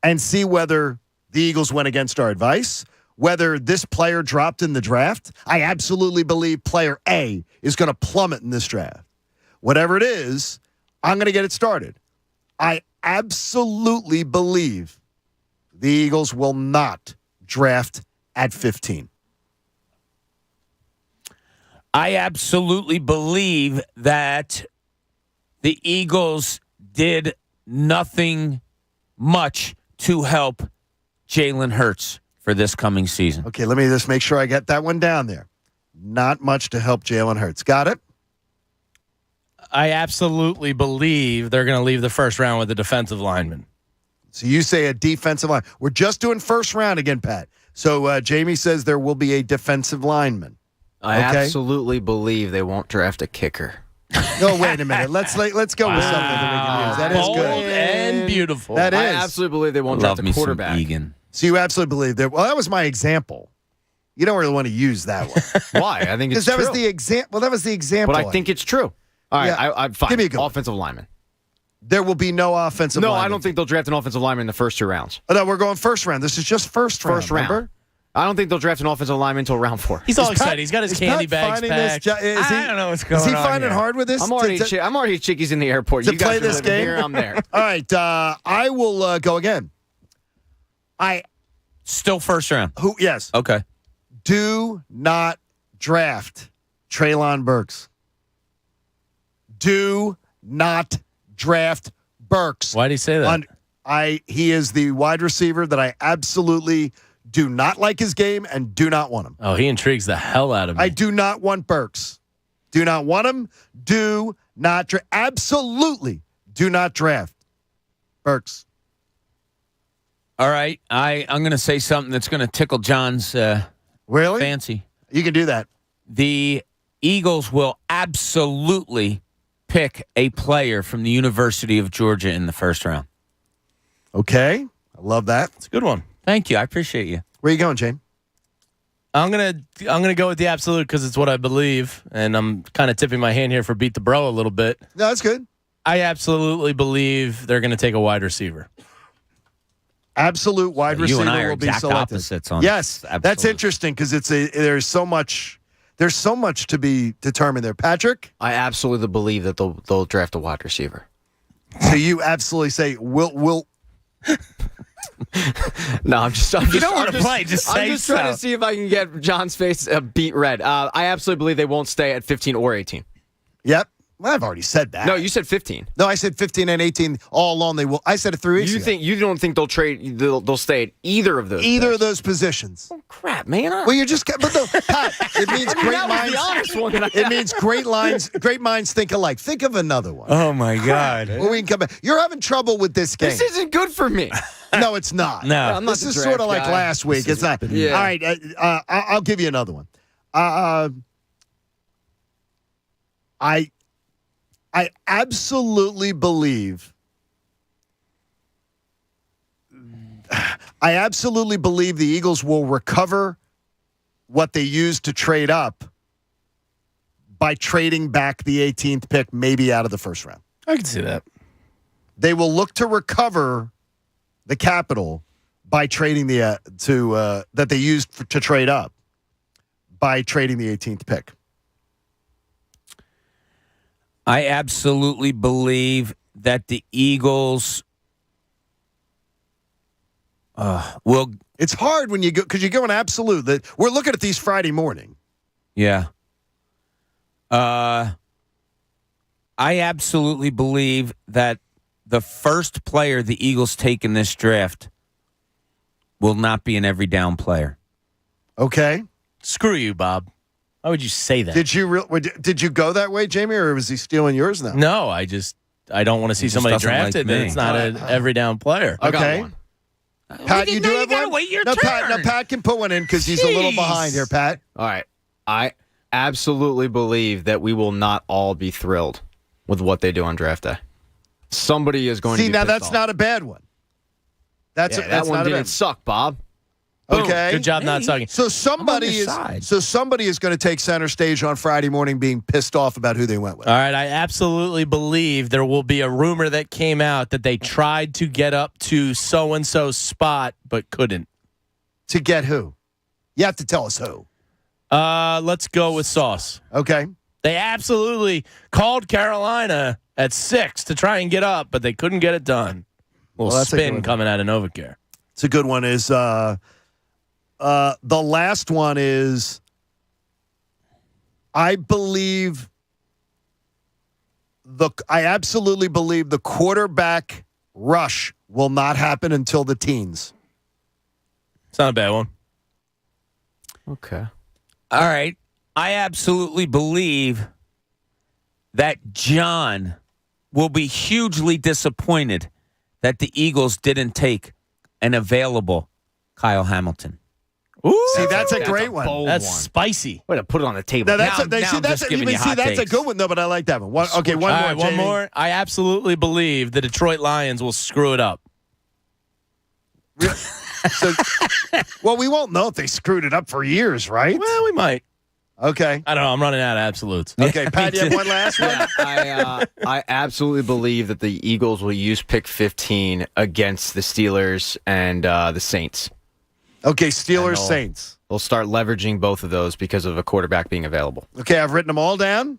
Speaker 16: and see whether the Eagles went against our advice, whether this player dropped in the draft. I absolutely believe player A is going to plummet in this draft. Whatever it is, I'm going to get it started. I absolutely believe the Eagles will not draft at 15.
Speaker 5: I absolutely believe that the Eagles did nothing much to help Jalen Hurts for this coming season.
Speaker 16: Okay, let me just make sure I get that one down there. Not much to help Jalen Hurts. Got it?
Speaker 18: I absolutely believe they're going to leave the first round with a defensive lineman.
Speaker 16: So you say a defensive line. We're just doing first round again, Pat. So Jamie says there will be a defensive lineman.
Speaker 3: I absolutely believe they won't draft a kicker.
Speaker 16: No, wait a minute. Let's go with something that we can use. That is
Speaker 18: Bold
Speaker 16: good
Speaker 18: and beautiful.
Speaker 16: That is.
Speaker 3: I absolutely believe they won't draft a quarterback.
Speaker 5: Egan.
Speaker 16: So you absolutely believe that. Well, that was my example. You don't really want to use that one.
Speaker 3: Why? I think it's
Speaker 16: because that
Speaker 3: true.
Speaker 16: was the example. Well, that was the example.
Speaker 3: But I think it's true. All right,
Speaker 16: Yeah.
Speaker 3: I'm fine.
Speaker 16: Give me a go.
Speaker 3: Offensive lineman.
Speaker 16: There will be no offensive
Speaker 3: No,
Speaker 16: lineman.
Speaker 3: I don't think they'll draft an offensive lineman in the first 2 rounds.
Speaker 16: Oh, no, we're going first round. This is just first round.
Speaker 3: Remember? I don't think they'll draft an offensive lineman until round 4.
Speaker 18: He's all excited. He's got his candy bags packed.
Speaker 5: I don't know what's going on.
Speaker 16: Is he finding it hard with this?
Speaker 3: I'm already at Chickies in the airport.
Speaker 16: To
Speaker 3: You guys
Speaker 16: play
Speaker 3: are
Speaker 16: this
Speaker 3: living
Speaker 16: game?
Speaker 3: here, I'm there.
Speaker 16: All right, I will go again.
Speaker 5: Still first round.
Speaker 16: Yes.
Speaker 5: Okay.
Speaker 16: Do not draft Treylon Burks. Do not draft Burks.
Speaker 18: Why do you say that?
Speaker 16: He is the wide receiver that I absolutely do not like his game and do not want him.
Speaker 18: Oh, he intrigues the hell out of me.
Speaker 16: I do not want Burks. Do not want him. Do not absolutely do not draft Burks.
Speaker 5: All right. I'm going to say something that's going to tickle John's fancy.
Speaker 16: You can do that.
Speaker 5: The Eagles will absolutely pick a player from the University of Georgia in the first round.
Speaker 16: Okay. I love that.
Speaker 18: It's a good one.
Speaker 5: Thank you. I appreciate you.
Speaker 16: Where are you going, James?
Speaker 18: I'm gonna go with the absolute because it's what I believe, and I'm kind of tipping my hand here for beat the bro a little bit.
Speaker 16: No, that's good.
Speaker 18: I absolutely believe they're going to take a wide receiver.
Speaker 16: Absolute wide receiver
Speaker 5: you and I are
Speaker 16: will be
Speaker 5: exact
Speaker 16: selected.
Speaker 5: opposites on
Speaker 16: yes,
Speaker 5: this.
Speaker 16: that's
Speaker 5: Absolutely.
Speaker 16: interesting because there's so much to be determined there. Patrick,
Speaker 3: I absolutely believe that they'll draft a wide receiver.
Speaker 16: So you absolutely say will.
Speaker 3: No, I'm just.
Speaker 5: You don't want to play. Just say
Speaker 3: I'm just trying to see if I can get John's face beat red. I absolutely believe they won't stay at 15 or 18.
Speaker 16: Yep. Well, I've already said that.
Speaker 3: No, you said 15.
Speaker 16: No, I said 15 and 18 all along. They will. I said it 3 weeks ago.
Speaker 3: You don't think they'll trade? They'll stay at either of those.
Speaker 16: Either of those positions.
Speaker 3: Oh, crap, man.
Speaker 16: Well, you're just. But no, Pat. It means great
Speaker 3: that was
Speaker 16: minds.
Speaker 3: the honest one that I
Speaker 16: It means great minds think alike. Think of another one.
Speaker 5: Oh my God.
Speaker 16: Well, we can come back. You're having trouble with this game.
Speaker 3: This isn't good for me.
Speaker 16: No, it's not.
Speaker 5: No.
Speaker 3: I'm not
Speaker 16: This
Speaker 3: the
Speaker 16: is
Speaker 3: draft
Speaker 16: sort of like
Speaker 3: guy.
Speaker 16: last week. It's not.
Speaker 3: Yeah.
Speaker 16: All right. I'll give you another one. I absolutely believe. I absolutely believe the Eagles will recover what they used to trade up by trading back the 18th pick, maybe out of the first round.
Speaker 18: I can see that.
Speaker 16: They will look to recover the capital by trading the that they used to trade up by trading the 18th pick.
Speaker 5: I absolutely believe that the Eagles will.
Speaker 16: It's hard when you go because you go in absolute. That we're looking at these Friday morning.
Speaker 5: Yeah. I absolutely believe that the first player the Eagles take in this draft will not be an every down player.
Speaker 16: Okay.
Speaker 18: Screw you, Bob. Why would you say that?
Speaker 16: Did you go that way, Jamie, or was he stealing yours now?
Speaker 18: No, I don't want to see somebody drafted
Speaker 5: like
Speaker 18: that's not an every down player.
Speaker 16: Okay. Pat, you do have one?
Speaker 5: Wait your
Speaker 16: no,
Speaker 5: turn.
Speaker 16: Pat can put one in because he's a little behind here, Pat.
Speaker 3: All right. I absolutely believe that we will not all be thrilled with what they do on draft day. Somebody is going to
Speaker 16: See,
Speaker 3: be
Speaker 16: now
Speaker 3: pissed
Speaker 16: that's
Speaker 3: off.
Speaker 16: not a bad one.
Speaker 3: That
Speaker 16: that's
Speaker 3: one
Speaker 16: not a
Speaker 3: didn't
Speaker 16: bad
Speaker 3: suck, Bob.
Speaker 16: Okay.
Speaker 18: Good job not sucking.
Speaker 16: So somebody is going to take center stage on Friday morning being pissed off about who they went with.
Speaker 18: All right, I absolutely believe there will be a rumor that came out that they tried to get up to so-and-so's spot but couldn't.
Speaker 16: To get who? You have to tell us who.
Speaker 18: Let's go with Sauce.
Speaker 16: Okay.
Speaker 18: They absolutely called Carolina at 6 to try and get up, but they couldn't get it done. Little
Speaker 16: Well,
Speaker 18: spin coming out of Novacare.
Speaker 16: It's a good one. Is the last one is I believe I absolutely believe the quarterback rush will not happen until the teens.
Speaker 18: It's not a bad one.
Speaker 3: Okay.
Speaker 5: All right. I absolutely believe that John will be hugely disappointed that the Eagles didn't take an available Kyle Hamilton.
Speaker 18: Ooh,
Speaker 16: see, that's a great one.
Speaker 18: That's spicy.
Speaker 3: Way to put it on the table.
Speaker 16: No, that's
Speaker 5: that's
Speaker 16: a good one, though, but I like that one. One more.
Speaker 18: One
Speaker 16: Jamie.
Speaker 18: more. I absolutely believe the Detroit Lions will screw it up.
Speaker 16: Well, we won't know if they screwed it up for years, right?
Speaker 18: Well, we might.
Speaker 16: Okay.
Speaker 18: I don't know. I'm running out of absolutes.
Speaker 16: Okay, Pat, you have one last one?
Speaker 3: Yeah, I absolutely believe that the Eagles will use pick 15 against the Steelers and the Saints.
Speaker 16: Okay, Steelers, Saints.
Speaker 3: They'll start leveraging both of those because of a quarterback being available.
Speaker 16: Okay, I've written them all down,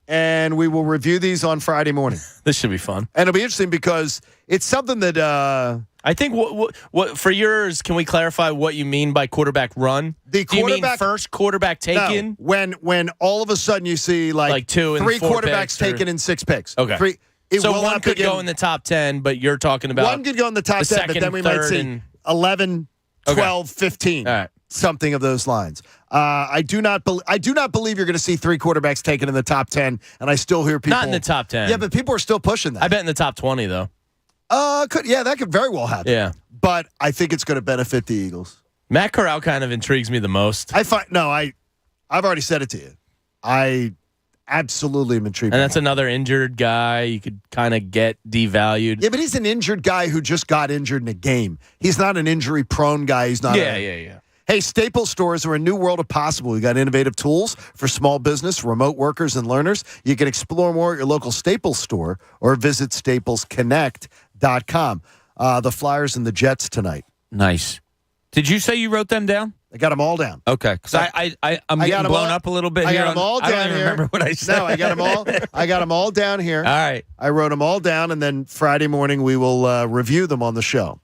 Speaker 16: and we will review these on Friday morning.
Speaker 18: This should be fun.
Speaker 16: And it'll be interesting because it's something that
Speaker 18: I think what for yours, can we clarify what you mean by quarterback run?
Speaker 16: The
Speaker 18: Do you mean
Speaker 16: quarterback
Speaker 18: first quarterback taken?
Speaker 16: No, when all of a sudden you see like
Speaker 18: 2 and
Speaker 16: 3
Speaker 18: 4
Speaker 16: quarterbacks
Speaker 18: picks
Speaker 16: taken in 6 picks.
Speaker 18: Okay. So one could go in the top 10, but you're talking about
Speaker 16: one could go in the top 10, but then we might see 11, 12, 15,
Speaker 18: all right.
Speaker 16: something of those lines. I do not believe you're going to see 3 quarterbacks taken in the top 10, and I still hear people
Speaker 18: Not in the top 10.
Speaker 16: Yeah, but people are still pushing that.
Speaker 18: I bet in the top 20 though.
Speaker 16: That could very well happen.
Speaker 18: Yeah.
Speaker 16: But I think it's going to benefit the Eagles.
Speaker 18: Matt Corral kind of intrigues me the most.
Speaker 16: I've already said it to you. I absolutely am intrigued.
Speaker 18: And that's another injured guy you could kind of get devalued.
Speaker 16: Yeah, but he's an injured guy who just got injured in a game. He's not an injury-prone guy. He's not.
Speaker 18: Yeah.
Speaker 16: Hey, Staples stores are a new world of possible. We got innovative tools for small business, remote workers, and learners. You can explore more at your local Staples store or visit staplesconnect.com. The Flyers and the Jets tonight.
Speaker 5: Nice. Did you say you wrote them down?
Speaker 16: I got them all down.
Speaker 5: Okay, because I'm getting blown up a little bit here.
Speaker 16: I got them all down
Speaker 5: I don't even
Speaker 16: here.
Speaker 5: remember what I said.
Speaker 16: No, I got them all. I got them all down here.
Speaker 5: All right.
Speaker 16: I wrote them all down, and then Friday morning we will review them on the show,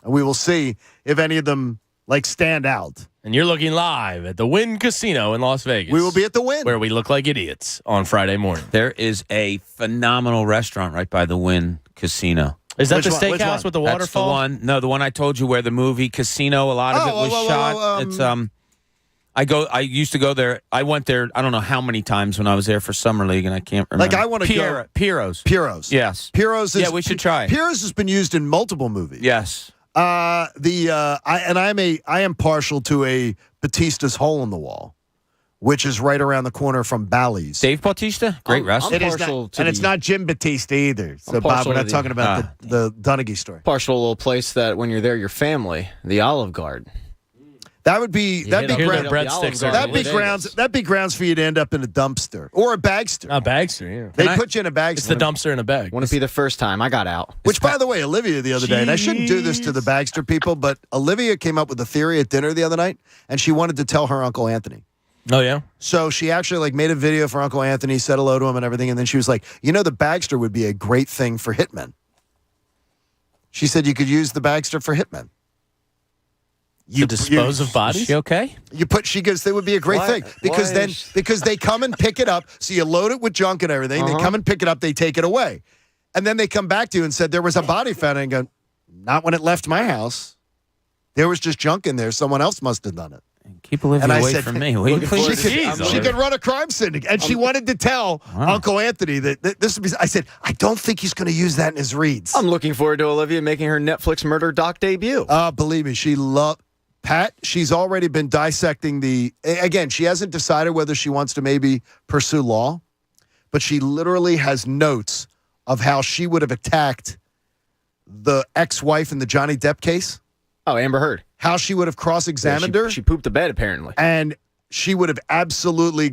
Speaker 16: and we will see if any of them stand out.
Speaker 18: And you're looking live at the Wynn Casino in Las Vegas.
Speaker 16: We will be at the Wynn,
Speaker 18: where we look like idiots on Friday morning.
Speaker 5: There is a phenomenal restaurant right by the Wynn Casino.
Speaker 18: Is that the steakhouse with the waterfall?
Speaker 5: That's the one. No, the one I told you where the movie Casino. A lot of it was shot. It's I used to go there. I went there. I don't know how many times when I was there for summer league, and I can't remember.
Speaker 16: I want to go.
Speaker 5: Piero's. Yes.
Speaker 16: Piero's.
Speaker 5: Yeah, we should try.
Speaker 16: Piero's has been used in multiple movies.
Speaker 5: Yes.
Speaker 16: I am partial to a Batista's Hole in the Wall, which is right around the corner from Bally's.
Speaker 5: Dave Bautista, great restaurant.
Speaker 16: It's not Jim Batista either. So Bob, we're not talking about the Donaghy story.
Speaker 3: Partial little place that when you're there, your family, the Olive Garden.
Speaker 16: That'd be grounds for you to end up in a dumpster or a bagster.
Speaker 18: A bagster, yeah.
Speaker 16: They put you in a bagster.
Speaker 18: It's the dumpster in a bag.
Speaker 3: Wouldn't it be the first time I got out?
Speaker 16: Which, by the way, Olivia the other day, and I shouldn't do this to the bagster people, but Olivia came up with a theory at dinner the other night, and she wanted to tell her Uncle Anthony.
Speaker 18: Oh, yeah?
Speaker 16: So she actually made a video for Uncle Anthony, said hello to him and everything, and then she was like, the bagster would be a great thing for hitmen. She said you could use the bagster for hitmen.
Speaker 18: To dispose of bodies?
Speaker 5: Is she okay?
Speaker 16: She goes, that would be a great thing. Because they come and pick it up, so you load it with junk and everything, they come and pick it up, they take it away. And then they come back to you and said, there was a body found, and go, not when it left my house. There was just junk in there. Someone else must have done it.
Speaker 5: Keep Olivia away from me. Will you please?
Speaker 16: She could run a crime syndicate. And she wanted to tell Uncle Anthony that this would be. I said, I don't think he's going to use that in his reads.
Speaker 3: I'm looking forward to Olivia making her Netflix murder doc debut.
Speaker 16: Believe me, she loved Pat. She's already been dissecting again, she hasn't decided whether she wants to maybe pursue law, but she literally has notes of how she would have attacked the ex-wife in the Johnny Depp case.
Speaker 3: Oh, Amber Heard.
Speaker 16: How she would have cross-examined her.
Speaker 3: She pooped the bed, apparently.
Speaker 16: And she would have absolutely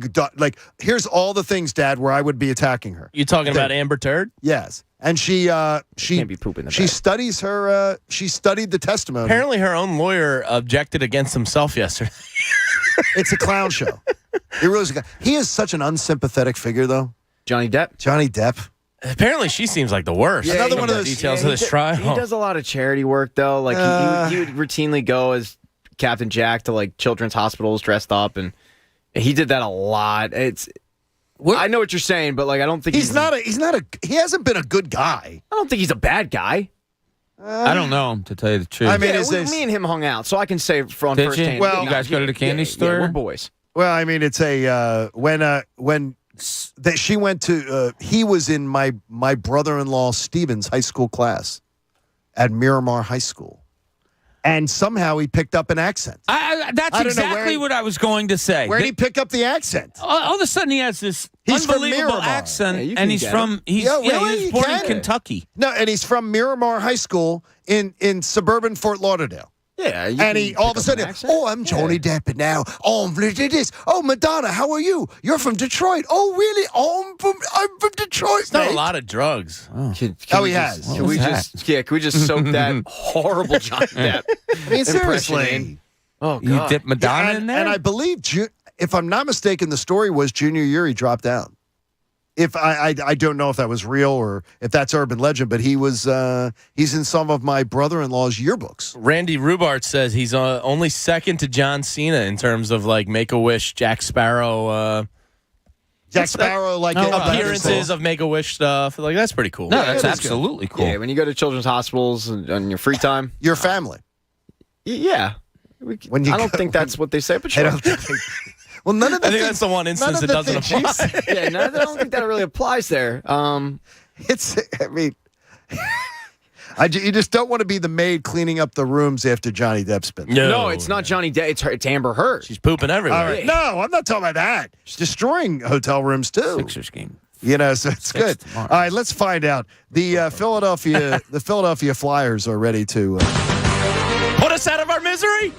Speaker 16: here's all the things, Dad, where I would be attacking her.
Speaker 18: You talking about Amber Turd?
Speaker 16: Yes. And she
Speaker 3: can't be pooping the bed.
Speaker 16: She studied the testimony.
Speaker 18: Apparently her own lawyer objected against himself yesterday.
Speaker 16: It's a clown show. It really is. He is such an unsympathetic figure, though.
Speaker 3: Johnny Depp.
Speaker 18: Apparently, she seems like the worst.
Speaker 16: Yeah, another one of those
Speaker 18: details of this trial.
Speaker 3: He does a lot of charity work, though. He would routinely go as Captain Jack to children's hospitals dressed up, and he did that a lot. I know what you're saying, but like I don't think
Speaker 16: he hasn't been a good guy.
Speaker 3: I don't think he's a bad guy.
Speaker 5: I don't know him, to tell you the truth.
Speaker 16: I mean,
Speaker 3: me and him hung out, so I can say from
Speaker 5: Did
Speaker 3: first
Speaker 5: you?
Speaker 3: hand.
Speaker 5: Well, you guys go to the candy store?
Speaker 3: Yeah, we're boys.
Speaker 16: Well, I mean, it's when she went to he was in my brother-in-law Steven's high school class at Miramar High School. And somehow he picked up an accent.
Speaker 5: That's exactly what I was going to say.
Speaker 16: Where did he pick up the accent?
Speaker 5: All of a sudden, he has this
Speaker 16: He's from
Speaker 5: unbelievable
Speaker 16: Miramar.
Speaker 5: accent, and he's from he was born in Kentucky.
Speaker 16: No, and he's from Miramar High School in suburban Fort Lauderdale.
Speaker 3: Yeah,
Speaker 16: and he all of a sudden, I'm Johnny Depp, and now this. Oh, Madonna, how are you? You're from Detroit. Oh, really? I'm from Detroit.
Speaker 18: It's not a lot of drugs.
Speaker 3: Can
Speaker 16: he has.
Speaker 3: Can we just soak that horrible Johnny Depp?
Speaker 16: I mean, seriously.
Speaker 3: Oh, God.
Speaker 5: You dip Madonna in there?
Speaker 16: And I believe, if I'm not mistaken, the story was junior year he dropped out. If I don't know if that was real or if that's urban legend, but he's in some of my brother-in-law's yearbooks.
Speaker 18: Randy Rubart says he's only second to John Cena in terms of like Make-A-Wish, Jack Sparrow. Appearances of Make-A-Wish stuff. Like that's pretty cool.
Speaker 5: No, that's absolutely cool.
Speaker 3: Yeah, when you go to children's hospitals on your free time,
Speaker 16: your family.
Speaker 3: Yeah, I don't think that's what they say, but sure.
Speaker 16: Well, none of the
Speaker 18: I think that's the one instance that doesn't apply.
Speaker 3: Yeah, I don't think that really applies there.
Speaker 16: You just don't want to be the maid cleaning up the rooms after Johnny Depp spins.
Speaker 3: No, it's not Johnny Depp. It's Amber Heard.
Speaker 18: She's pooping everywhere.
Speaker 16: Right. No, I'm not talking about that. She's destroying hotel rooms too.
Speaker 5: Sixers game.
Speaker 16: So it's good. All right, let's find out. The Philadelphia Flyers are ready to
Speaker 18: put us out of our misery.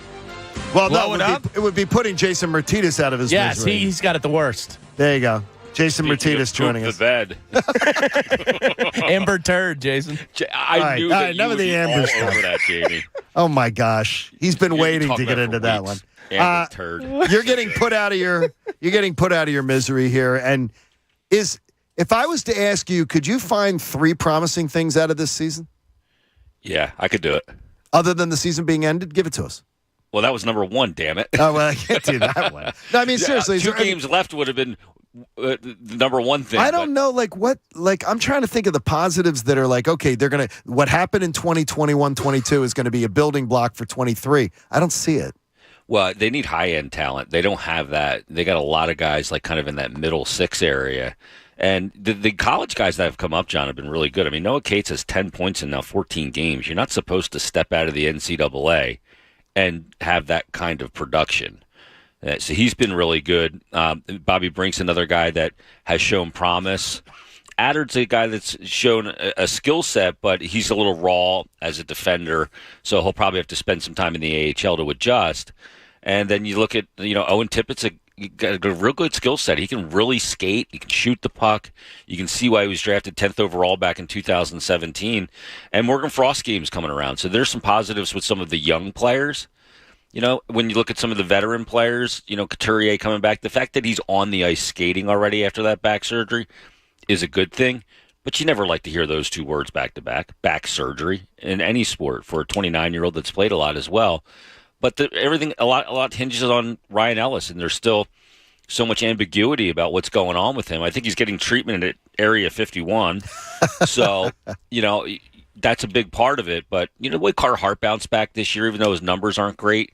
Speaker 16: Well, no, it would be putting Jason Martinez out of his misery.
Speaker 18: Yes, he's got it the worst.
Speaker 16: There you go. Jason Martinez joining us.
Speaker 1: The bed.
Speaker 18: Amber Turd, Jason.
Speaker 1: I knew that you would be all
Speaker 16: Amber stuff.
Speaker 1: over that, Jamie.
Speaker 16: Oh, my gosh. He's been waiting to get into that one.
Speaker 1: Amber Turd.
Speaker 16: You're getting put out of your misery here. And if I was to ask you, could you find 3 promising things out of this season?
Speaker 1: Yeah, I could do it.
Speaker 16: Other than the season being ended? Give it to us.
Speaker 1: Well, that was number 1, damn it.
Speaker 16: Oh, well, I can't do that one. No, I mean, seriously.
Speaker 1: 2 games left would have been the number 1 thing.
Speaker 16: I don't know, I'm trying to think of the positives that are like, okay, what happened in 2021-22 is going to be a building block for 23. I don't see it.
Speaker 1: Well, they need high-end talent. They don't have that. They got a lot of guys like kind of in that middle 6 area. And the college guys that have come up, John, have been really good. I mean, Noah Cates has 10 points in now 14 games. You're not supposed to step out of the NCAA and have that kind of production. So he's been really good. Bobby Brink's another guy that has shown promise. Adder's a guy that's shown a skill set, but he's a little raw as a defender, so he'll probably have to spend some time in the AHL to adjust. And then you look at, Owen Tippett's got a real good skill set. He can really skate. He can shoot the puck. You can see why he was drafted 10th overall back in 2017. And Morgan Frost game's coming around. So there's some positives with some of the young players. When you look at some of the veteran players, Couturier coming back, the fact that he's on the ice skating already after that back surgery is a good thing. But you never like to hear those 2 words back to back surgery in any sport for a 29-year-old that's played a lot as well. But everything a lot hinges on Ryan Ellis, and there's still so much ambiguity about what's going on with him. I think he's getting treatment at Area 51, so that's a big part of it. But the way Carter Hart bounced back this year, even though his numbers aren't great,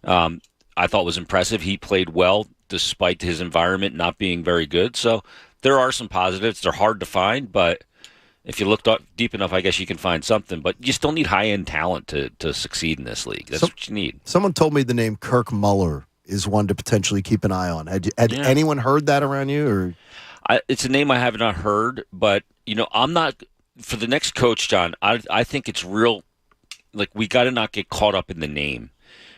Speaker 1: I thought was impressive. He played well despite his environment not being very good. So there are some positives. They're hard to find, but if you look deep enough, I guess you can find something. But you still need high-end talent to succeed in this league. That's what you need.
Speaker 16: Someone told me the name Kirk Muller is one to potentially keep an eye on. Had anyone heard that around you? Or
Speaker 1: it's a name I have not heard, but I'm not for the next coach, John. I think it's real. Like we got to not get caught up in the name.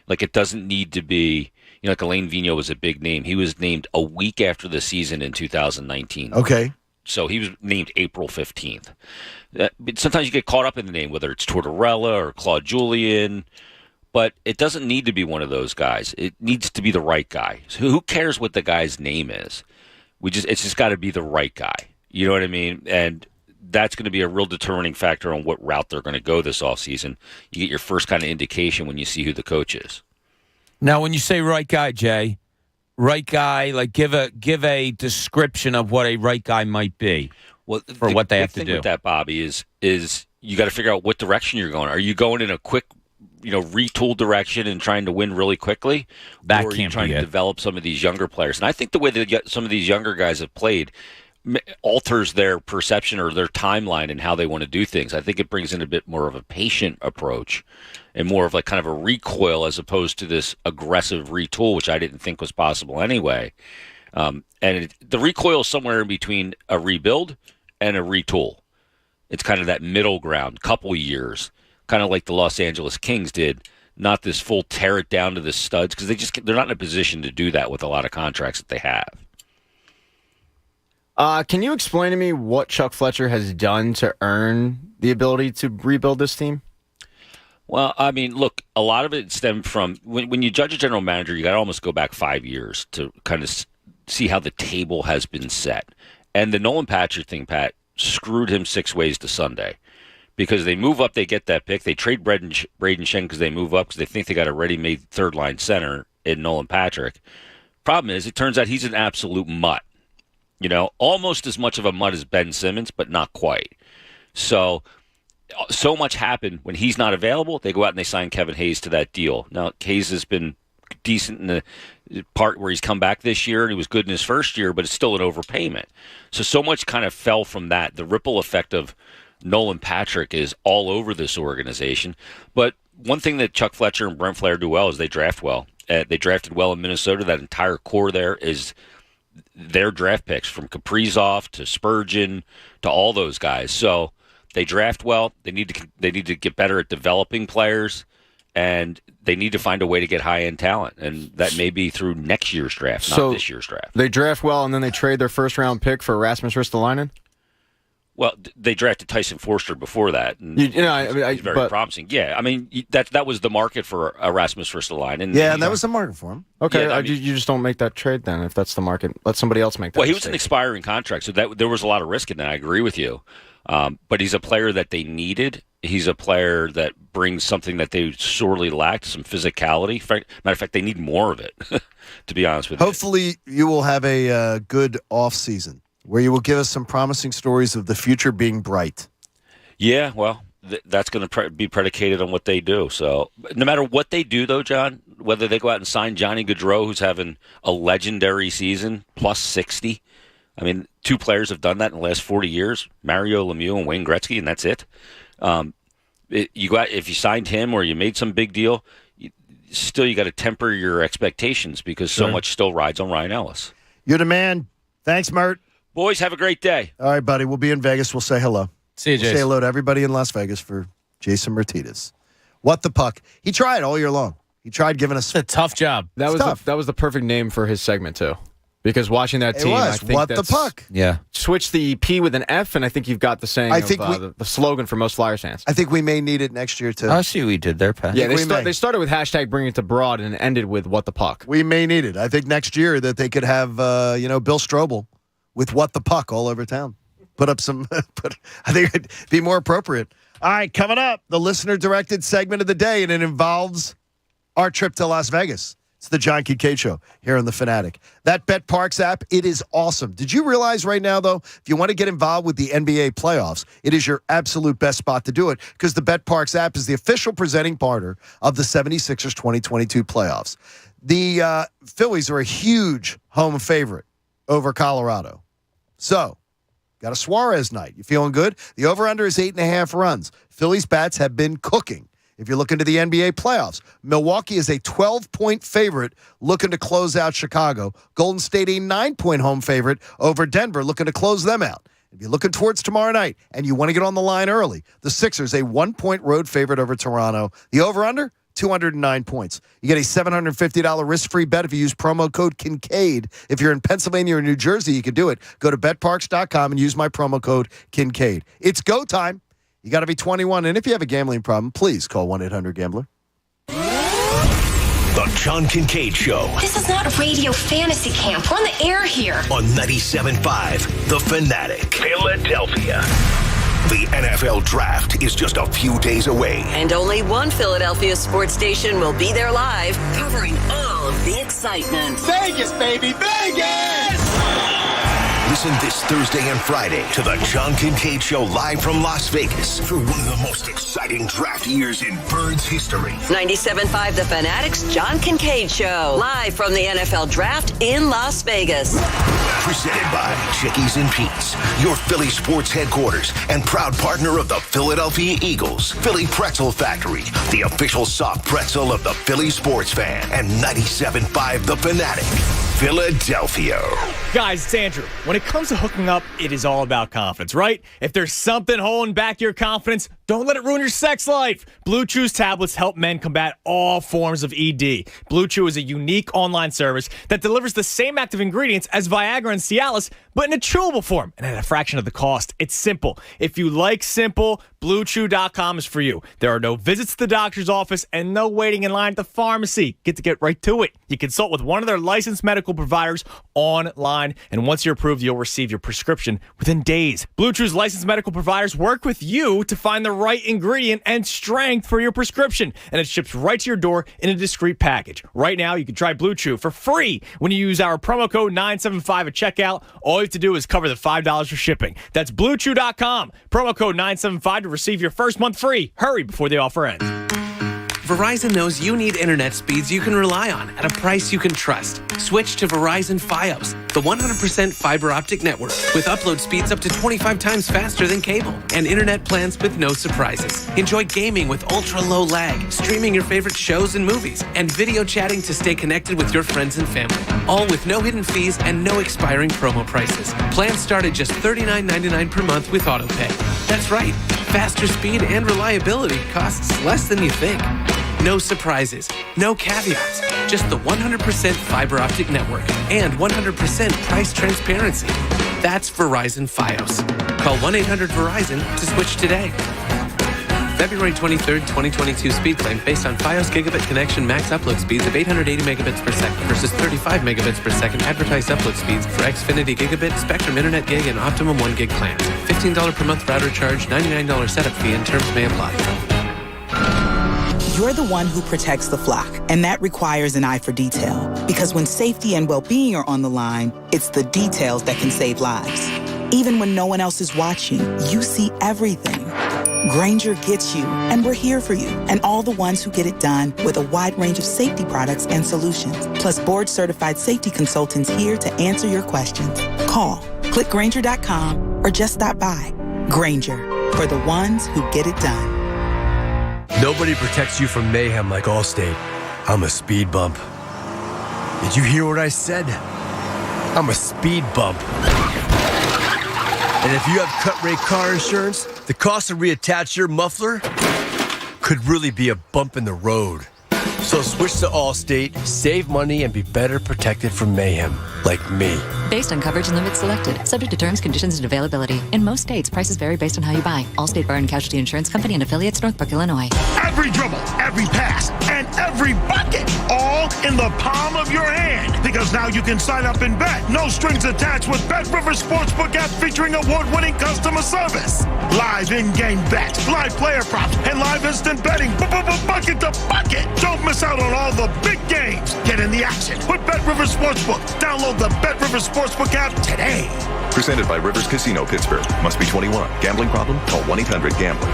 Speaker 1: Like it doesn't need to be. Like Alain Vigneault was a big name. He was named a week after the season in 2019.
Speaker 16: Okay.
Speaker 1: So he was named April 15th. Sometimes you get caught up in the name, whether it's Tortorella or Claude Julien, but it doesn't need to be one of those guys. It needs to be the right guy. So who cares what the guy's name is? It's just got to be the right guy. You know what I mean? And that's going to be a real determining factor on what route they're going to go this offseason. You get your first kind of indication when you see who the coach is.
Speaker 5: Now, when you say right guy, Jay, Right guy, like give a description of what a right guy might be.
Speaker 1: Well,
Speaker 5: for what they have to
Speaker 1: thing
Speaker 5: do
Speaker 1: with that, Bobby, is you got to figure out what direction you're going. Are you going in a quick, retool direction and trying to win really quickly,
Speaker 5: That
Speaker 1: or are you
Speaker 5: can't
Speaker 1: trying
Speaker 5: be
Speaker 1: to
Speaker 5: it.
Speaker 1: develop some of these younger players? And I think the way that some of these younger guys have played alters their perception or their timeline and how they want to do things. I think it brings in a bit more of a patient approach and more of like kind of a recoil as opposed to this aggressive retool, which I didn't think was possible anyway. The recoil is somewhere in between a rebuild and a retool. It's kind of that middle ground, couple years, kind of like the Los Angeles Kings did. Not this full tear it down to the studs, because they're not in a position to do that with a lot of contracts that they have.
Speaker 3: Can you explain to me what Chuck Fletcher has done to earn the ability to rebuild this team?
Speaker 1: Well, I mean, look, a lot of it stemmed from when you judge a general manager, you got to almost go back 5 years to kind of see how the table has been set. And the Nolan Patrick thing, Pat, screwed him 6 ways to Sunday, because they move up, they get that pick, they trade Braden Shen because they move up because they think they got a ready-made third-line center in Nolan Patrick. Problem is, it turns out he's an absolute mutt. Almost as much of a mutt as Ben Simmons, but not quite. So much happened when he's not available. They go out and they sign Kevin Hayes to that deal. Now, Hayes has been decent in the part where he's come back this year, and he was good in his first year, but it's still an overpayment. So much kind of fell from that. The ripple effect of Nolan Patrick is all over this organization. But one thing that Chuck Fletcher and Brent Flair do well is they draft well. They drafted well in Minnesota. That entire core there is their draft picks, from Kaprizov to Spurgeon to all those guys. So they draft well. They need to get better at developing players, and they need to find a way to get high-end talent, and that may be through next year's draft, not this year's draft.
Speaker 3: They draft well, and then they trade their first-round pick for Rasmus Ristolainen?
Speaker 1: Well, they drafted Tyson Forster before that. And he's very promising. Yeah, I mean, that was the market for Rasmus Ristolainen.
Speaker 16: Yeah, and that was the market for him.
Speaker 3: Okay,
Speaker 1: Yeah,
Speaker 3: you just don't make that trade then, if that's the market. Let somebody else make that
Speaker 1: Well, he was
Speaker 3: mistake.
Speaker 1: an expiring contract, so there was a lot of risk in that. I agree with you. But he's a player that they needed. He's a player that brings something that they sorely lacked, some physicality. Matter of fact, they need more of it, to be honest with you.
Speaker 16: Hopefully, you will have a good off-season where you will give us some promising stories of the future being bright.
Speaker 1: Yeah, well, that's going to be predicated on what they do. So no matter what they do, though, John, whether they go out and sign Johnny Gaudreau, who's having a legendary season, plus 60. I mean, 2 players have done that in the last 40 years, Mario Lemieux and Wayne Gretzky, and that's it. You go out, if you signed him or you made some big deal, you got to temper your expectations, because so much still rides on Ryan Ellis.
Speaker 16: You're the man. Thanks, Mert.
Speaker 1: Boys, have a great day.
Speaker 16: All right, buddy. We'll be in Vegas. We'll say hello.
Speaker 18: See you,
Speaker 16: We'll
Speaker 18: Jason.
Speaker 16: say hello to everybody in Las Vegas for Jason Martinez. What the puck? He tried all year long. He tried giving us
Speaker 18: a tough job.
Speaker 3: That was the perfect name for his segment too, because watching that team, I think
Speaker 16: what the puck?
Speaker 5: Yeah,
Speaker 3: switch the P with an F, and I think you've got the saying. The slogan for most Flyers fans.
Speaker 16: I think we may need it next year too.
Speaker 5: I see what we did there, Pat.
Speaker 3: Yeah, they started with hashtag bring it to broad and ended with what the puck.
Speaker 16: We may need it. I think next year that they could have Bill Strobel with what the puck all over town. Put up some. I think it'd be more appropriate. All right, coming up, the listener-directed segment of the day, and it involves our trip to Las Vegas. It's the John Kincade Show here on The Fanatic. That BetParx app, it is awesome. Did you realize right now, though, if you want to get involved with the NBA playoffs, it is your absolute best spot to do it, because the BetParx app is the official presenting partner of the 76ers 2022 playoffs. The Phillies are a huge home favorite over Colorado. So, got a Suarez night. You feeling good? The over-under is 8.5 runs. Phillies bats have been cooking. If you're looking to the NBA playoffs, Milwaukee is a 12-point favorite looking to close out Chicago. Golden State a 9-point home favorite over Denver, looking to close them out. If you're looking towards tomorrow night and you want to get on the line early, the Sixers a 1-point road favorite over Toronto. The over-under, 209 points. You get a $750 risk-free bet if you use promo code Kincade. If you're in Pennsylvania or New Jersey, you can do it. Go to betparx.com and use my promo code Kincade. It's go time. You got to be 21, and if you have a gambling problem, please call 1-800-GAMBLER.
Speaker 12: The John Kincade Show
Speaker 4: This is not radio fantasy camp. We're on the air here.
Speaker 12: on 97.5 The Fanatic, Philadelphia. The NFL Draft is just a few days away.
Speaker 6: And only one Philadelphia sports station will be there live, covering all of the excitement.
Speaker 9: Vegas, baby, Vegas!
Speaker 12: Listen this Thursday and Friday to the John Kincade Show live from Las Vegas for one of the most exciting draft years in Birds history.
Speaker 6: 97.5 The Fanatic's John Kincade Show, live from the NFL Draft in Las Vegas.
Speaker 12: Presented by Chickies and Pete's, your Philly sports headquarters and proud partner of the Philadelphia Eagles. Philly Pretzel Factory, the official soft pretzel of the Philly sports fan. And 97.5 The Fanatic, Philadelphia.
Speaker 11: Guys, it's Andrew. When it comes to hooking up, it is all about confidence, right? If there's something holding back your confidence, don't let it ruin your sex life. Blue Chew's tablets help men combat all forms of ED. Blue Chew is a unique online service that delivers the same active ingredients as Viagra and Cialis, but in a chewable form and at a fraction of the cost. It's simple. If you like simple, BlueChew.com is for you. There are no visits to the doctor's office and no waiting in line at the pharmacy. Get right to it. You consult with one of their licensed medical providers online, and once you're approved, you'll receive your prescription within days. Blue Chew's licensed medical providers work with you to find the right ingredient and strength for your prescription, and it ships right to your door in a discreet package. Right now, you can try Blue Chew for free when you use our promo code 975 at checkout. All you have to do is cover the $5 for shipping. That's BlueChew.com. Promo code 975 to receive your first month free. Hurry before the offer ends.
Speaker 13: Verizon knows you need internet speeds you can rely on at a price you can trust. Switch to Verizon Fios, the 100% fiber optic network with upload speeds up to 25 times faster than cable and internet plans with no surprises. Enjoy gaming with ultra-low lag, streaming your favorite shows and movies, and video chatting to stay connected with your friends and family. All with no hidden fees and no expiring promo prices. Plans start at just $39.99 per month with autopay. That's right. Faster speed and reliability costs less than you think. No surprises, no caveats, just the 100% fiber optic network and 100% price transparency. That's Verizon Fios. Call 1-800-VERIZON to switch today. February 23rd, 2022 speed claim based on Fios gigabit connection max upload speeds of 880 megabits per second versus 35 megabits per second advertised upload speeds for Xfinity Gigabit, Spectrum Internet Gig, and Optimum 1 Gig plans. $15 per month router charge, $99 setup fee, and terms may apply.
Speaker 14: You're the one who protects the flock, and that requires an eye for detail. Because when safety and well-being are on the line, it's the details that can save lives. Even when no one else is watching, you see everything. Grainger gets you, and we're here for you, and all the ones who get it done with a wide range of safety products and solutions, plus board-certified safety consultants here to answer your questions. Call, click Grainger.com, or just stop by. Grainger, for the ones who get it done.
Speaker 15: Nobody protects you from mayhem like Allstate. I'm a speed bump. Did you hear what I said? I'm a speed bump. And if you have cut-rate car insurance, the cost to reattach your muffler could really be a bump in the road. So switch to Allstate, save money, and be better protected from mayhem, like me.
Speaker 21: Based on coverage and limits selected. Subject to terms, conditions, and availability. In most states, prices vary based on how you buy. Allstate Bar and Casualty Insurance Company and affiliates, Northbrook, Illinois.
Speaker 7: Every dribble, every pass, and every bucket, all in the palm of your hand. Because now you can sign up and bet. No strings attached with Bet Rivers Sportsbook app featuring award-winning customer service. Live in-game bets, live player props, and live instant betting. Bucket to bucket. Don't miss out on all the big games. Get in the action with Bet Rivers Sportsbook. Download the Bet Rivers Sportsbook app today.
Speaker 8: Presented by Rivers Casino Pittsburgh. Must be 21. Gambling problem? Call 1-800-GAMBLER.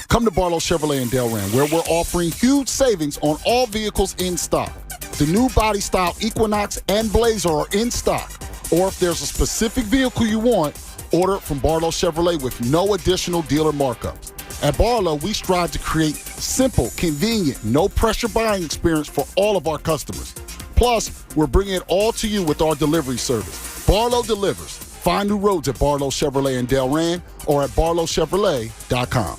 Speaker 31: Come to Barlow Chevrolet in Delran, where we're offering huge savings on all vehicles in stock. The new body style Equinox and Blazer are in stock. Or if there's a specific vehicle you want, order it from Barlow Chevrolet with no additional dealer markups. At Barlow, we strive to create simple, convenient, no-pressure buying experience for all of our customers. Plus, we're bringing it all to you with our delivery service. Barlow delivers. Find new roads at Barlow Chevrolet in Delran or at barlowchevrolet.com.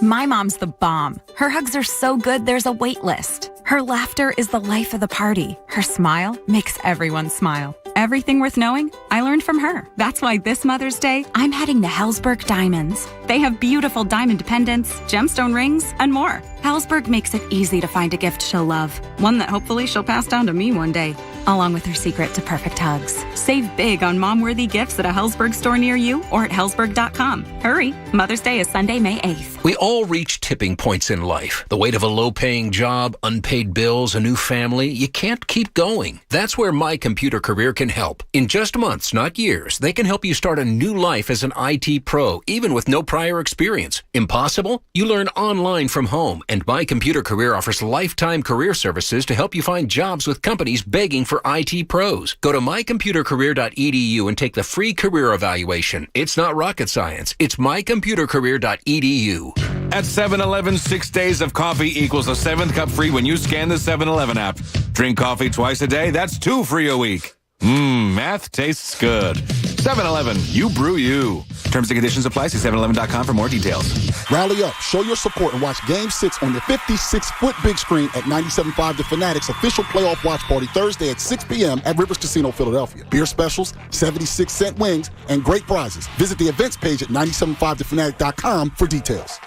Speaker 17: My mom's the bomb. Her hugs are so good, there's a wait list. Her laughter is the life of the party. Her smile makes everyone smile. Everything worth knowing, I learned from her. That's why this Mother's Day, I'm heading to Hellsberg Diamonds. They have beautiful diamond pendants, gemstone rings, and more. Hellsberg makes it easy to find a gift she'll love, one that hopefully she'll pass down to me one day, along with her secret to perfect hugs. Save big on mom-worthy gifts at a Hellsberg store near you or at hellsberg.com. Hurry, Mother's Day is Sunday, May 8th.
Speaker 2: We all reach tipping points in life. The weight of a low-paying job, unpaid bills, a new family. You can't keep going. That's where My Computer Career can help. In just months, not years, they can help you start a new life as an IT pro, even with no prior experience. Impossible? You learn online from home, and My Computer Career offers lifetime career services to help you find jobs with companies begging for IT pros. Go to mycomputercareer.edu and take the free career evaluation. It's not rocket science. It's mycomputercareer.edu.
Speaker 10: At 7-Eleven, 6 days of coffee equals a 7th cup free when you scan the 7-Eleven app. Drink coffee twice a day, that's 2 free a week. Math tastes good. 7-Eleven, you brew you. Terms and conditions apply. See 711.com for more details.
Speaker 19: Rally up, show your support, and watch Game 6 on the 56-foot big screen at 97.5 The Fanatic's official playoff watch party Thursday at 6 p.m. at Rivers Casino, Philadelphia. Beer specials, 76-cent wings, and great prizes. Visit the events page at 97.5thefanatic.com for details.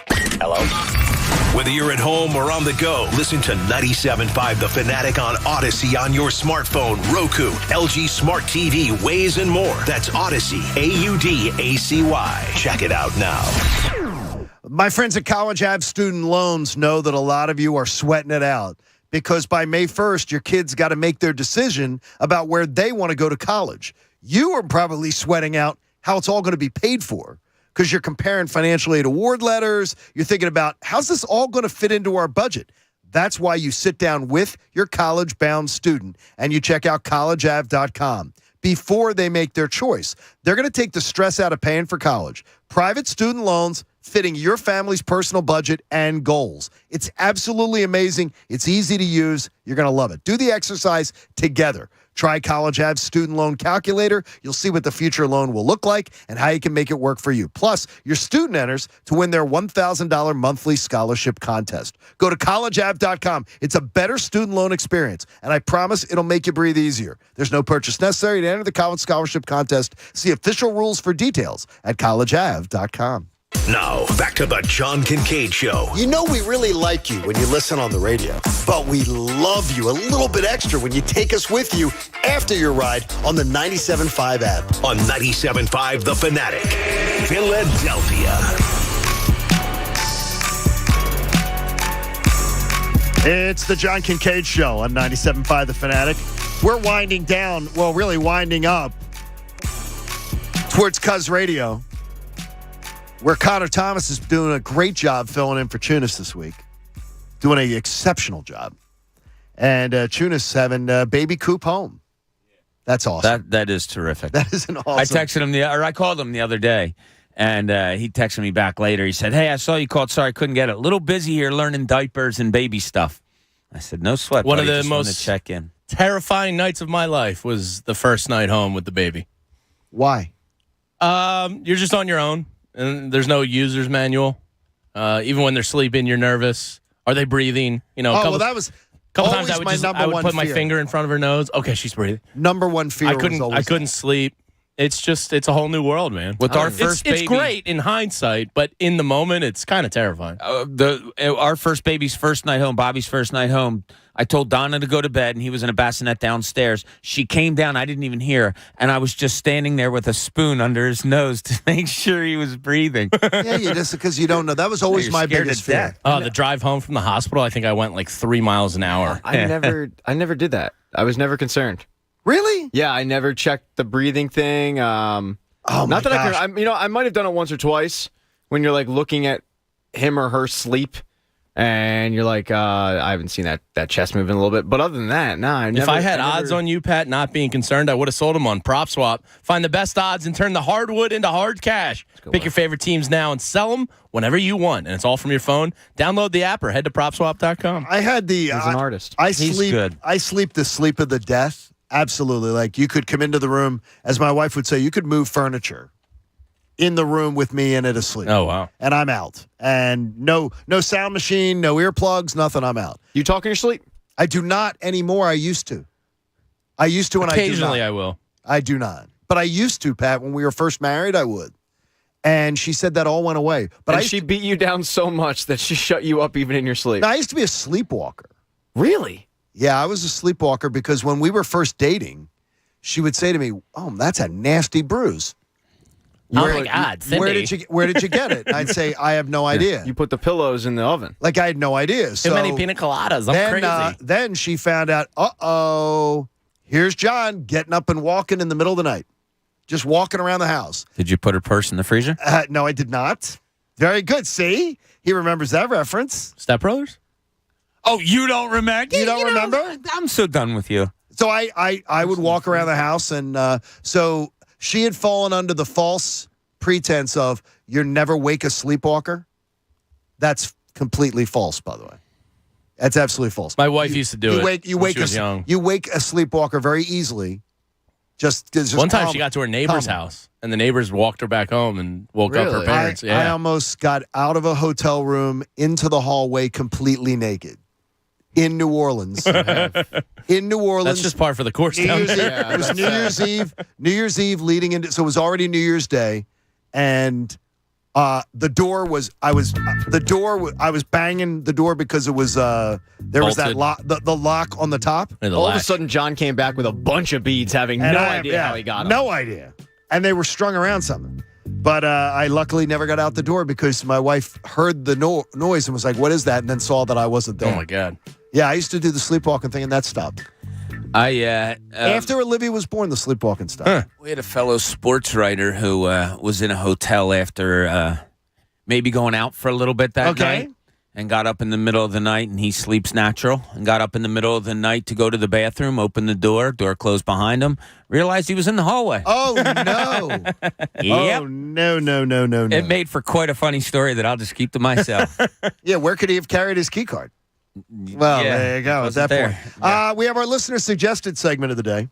Speaker 12: Hello? Whether you're at home or on the go, listen to 97.5 The Fanatic on Odyssey on your smartphone, Roku, LG Smart TV, Waze, and more. That's Odyssey, AUDACY. Check it out now.
Speaker 16: My friends at College Ave Student Loans know that a lot of you are sweating it out because by May 1st, your kids got to make their decision about where they want to go to college. You are probably sweating out how it's all going to be paid for, because you're comparing financial aid award letters. You're thinking about, how's this all going to fit into our budget? That's why you sit down with your college-bound student and you check out collegeav.com before they make their choice. They're going to take the stress out of paying for college. Private student loans fitting your family's personal budget and goals. It's absolutely amazing. It's easy to use. You're going to love it. Do the exercise together. Try College Ave's student loan calculator. You'll see what the future loan will look like and how you can make it work for you. Plus, your student enters to win their $1,000 monthly scholarship contest. Go to collegeave.com. It's a better student loan experience, and I promise it'll make you breathe easier. There's no purchase necessary to enter the college scholarship contest. See official rules for details at collegeave.com.
Speaker 12: Now, back to the John Kincade Show.
Speaker 20: You know we really like you when you listen on the radio, but we love you a little bit extra when you take us with you after your ride on the 97.5 app.
Speaker 12: On 97.5 The Fanatic, Philadelphia.
Speaker 16: It's the John Kincade Show on 97.5 The Fanatic. We're winding down, well, really winding up towards Cuz Radio, where Connor Thomas is doing a great job filling in for Chunas this week. Doing an exceptional job. And Chunas having baby Coop home. That's awesome.
Speaker 5: That is terrific.
Speaker 16: That is an awesome.
Speaker 5: I texted him I called him the other day, and he texted me back later. He said, "Hey, I saw you called. Sorry, I couldn't get it. A little busy here learning diapers and baby stuff." I said, "No sweat,
Speaker 18: One
Speaker 5: buddy.
Speaker 18: of the
Speaker 5: Just
Speaker 18: most
Speaker 5: wanted to check in."
Speaker 18: Terrifying nights of my life was the first night home with the baby.
Speaker 16: Why?
Speaker 18: You're just on your own, and there's no user's manual. Even when they're sleeping, you're nervous. Are they breathing? You know,
Speaker 16: that was
Speaker 18: couple times I would put my
Speaker 16: fear.
Speaker 18: finger in front of her nose. Okay, she's breathing.
Speaker 16: Number one fear.
Speaker 18: I couldn't sleep. It's a whole new world, man.
Speaker 5: With our first baby,
Speaker 18: it's great in hindsight, but in the moment, it's kind of terrifying.
Speaker 5: Our first baby's first night home, Bobby's first night home, I told Donna to go to bed, and he was in a bassinet downstairs. She came down. I didn't even hear her, and I was just standing there with a spoon under his nose to make sure he was breathing.
Speaker 16: Yeah, just because you don't know. That was always my biggest fear.
Speaker 18: The drive home from the hospital, I think I went like 3 miles an hour.
Speaker 3: I never did that. I was never concerned.
Speaker 16: Really?
Speaker 3: Yeah, I never checked the breathing thing.
Speaker 16: Not
Speaker 3: that gosh. I might have done it once or twice when you're like looking at him or her sleep, and you're like, I haven't seen that chest moving a little bit. But other than that,
Speaker 18: If I had odds on you, Pat, not being concerned, I would have sold them on PropSwap. Find the best odds and turn the hardwood into hard cash. Pick your favorite teams now and sell them whenever you want. And it's all from your phone. Download the app or head to PropSwap.com.
Speaker 16: I had the...
Speaker 3: He's an artist.
Speaker 16: He's good. I sleep the sleep of the death. Absolutely. Like, you could come into the room, as my wife would say, you could move furniture in the room with me in it asleep.
Speaker 18: Oh, wow.
Speaker 16: And I'm out. And no sound machine, no earplugs, nothing, I'm out.
Speaker 3: You talk in your sleep?
Speaker 16: I do not anymore. I used to. I used to, and
Speaker 18: Occasionally
Speaker 16: I
Speaker 18: I will.
Speaker 16: I do not. But I used to, Pat. When we were first married, I would. And she said that all went away. But
Speaker 3: she beat you down so much that she shut you up even in your sleep.
Speaker 16: Now, I used to be a sleepwalker.
Speaker 3: Really?
Speaker 16: Yeah, I was a sleepwalker because when we were first dating, she would say to me, "Oh, that's a nasty bruise."
Speaker 18: Oh my God, Cindy.
Speaker 16: Where did you get it? And I'd say, I have no idea.
Speaker 3: You put the pillows in the oven.
Speaker 16: Like I had no idea.
Speaker 18: Too many pina coladas. I'm crazy.
Speaker 16: Then she found out, here's John getting up and walking in the middle of the night. Just walking around the house.
Speaker 5: Did you put her purse in the freezer?
Speaker 16: No, I did not. Very good. See? He remembers that reference.
Speaker 18: Step Brothers?
Speaker 5: Oh, you don't remember?
Speaker 16: You don't remember?
Speaker 5: I'm so done with you.
Speaker 16: So I would walk around the house, and so she had fallen under the false pretense of you're never wake a sleepwalker. That's completely false, by the way. That's absolutely false.
Speaker 18: My wife used to do it.
Speaker 16: You
Speaker 18: when
Speaker 16: wake
Speaker 18: she was young.
Speaker 16: You wake a sleepwalker very easily. Just
Speaker 18: one time she got to her neighbor's house, and the neighbors walked her back home and woke up her parents.
Speaker 16: I almost got out of a hotel room into the hallway completely naked. In New Orleans. In New Orleans.
Speaker 18: That's just par for the course down there.
Speaker 16: It was New Year's Eve. New Year's Eve leading into, so it was already New Year's Day, and the door was. I was banging the door because it was there was that lock, the lock on the top.
Speaker 3: All of a sudden, John came back with a bunch of beads, having no idea how he got them.
Speaker 16: No idea, and they were strung around something. But I luckily never got out the door because my wife heard the noise and was like, "What is that?" and then saw that I wasn't there.
Speaker 18: Oh my God.
Speaker 16: Yeah, I used to do the sleepwalking thing, and that stopped. After Olivia was born, the sleepwalking stopped.
Speaker 5: We had a fellow sports writer who was in a hotel after maybe going out for a little bit that night and got up in the middle of the night, and he sleeps natural, and got up in the middle of the night to go to the bathroom, opened the door closed behind him, realized he was in the hallway.
Speaker 16: Oh, no.
Speaker 5: Yep.
Speaker 16: Oh, no.
Speaker 5: It made for quite a funny story that I'll just keep to myself.
Speaker 16: Yeah, where could he have carried his key card? Well,
Speaker 5: Yeah,
Speaker 16: there you go. At that
Speaker 5: wasn't
Speaker 16: point.
Speaker 5: there.
Speaker 16: We have our listener suggested segment of the day.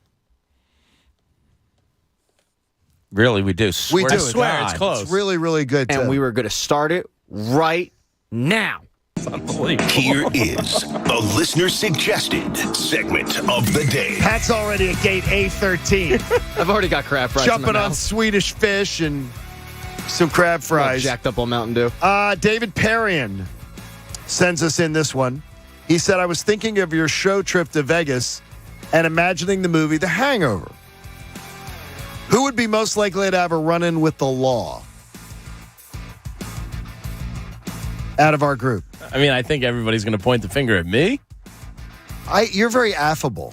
Speaker 5: Really, we do.
Speaker 16: We do.
Speaker 5: I swear, it's close.
Speaker 16: It's really, really good.
Speaker 3: And we were going to start it right now.
Speaker 12: Here is the listener suggested segment of the day.
Speaker 16: Pat's already at gate A13.
Speaker 3: I've already got crab fries.
Speaker 16: Jumping
Speaker 3: in my
Speaker 16: on
Speaker 3: mouth.
Speaker 16: Swedish fish and some crab fries.
Speaker 3: Jacked up on Mountain Dew.
Speaker 16: David Perrion sends us in this one. He said, I was thinking of your show trip to Vegas and imagining the movie The Hangover. Who would be most likely to have a run-in with the law out of our group?
Speaker 18: I mean, I think everybody's going to point the finger at me.
Speaker 16: You're very affable.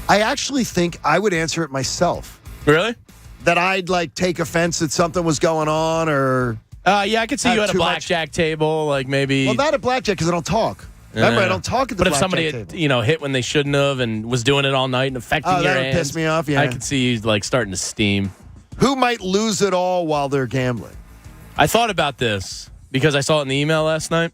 Speaker 16: I actually think I would answer it myself.
Speaker 18: Really?
Speaker 16: That I'd take offense that something was going on or...
Speaker 18: Yeah, I could see you at a blackjack table, like maybe...
Speaker 16: Well, not at blackjack because I don't talk. Remember, I don't talk at the
Speaker 18: blackjack
Speaker 16: blackjack
Speaker 18: table. But if somebody had, hit when they shouldn't have and was doing it all night and affecting your
Speaker 16: that would
Speaker 18: hands,
Speaker 16: piss me off, yeah.
Speaker 18: I could see you starting to steam.
Speaker 16: Who might lose it all while they're gambling?
Speaker 18: I thought about this because I saw it in the email last night.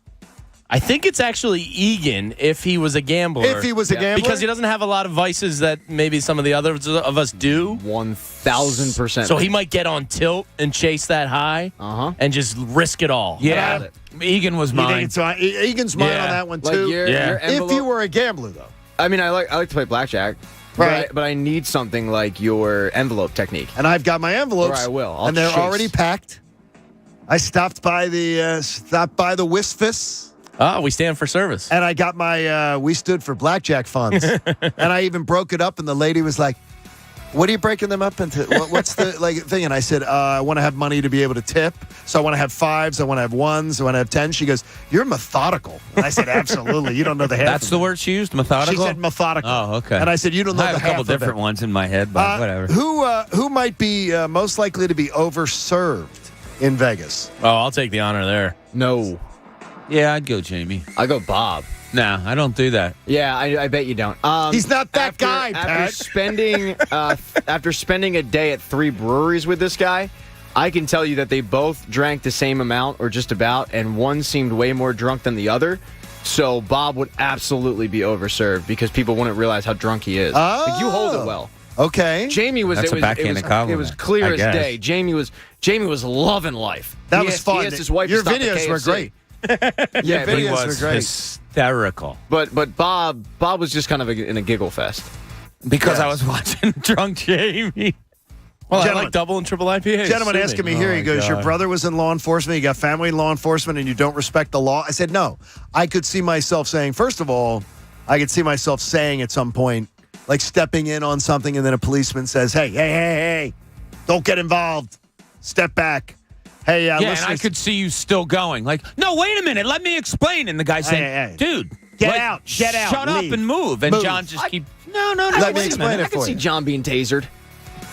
Speaker 18: I think it's actually Egan if he was a gambler.
Speaker 16: If he was a gambler?
Speaker 18: Because he doesn't have a lot of vices that maybe some of the others of us do.
Speaker 3: 1,000%.
Speaker 18: So he might get on tilt and chase that high and just risk it all.
Speaker 5: Yeah. Egan was mine.
Speaker 16: Egan's mine on that one, too.
Speaker 3: Your
Speaker 16: if you were a gambler, though.
Speaker 3: I mean, I like to play blackjack.
Speaker 16: Right.
Speaker 3: But I need something like your envelope technique.
Speaker 16: And I've got my envelopes.
Speaker 3: Or I will.
Speaker 16: And they're already packed. I stopped by the Wisfis.
Speaker 18: Oh, we stand for service.
Speaker 16: And I got my, we stood for blackjack funds. And I even broke it up, and the lady was like, what are you breaking them up into? What's the thing? And I said, I want to have money to be able to tip. So I want to have fives. I want to have ones. I want to have tens. She goes, you're methodical. And I said, absolutely. You don't know the half.
Speaker 5: That's the word she used, methodical?
Speaker 16: She said methodical.
Speaker 5: Oh, okay.
Speaker 16: And I said, you don't know
Speaker 5: I have
Speaker 16: the half
Speaker 5: a couple different ones in my head, but whatever.
Speaker 16: Who might be most likely to be overserved in Vegas?
Speaker 18: Oh, I'll take the honor there.
Speaker 3: No.
Speaker 5: Yeah, I'd go Jamie.
Speaker 3: I go Bob.
Speaker 5: No, I don't do that.
Speaker 3: Yeah, I bet you don't.
Speaker 16: He's not that guy, Pat.
Speaker 3: After spending a day at 3 breweries with this guy, I can tell you that they both drank the same amount or just about, and one seemed way more drunk than the other. So Bob would absolutely be overserved because people wouldn't realize how drunk he is. You hold it well.
Speaker 16: Okay.
Speaker 3: Jamie was.
Speaker 5: That's a backhanded compliment,
Speaker 3: It was clear
Speaker 5: I
Speaker 3: as
Speaker 5: guess.
Speaker 3: day. Jamie was loving life.
Speaker 16: That was fun.
Speaker 3: He asked his wife
Speaker 16: Your
Speaker 3: to stop
Speaker 16: videos
Speaker 3: the
Speaker 16: were
Speaker 3: KFC.
Speaker 16: great.
Speaker 3: Yeah,
Speaker 5: He
Speaker 16: videos
Speaker 5: was
Speaker 16: were great.
Speaker 5: hysterical.
Speaker 3: But Bob was just kind of in a giggle fest.
Speaker 5: Because I was watching Drunk Jamie.
Speaker 18: Well, I like double and triple IPAs.
Speaker 16: Gentleman asking me here, he goes, your brother was in law enforcement, you got family in law enforcement, and you don't respect the law? I said, no. I could see myself saying, first of all, I could see myself saying at some point, like stepping in on something, and then a policeman says, hey, don't get involved. Step back. Hey,
Speaker 5: and I could see you still going. Like, no, wait a minute, let me explain. And the guy saying, dude,
Speaker 16: get out.
Speaker 5: Shut up and move. And John just no.
Speaker 16: Let me explain it
Speaker 3: I can
Speaker 16: for
Speaker 3: see
Speaker 16: you.
Speaker 3: John being tasered.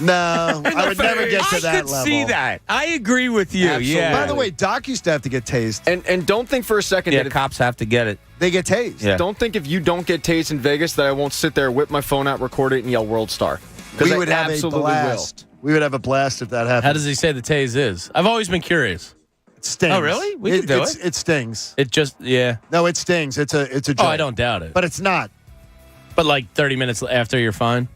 Speaker 16: No, I would never get to that level.
Speaker 5: I could see that. I agree with you.
Speaker 3: Absolutely.
Speaker 5: Yeah.
Speaker 16: By the way, Doc used to have to get tased.
Speaker 3: And don't think for a second that
Speaker 5: cops have to get it.
Speaker 16: They get tased.
Speaker 5: Yeah.
Speaker 3: Don't think if you don't get tased in Vegas that I won't sit there, whip my phone out, record it, and yell World Star.
Speaker 16: We would have a blast. We would have a blast if that happened.
Speaker 18: How does he say the tase is? I've always been curious.
Speaker 16: It stings.
Speaker 18: Oh, really? We could do it.
Speaker 16: It stings.
Speaker 18: It just,
Speaker 16: No, it stings. It's a joke.
Speaker 18: Oh, I don't doubt it.
Speaker 16: But it's not.
Speaker 18: But like 30 minutes after, you're fine?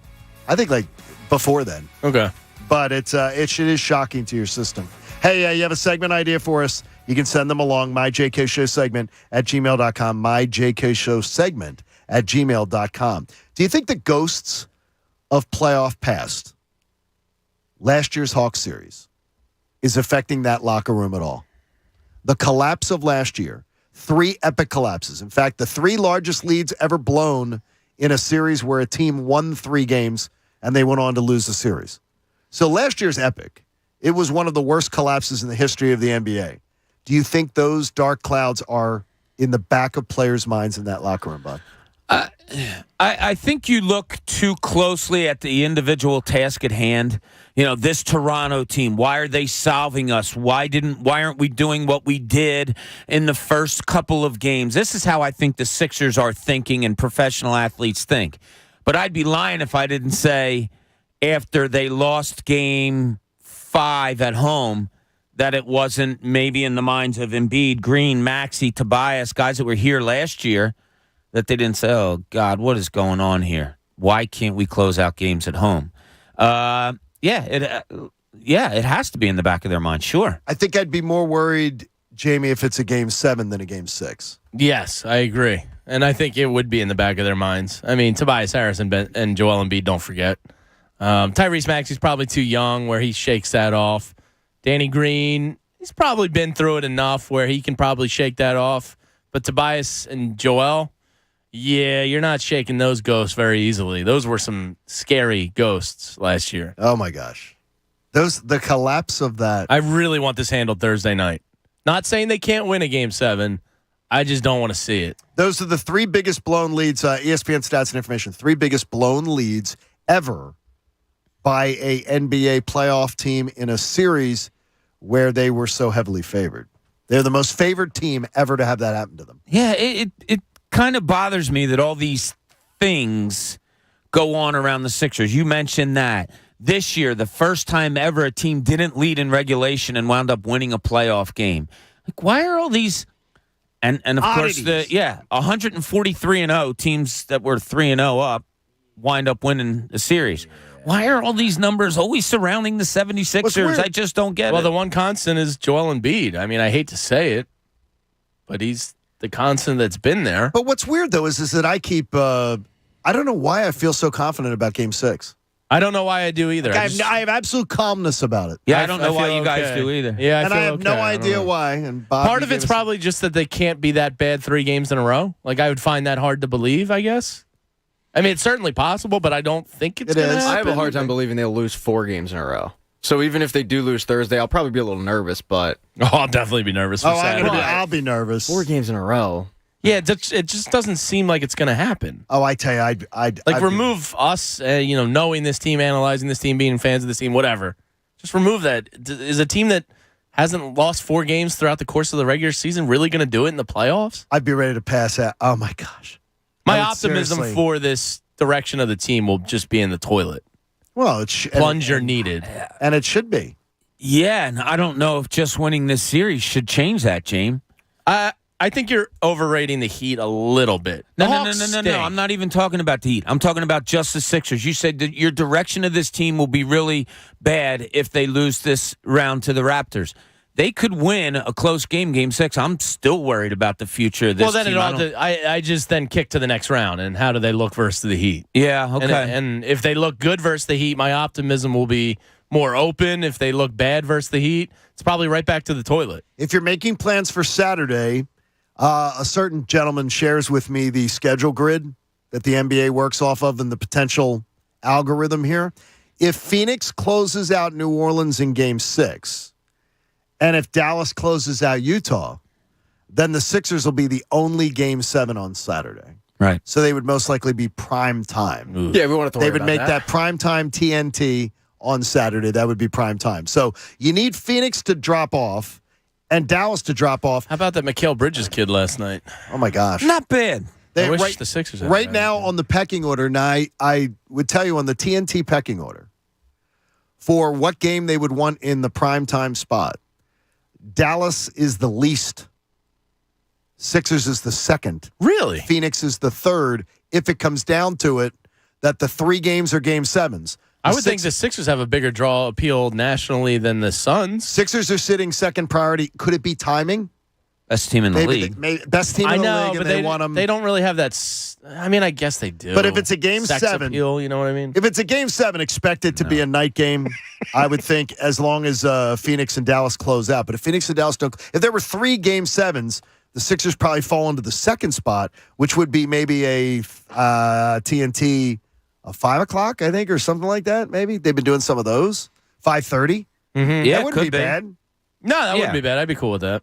Speaker 16: I think like before then.
Speaker 18: Okay.
Speaker 16: But it is shocking to your system. Hey, you have a segment idea for us? You can send them along. myjkshow@gmail.com. myjkshow@gmail.com. Do you think the ghosts of playoff past, last year's Hawks series, is affecting that locker room at all? The collapse of last year, 3 epic collapses. In fact, the 3 largest leads ever blown in a series where a team won 3 games and they went on to lose the series. So last year's epic. It was one of the worst collapses in the history of the NBA. Do you think those dark clouds are in the back of players' minds in that locker room, Bob?
Speaker 5: I think you look too closely at the individual task at hand. You know, this Toronto team, why are they solving us? Why aren't we doing what we did in the first couple of games? This is how I think the Sixers are thinking and professional athletes think. But I'd be lying if I didn't say after they lost game 5 at home that it wasn't maybe in the minds of Embiid, Green, Maxey, Tobias, guys that were here last year, that they didn't say, oh, God, what is going on here? Why can't we close out games at home? It has to be in the back of their mind, sure.
Speaker 16: I think I'd be more worried, Jamie, if it's a game 7 than a game 6.
Speaker 18: Yes, I agree. And I think it would be in the back of their minds. I mean, Tobias Harris and Joel Embiid, don't forget. Tyrese Maxey's probably too young where he shakes that off. Danny Green, he's probably been through it enough where he can probably shake that off. But Tobias and Joel, you're not shaking those ghosts very easily. Those were some scary ghosts last year.
Speaker 16: Oh, my gosh. The collapse of that.
Speaker 18: I really want this handled Thursday night. Not saying they can't win a game 7. I just don't want to see it.
Speaker 16: Those are the 3 biggest blown leads, ESPN Stats and Information, 3 biggest blown leads ever by a NBA playoff team in a series where they were so heavily favored. They're the most favored team ever to have that happen to them.
Speaker 5: Yeah, it kind of bothers me that all these things go on around the Sixers. You mentioned that. This year, the first time ever a team didn't lead in regulation and wound up winning a playoff game. Like, why are all these... And of
Speaker 16: oddities.
Speaker 5: Course, 143-0 teams that were 3-0 up wind up winning the series. Why are all these numbers always surrounding the 76ers? I just don't get it.
Speaker 18: Well, the one constant is Joel Embiid. I mean, I hate to say it, but he's the constant that's been there.
Speaker 16: But what's weird, though, is that I keep I don't know why I feel so confident about Game 6.
Speaker 18: I don't know why I do either.
Speaker 16: I have absolute calmness about it.
Speaker 5: Yeah, I don't know why you guys do either.
Speaker 18: Yeah,
Speaker 16: I have no idea why. And Bob,
Speaker 18: part of it's probably just that they can't be that bad 3 games in a row. Like, I would find that hard to believe, I guess. I mean, it's certainly possible, but I don't think it's going to happen.
Speaker 3: I have a hard time believing they'll lose 4 games in a row. So even if they do lose Thursday, I'll probably be a little nervous, but...
Speaker 18: Oh, I'll definitely be nervous for Saturday.
Speaker 16: I'll be nervous.
Speaker 3: 4 games in a row.
Speaker 18: Yeah, it just doesn't seem like it's going to happen.
Speaker 16: Oh, I tell you, I'd
Speaker 18: remove us, knowing this team, analyzing this team, being fans of this team, whatever. Just remove that. Is a team that hasn't lost 4 games throughout the course of the regular season really going to do it in the playoffs?
Speaker 16: I'd be ready to pass out. Oh, my gosh.
Speaker 18: My optimism for this direction of the team will just be in the toilet.
Speaker 16: Well,
Speaker 18: plunger needed.
Speaker 16: And it should be.
Speaker 5: Yeah, and I don't know if just winning this series should change that, James.
Speaker 18: I think you're overrating the Heat a little bit.
Speaker 5: No. I'm not even talking about the Heat. I'm talking about just the Sixers. You said that your direction of this team will be really bad if they lose this round to the Raptors. they could win a close game 6. I'm still worried about the future of this
Speaker 18: Well, then
Speaker 5: team.
Speaker 18: I just then kick to the next round, and how do they look versus the Heat?
Speaker 5: Yeah, okay.
Speaker 18: And if they look good versus the Heat, my optimism will be more open. If they look bad versus the Heat, it's probably right back to the toilet.
Speaker 16: If you're making plans for Saturday, a certain gentleman shares with me the schedule grid that the NBA works off of and the potential algorithm here. If Phoenix closes out New Orleans in Game 6, and if Dallas closes out Utah, then the Sixers will be the only Game 7 on Saturday.
Speaker 5: Right.
Speaker 16: So they would most likely be prime time.
Speaker 3: Ooh. Yeah, we want to.
Speaker 16: They would make that prime time TNT on Saturday. That would be prime time. So you need Phoenix to drop off and Dallas to drop off.
Speaker 18: How about that Mikal Bridges kid last night?
Speaker 16: Oh my gosh,
Speaker 5: not bad.
Speaker 18: I wish the Sixers had
Speaker 16: right now on the pecking order. Now I would tell you on the TNT pecking order for what game they would want in the prime time spot. Dallas is the least. Sixers is the second.
Speaker 18: Really?
Speaker 16: Phoenix is the third. If it comes down to it, that the 3 games are Game 7s.
Speaker 18: I would think the Sixers have a bigger draw appeal nationally than the Suns.
Speaker 16: Sixers are sitting second priority. Could it be timing?
Speaker 5: Best team in the league.
Speaker 16: Best team in the league, and they want them.
Speaker 18: They don't really have that. I mean, I guess they do.
Speaker 16: But if it's a Game
Speaker 18: Sex
Speaker 16: 7,
Speaker 18: appeal, you know what I mean?
Speaker 16: If it's a Game 7, expect it to be a night game. I would think as long as Phoenix and Dallas close out. But if Phoenix and Dallas don't, if there were 3 Game 7s, the Sixers probably fall into the second spot, which would be maybe a TNT 5 o'clock, I think, or something like that. Maybe they've been doing some of those 5:30.
Speaker 18: Mm-hmm.
Speaker 16: Yeah, that wouldn't be bad.
Speaker 18: No, that wouldn't be bad. I'd be cool with that.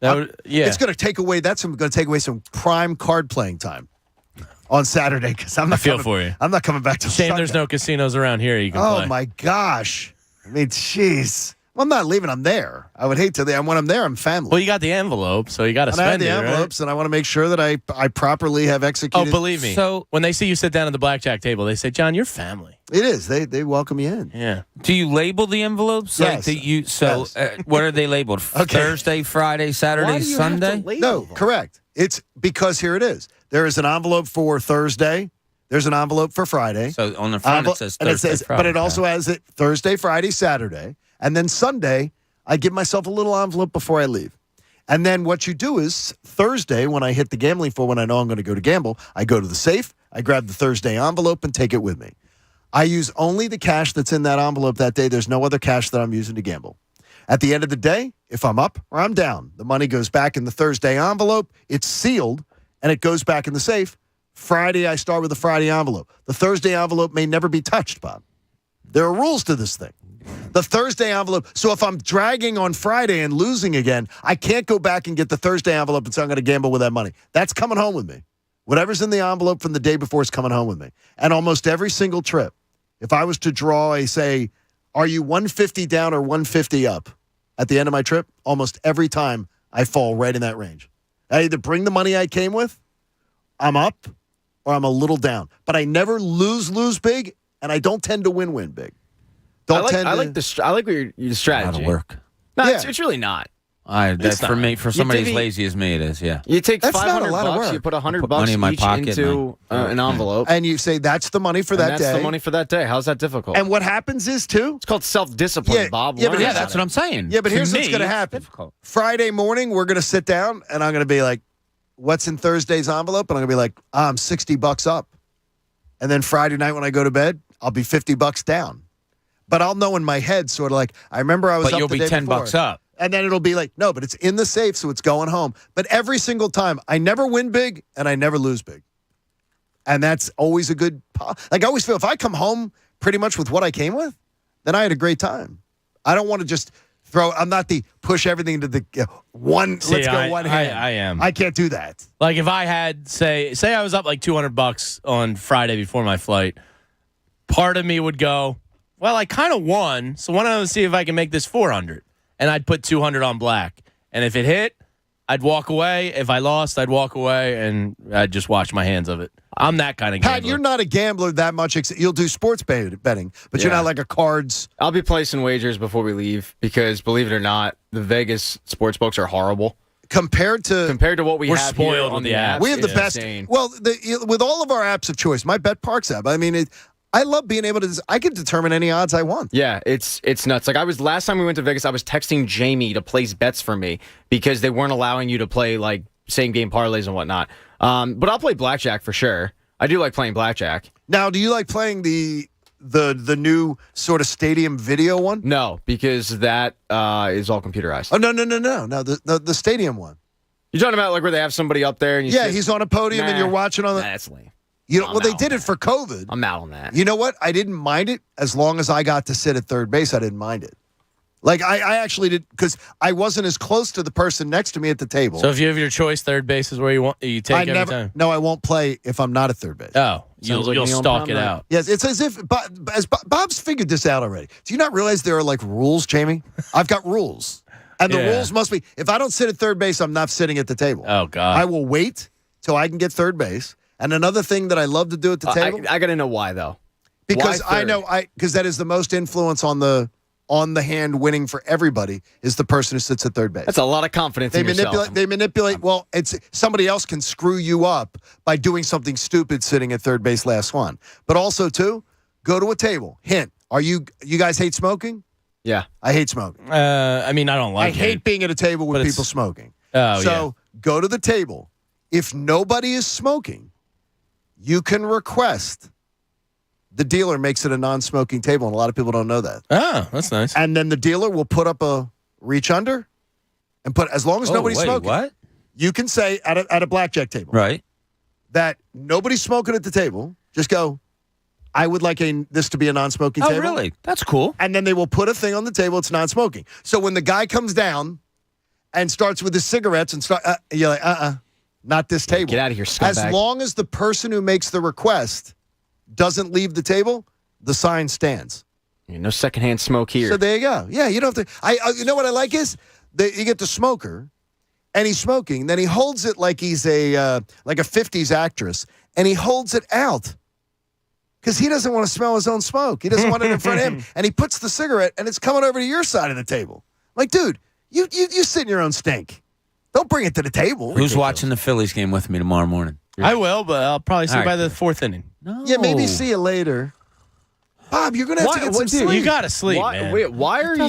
Speaker 16: It's going to take away. That's going to take away some prime card playing time on Saturday because I'm not.
Speaker 18: I feel for you.
Speaker 16: I'm not coming back to.
Speaker 18: Shame
Speaker 16: Sunday.
Speaker 18: there's no casinos around here you can play.
Speaker 16: Oh my gosh! I mean, jeez. Well, I'm not leaving. I'm there. I would hate to. When I'm there, I'm family.
Speaker 18: Well, you got the envelope, so you got to spend
Speaker 16: I have the
Speaker 18: it,
Speaker 16: envelopes, and I want to make sure that I properly have executed.
Speaker 18: Oh, believe me. So when they see you sit down at the blackjack table, they say, "John, you're family."
Speaker 16: It is. They welcome you in.
Speaker 18: Yeah.
Speaker 5: Do you label the envelopes?
Speaker 16: Yes.
Speaker 5: What are they labeled?
Speaker 16: Okay.
Speaker 5: Thursday, Friday, Saturday, Sunday?
Speaker 16: No, correct. It's because here it is. There is an envelope for Thursday. There's an envelope for Friday.
Speaker 5: So on the front it says Thursday, Friday.
Speaker 16: But it also has it Thursday, Friday, Saturday, and then Sunday. I give myself a little envelope before I leave. And then what you do is Thursday, when I hit the gambling floor, when I know I'm going to go to gamble, I go to the safe, I grab the Thursday envelope and take it with me. I use only the cash that's in that envelope that day. There's no other cash that I'm using to gamble. At the end of the day, if I'm up or I'm down, the money goes back in the Thursday envelope. It's sealed, and it goes back in the safe. Friday, I start with the Friday envelope. The Thursday envelope may never be touched, Bob. There are rules to this thing. The Thursday envelope. So if I'm dragging on Friday and losing again, I can't go back and get the Thursday envelope and say I'm going to gamble with that money. That's coming home with me. Whatever's in the envelope from the day before is coming home with me. And almost every single trip, if I was to draw say, are you 150 down or 150 up at the end of my trip? Almost every time I fall right in that range. I either bring the money I came with, I'm up, or I'm a little down. But I never lose big, and I don't tend to win big.
Speaker 3: I like your strategy.
Speaker 5: That'll work.
Speaker 3: No, it's really not.
Speaker 5: For somebody as lazy as me, it is. Yeah.
Speaker 3: You take
Speaker 16: That's not a
Speaker 3: $500
Speaker 16: lot of work.
Speaker 3: You put $100
Speaker 5: Put money in my
Speaker 3: each
Speaker 5: pocket
Speaker 3: into an envelope,
Speaker 16: and you say that's the money for that
Speaker 3: and
Speaker 16: day.
Speaker 3: that's the money for that day. How's that difficult?
Speaker 16: And what happens is too.
Speaker 3: It's called self-discipline, Bob.
Speaker 16: Yeah, but
Speaker 3: Learn
Speaker 5: that's what I'm saying.
Speaker 16: Yeah, but
Speaker 5: To
Speaker 16: here's what's
Speaker 5: me,
Speaker 16: going to
Speaker 5: it's
Speaker 16: happen.
Speaker 5: difficult.
Speaker 16: Friday morning, we're going to sit down, and I'm going to be like, "What's in Thursday's envelope?" And I'm going to be like, "I'm $60 up." And then Friday night when I go to bed, I'll be $50 down. But I'll know in my head, sort of like, I remember I was
Speaker 5: But
Speaker 16: up
Speaker 5: you'll
Speaker 16: the
Speaker 5: be
Speaker 16: day
Speaker 5: $10
Speaker 16: before.
Speaker 5: up.
Speaker 16: And then it'll be like, no, but it's in the safe, so it's going home. But every single time, I never win big and I never lose big. And that's always a good, I always feel if I come home pretty much with what I came with, then I had a great time. I don't want to just I'm not the push everything to the one, let's go one hand.
Speaker 18: I am.
Speaker 16: I can't do that.
Speaker 18: Like if I had, say I was up like $200 on Friday before my flight, part of me would go, well, I kind of won, so why don't I see if I can make this 400? And I'd put 200 on black. And if it hit, I'd walk away. If I lost, I'd walk away, and I'd just wash my hands of it. I'm that kind of gambler.
Speaker 16: Pat, you're not a gambler that much. You'll do sports betting, but you're not like a cards.
Speaker 3: I'll be placing wagers before we leave because, believe it or not, the Vegas sports books are horrible.
Speaker 16: Compared to
Speaker 3: what we
Speaker 18: We're
Speaker 3: have
Speaker 18: spoiled
Speaker 3: here
Speaker 18: with
Speaker 3: on
Speaker 18: the
Speaker 3: the
Speaker 18: apps.
Speaker 3: app.
Speaker 16: We have the
Speaker 3: It's
Speaker 16: best.
Speaker 3: insane.
Speaker 16: Well, with all of our apps of choice, my Bet Parks app, I mean, I love being able to. I can determine any odds I want.
Speaker 3: Yeah, it's nuts. Like last time we went to Vegas, I was texting Jamie to place bets for me because they weren't allowing you to play like same game parlays and whatnot. But I'll play blackjack for sure. I do like playing blackjack.
Speaker 16: Now, do you like playing the new sort of stadium video one?
Speaker 3: No, because that is all computerized.
Speaker 16: Oh no, the stadium one.
Speaker 3: You're talking about like where they have somebody up there and
Speaker 16: he's on a podium and you're watching on the.
Speaker 3: That's lame.
Speaker 16: They did it for COVID.
Speaker 3: I'm out on that.
Speaker 16: You know what? I didn't mind it as long as I got to sit at third base. I didn't mind it. Like I actually did because I wasn't as close to the person next to me at the table.
Speaker 18: So if you have your choice, third base is where you take every time.
Speaker 16: No, I won't play if I'm not at third base.
Speaker 18: Oh, you'll stalk it out.
Speaker 16: Yes, it's as if Bob's figured this out already. Do you not realize there are like rules, Jamie? I've got rules. And the rules must be, if I don't sit at third base, I'm not sitting at the table.
Speaker 18: Oh, God.
Speaker 16: I will wait till I can get third base. And another thing that I love to do at the table.
Speaker 3: I got to know why, though.
Speaker 16: Because
Speaker 3: why
Speaker 16: because that is the most influence on the hand winning for everybody is the person who sits at third base.
Speaker 3: That's a lot of confidence in yourself.
Speaker 16: They manipulate. Well, it's somebody else can screw you up by doing something stupid sitting at third base last one. But also, too, go to a table. Hint, you guys hate smoking?
Speaker 3: Yeah.
Speaker 16: I hate smoking.
Speaker 18: I don't like it.
Speaker 16: I hate being at a table with people smoking. So go to the table. If nobody is smoking, you can request the dealer makes it a non-smoking table, and a lot of people don't know that.
Speaker 18: Oh, that's nice.
Speaker 16: And then the dealer will put up a reach under and put, as long as nobody's smoking,
Speaker 5: what?
Speaker 16: you can say at a blackjack table,
Speaker 5: right,
Speaker 16: that nobody's smoking at the table. Just go, I would like this to be a non-smoking table.
Speaker 5: Oh, really? That's cool.
Speaker 16: And then they will put a thing on the table. It's non-smoking. So when the guy comes down and starts with his cigarettes and you're like, not this table.
Speaker 3: Get out of here, scumbag.
Speaker 16: As long as the person who makes the request doesn't leave the table, the sign stands.
Speaker 3: No secondhand smoke here.
Speaker 16: So there you go. Yeah, you don't have to. You know what I like is you get the smoker, and he's smoking. Then he holds it like he's like a 50s actress, and he holds it out because he doesn't want to smell his own smoke. He doesn't want it in front of him, and he puts the cigarette, and it's coming over to your side of the table. Like, dude, you sit in your own stink. Don't bring it to the table.
Speaker 5: Who's watching the Phillies game with me tomorrow morning?
Speaker 18: I will, but I'll probably see by the fourth inning.
Speaker 5: No.
Speaker 16: Yeah, maybe see you later. Bob, you're going to have to get some sleep.
Speaker 18: You got to sleep, man.
Speaker 3: Wait, why are you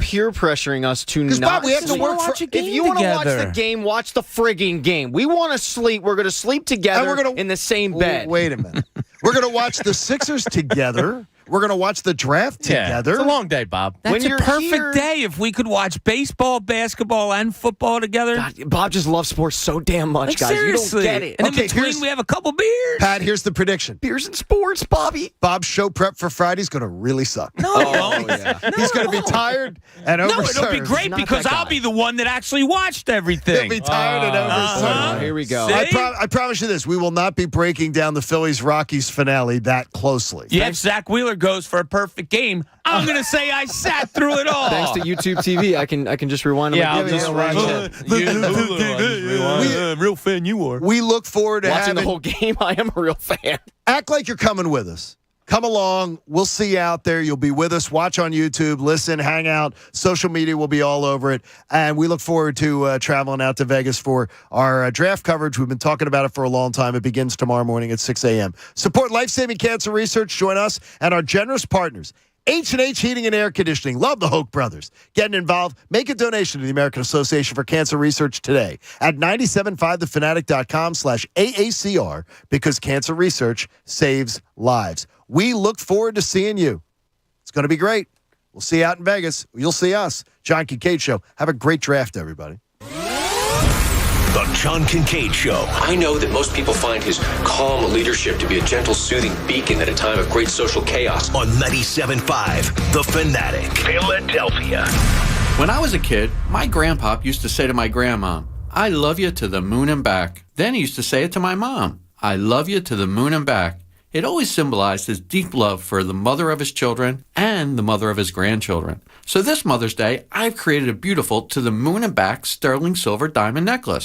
Speaker 3: peer pressuring us to not?
Speaker 16: Because, Bob, we have to work
Speaker 3: if you want to watch the game, watch the frigging game. We want to sleep. We're going to sleep together in the same bed.
Speaker 16: Wait a minute. We're going to watch the Sixers together. We're going to watch the draft together.
Speaker 18: It's a long day, Bob.
Speaker 5: That's a perfect day if we could watch baseball, basketball, and football together.
Speaker 3: God, Bob just loves sports so damn much, guys.
Speaker 5: Seriously.
Speaker 3: You don't get it.
Speaker 5: And in between, we have a couple beers.
Speaker 16: Pat, here's the prediction.
Speaker 3: Beers and sports, Bobby.
Speaker 16: Bob's show prep for Friday's going to really suck.
Speaker 5: No,
Speaker 16: He's going to be tired and overserved.
Speaker 5: No, it'll be great because I'll be the one that actually watched everything.
Speaker 16: He'll be tired and overserved.
Speaker 3: Here we go.
Speaker 16: I promise you this. We will not be breaking down the Phillies-Rockies finale that closely.
Speaker 5: Yeah, if Zach Wheeler goes for a perfect game, I'm going to say I sat through it all.
Speaker 3: Thanks to YouTube TV, I can just rewind.
Speaker 18: I'll just watch it. Real fan you are.
Speaker 16: We look forward to
Speaker 3: watching the whole game. I am a real fan.
Speaker 16: Act like you're coming with us. Come along. We'll see you out there. You'll be with us. Watch on YouTube. Listen, hang out. Social media will be all over it. And we look forward to traveling out to Vegas for our draft coverage. We've been talking about it for a long time. It begins tomorrow morning at 6 a.m. Support life-saving cancer research. Join us and our generous partners, H&H Heating and Air Conditioning. Love the Hoke brothers. Getting involved. Make a donation to the American Association for Cancer Research today at 97.5thefanatic.com/AACR because cancer research saves lives. We look forward to seeing you. It's going to be great. We'll see you out in Vegas. You'll see us. John Kincade Show. Have a great draft, everybody.
Speaker 12: The John Kincade Show.
Speaker 2: I know that most people find his calm leadership to be a gentle, soothing beacon at a time of great social chaos.
Speaker 12: On 97.5 The Fanatic. Philadelphia.
Speaker 1: When I was a kid, my grandpa used to say to my grandma, "I love you to the moon and back." Then he used to say it to my mom, "I love you to the moon and back." It always symbolized his deep love for the mother of his children and the mother of his grandchildren. So this Mother's Day, I've created a beautiful to the moon and back sterling silver diamond necklace.